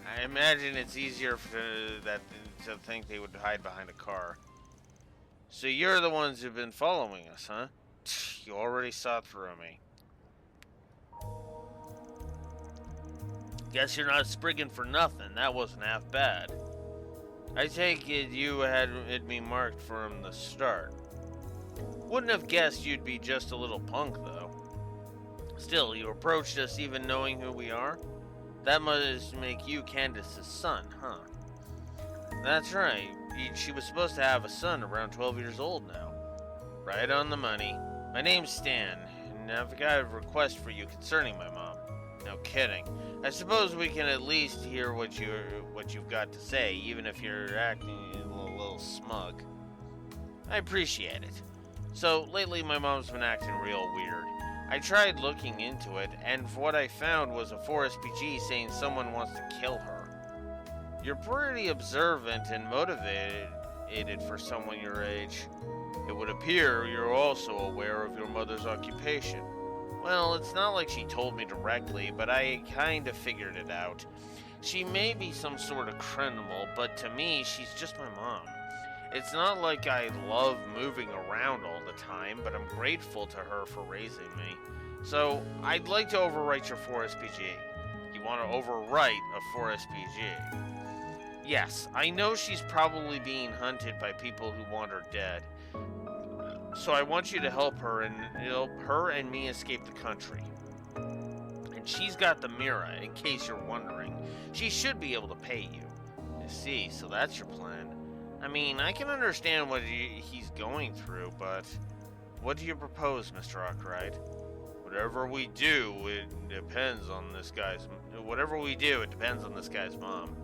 I imagine it's easier to think they would hide behind a car. So you're the ones who've been following us, huh? You already saw through me. Guess you're not sprigging for nothing. That wasn't half bad. I take it you had me marked from the start. Wouldn't have guessed you'd be just a little punk, though. Still, you approached us even knowing who we are? That must make you Candace's son, huh? That's right. She was supposed to have a son around 12 years old now. Right on the money. My name's Stan, and I've got a request for you concerning my mom. No kidding. I suppose we can at least hear what you've got to say, even if you're acting a little smug. I appreciate it. So, lately my mom's been acting real weird. I tried looking into it, and what I found was a 4SPG saying someone wants to kill her. You're pretty observant and motivated for someone your age. It would appear you're also aware of your mother's occupation. Well, it's not like she told me directly, but I kind of figured it out. She may be some sort of criminal, but to me, she's just my mom. It's not like I love moving around all the time, but I'm grateful to her for raising me. So, I'd like to overwrite your 4SPG. You want to overwrite a 4SPG? Yes, I know she's probably being hunted by people who want her dead. So I want you to help her and me escape the country. she's got the Mira, in case you're wondering. She should be able to pay you. I see, so that's your plan. I mean, I can understand what he's going through, but what do you propose, Mr. Arkwright? Whatever we do, it depends on this guy's mom.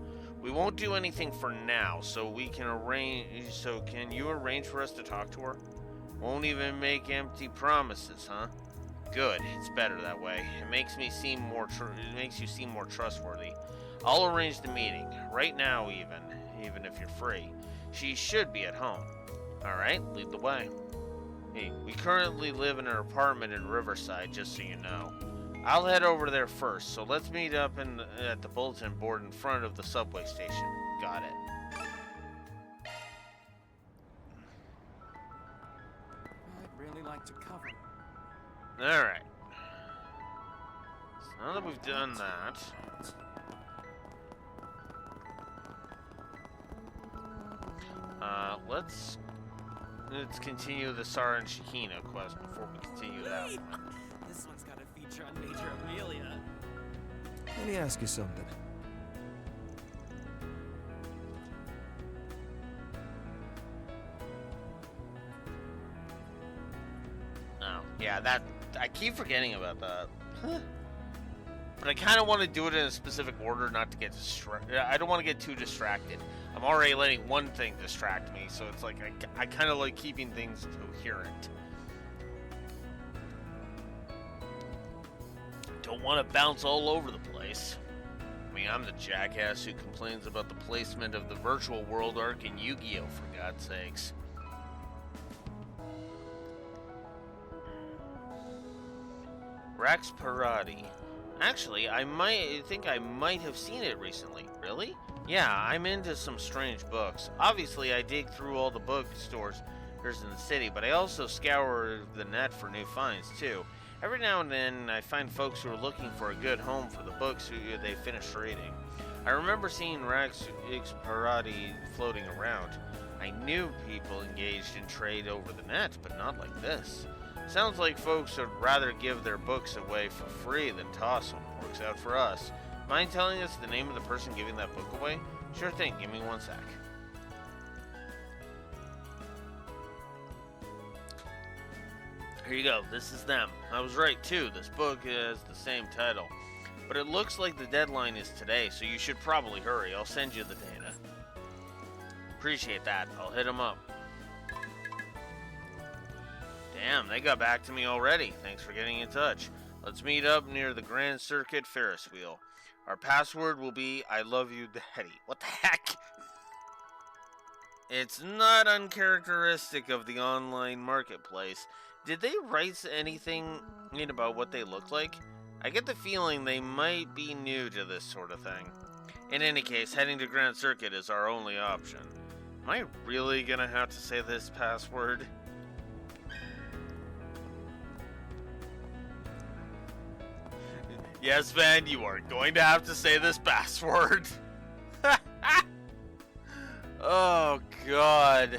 We won't do anything for now, so we can arrange. So can you arrange for us to talk to her? Won't even make empty promises, huh? Good. It's better that way. It makes me seem more. It makes you seem more trustworthy. I'll arrange the meeting right now, even if you're free. She should be at home. All right, lead the way. Hey, we currently live in an apartment in Riverside, just so you know. I'll head over there first, so let's meet up at the bulletin board in front of the subway station. Got it. I'd really like to cover. Alright. So now that we've done that... Let's continue the Sara and Shakina quest before we continue that one. This one's got a feature on Major Amelia. Let me ask you something. Oh, yeah, I keep forgetting about that. But I kind of want to do it in a specific order, not to get distracted. I don't want to get too distracted. I'm already letting one thing distract me, so it's like I kind of like keeping things coherent. Don't want to bounce all over the place. I mean, I'm the jackass who complains about the placement of the virtual world arc in Yu-Gi-Oh! For God's sakes. Rax Parati. Actually, I think I might have seen it recently. Really? Yeah, I'm into some strange books. Obviously, I dig through all the bookstores in the city, but I also scour the net for new finds, too. Every now and then, I find folks who are looking for a good home for the books they finished reading. I remember seeing Rax Parati floating around. I knew people engaged in trade over the net, but not like this. Sounds like folks would rather give their books away for free than toss them. Works out for us. Mind telling us the name of the person giving that book away? Sure thing, give me one sec. Here you go, this is them. I was right too, this book has the same title. But it looks like the deadline is today, so you should probably hurry. I'll send you the data. Appreciate that, I'll hit them up. Damn, they got back to me already. Thanks for getting in touch. Let's meet up near the Grand Circuit Ferris wheel. Our password will be I love you, Daddy. What the heck? It's not uncharacteristic of the online marketplace. Did they write anything in about what they look like? I get the feeling they might be new to this sort of thing. In any case, heading to Grand Circuit is our only option. Am I really gonna have to say this password? Yes, Van, you are going to have to say this password. Oh, God.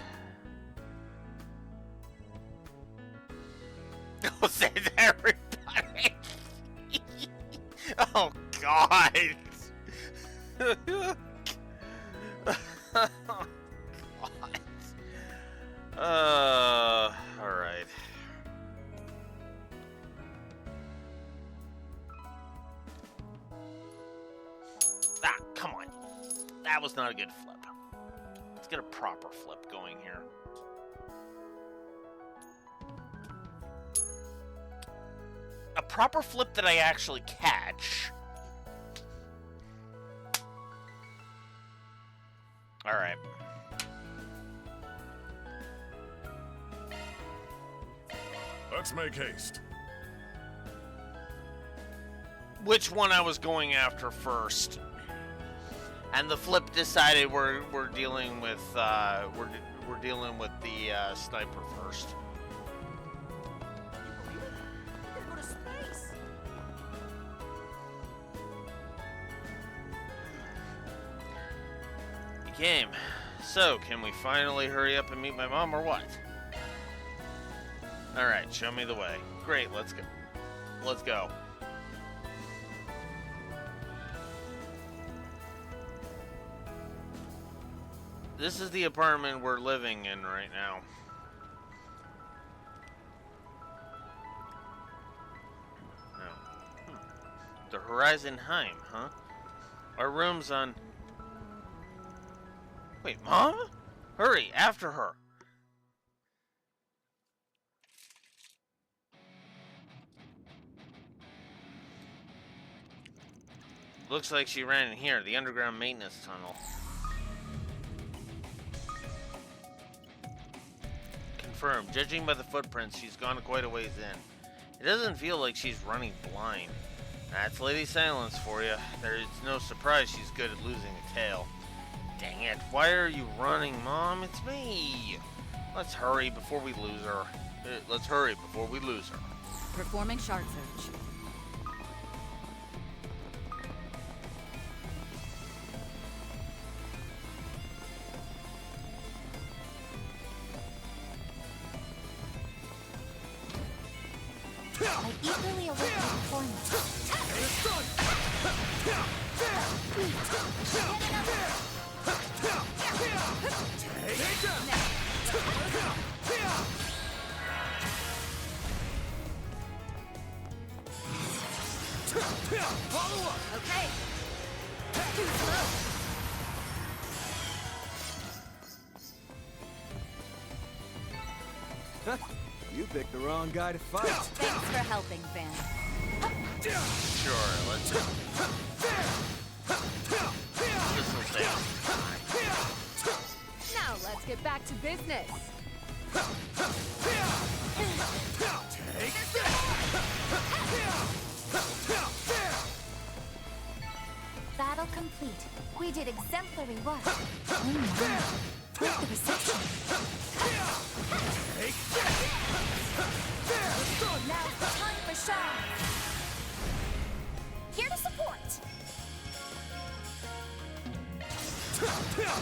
I'll say it to everybody. Oh, God. Oh, God. Alright. Ah, come on. That was not a good flip. Let's get a proper flip going here. A proper flip that I actually catch. Alright. Let's make haste. Which one I was going after first? And the flip decided we're dealing with we're dealing with the sniper first. You came. So, can we finally hurry up and meet my mom, or what? Alright, show me the way. Great, let's go. Let's go. this is the apartment we're living in right now. Oh. The Horizon Heim, huh? Our room's on... Wait, Mom? Hurry, after her. Looks like she ran in here, the underground maintenance tunnel. Confirmed. Judging by the footprints, she's gone quite a ways in. It doesn't feel like she's running blind. That's Lady Silence for you. There's no surprise she's good at losing a tail. Dang it, why are you running, Mom? It's me! Let's hurry before we lose her. Let's hurry before we lose her. Performing shard search. I eagerly await your performance. Follow up. Okay. Too slow. You picked the wrong guy to fight. Thanks for helping, Van. Sure, let's go. This will take us. Now let's get back to business. Battle complete. We did exemplary work. Oh my. Look the reception. Now's the time for Shard. Here to support.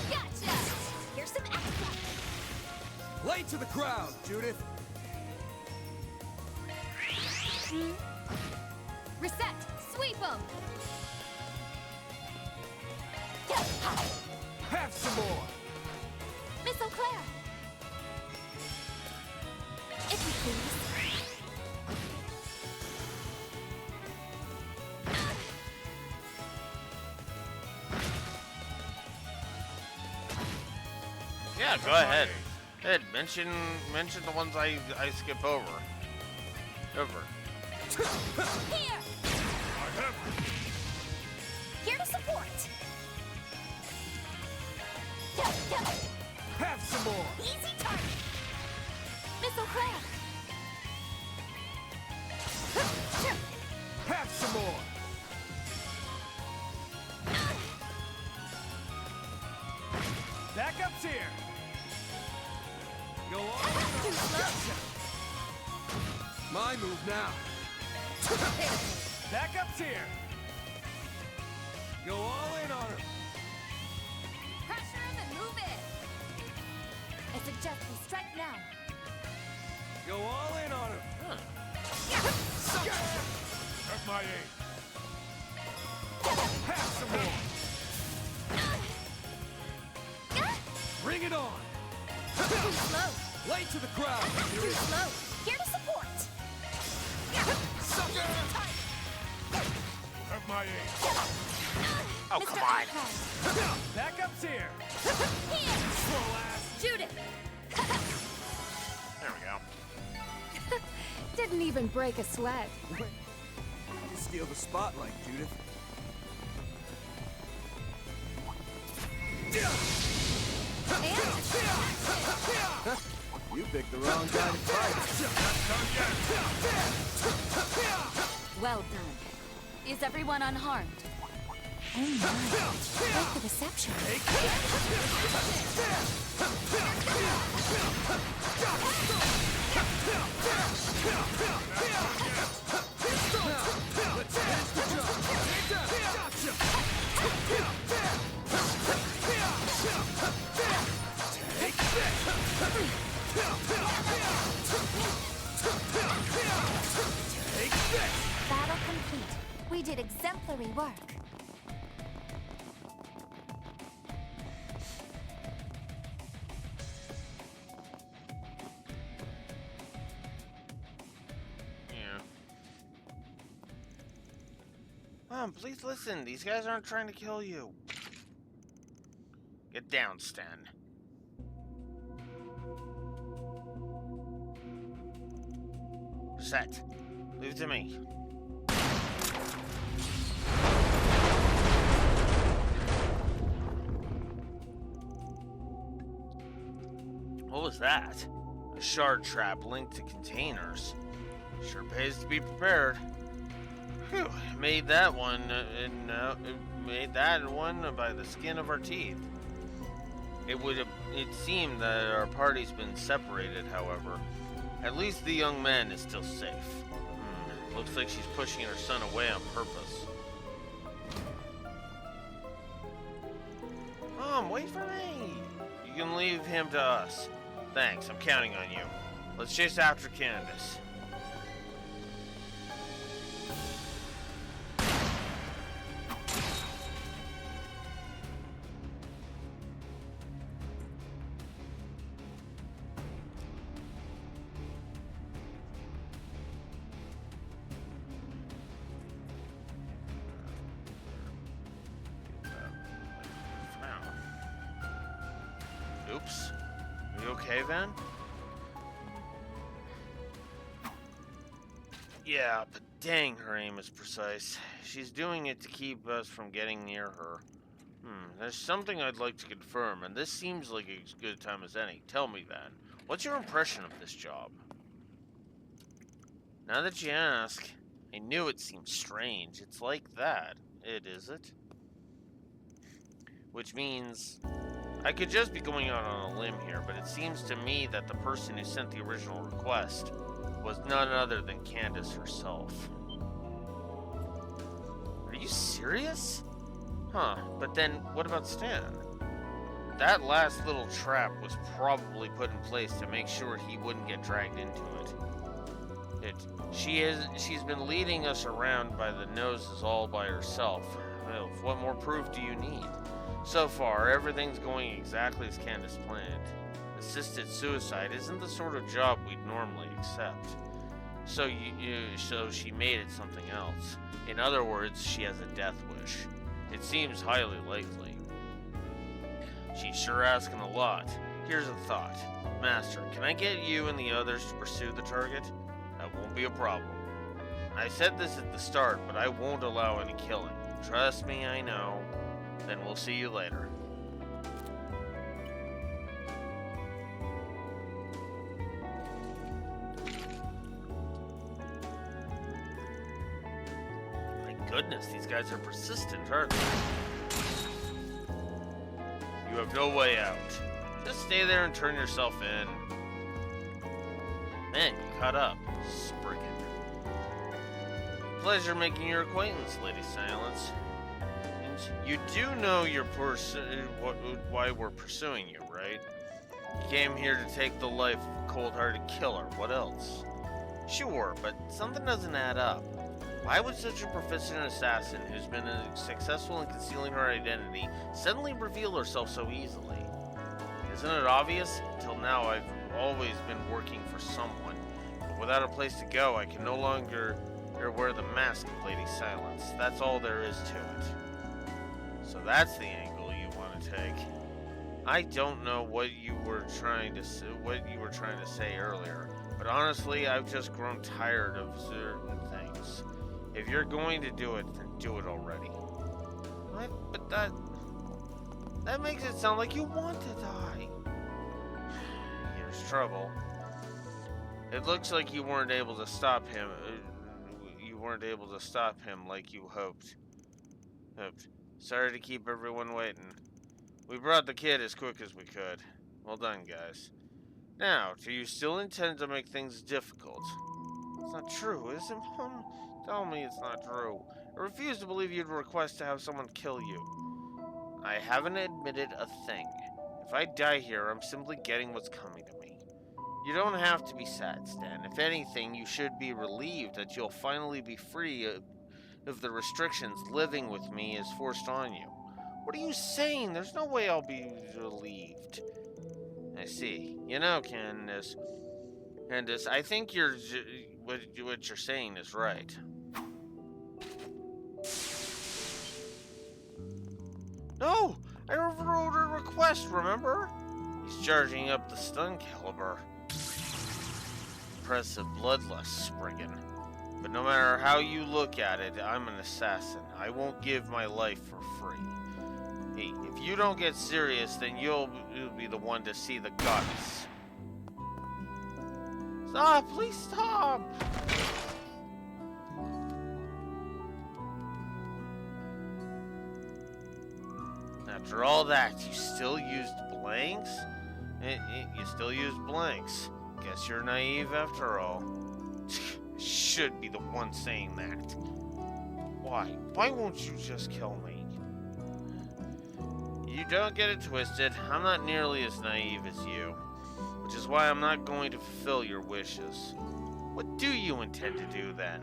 Gotcha! Here's some extra. Lay to the crowd, Judith. Reset! Sweep them! Have some more. Miss Eau Claire. If you please. Yeah, go ahead. Ed, mention the ones I skip over. Here! Here to support! Have some more! Easy target! Miss Eau Claire! Have some more! Backup's here. Go on! My move now! Backup's here. Go all in on her! Pressure him and move in! I suggest we strike now. Go all in on her! At my aid. Have some more! Bring it on! Too slow! Lay to the crowd! Too slow! Here to support! Sucker! At my aid. Oh, Mr. come on. Outcast. Backup's here. Slow ass! Judith! There we go. Didn't even break a sweat. Steal the spotlight, Judith. You picked the wrong guy to fight. Well done. Is everyone unharmed? Oh my. Like the reception. Battle complete. We did exemplary work. Mom, please listen. These guys aren't trying to kill you. Get down, Stan. Set. Leave it to me. What was that? A shard trap linked to containers. Sure pays to be prepared. Phew, made that one, made that one by the skin of our teeth. It seemed that our party's been separated, however. At least the young man is still safe. Looks like she's pushing her son away on purpose. Mom, wait for me! You can leave him to us. Thanks, I'm counting on you. Let's chase after Candace. Oops. Are you okay, Van? Yeah, but dang, her aim is precise. She's doing it to keep us from getting near her. There's something I'd like to confirm, and this seems like as good a time as any. Tell me, Van, what's your impression of this job? Now that you ask, I knew it seemed strange. It's like that. Is it? Which means I could just be going out on a limb here, but it seems to me that the person who sent the original request was none other than Candace herself. Are you serious? Huh, but then what about Stan? That last little trap was probably put in place to make sure he wouldn't get dragged into it. She's been leading us around by the noses all by herself. Well, what more proof do you need? So far, everything's going exactly as Candace planned. Assisted suicide isn't the sort of job we'd normally accept. So she made it something else. In other words, she has a death wish. It seems highly likely. She's sure asking a lot. Here's a thought. Master, can I get you and the others to pursue the target? That won't be a problem. I said this at the start, but I won't allow any killing. Trust me, I know. Then we'll see you later. My goodness, these guys are persistent, aren't they? You have no way out. Just stay there and turn yourself in. Man, you caught up. Spriggan. Pleasure making your acquaintance, Lady Silence. You do know why we're pursuing you, right? You came here to take the life of a cold-hearted killer. What else? Sure, but something doesn't add up. Why would such a proficient assassin who's been successful in concealing her identity suddenly reveal herself so easily? Isn't it obvious? Until now, I've always been working for someone. But without a place to go, I can no longer wear the mask of Lady Silence. That's all there is to it. So that's the angle you want to take. I don't know what you were trying to say earlier, but honestly, I've just grown tired of certain things. If you're going to do it, then do it already. What? But that makes it sound like you want to die. Here's trouble. It looks like you weren't able to stop him. You weren't able to stop him like you hoped. Sorry to keep everyone waiting. We brought the kid as quick as we could. Well done, guys. Now, do you still intend to make things difficult? It's not true, is it, Mom? Tell me it's not true. I refuse to believe you'd request to have someone kill you. I haven't admitted a thing. If I die here, I'm simply getting what's coming to me. You don't have to be sad, Stan. If anything, you should be relieved that you'll finally be free if the restrictions living with me is forced on you. What are you saying? There's no way I'll be relieved. I see. You know, Candace, I think what you're saying is right. No, I overrode her request, remember? He's charging up the stun caliber. Impressive bloodlust, Spriggan. But no matter how you look at it, I'm an assassin. I won't give my life for free. Hey, if you don't get serious, then you'll be the one to see the guts. Stop! Please stop! After all that, you still used blanks? You still used blanks. Guess you're naive after all. Should be the one saying that. Why? Why won't you just kill me? You don't get it twisted. I'm not nearly as naive as you. Which is why I'm not going to fulfill your wishes. What do you intend to do then?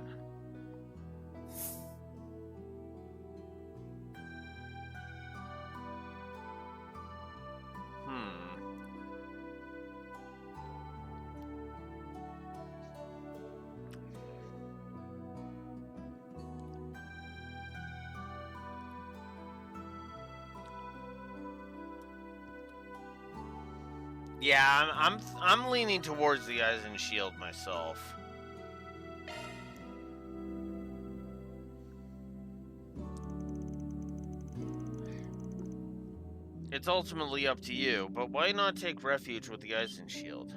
Yeah, I'm leaning towards the Eisen Shield myself. It's ultimately up to you, but why not take refuge with the Eisen Shield?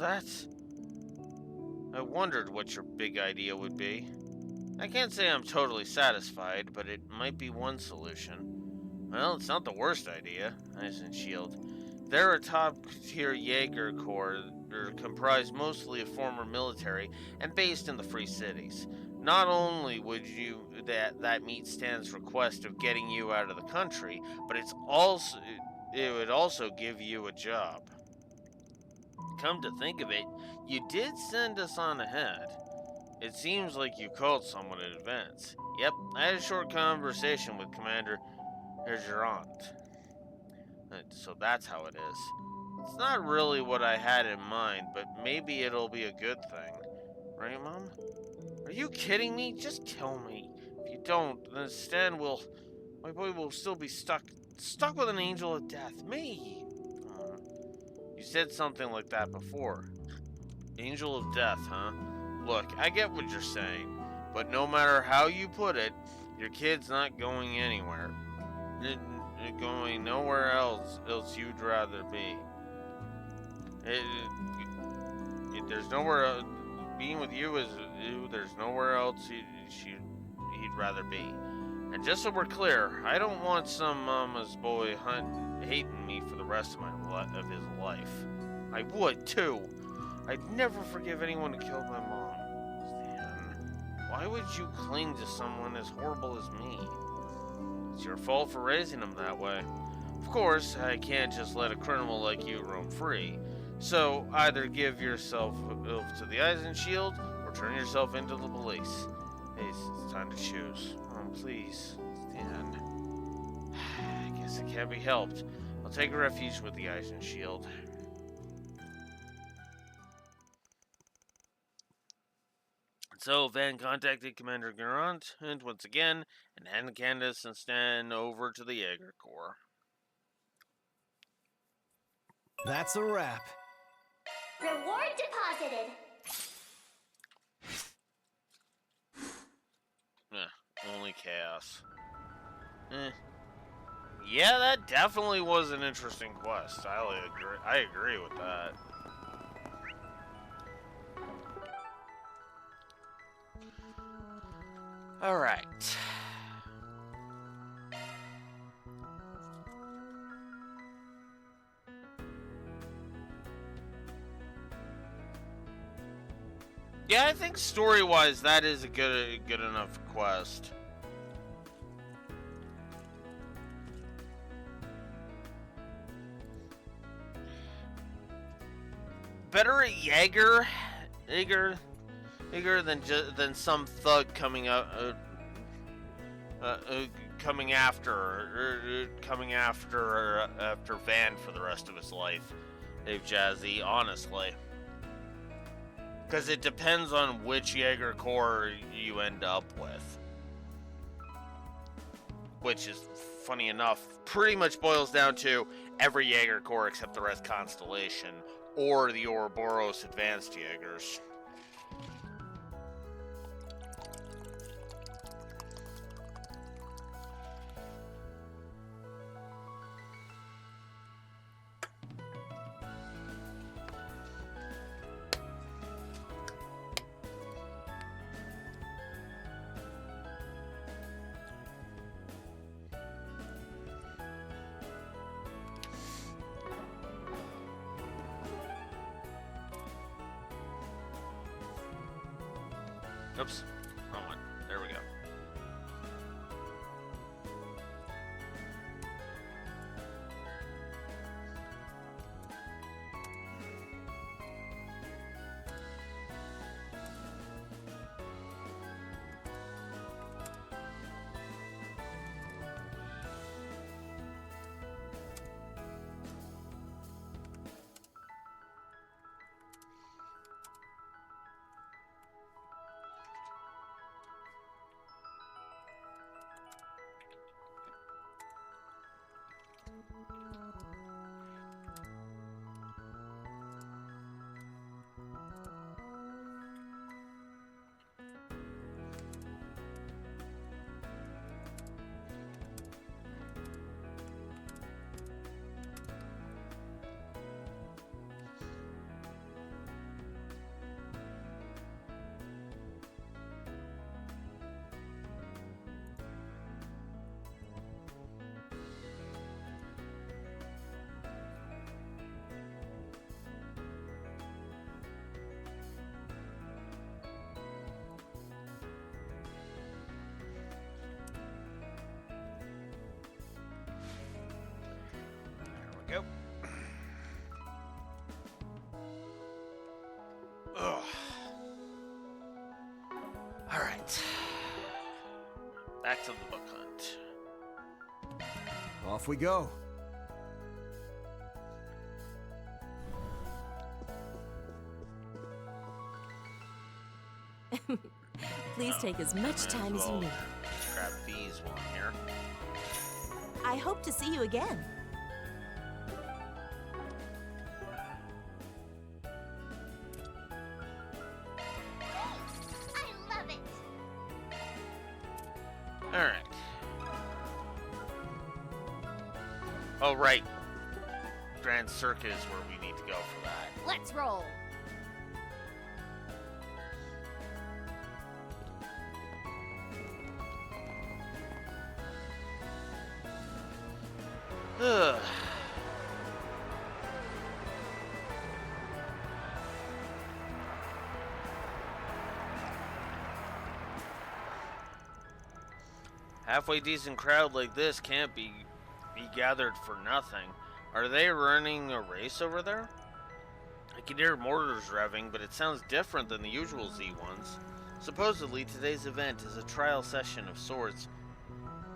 I wondered what your big idea would be. I can't say I'm totally satisfied, but it might be one solution. Well, it's not the worst idea, Eisen Shield. They're a top-tier Jaeger Corps. They're comprised mostly of former military and based in the Free Cities. Not only would that meet Stan's request of getting you out of the country, but it would also give you a job. Come to think of it, you did send us on ahead. It seems like you called someone in advance. Yep, I had a short conversation with Commander Ergerant. So that's how it is. It's not really what I had in mind, but maybe it'll be a good thing. Right, Mom? Are you kidding me? Just kill me. If you don't, then my boy will still be stuck with an angel of death. Me! You said something like that before. Angel of death, huh? Look, I get what you're saying, but no matter how you put it, your kid's not going anywhere. Going nowhere else you'd rather be. There's nowhere being with you is there's nowhere else he'd rather be. And just so we're clear, I don't want some mama's boy hating me for the rest of his life. I would too. I'd never forgive anyone who killed my mom. Stan, why would you cling to someone as horrible as me? It's your fault for raising him that way. Of course, I can't just let a criminal like you roam free. So, either give yourself to the Eisen Shield, or turn yourself into the police. Hey, it's time to choose. Oh, please, Stan. I guess it can't be helped. I'll take refuge with the Eisen Shield. So Van contacted Commander Gerant, and once again, and handed Candace and Stan over to the Jaeger Corps. That's a wrap. Reward deposited. Only chaos. Yeah, that definitely was an interesting quest. I agree with that. All right. Yeah, I think story-wise, that is a good enough quest. Better at Jaeger than some thug coming up, coming after Van for the rest of his life. Dave Jazzy, honestly. Because it depends on which Jaeger Corps you end up with. Which is funny enough, pretty much boils down to every Jaeger Corps except the Red Constellation, or the Ouroboros Advanced Jaegers. Oops, wrong one. There we go. Go. Ugh. All right. Back to the book hunt. Off we go. Please take as much time as you need. Grab these one here. I hope to see you again. Alright. Oh, right. Grand Circuit is where we need to go for that. Let's roll. Ugh. Halfway decent crowd like this can't be gathered for nothing. Are they running a race over there? I can hear mortars revving, but it sounds different than the usual Z1s. Supposedly, today's event is a trial session of sorts,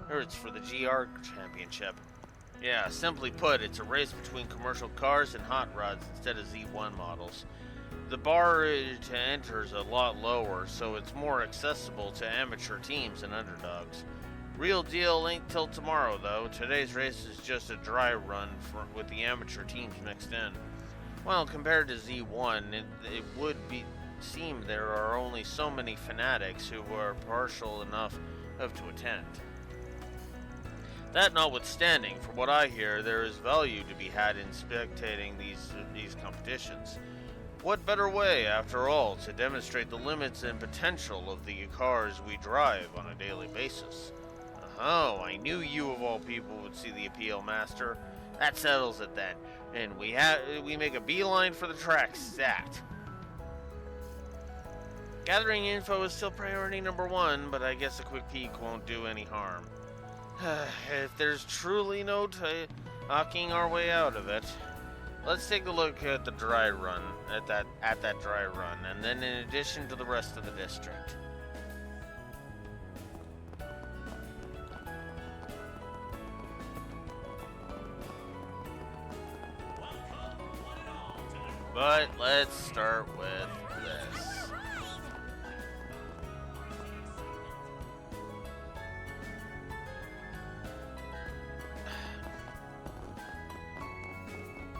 or it's for the GR Championship. Yeah, simply put, it's a race between commercial cars and hot rods instead of Z1 models. The bar to enter is a lot lower, so it's more accessible to amateur teams and underdogs. Real deal ain't till tomorrow, though. Today's race is just a dry run with the amateur teams mixed in. Well, compared to Z1, it would seem there are only so many fanatics who are partial enough to attend. That notwithstanding, from what I hear, there is value to be had in spectating these competitions. What better way, after all, to demonstrate the limits and potential of the cars we drive on a daily basis? Oh, I knew you of all people would see the appeal, Master. That settles it then. And we make a beeline for the track stat. Gathering info is still priority number one, but I guess a quick peek won't do any harm. If there's truly no talking our way out of it, let's take a look at the dry run, at that dry run, and then in addition to the rest of the district. But let's start with this.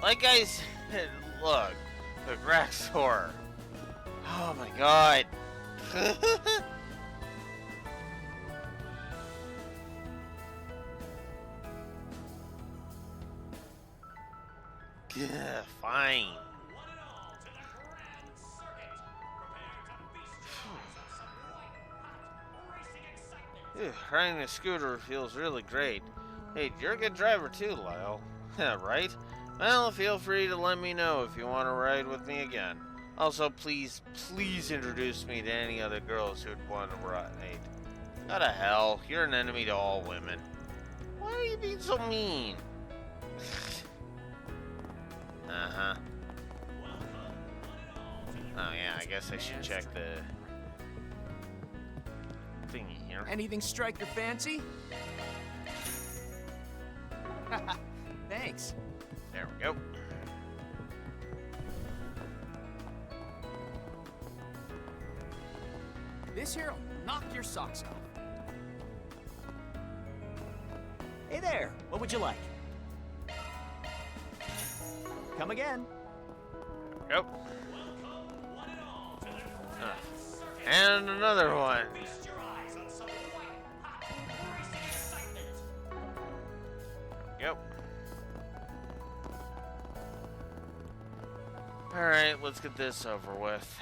Like I said, look, the Graxor. Oh my god. Yeah, fine. Riding a scooter feels really great. Hey, you're a good driver too, Lyle. Right? Well, feel free to let me know if you want to ride with me again. Also, please introduce me to any other girls who'd want to ride. What the hell? You're an enemy to all women. Why are you being so mean? Uh-huh. Oh yeah, I guess I should check the thingy here. Anything strike your fancy? Thanks. There we go. This here'll knock your socks off. Hey there, what would you like? Come again. Yep. And another one. Yep. Alright, let's get this over with.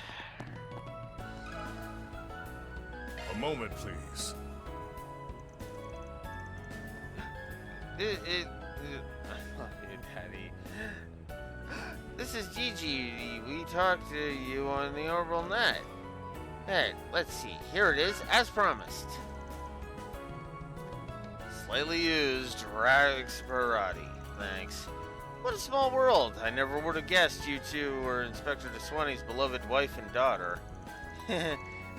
A moment, please. I love you, Daddy. This is Gigi. We talked to you on the Orbital Net. Hey, let's see. Here it is, as promised. Slightly used Ragsparati. Thanks. What a small world. I never would have guessed you two were Inspector De Swaney's beloved wife and daughter.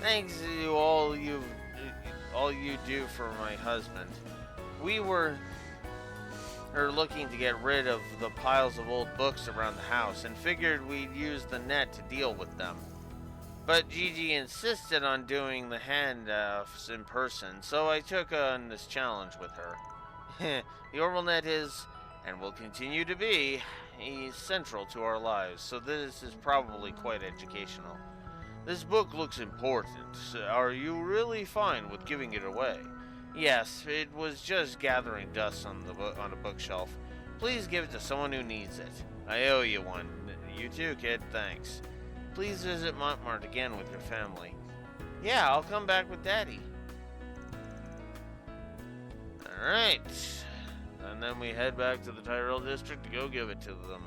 Thanks to all you do for my husband. We were looking to get rid of the piles of old books around the house and figured we'd use the net to deal with them. But Gigi insisted on doing the handoffs in person, so I took on this challenge with her. The Orbital Net is, and will continue to be, central to our lives, so this is probably quite educational. This book looks important. Are you really fine with giving it away? Yes, it was just gathering dust on a bookshelf. Please give it to someone who needs it. I owe you one. You too, kid. Thanks. Please visit Montmartre again with your family. Yeah, I'll come back with Daddy. Alright. And then we head back to the Tyrell District to go give it to them.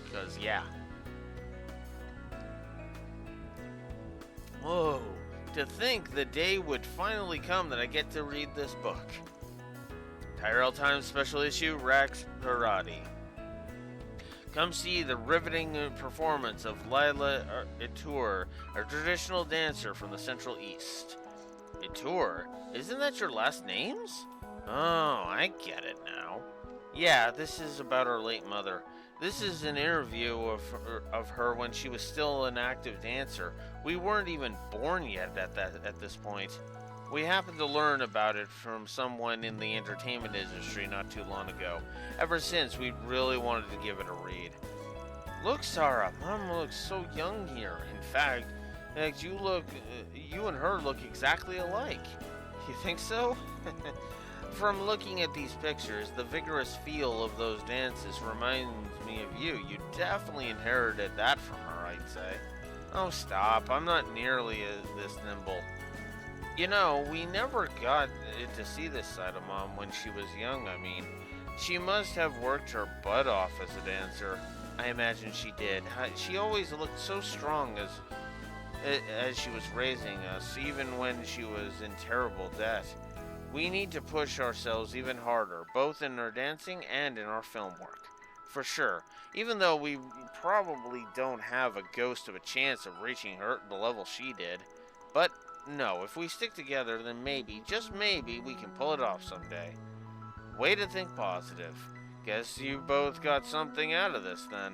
Because, yeah. Whoa. To think the day would finally come that I get to read this book. Tyrell Times Special Issue, Ragsparati. Come see the riveting performance of Lila Itour, a traditional dancer from the Central East. Itour? Isn't that your last names? Oh, I get it now. Yeah, this is about our late mother. This is an interview of her when she was still an active dancer. We weren't even born yet at this point. We happened to learn about it from someone in the entertainment industry not too long ago. Ever since, we really wanted to give it a read. Look, Sarah, Mom looks so young here. In fact, you and her look exactly alike. You think so? From looking at these pictures, the vigorous feel of those dances reminds me of you. You definitely inherited that from her, I'd say. Oh, stop. I'm not nearly this nimble. You know, we never got to see this side of Mom when she was young, I mean. She must have worked her butt off as a dancer. I imagine she did. She always looked so strong as she was raising us, even when she was in terrible debt. We need to push ourselves even harder, both in our dancing and in our film work. For sure, even though we probably don't have a ghost of a chance of reaching the level she did. But no, if we stick together, then maybe, just maybe, we can pull it off someday. Way to think positive. Guess you both got something out of this then.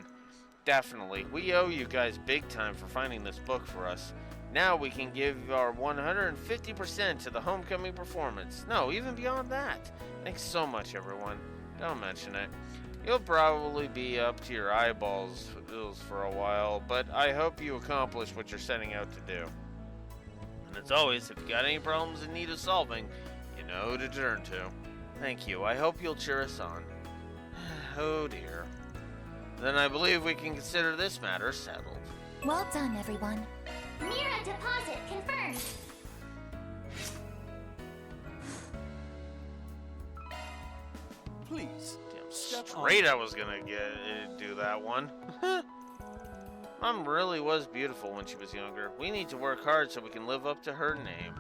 Definitely, we owe you guys big time for finding this book for us. Now we can give our 150% to the homecoming performance. No, even beyond that. Thanks so much, everyone. Don't mention it. You'll probably be up to your eyeballs for a while, but I hope you accomplish what you're setting out to do. And as always, if you got any problems in need of solving, you know who to turn to. Thank you. I hope you'll cheer us on. Oh dear. Then I believe we can consider this matter settled. Well done, everyone. Mira deposit confirmed. Please. Damn straight I was gonna do that one. Mom really was beautiful when she was younger. We need to work hard so we can live up to her name.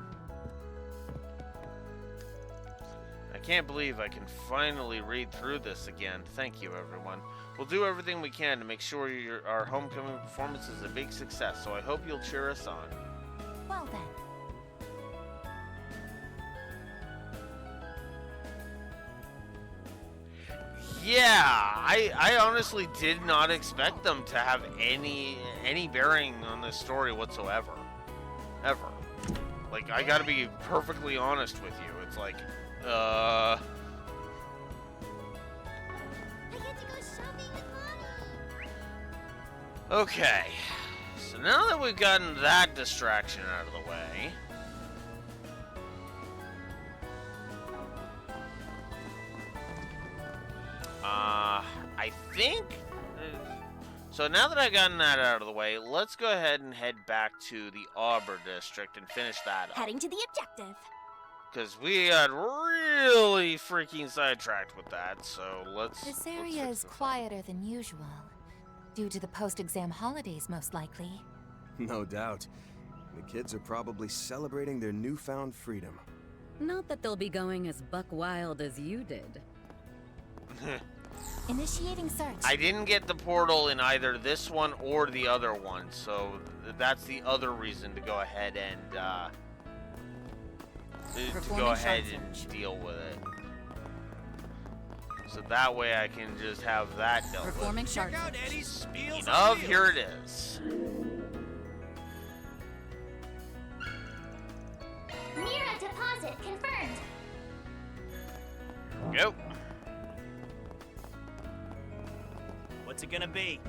I can't believe I can finally read through this again. Thank you, everyone. We'll do everything we can to make sure our homecoming performance is a big success, so I hope you'll cheer us on. Well then. Yeah, I honestly did not expect them to have any bearing on this story whatsoever. Ever. Like, I gotta be perfectly honest with you. It's like, I get to go shopping with Mommy. Okay. So now that we've gotten that distraction out of the way, I think... So now that I've gotten that out of the way, let's go ahead and head back to the Auburn district and finish that up. Heading to the objective. Because we got really freaking sidetracked with that, so let's... This area is quieter than usual. Due to the post-exam holidays, most likely. No doubt. The kids are probably celebrating their newfound freedom. Not that they'll be going as buck wild as you did. Initiating search. I didn't get the portal in either this one or the other one, so that's the other reason to go ahead and deal with it. So that way I can just have that dealt Performing with. check out Eddie's spiels. Here it is. Mira deposit confirmed. Go. What's it gonna be?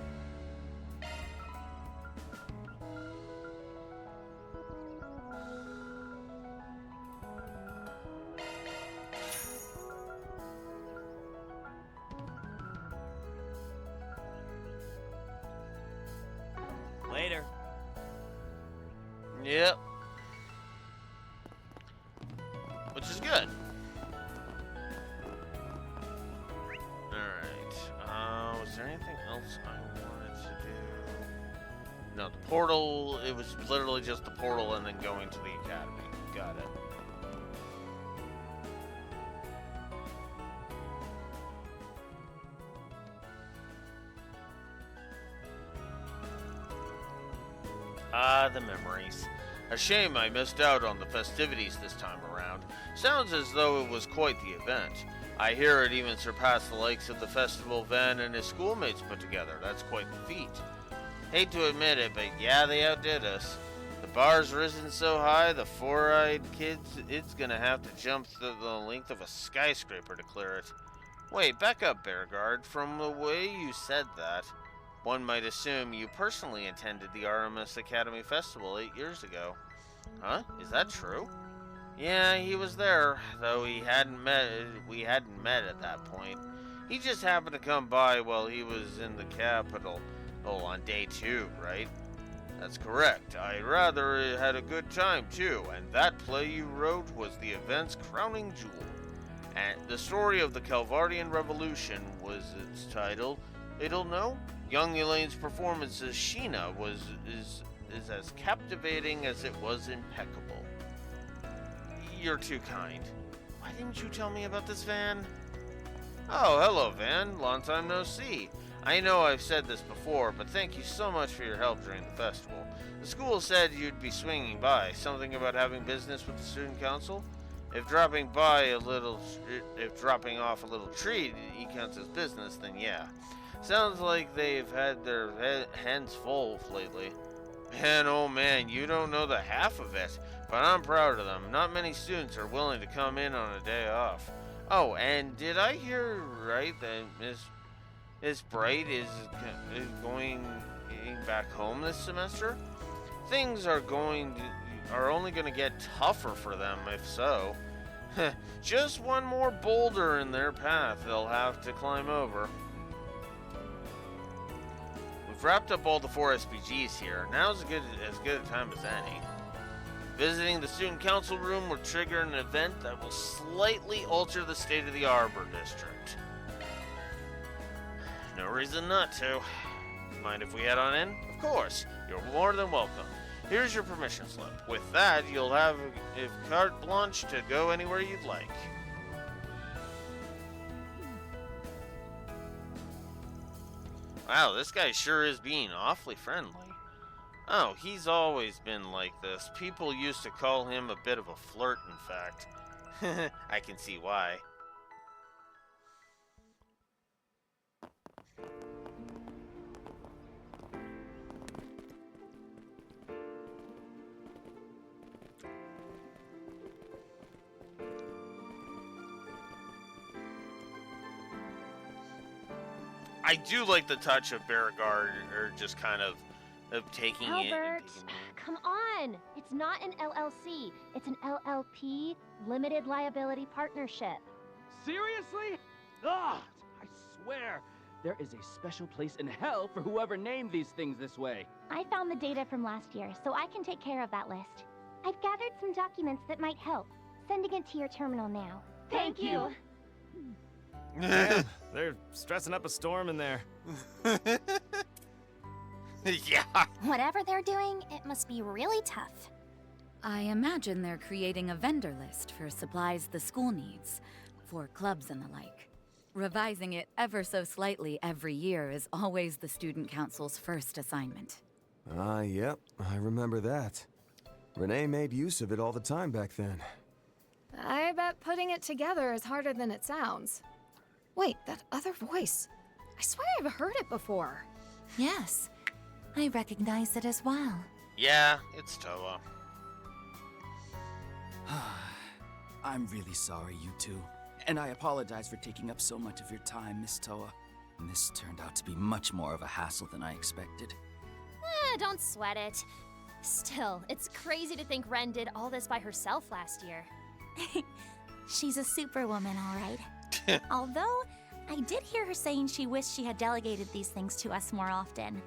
Later. Yep. Which is good. Alright. Was there anything else I wanted to do? No, the portal, it was literally just the portal and then going to the academy. Got it. Ah, the memories. A shame I missed out on the festivities this time around. Sounds as though it was quite the event. I hear it even surpassed the likes of the festival Van and his schoolmates put together. That's quite the feat. Hate to admit it, but yeah, they outdid us. The bar's risen so high, the four-eyed kids, it's gonna have to jump through the length of a skyscraper to clear it. Wait, back up, Bearguard. From the way you said that, one might assume you personally attended the Artemis Academy Festival 8 years ago. Huh? Is that true? Yeah, he was there, though we hadn't met at that point. He just happened to come by while he was in the capital. Oh, on day 2, right? That's correct. I rather had a good time, too, and that play you wrote was the event's crowning jewel. And the story of the Calvardian Revolution was its title. It'll know? Young Elaine's performance as Sheena is as captivating as it was impeccable. You're too kind. Why didn't you tell me about this, Van? Oh, hello, Van. Long time no see. I know I've said this before, but thank you so much for your help during the festival. The school said you'd be swinging by. Something about having business with the student council? If dropping off a little treat counts as business, then yeah. Sounds like they've had their hands full lately. Man, oh man, you don't know the half of it, but I'm proud of them. Not many students are willing to come in on a day off. Oh, and did I hear right that Bright is going back home this semester, things are only going to get tougher for them if so. Just one more boulder in their path they'll have to climb over. We've wrapped up all the 4 SPGs here. Now's as good a time as any. Visiting the student council room will trigger an event that will slightly alter the state of the Arbor District. No reason not to. Mind if we head on in? Of course. You're more than welcome. Here's your permission slip. With that, you'll have carte blanche to go anywhere you'd like. Wow, this guy sure is being awfully friendly. Oh, he's always been like this. People used to call him a bit of a flirt, in fact. I can see why. I do like the touch of Beauregard, or just kind of taking Albert, come on! It's not an LLC. It's an LLP, Limited Liability Partnership. Seriously? Ah, I swear, there is a special place in hell for whoever named these things this way. I found the data from last year, so I can take care of that list. I've gathered some documents that might help. Sending it to your terminal now. Thank you. Man, they're stressing up a storm in there. Yeah. Whatever they're doing, it must be really tough. I imagine they're creating a vendor list for supplies the school needs, for clubs and the like. Revising it ever so slightly every year is always the student council's first assignment. Yep, I remember that. Renee made use of it all the time back then. I bet putting it together is harder than it sounds. Wait, that other voice. I swear I've heard it before. Yes, I recognize it as well. Yeah, it's Toa. I'm really sorry, you two. And I apologize for taking up so much of your time, Miss Toa. And this turned out to be much more of a hassle than I expected. Don't sweat it. Still, it's crazy to think Ren did all this by herself last year. She's a superwoman, all right. Although, I did hear her saying she wished she had delegated these things to us more often.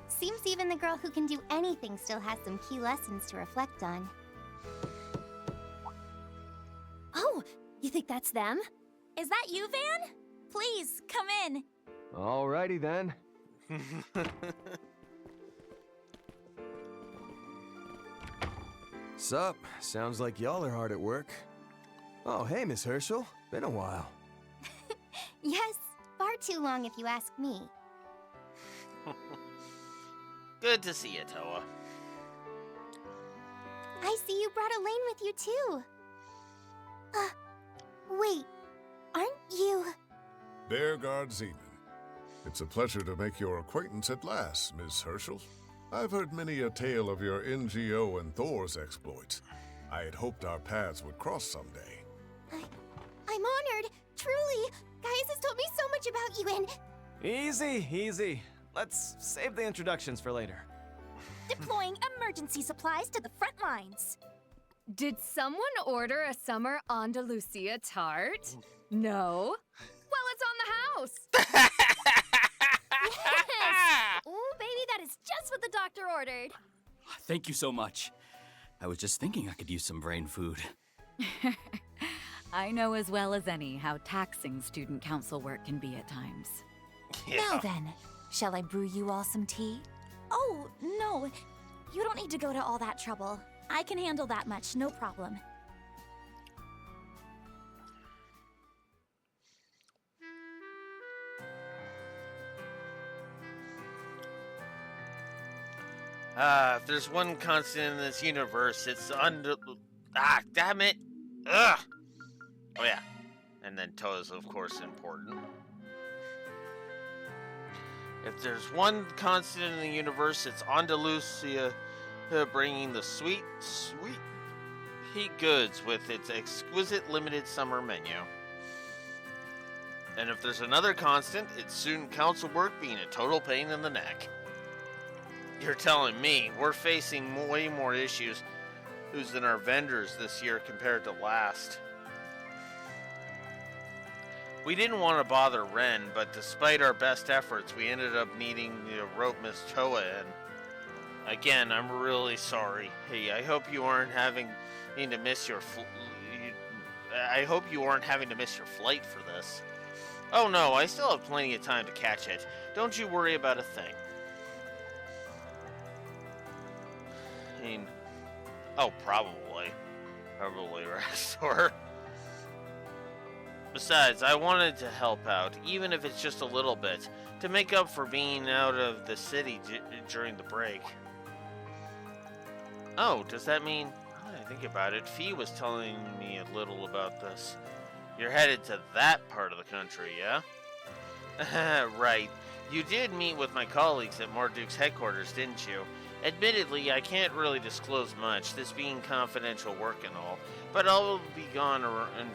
Seems even the girl who can do anything still has some key lessons to reflect on. Oh, you think that's them? Is that you, Van? Please, come in. Alrighty then. Sup? Sounds like y'all are hard at work. Oh, hey, Miss Herschel. Been a while. Yes, far too long if you ask me. Good to see you, Toa. I see you brought Elaine with you too. Wait, aren't you... Beauregard Zeman. It's a pleasure to make your acquaintance at last, Miss Herschel. I've heard many a tale of your NGO and Thor's exploits. I had hoped our paths would cross someday. I'm honored, truly. Gaius has told me so much about you and... Easy, easy. Let's save the introductions for later. Deploying emergency supplies to the front lines. Did someone order a summer Andalusia tart? No? Well, it's on the house. Yes! Ooh, baby, that is just what the doctor ordered. Thank you so much. I was just thinking I could use some brain food. I know as well as any how taxing student council work can be at times. Now then, shall I brew you all some tea? Oh, no. You don't need to go to all that trouble. I can handle that much, no problem. If there's one constant in this universe, it's damn it! Ugh! Oh yeah. And then Toa's, of course, important. If there's one constant in the universe, it's Andalusia bringing the sweet, sweet heat goods with its exquisite limited summer menu. And if there's another constant, it's student council work being a total pain in the neck. You're telling me we're facing way more issues than our vendors this year compared to last. We didn't want to bother Ren, but despite our best efforts, we ended up needing to rope Miss Toa in. Again, I'm really sorry. Hey, I hope you aren't having to miss your flight for this. Oh no, I still have plenty of time to catch it. Don't you worry about a thing. I mean, oh, probably Rastor. Besides, I wanted to help out, even if it's just a little bit, to make up for being out of the city during the break. Oh, does that mean... Now that I think about it, Fee was telling me a little about this. You're headed to that part of the country, yeah? Right. You did meet with my colleagues at Marduk's headquarters, didn't you? Admittedly, I can't really disclose much, this being confidential work and all, but I'll be gone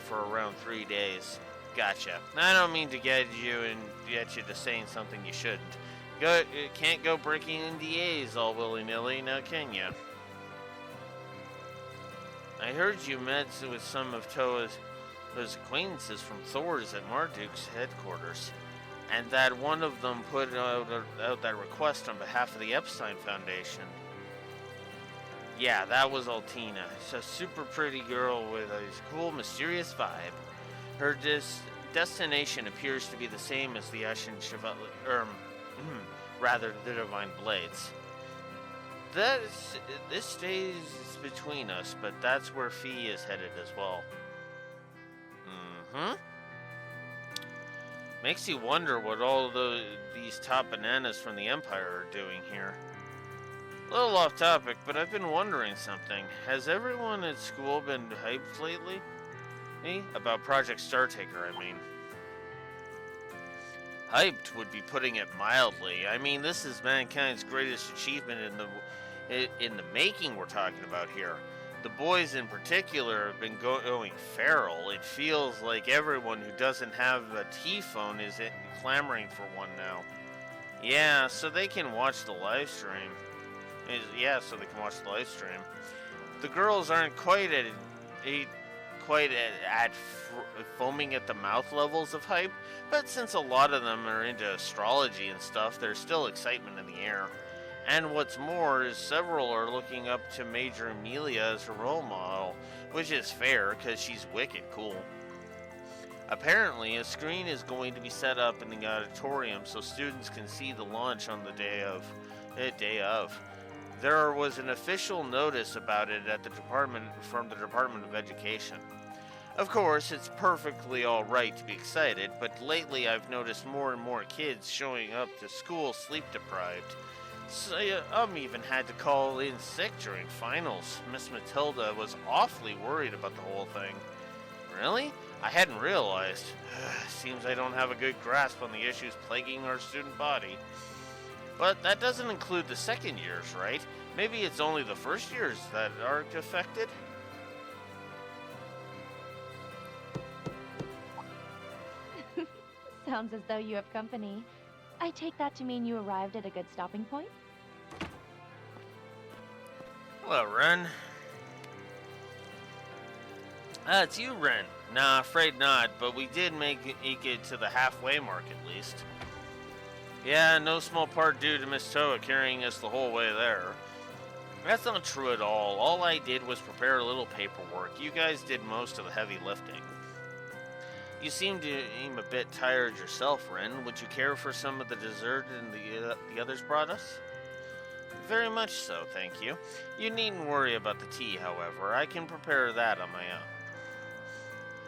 for around 3 days. Gotcha. I don't mean to get you to saying something you shouldn't. Can't go breaking NDAs all willy-nilly, now can you? I heard you met with some of Toa's acquaintances from Thor's at Marduk's headquarters, and that one of them put out that request on behalf of the Epstein Foundation. Yeah, that was Altina. She's a super pretty girl with a cool, mysterious vibe. Her destination appears to be the same as the Ashen Chevalier, rather, the Divine Blades. This stays between us, but that's where Fee is headed as well. Makes you wonder what all these top bananas from the Empire are doing here. A little off topic, but I've been wondering something. Has everyone at school been hyped lately? About Project Startaker, I mean. Hyped would be putting it mildly. I mean, this is mankind's greatest achievement in the making we're talking about here. The boys in particular have been going feral. It feels like everyone who doesn't have a T-phone is clamoring for one now. Yeah, so they can watch the live stream. The girls aren't quite at foaming at the mouth levels of hype, but since a lot of them are into astrology and stuff, there's still excitement in the air. And what's more is several are looking up to Major Amelia as her role model, which is fair because she's wicked cool. Apparently, a screen is going to be set up in the auditorium so students can see the launch on the day of. There was an official notice about it at from the Department of Education. Of course, it's perfectly alright to be excited, but lately I've noticed more and more kids showing up to school sleep-deprived. Some even had to call in sick during finals. Miss Matilda was awfully worried about the whole thing. Really? I hadn't realized. Seems I don't have a good grasp on the issues plaguing our student body. But that doesn't include the second years, right? Maybe it's only the first years that are affected? Sounds as though you have company. I take that to mean you arrived at a good stopping point? Hello, Ren. It's you, Ren. Nah, afraid not, but we did make it to the halfway mark at least. Yeah, no small part due to Miss Toa carrying us the whole way there. That's not true at all. All I did was prepare a little paperwork. You guys did most of the heavy lifting. You seem a bit tired yourself, Ren. Would you care for some of the dessert the others brought us? Very much so, thank you. You needn't worry about the tea, however. I can prepare that on my own.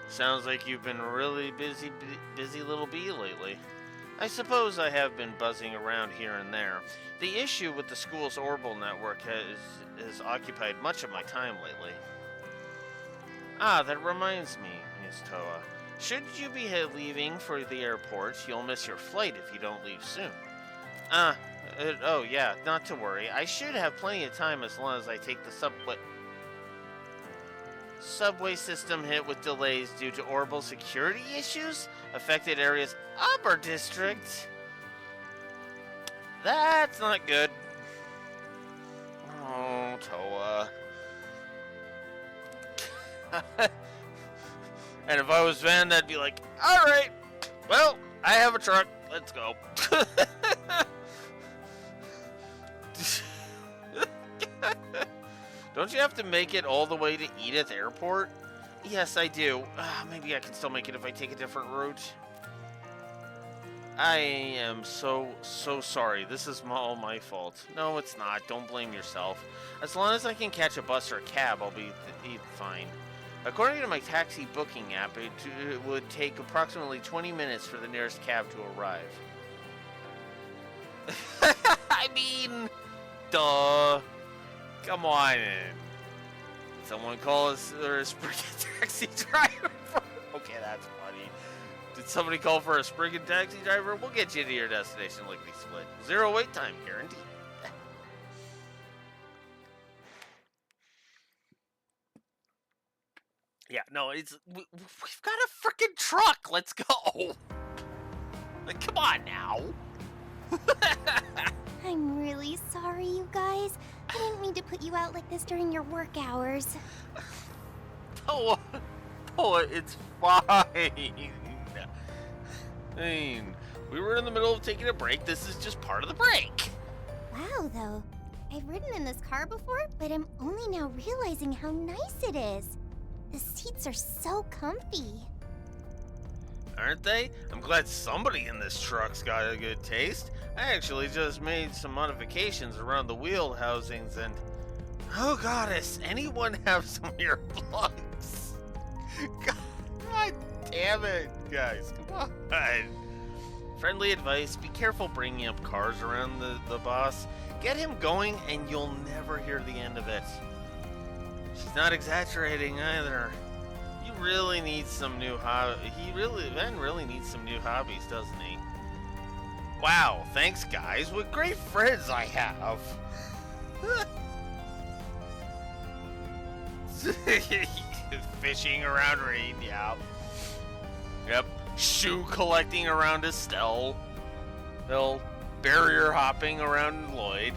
Sounds like you've been a really busy little bee lately. I suppose I have been buzzing around here and there. The issue with the school's orbital network has occupied much of my time lately. Ah, that reminds me, Ms. Toa. Should you be leaving for the airport, you'll miss your flight if you don't leave soon. Oh yeah, not to worry. I should have plenty of time as long as I take the subway system hit with delays due to orbital security issues? affected areas of our district. That's not good. Oh, Toa. And if I was Van, I'd be like, alright, well, I have a truck, let's go. Don't you have to make it all the way to Edith Airport? Yes, I do. Maybe I can still make it if I take a different route. I am so sorry. This is all my fault. No, it's not. Don't blame yourself. As long as I can catch a bus or a cab, I'll be fine. According to my taxi booking app, it would take approximately 20 minutes for the nearest cab to arrive. I mean, duh. Come on in. Someone call us a Spriggan taxi driver? Okay, that's funny. Did somebody call for a Spriggan taxi driver? We'll get you to your destination lickety split. 0 wait time guaranteed. Yeah, no, we've got a freaking truck. Let's go. Like, come on now. I'm really sorry, you guys. I didn't mean to put you out like this during your work hours. Oh, it's fine. I mean, we were in the middle of taking a break. This is just part of the break. Wow, though. I've ridden in this car before, but I'm only now realizing how nice it is. The seats are so comfy. Aren't they? I'm glad somebody in this truck's got a good taste. I actually just made some modifications around the wheel housings and... Oh goddess, anyone have some earplugs? God damn it, guys, come on. Friendly advice, be careful bringing up cars around the boss. Get him going and you'll never hear the end of it. She's not exaggerating either. You really need some new Ben really needs some new hobbies, doesn't he? Wow, thanks guys. What great friends I have. Fishing around Rain, yeah. Yep. Shoe collecting around Estelle. They'll barrier hopping around Lloyd.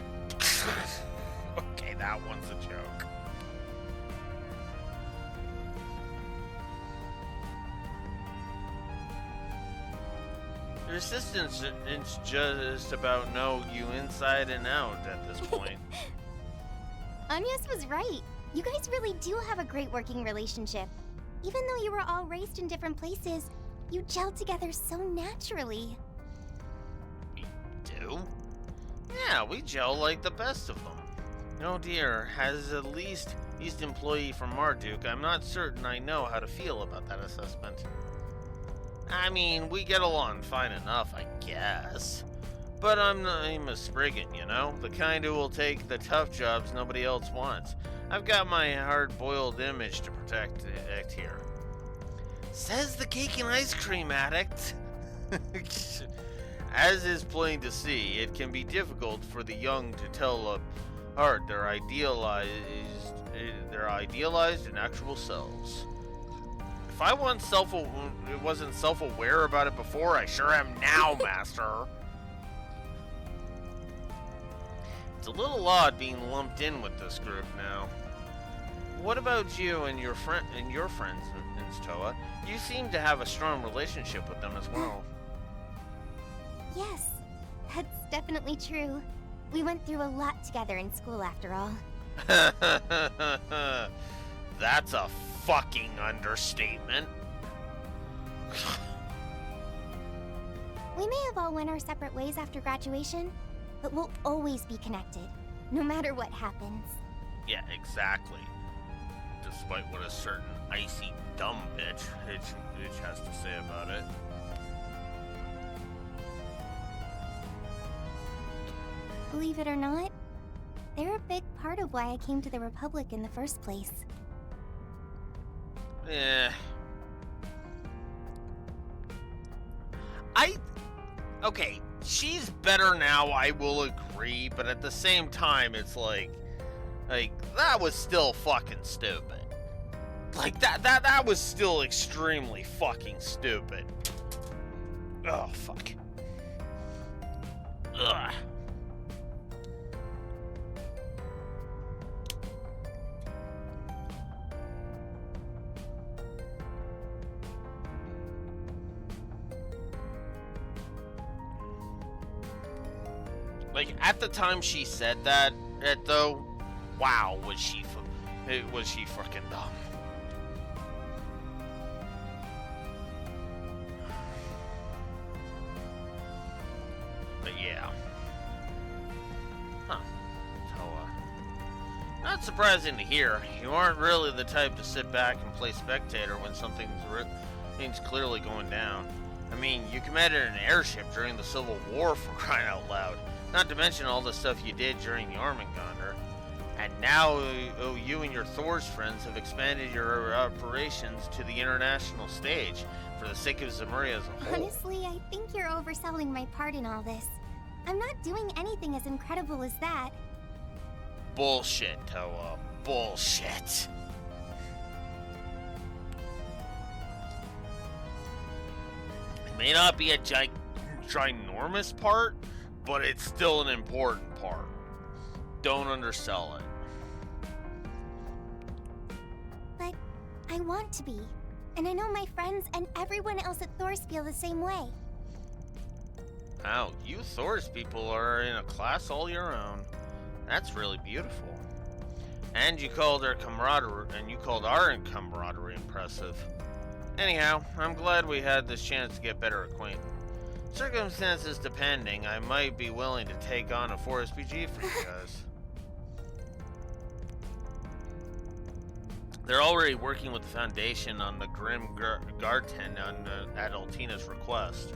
Okay, that one's a joke. Your assistants just about know you inside and out at this point. Agnes was right. You guys really do have a great working relationship. Even though you were all raised in different places, you gelled together so naturally. We do? Yeah, we gel like the best of them. Oh dear, as a least employee from Marduk, I'm not certain I know how to feel about that assessment. I mean, we get along fine enough, I guess. But I'm a Spriggan, you know? The kind who will take the tough jobs nobody else wants. I've got my hard-boiled image to protect here. Says the cake and ice cream addict. As is plain to see, it can be difficult for the young to tell apart their idealized and actual selves. If I wasn't self-aware about it before, I sure am now, Master. It's a little odd being lumped in with this group now. What about you and your friends, Toa? You seem to have a strong relationship with them as well. Yes, that's definitely true. We went through a lot together in school after all. That's a fucking understatement. We may have all went our separate ways after graduation, but we'll always be connected, no matter what happens. Yeah, exactly. Despite what a certain icy dumb bitch Hitch has to say about it. Believe it or not, they're a big part of why I came to the Republic in the first place. Okay, she's better now, I will agree, but at the same time, it's like, that was still fucking stupid. Like, that was still extremely fucking stupid. Oh, fuck. Ugh. Like, at the time she said that, though, wow, was she fucking dumb. But yeah. Huh. So, not surprising to hear. You aren't really the type to sit back and play spectator when something's clearly going down. I mean, you commanded an airship during the Civil War, for crying out loud. Not to mention all the stuff you did during the Armengander. And now you and your Thor's friends have expanded your operations to the international stage for the sake of Zemuria as a whole. Honestly, I think you're overselling my part in all this. I'm not doing anything as incredible as that. Bullshit, Toa. Bullshit. It may not be a ginormous part, but it's still an important part. Don't undersell it. But I want to be. And I know my friends and everyone else at Thor's feel the same way. Wow, you Thor's people are in a class all your own. That's really beautiful. And you called our camaraderie impressive. Anyhow, I'm glad we had this chance to get better acquainted. Circumstances depending, I might be willing to take on a 4SPG for you guys. They're already working with the Foundation on the Grim Garten at Altina's request.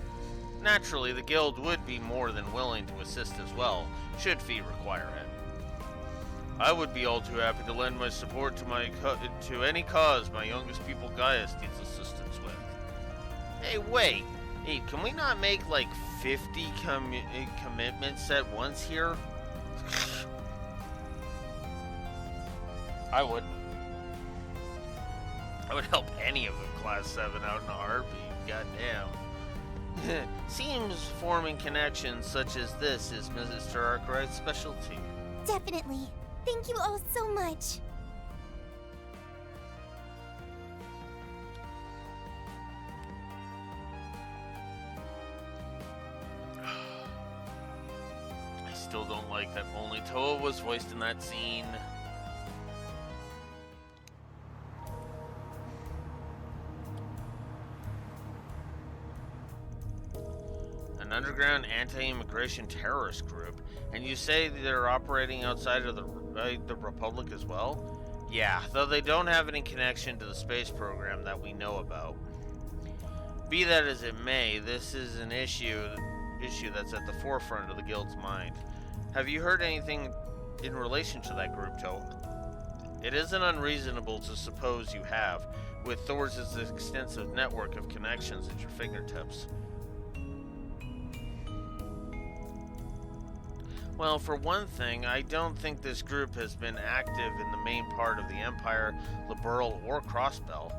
Naturally, the Guild would be more than willing to assist as well, should fee require it. I would be all too happy to lend my support to any cause my youngest pupil Gaius needs assistance with. Hey, wait! Hey, can we not make like 50 commitments at once here? I would help any of them Class 7 out in a heartbeat, goddamn. Seems forming connections such as this is Mrs. Arkwright's specialty. Definitely. Thank you all so much. I still don't like that only Toa was voiced in that scene. An underground anti-immigration terrorist group, and you say they're operating outside of the Republic as well? Yeah, though they don't have any connection to the space program that we know about. Be that as it may, this is an issue that's at the forefront of the Guild's mind. Have you heard anything in relation to that group, Toa? It isn't unreasonable to suppose you have, with Thor's extensive network of connections at your fingertips. Well, for one thing, I don't think this group has been active in the main part of the Empire, Liberl, or Crossbell.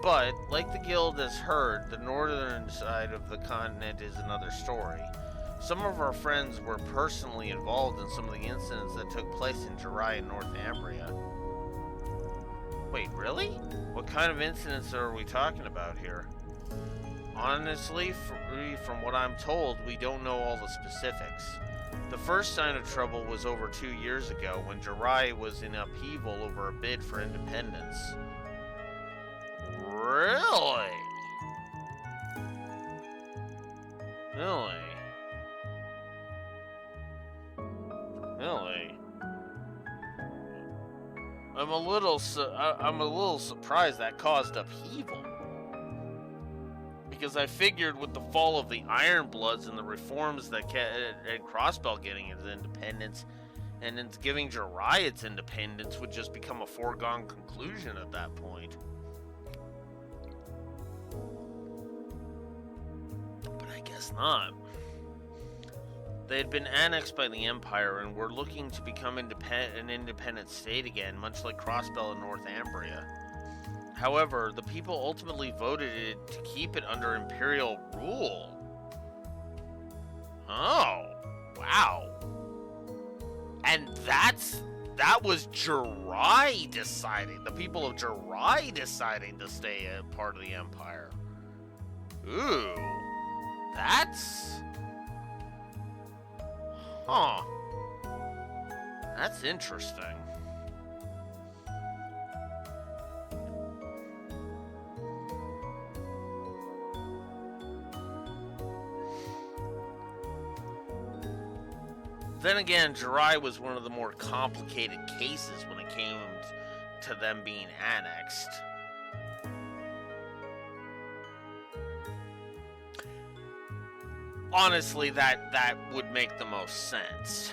But, like the Guild has heard, the northern side of the continent is another story. Some of our friends were personally involved in some of the incidents that took place in Jirai and North Ambria. Wait, really? What kind of incidents are we talking about here? Honestly, from what I'm told, we don't know all the specifics. The first sign of trouble was over 2 years ago when Jirai was in upheaval over a bid for independence. Really? Really? Really? I'm a little surprised that caused upheaval. Because I figured with the fall of the Ironbloods and the reforms that and Crossbell getting its independence, and then giving Jirai its independence would just become a foregone conclusion at that point. But I guess not. They had been annexed by the Empire and were looking to become an independent state again, much like Crossbell and North Ambria. However, the people ultimately voted it to keep it under Imperial rule. Oh, wow. And that was Jirai deciding, the people of Jirai deciding to stay a part of the Empire. Ooh, that's... Huh. That's interesting. Then again, Jirai was one of the more complicated cases when it came to them being annexed. Honestly, that would make the most sense.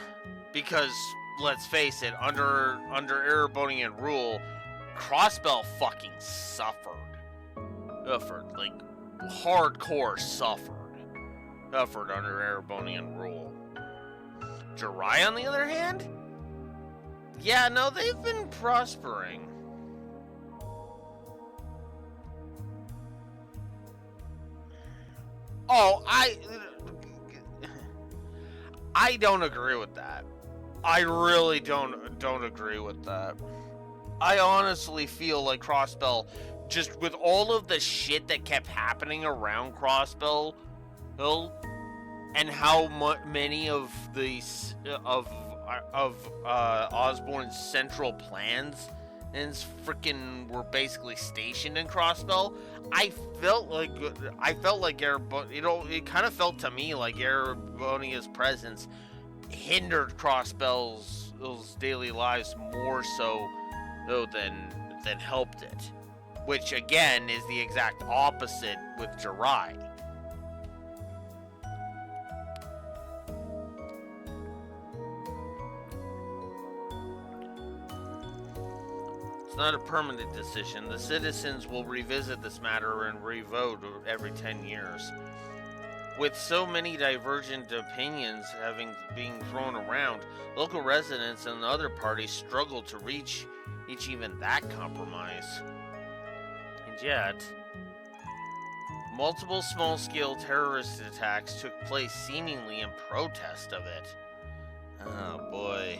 Because, let's face it, under Erebonian rule, Crossbell fucking suffered. Like, hardcore suffered under Erebonian rule. Jirai, on the other hand? Yeah, no, they've been prospering. Oh, I don't agree with that. I really don't agree with that. I honestly feel like Crossbell, just with all of the shit that kept happening around Crossbell, and how many of these of Osborn's central plans and freaking were basically stationed in Crossbell, I felt like it kind of felt to me like Erebonia's presence hindered Crossbell's daily lives more so than helped it, which again is the exact opposite with Jirai. It's not a permanent decision. The citizens will revisit this matter and re-vote every 10 years. With so many divergent opinions being thrown around, local residents and other parties struggle to reach even that compromise. And yet, multiple small-scale terrorist attacks took place seemingly in protest of it. Oh boy.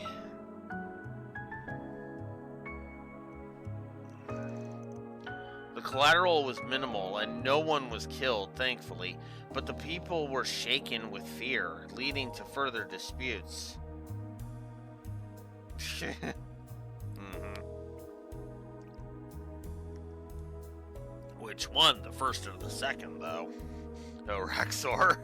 The collateral was minimal and no one was killed, thankfully, but the people were shaken with fear, leading to further disputes. Which one, the first or the second, though? Oh, Raxor.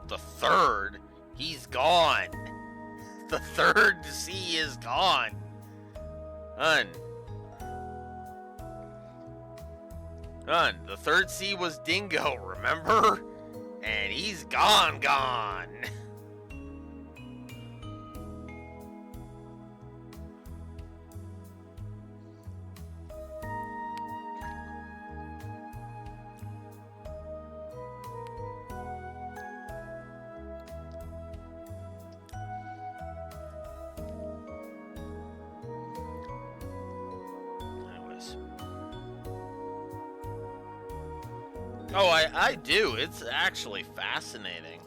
The third? He's gone. The third sea is gone. The third sea was Dingo, remember? And he's gone. Oh, I do. It's actually fascinating.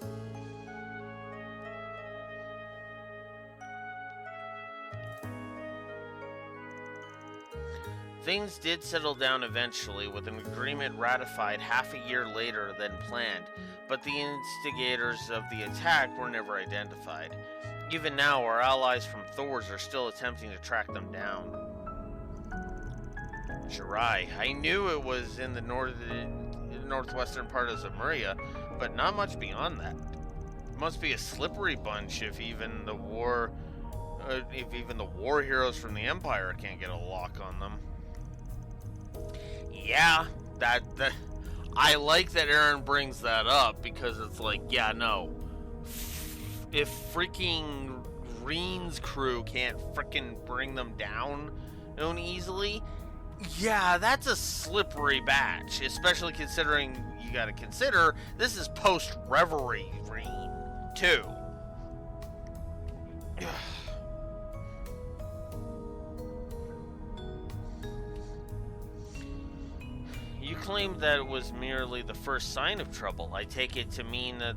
Things did settle down eventually, with an agreement ratified half a year later than planned, but the instigators of the attack were never identified. Even now, our allies from Thors are still attempting to track them down. Jirai. I knew it was in the northwestern part of Zemuria, but not much beyond that. It must be a slippery bunch if even the war heroes from the Empire can't get a lock on them. Yeah, that I like that Aaron brings that up, because it's like, yeah, no. If freaking Reen's crew can't freaking bring them down easily, yeah, that's a slippery batch, especially considering you gotta consider this is post-Reverie Reen, too. claimed that it was merely the first sign of trouble. I take it to mean that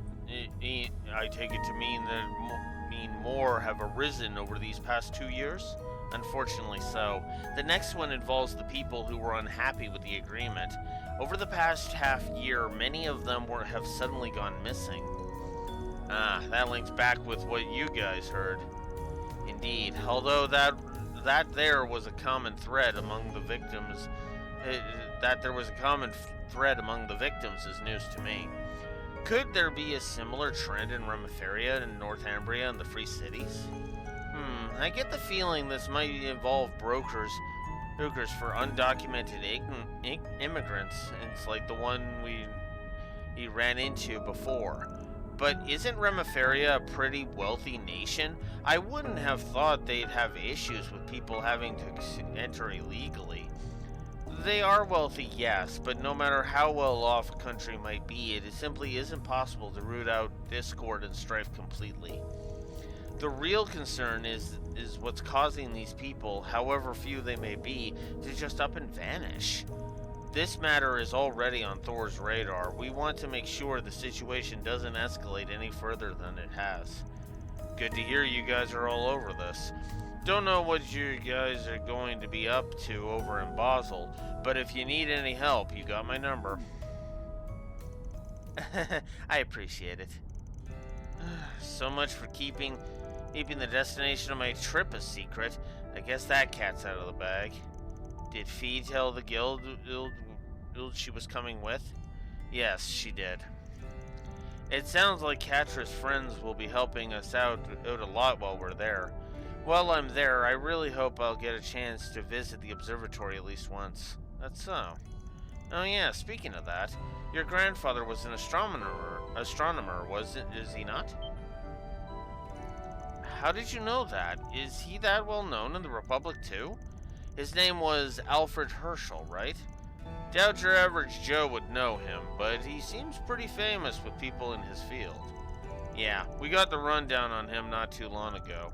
more have arisen over these past 2 years. Unfortunately so. The next one involves the people who were unhappy with the agreement. Over the past half year, many of them have suddenly gone missing. Ah, that links back with what you guys heard. Indeed, although that there was a common thread among the victims, is news to me. Could there be a similar trend in Remiferia and Northumbria and the Free Cities? I get the feeling this might involve brokers for undocumented immigrants. It's like the one we ran into before. But isn't Remiferia a pretty wealthy nation? I wouldn't have thought they'd have issues with people having to enter illegally. They are wealthy, yes, but no matter how well off a country might be, it simply isn't possible to root out discord and strife completely. The real concern is what's causing these people, however few they may be, to just up and vanish. This matter is already on Thor's radar. We want to make sure the situation doesn't escalate any further than it has. Good to hear you guys are all over this. Don't know what you guys are going to be up to over in Basel, but if you need any help, you got my number. I appreciate it. So much for keeping the destination of my trip a secret. I guess that cat's out of the bag. Did Fee tell the guild she was coming with? Yes, she did. It sounds like Catra's friends will be helping us out a lot while we're there. While I'm there, I really hope I'll get a chance to visit the observatory at least once. That's so. Oh yeah, speaking of that, your grandfather was an astronomer, is he not? How did you know that? Is he that well known in the Republic too? His name was Alfred Herschel, right? Doubt your average Joe would know him, but he seems pretty famous with people in his field. Yeah, we got the rundown on him not too long ago.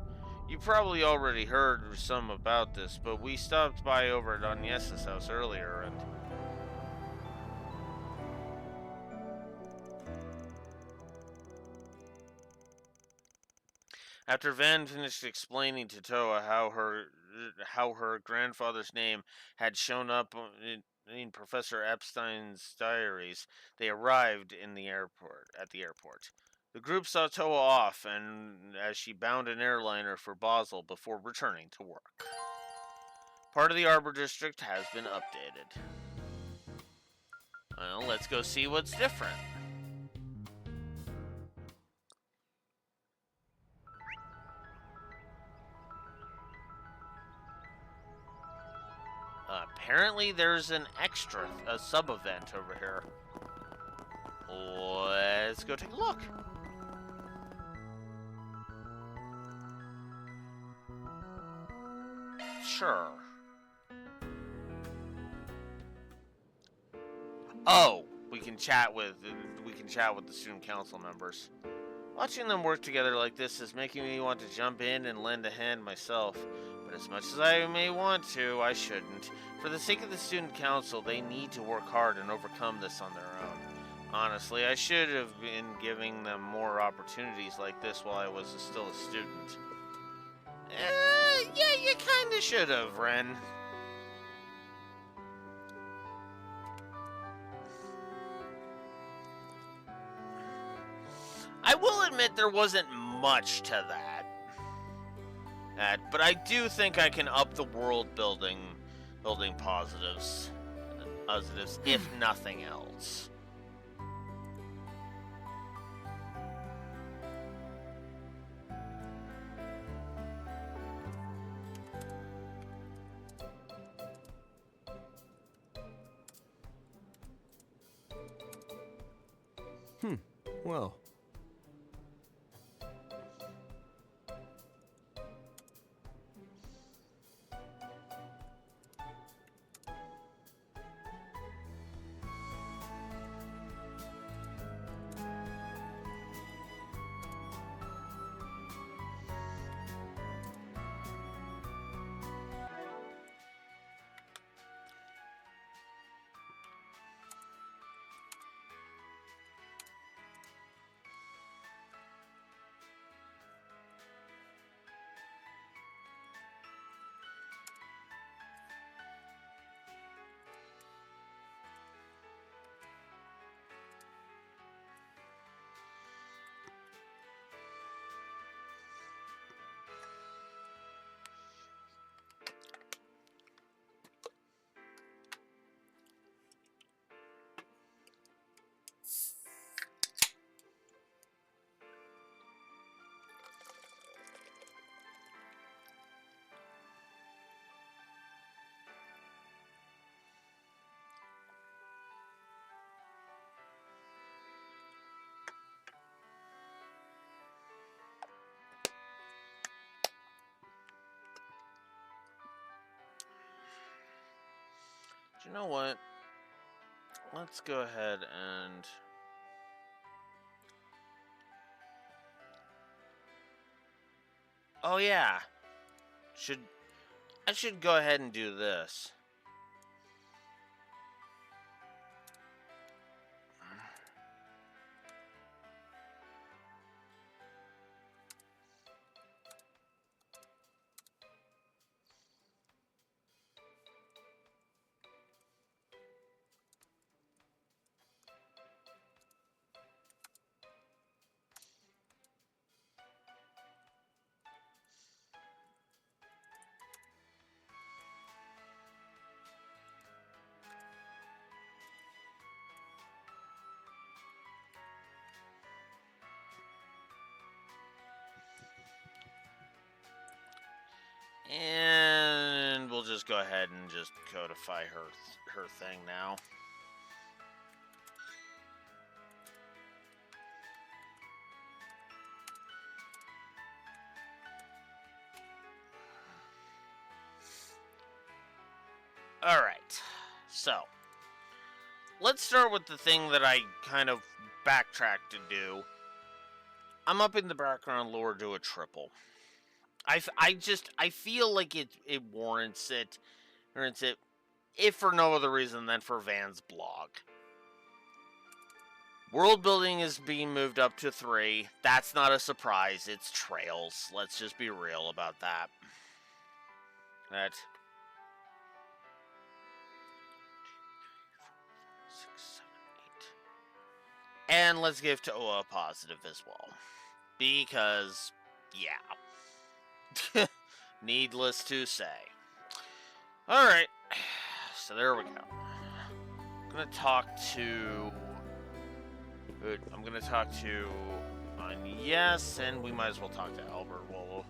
You probably already heard some about this, but we stopped by over at Agnes's house earlier and... After Van finished explaining to Toa how her grandfather's name had shown up in Professor Epstein's diaries, they arrived at the airport. The group saw Toa off, and as she bound an airliner for Basel before returning to work. Part of the Arbor District has been updated. Well, let's go see what's different. Apparently there's a sub-event over here. Let's go take a look. Sure. Oh, we can chat with the student council members. Watching them work together like this is making me want to jump in and lend a hand myself. But as much as I may want to, I shouldn't. For the sake of the student council, they need to work hard and overcome this on their own. Honestly, I should have been giving them more opportunities like this while I was still a student. Yeah, you kinda should have, Ren. I will admit there wasn't much to that. But I do think I can up the world building positives, if nothing else. Well. Do you know what? Let's go ahead and... Oh yeah. I should go ahead and do this. And we'll just go ahead and just codify her thing now. All right, so let's start with the thing that I kind of backtracked to do. I'm up in the background lore to a triple. I feel like it warrants it, if for no other reason than for Van's blog. World building is being moved up to 3. That's not a surprise. It's Trails. Let's just be real about that. That. 6, 7, 8. And let's give Toa a positive as well. Because, yeah. Needless to say. Alright. So there we go. I'm going to talk to Yes, and we might as well talk to Albert while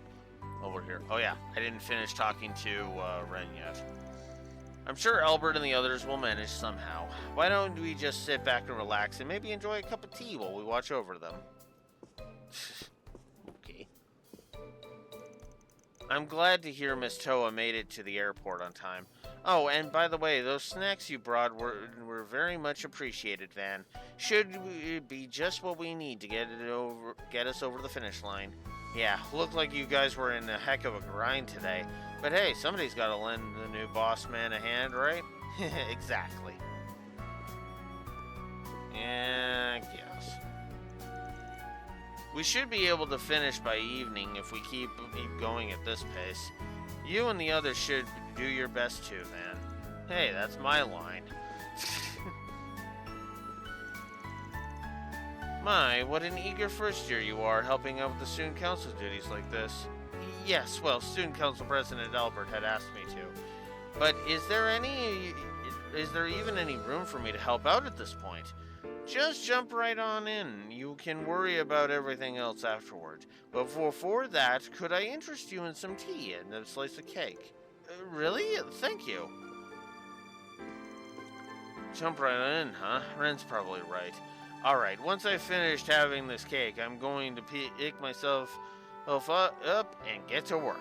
we're here. Oh yeah, I didn't finish talking to Ren yet. I'm sure Albert and the others will manage somehow. Why don't we just sit back and relax and maybe enjoy a cup of tea while we watch over them? Okay. I'm glad to hear Miss Toa made it to the airport on time. Oh, and by the way, those snacks you brought were very much appreciated, Van. Should be just what we need to get us over the finish line. Yeah, looked like you guys were in a heck of a grind today. But hey, somebody's got to lend the new boss man a hand, right? Exactly. Yeah, I guess. We should be able to finish by evening if we keep going at this pace. You and the others should do your best too, man. Hey, that's my line. My, what an eager first year you are, helping out with the student council duties like this. Yes, well, student council president Albert had asked me to. But is there even any room for me to help out at this point? Just jump right on in. You can worry about everything else afterward. But before that, could I interest you in some tea and a slice of cake? Really? Thank you. Jump right in, huh? Ren's probably right. Alright, once I've finished having this cake, I'm going to pick myself up and get to work.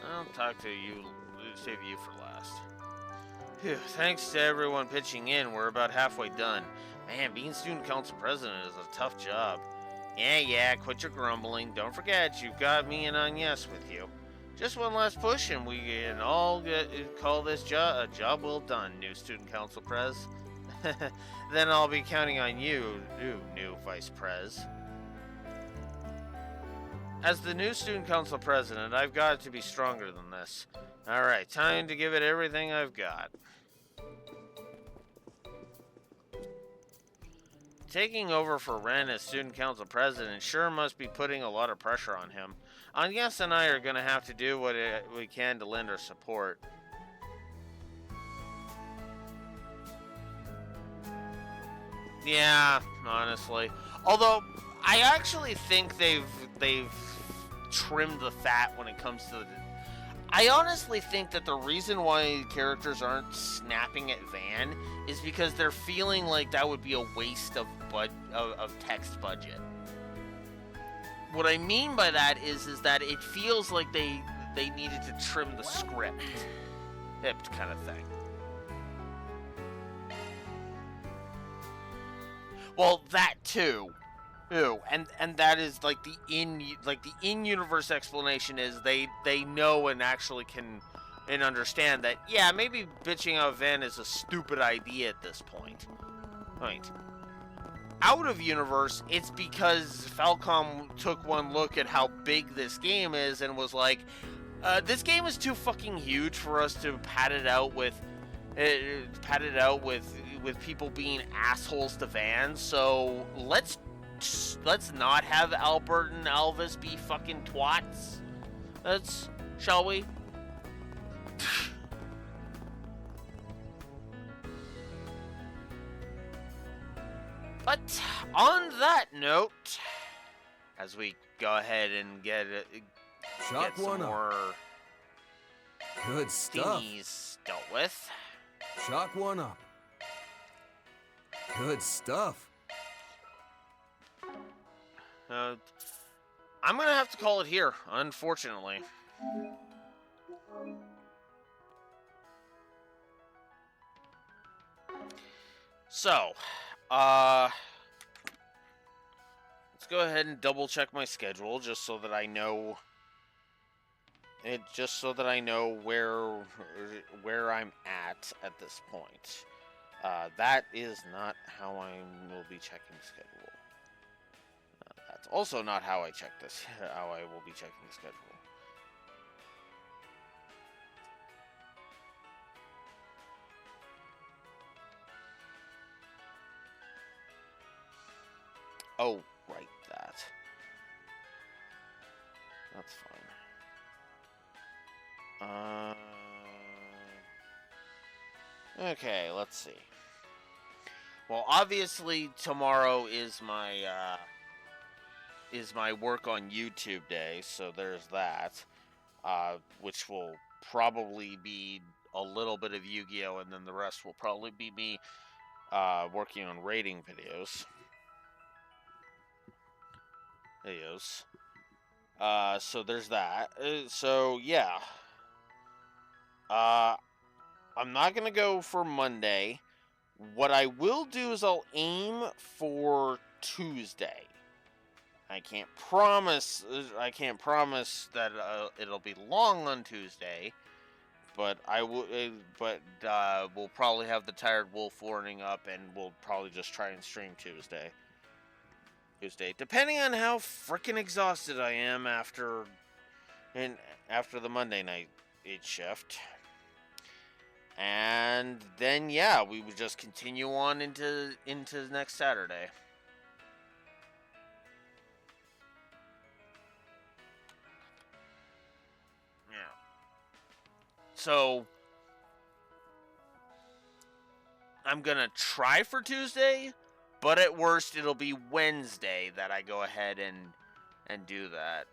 I'll save you for last. Phew, thanks to everyone pitching in, we're about halfway done. Man, being student council president is a tough job. Yeah, quit your grumbling. Don't forget, you've got me and Agnes with you. Just one last push and we can all call this a job well done, new student council prez. Then I'll be counting on you, new vice prez. As the new student council president, I've got to be stronger than this. Alright, time to give it everything I've got. Taking over for Ren as student council president sure must be putting a lot of pressure on him. Agnes and I are going to have to do what we can to lend our support. Yeah, honestly. Although, I actually think they've trimmed the fat when it comes to the... I honestly think that the reason why characters aren't snapping at Van is because they're feeling like that would be a waste of text budget. What I mean by that is that it feels like they needed to trim the script. Hipped kind of thing. Well, that too. Ew. And that is like the in-universe explanation is they know and actually can and understand that, yeah, maybe bitching out Van is a stupid idea at this point. Right. Out of universe, it's because Falcom took one look at how big this game is and was like, this game is too fucking huge for us to pad it out with people being assholes to Van. So let's not have Albert and Elvis be fucking twats. Shall we? But on that note, as we go ahead and get Shock some one up. more Good stuff. thingies dealt with. Shock one up. Good stuff. I'm gonna have to call it here, unfortunately. So, let's go ahead and double check my schedule just so that I know where I'm at this point. That is not how I will be checking the schedule. That's also not how I check this. How I will be checking the schedule. Oh, right, that. That's fine. Okay, let's see. Well, obviously tomorrow is my work on YouTube day, so there's that. Which will probably be a little bit of Yu-Gi-Oh, and then the rest will probably be me working on rating videos. So there's that. So yeah. I'm not gonna go for Monday. What I will do is I'll aim for Tuesday. I can't promise that it'll be long on Tuesday, but I will. We'll probably have the Tired Wolf warning up, and we'll probably just try and stream Tuesday, depending on how freaking exhausted I am after the Monday night shift. And then yeah, we would just continue on into next Saturday. Yeah. So I'm gonna try for Tuesday, but at worst it'll be Wednesday that I go ahead and do that.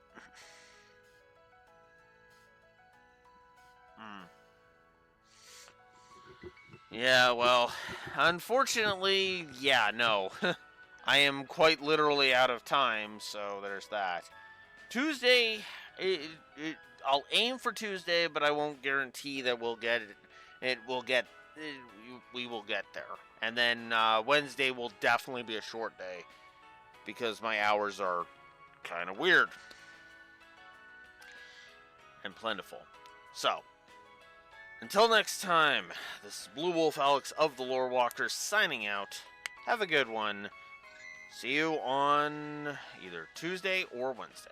Yeah, well, unfortunately, yeah, no. I am quite literally out of time, so there's that. Tuesday, I'll aim for Tuesday, but I won't guarantee that we'll get it. We will get there. And then Wednesday will definitely be a short day because my hours are kind of weird and plentiful. So, until next time, this is Blue Wolf Alex of the Lore Walkers signing out. Have a good one. See you on either Tuesday or Wednesday.